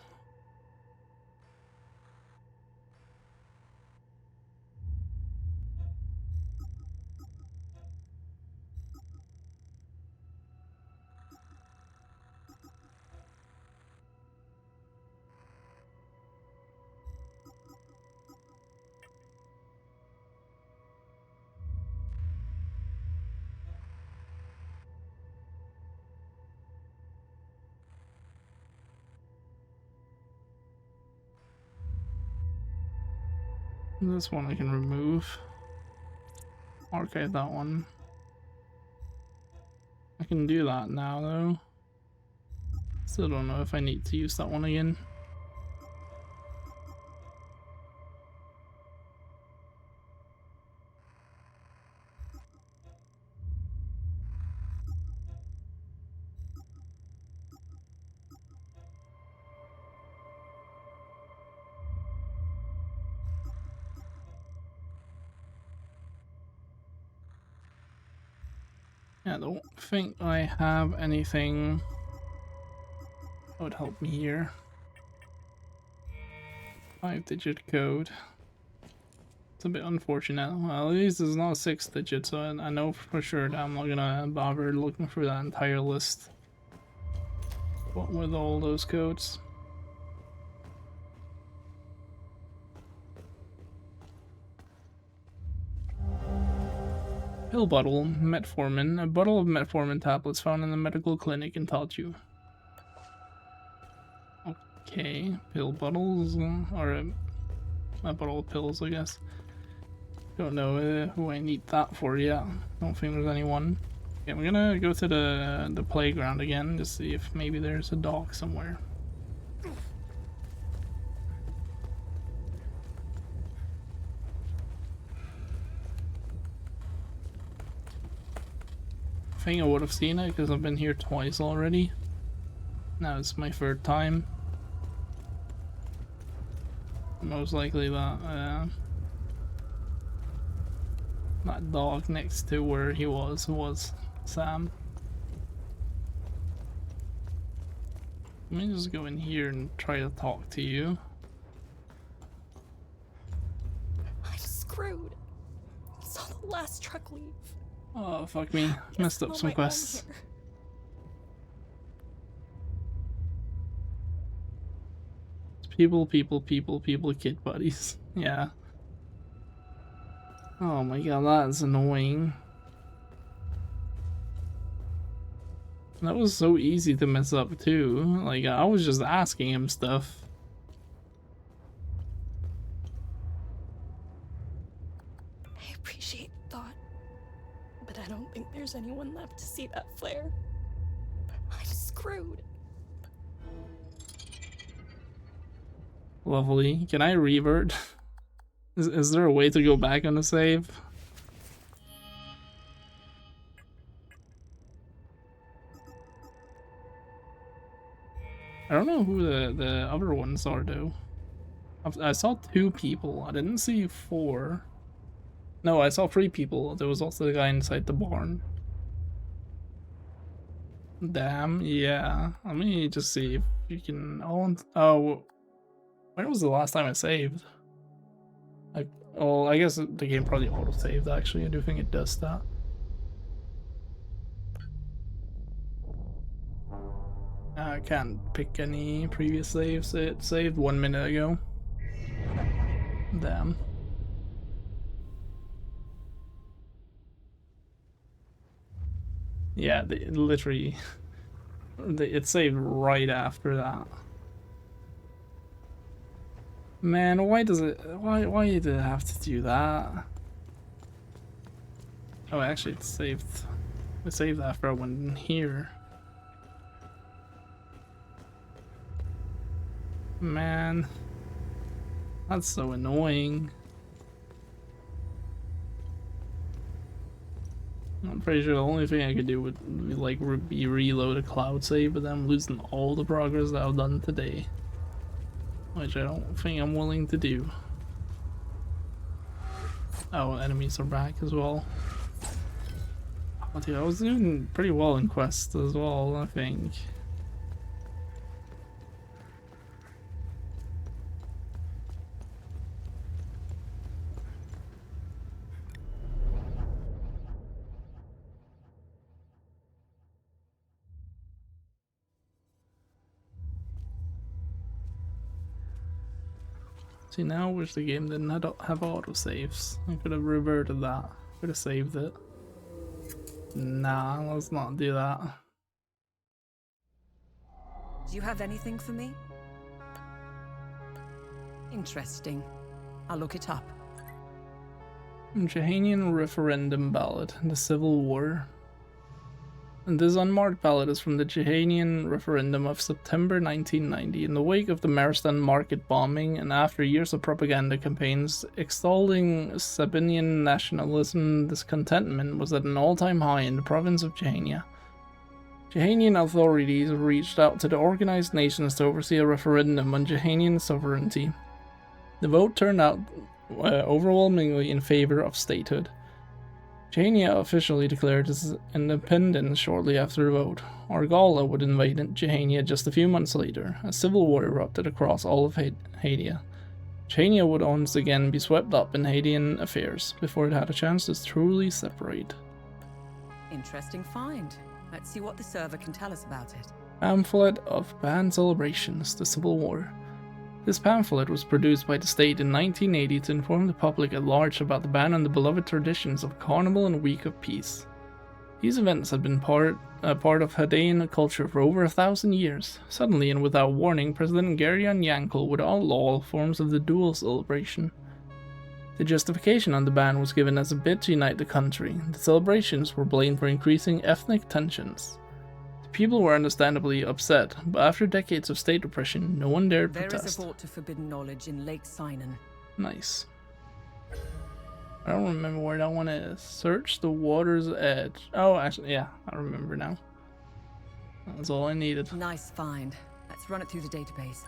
This one I can remove. Archive that one. I can do that now though. Still don't know if I need to use that one again. Yeah, I don't think I have anything that would help me here. 5-digit code. It's a bit unfortunate. Well, at least it's not 6-digit, so I know for sure that I'm not gonna bother looking through that entire list. What with all those codes? Pill bottle, metformin. A bottle of metformin tablets found in the medical clinic and taught you. Okay, pill bottles, or a bottle of pills, I guess. Don't know who I need that for yet. Don't think there's anyone. Okay, I'm gonna go to the playground again to see if maybe there's a dog somewhere. I think I would have seen it because I've been here twice already. Now it's my third time. Most likely that that dog next to where he was Sam. Let me just go in here and try to talk to you. I'm screwed. I saw the last truck leave. Oh, fuck me. Messed up some quests. People, kid buddies. Yeah. Oh my god, that's annoying. That was so easy to mess up too. Like, I was just asking him stuff. I appreciate the thought, but I don't think there's anyone left to see that flare. I'm screwed. Lovely. Can I revert? Is there a way to go back on the save? I don't know who the other ones are though. I saw 2 people. I didn't see 4. No, I saw 3 people. There was also the guy inside the barn. Damn, yeah. Let me just see if you can... Oh, when was the last time I saved? I guess the game probably auto-saved actually. I do think it does that. I can't pick any previous saves. It saved 1 minute ago. Damn. Yeah, literally, it saved right after that. Man, why did it have to do that? Oh, actually, it saved after I went in here. Man, that's so annoying. I'm pretty sure the only thing I could do would be reload a cloud save, but then I'm losing all the progress that I've done today, which I don't think I'm willing to do. Oh, enemies are back as well. Oh, dude, I was doing pretty well in quests as well, I think. See, now I wish the game didn't have autosaves. I could have reverted that. Could have saved it. Nah, let's not do that. Do you have anything for me? Interesting. I'll look it up. Jehanian referendum ballot, the Civil War. And this unmarked ballot is from the Jehanian referendum of September 1990. In the wake of the Marston market bombing and after years of propaganda campaigns extolling Sabinian nationalism, discontentment was at an all-time high in the province of Jehania. Jehanian authorities reached out to the organized nations to oversee a referendum on Jehanian sovereignty. The vote turned out overwhelmingly in favor of statehood. Jehania officially declared its independence shortly after the vote. Argala would invade Jehania just a few months later. A civil war erupted across all of Hadia. Jehania would once again be swept up in Hadian affairs before it had a chance to truly separate. Interesting find. Let's see what the server can tell us about it. Pamphlet of Band Celebrations, the Civil War. This pamphlet was produced by the state in 1980 to inform the public at large about the ban on the beloved traditions of Carnival and Week of Peace. These events had been part of Hadean culture for over 1,000 years. Suddenly and without warning, President Geryon Yankel would outlaw all forms of the dual celebration. The justification on the ban was given as a bid to unite the country. The celebrations were blamed for increasing ethnic tensions. People were understandably upset, but after decades of state oppression, no one dared protest. There is a vault of forbidden knowledge in Lake Sinan. Nice. I don't remember where that one is. Search the water's edge. Oh, actually, yeah, I remember now. That's all I needed. Nice find. Let's run it through the database.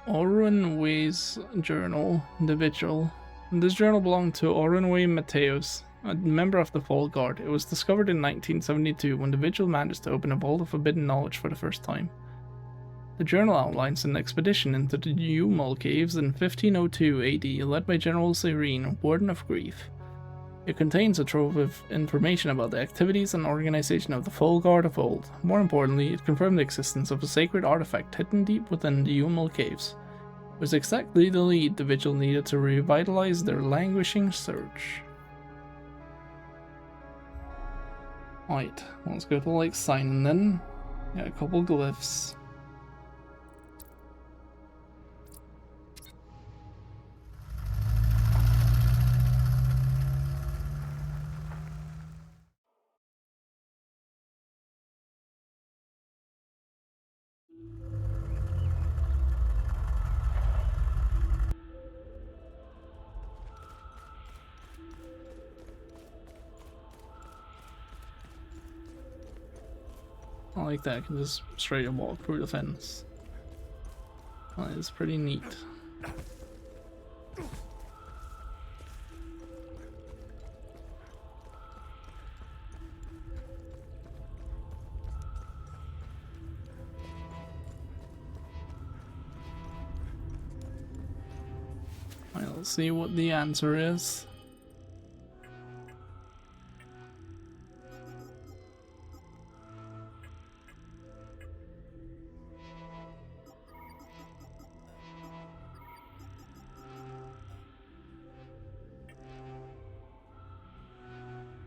Orunway's journal, the Vigil. This journal belonged to Orunway Mateus, a member of the Fall Guard. It was discovered in 1972 when the Vigil managed to open a vault of forbidden knowledge for the first time. The journal outlines an expedition into the Umal Caves in 1502 AD led by General Serene, Warden of Grief. It contains a trove of information about the activities and organization of the Fall Guard of old. More importantly, it confirmed the existence of a sacred artifact hidden deep within the Umal Caves. It was exactly the lead the Vigil needed to revitalize their languishing search. Right, let's go to Lake Sinan then. Got a couple glyphs. I like that, I can just straight up walk through the fence. That is pretty neat. Alright, let's see what the answer is.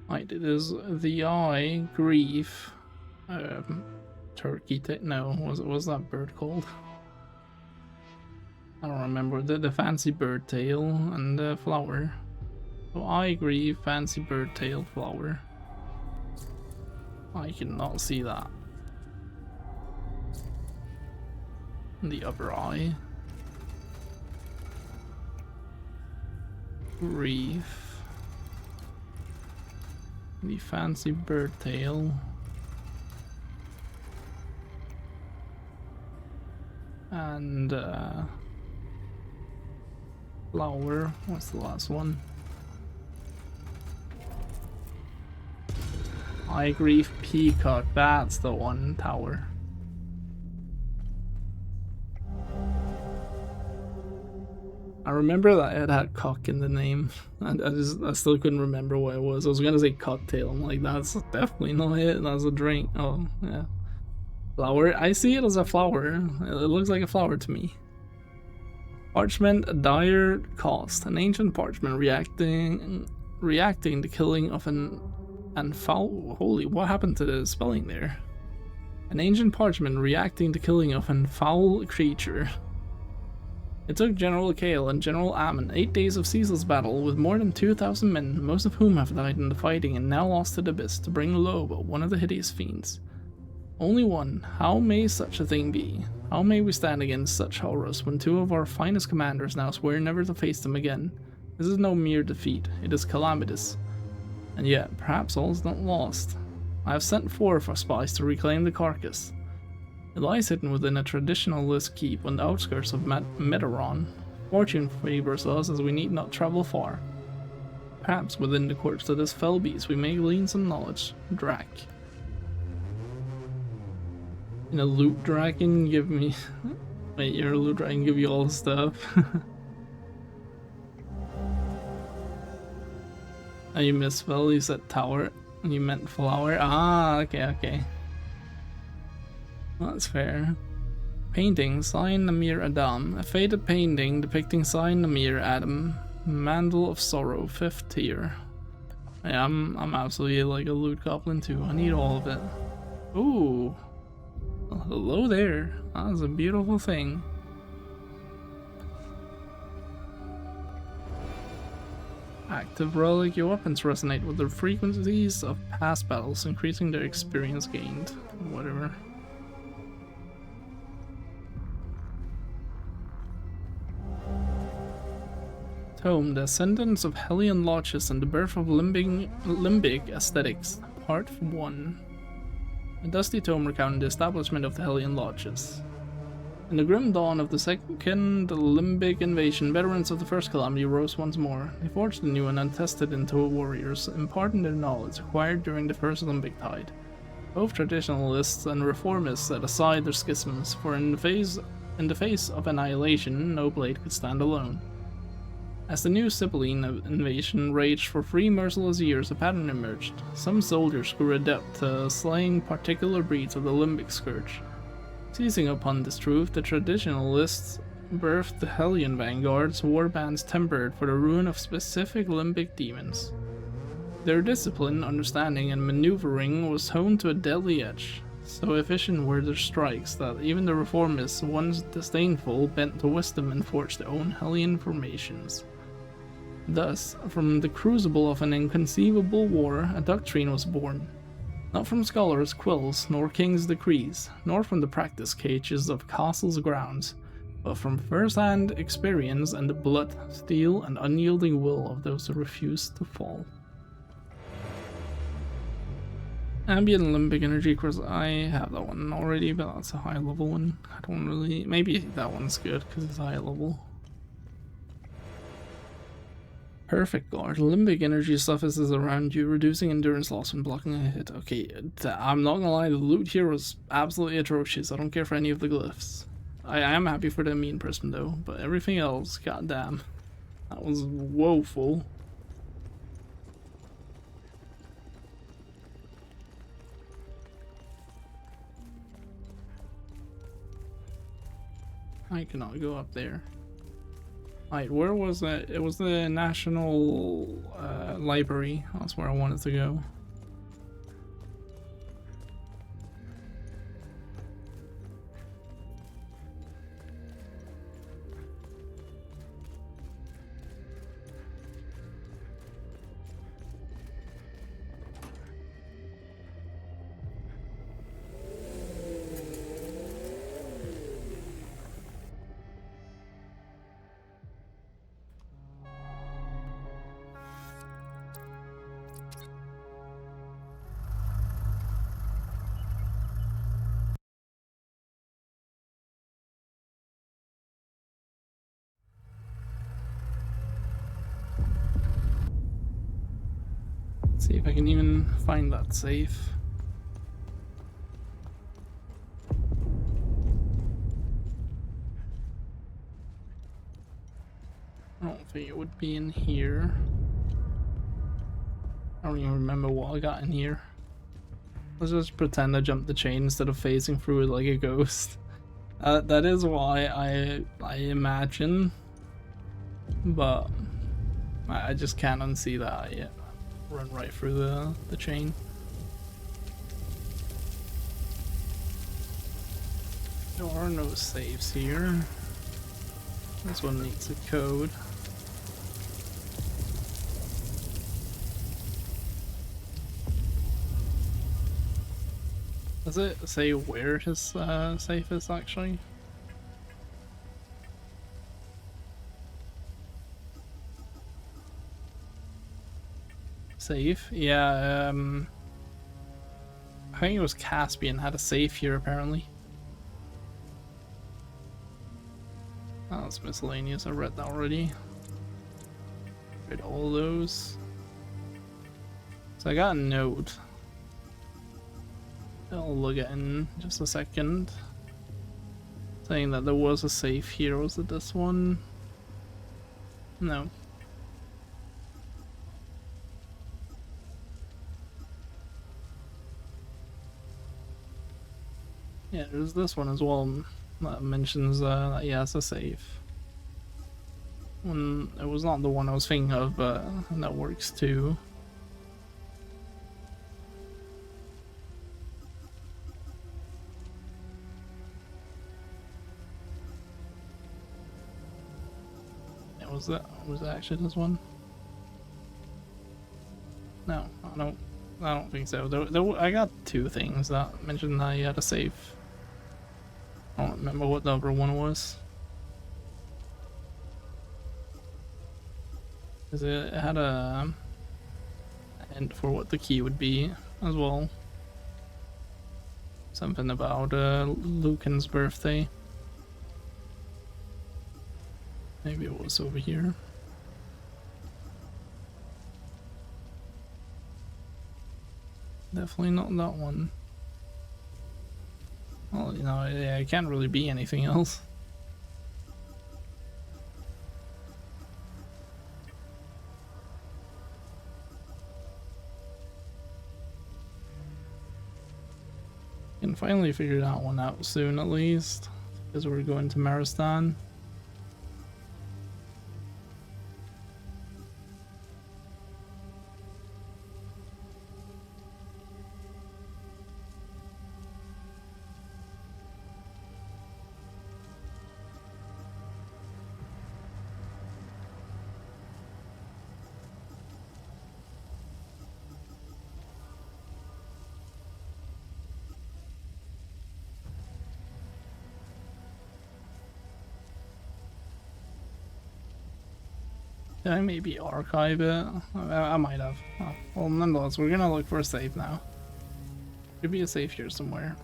Right, it is the eye, grief, turkey, no, was that bird called? I don't remember, the fancy bird tail and the flower. So eye, grief, fancy bird tail, flower. I cannot see that. The upper eye. Grief. The fancy bird tail. And flower. What's the last one? Eye, grief, peacock. That's the one. Tower. I remember that it had cock in the name, and I still couldn't remember what it was. I was gonna say cocktail. I'm like, that's definitely not it. That's a drink. Oh yeah, flower. I see it as a flower. It looks like a flower to me. Parchment, dire cost. An ancient parchment reacting the killing of an foul. Holy, what happened to the spelling there? An ancient parchment reacting the killing of an foul creature. It took General Kale and General Ammon 8 days of ceaseless battle with more than 2,000 men, most of whom have died in the fighting and now lost to the abyss, to bring Lobo, one of the hideous fiends. Only one. How may such a thing be? How may we stand against such horrors when two of our finest commanders now swear never to face them again? This is no mere defeat, it is calamitous. And yet, perhaps all is not lost. I have sent 4 of our spies to reclaim the carcass. It lies hidden within a traditionalist keep on the outskirts of Meteron. Fortune favors us as we need not travel far. Perhaps within the corpse of this fell beast we may glean some knowledge. Drac. In a loot dragon, give me... Wait, you're a loot dragon, give you all the stuff. Oh, you misspelled, you said tower, and you meant flower. Ah, okay. Well, that's fair. Painting, Sign Namir Adam. A faded painting depicting Sign Namir Adam. Mandal of Sorrow, 5th tier. Yeah, I'm absolutely like a loot goblin too. I need all of it. Ooh. Well, hello there. That's a beautiful thing. Active relic, your weapons resonate with the frequencies of past battles, increasing their experience gained. Whatever. Tome, The Ascendance of Hellion Lodges and the Birth of Limbic Aesthetics, Part 1. A dusty tome recounting the establishment of the Hellion Lodges. In the grim dawn of the second Limbic invasion, veterans of the first calamity rose once more. They forged anew and untested into warriors, imparting their knowledge acquired during the first Limbic tide. Both traditionalists and reformists set aside their schisms, for in the face of annihilation, no blade could stand alone. As the new Sibylline invasion raged for 3 merciless years, a pattern emerged. Some soldiers grew adept to slaying particular breeds of the Limbic Scourge. Seizing upon this truth, the traditionalists birthed the Hellion Vanguards, warbands tempered for the ruin of specific Limbic demons. Their discipline, understanding, and maneuvering was honed to a deadly edge. So efficient were their strikes that even the reformists, once disdainful, bent to wisdom and forged their own Hellion formations. Thus, from the crucible of an inconceivable war, a doctrine was born. Not from scholars' quills, nor kings' decrees, nor from the practice cages of castles' grounds, but from first-hand experience and the blood, steel, and unyielding will of those who refused to fall. Ambient Limbic Energy Course, I have that one already, but that's a high level one. I don't really... maybe that one's good because it's high level. Perfect Guard. Limbic energy surfaces around you, reducing endurance loss when blocking a hit. Okay, I'm not gonna lie, the loot here was absolutely atrocious. I don't care for any of the glyphs. I am happy for the immune prism though, but everything else, goddamn, that was woeful. I cannot go up there. Alright, where was it? It was the National Library. That's where I wanted to go. See if I can even find that safe. I don't think it would be in here. I don't even remember what I got in here. Let's just pretend I jumped the chain instead of phasing through it like a ghost. That is why I imagine, but I just can't unsee that yet. Run right through the chain. There are no saves here. This one needs a code. Does it say where his safe is actually? Safe? Yeah, I think it was Caspian had a safe here apparently. Oh, it's miscellaneous, I read that already. Read all those. So I got a note. I'll look at it in just a second. Saying that there was a safe here. Was it this one? No. Yeah, there's this one as well that mentions that he has a safe. It was not the one I was thinking of, but that works too. Yeah, was it actually this one? No, I don't think so. I got two things that mentioned that he had a safe. I don't remember what the other one was. Because it had a hint for what the key would be as well. Something about Lucan's birthday. Maybe it was over here. Definitely not that one. Well, you know, it can't really be anything else. Can finally figure that one out soon at least, because we're going to Maristan. Did I maybe archive it? I might have. Oh, well, nonetheless, we're gonna look for a save now. Could be a save here somewhere.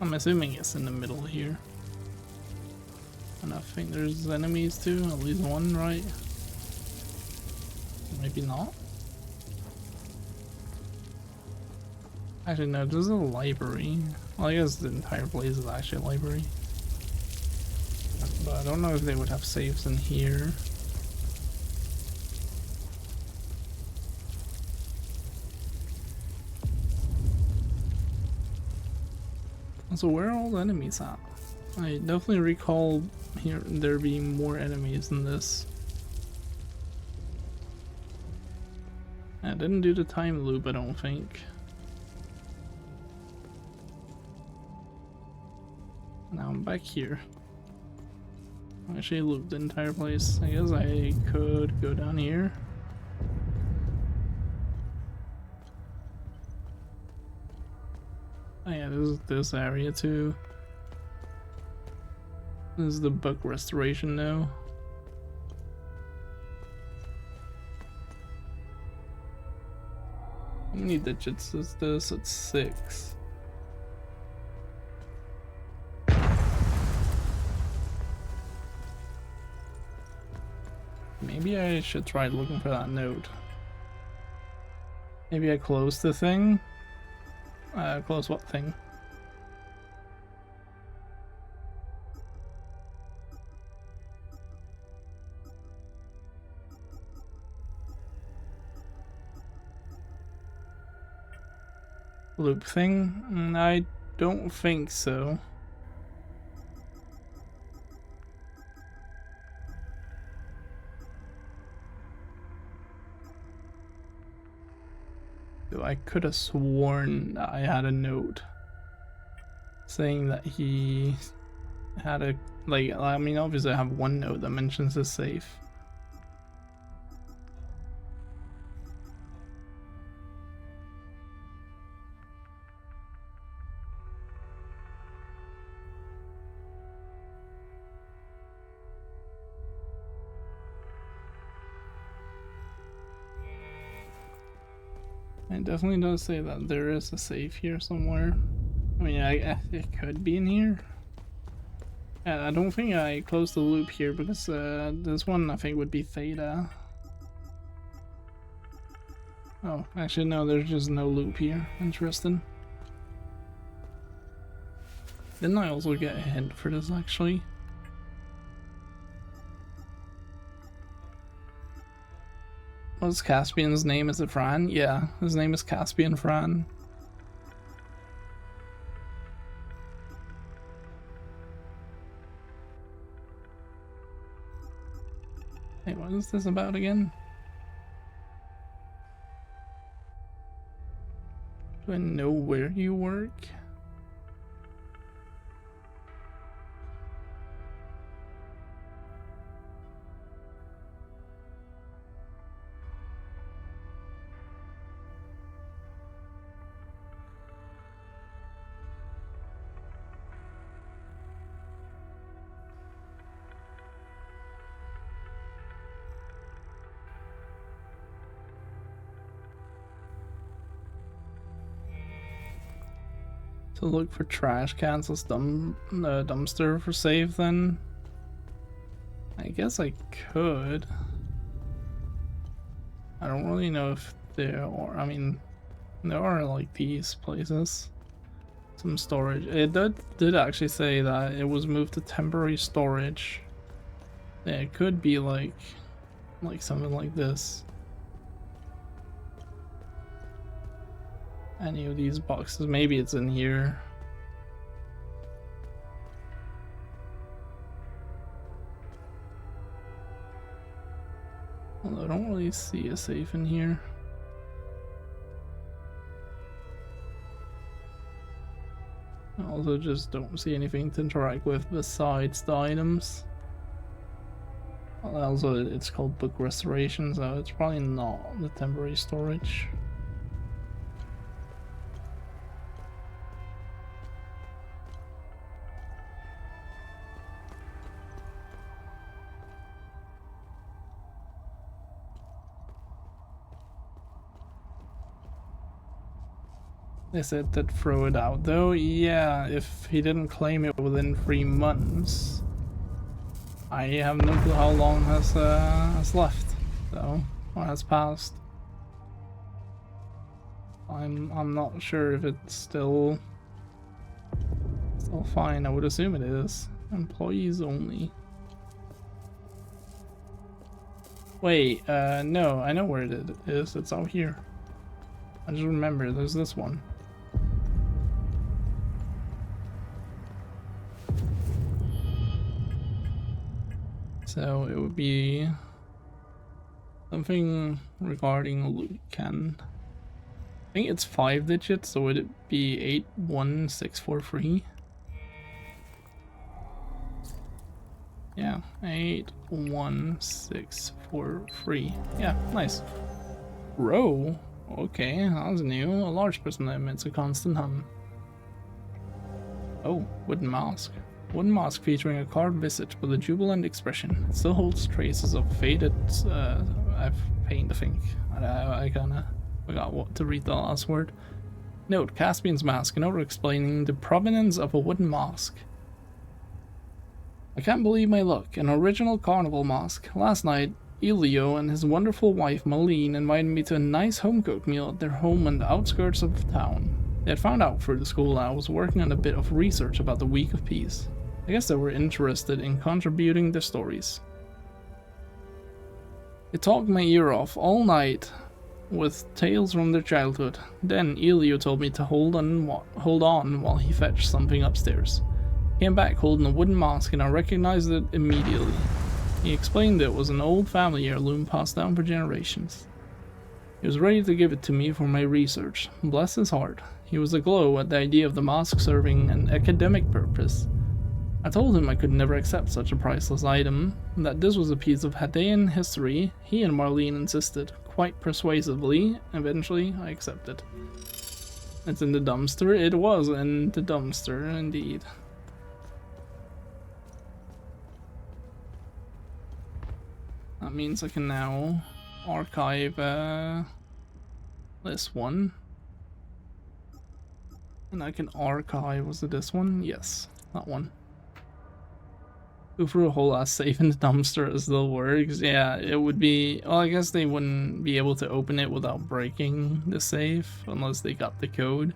I'm assuming it's in the middle here. And I think there's enemies too, at least one, right? Maybe not. Actually, no, there's a library. Well, I guess the entire place is actually a library. But I don't know if they would have saves in here. So where are all the enemies at? I definitely recall there being more enemies than this. I didn't do the time loop, I don't think. Now I'm back here. I actually looped the entire place. I guess I could go down here. Oh yeah, there's this area too. This is the book restoration now. How many digits is this? It's 6. Maybe I should try looking for that note. Maybe I close the thing? Close what thing? Loop thing? I don't think so. though. I could have sworn I had a note saying that he had a, like, I mean, obviously I have one note that mentions a safe. It definitely does say that there is a safe here somewhere. I mean, it could be in here. I don't think I closed the loop here because this one I think would be Theta. Oh, actually no, there's just no loop here. Interesting. Didn't I also get a hint for this actually? What's Caspian's name? Is it Fran? Yeah, his name is Caspian Fran. Hey, what is this about again? Do I know where you work? To look for trash cans, let's dumpster for save then. I guess I could. I don't really know if there are, I mean, there are like these places. Some storage. It did actually say that it was moved to temporary storage. Yeah, it could be like something like this. Any of these boxes, maybe it's in here. Although I don't really see a safe in here. I also just don't see anything to interact with besides the items. Also, it's called book restoration, so it's probably not the temporary storage. They said that throw it out though. Yeah, if he didn't claim it within 3 months, I have no clue how long has left though, or has passed. I'm not sure if it's still fine. I would assume it is. Employees only. Wait, no, I know where it is. It's out here. I just remember there's this one. So it would be something regarding a loot can. I think it's 5 digits, so would it be 81643? Yeah, 81643. Yeah, nice. Row? Okay, that was new. A large person that emits a constant hum. Oh, wooden mask. Wooden mask featuring a carved visage with a jubilant expression. It still holds traces of faded paint, I think. I kinda forgot what to read the last word. Note, Caspian's mask, a note explaining the provenance of a wooden mask. I can't believe my luck. An original carnival mask. Last night, Elio and his wonderful wife Malene invited me to a nice home-cooked meal at their home on the outskirts of town. They had found out through the school that I was working on a bit of research about the Week of Peace. I guess they were interested in contributing their stories. They talked my ear off all night with tales from their childhood. Then Elio told me to hold on while he fetched something upstairs. He came back holding a wooden mask and I recognized it immediately. He explained that it was an old family heirloom passed down for generations. He was ready to give it to me for my research. Bless his heart. He was aglow at the idea of the mask serving an academic purpose. I told him I could never accept such a priceless item, and that this was a piece of Hadean history. He and Marlene insisted, quite persuasively. Eventually, I accepted. It's in the dumpster. It was in the dumpster, indeed. That means I can now archive this one. And I can archive, was it this one? Yes, that one. Go through a whole ass safe in the dumpster, it still works. Yeah, it would be, well, I guess they wouldn't be able to open it without breaking the safe, unless they got the code.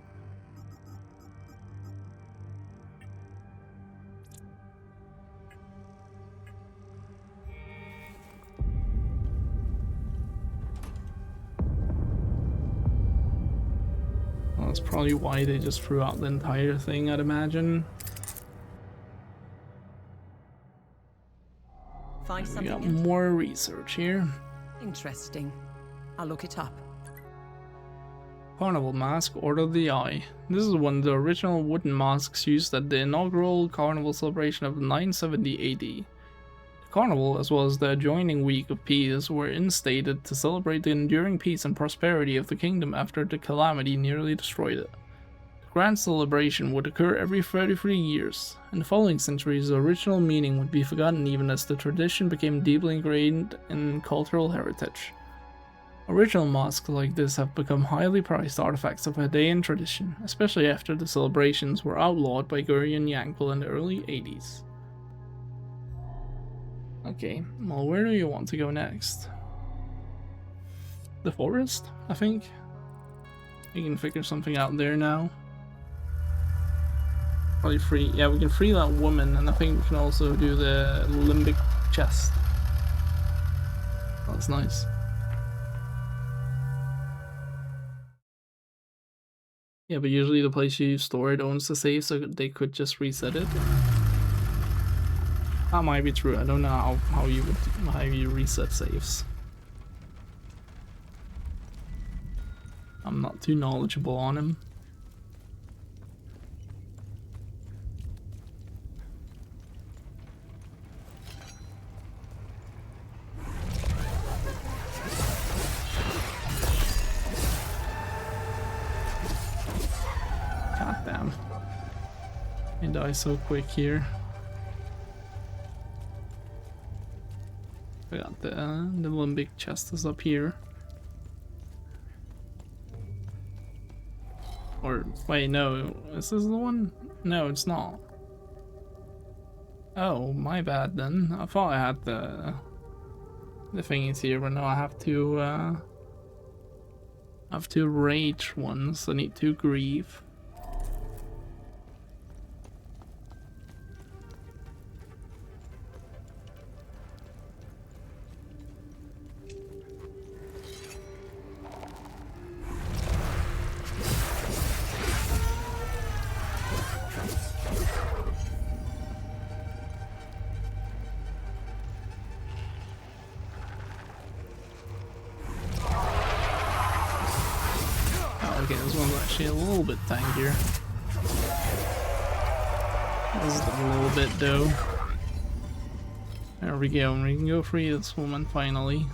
Well, that's probably why they just threw out the entire thing, I'd imagine. Find We something got else? more research here. Interesting. I'll look it up. Carnival mask, Order of the Eye. This is one of the original wooden masks used at the inaugural carnival celebration of 970 AD. The carnival, as well as the adjoining Week of Peace, were instated to celebrate the enduring peace and prosperity of the kingdom after the calamity nearly destroyed it. The grand celebration would occur every 33 years. In the following centuries, the original meaning would be forgotten even as the tradition became deeply ingrained in cultural heritage. Original masks like this have become highly prized artifacts of Hadean tradition, especially after the celebrations were outlawed by Gurion Yankel in the early 80s. Okay, well, where do you want to go next? The forest, I think? We can figure something out there now. Probably free, yeah, we can free that woman, and I think we can also do the limbic chest. That's nice. Yeah, but usually the place you store it owns the save, so they could just reset it. That might be true. I don't know how you reset saves. I'm not too knowledgeable on him. God damn. I die so quick here. We got the limbic chest is up here. Or wait, no, is this the one? No, it's not. Oh, my bad then. I thought I had the thingies here, but no, I have two rage ones. I need to grieve. Okay, this one's actually a little bit tankier. This is a little bit though. There we go, and we can go free this woman finally.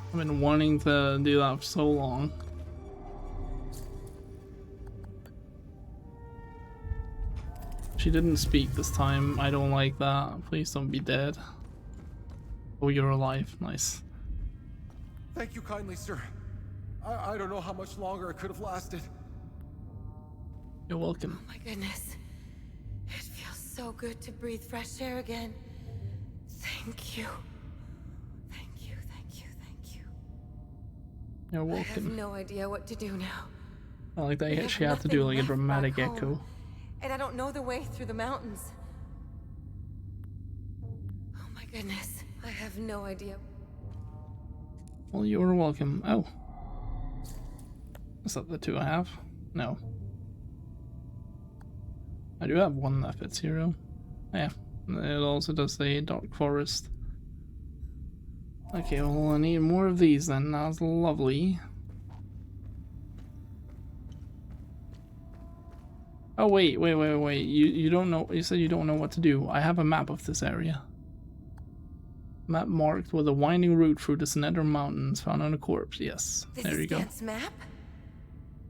I've been wanting to do that for so long. She didn't speak this time. I don't like that. Please don't be dead. Oh, you're alive. Nice. Thank you kindly, sir. I don't know how much longer it could have lasted. You're welcome. Oh my goodness. It feels so good to breathe fresh air again. Thank you. Thank you, thank you, thank you. You're I have welcome. no idea what to do now. I like that We have she had to do nothing like a left dramatic back home, echo. And I don't know the way through the mountains. Oh my goodness. I have no idea. Well, you're welcome. Oh. Is that the two I have? No. I do have one that fits hero. Yeah. It also does the Dark Forest. Okay, well, I need more of these then. That's lovely. Oh wait. You don't know. You said you don't know what to do. I have a map of this area. Map marked with a winding route through the Nether Mountains found on a corpse. Yes, there you go. This is Gant's map?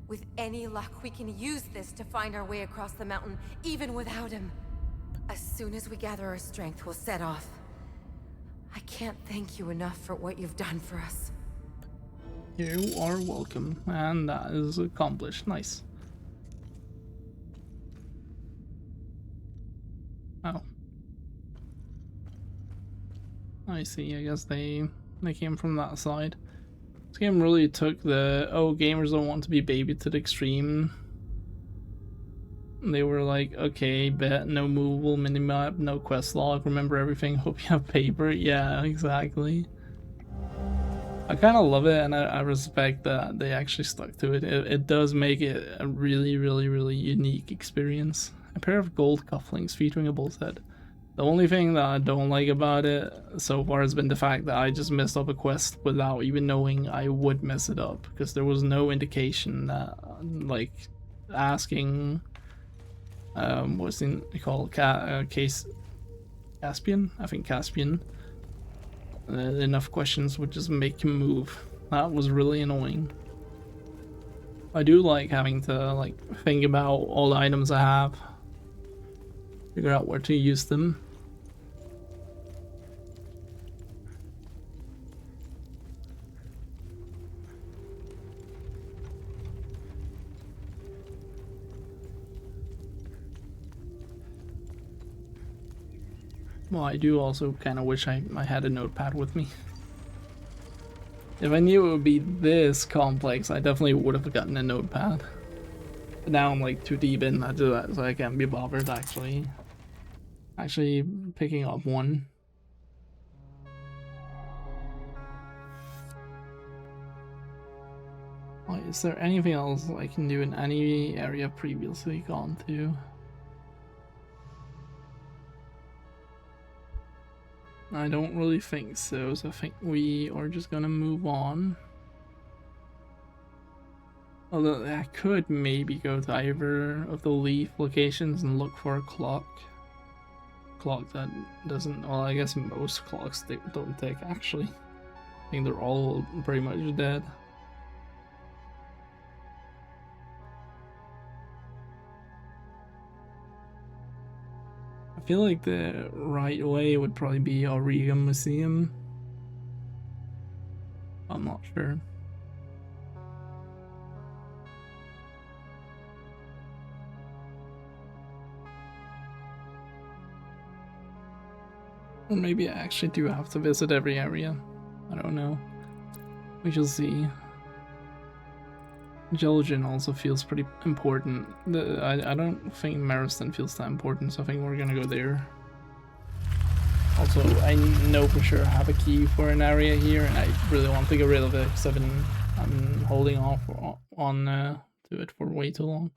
With any luck, we can use this to find our way across the mountain, even without him. As soon as we gather our strength, we'll set off. I can't thank you enough for what you've done for us. You are welcome, and that is accomplished. Nice. Oh. I see, I guess they came from that side. This game really took the, oh, gamers don't want to be babied to the extreme. They were like, okay, bet, no movable minimap, no quest log, remember everything, hope you have paper. Yeah, exactly. I kind of love it, and I respect that they actually stuck to it. It does make it a really, really, really unique experience. A pair of gold cufflinks featuring a bull's head. The only thing that I don't like about it so far has been the fact that I just messed up a quest without even knowing I would mess it up, because there was no indication that, like, asking, what's it called, Caspian? I think Caspian. Enough questions would just make him move. That was really annoying. I do like having to, like, think about all the items I have. Figure out where to use them. Well, I do also kind of wish I had a notepad with me. If I knew it would be this complex, I definitely would have gotten a notepad. But now I'm like too deep in that, so I can't be bothered actually picking up one. Wait, is there anything else I can do in any area previously gone to? I don't really think so, so I think we are just gonna move on. Although I could maybe go to either of the leaf locations and look for a clock. Clock that doesn't, well, I guess most clocks don't tick actually. I think they're all pretty much dead. I feel like the right way would probably be Auriga Museum. I'm not sure. Or maybe I actually do have to visit every area. I don't know. We shall see. Gelogen also feels pretty important. I don't think Mariston feels that important, so I think we're gonna go there. Also, I know for sure I have a key for an area here, and I really want to get rid of it because I've been holding off on to it for way too long.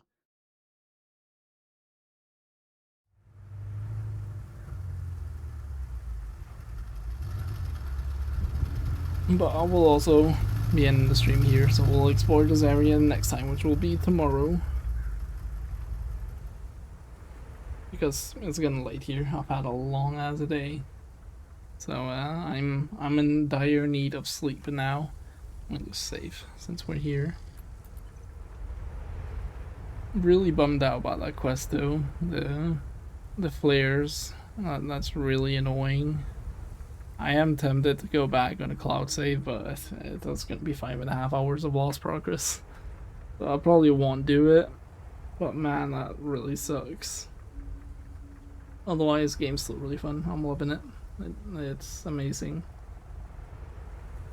But I will also be ending the stream here, so we'll explore this area next time, which will be tomorrow. Because it's getting late here. I've had a long as a day. So I'm in dire need of sleep now. I'm gonna save since we're here. Really bummed out about that quest though. The flares. That's really annoying. I am tempted to go back on a cloud save, but that's gonna be 5.5 hours of lost progress. So I probably won't do it. But man, that really sucks. Otherwise, game's still really fun. I'm loving it. It's amazing.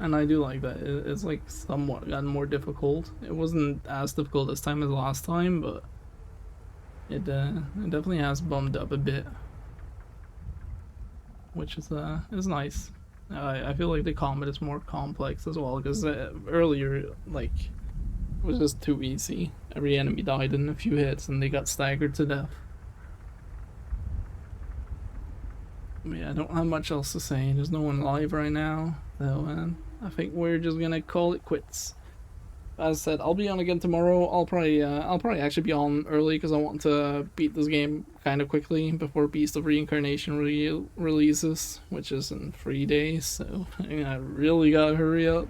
And I do like that. It's like somewhat gotten more difficult. It wasn't as difficult this time as last time, but it definitely has bumped up a bit. Which is nice. I feel like the combat is more complex as well, because earlier, like, it was just too easy. Every enemy died in a few hits and they got staggered to death. Yeah, I don't have much else to say. There's no one live right now, so I think we're just gonna call it quits. As I said, I'll be on again tomorrow. I'll probably actually be on early because I want to beat this game kind of quickly before Beast of Reincarnation releases, which is in 3 days. So I really gotta hurry up.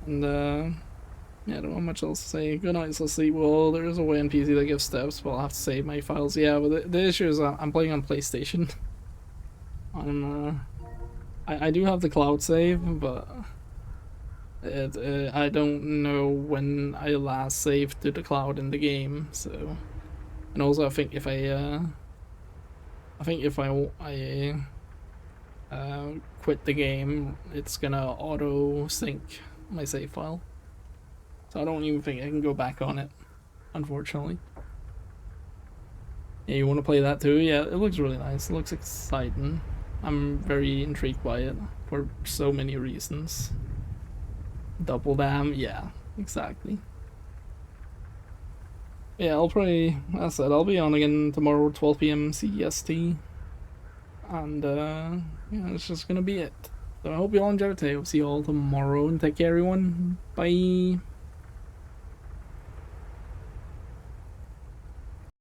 And yeah, I don't have much else to say. Good night, so sleep well. There is a way on PC that gives steps, but I'll have to save my files. Yeah, but the issue is I'm playing on PlayStation. I do have the cloud save, but I don't know when I last saved to the cloud in the game. So, and also I think if I quit the game, it's gonna auto sync my save file. So I don't even think I can go back on it, unfortunately. Yeah, you want to play that too? Yeah, it looks really nice. It looks exciting. I'm very intrigued by it for so many reasons. Double Dam, yeah, exactly. Yeah, I'll probably, as I said, I'll be on again tomorrow, 12 PM CEST. And, yeah, that's just gonna be it. So I hope you all enjoyed it today. We'll see you all tomorrow, and take care, everyone. Bye.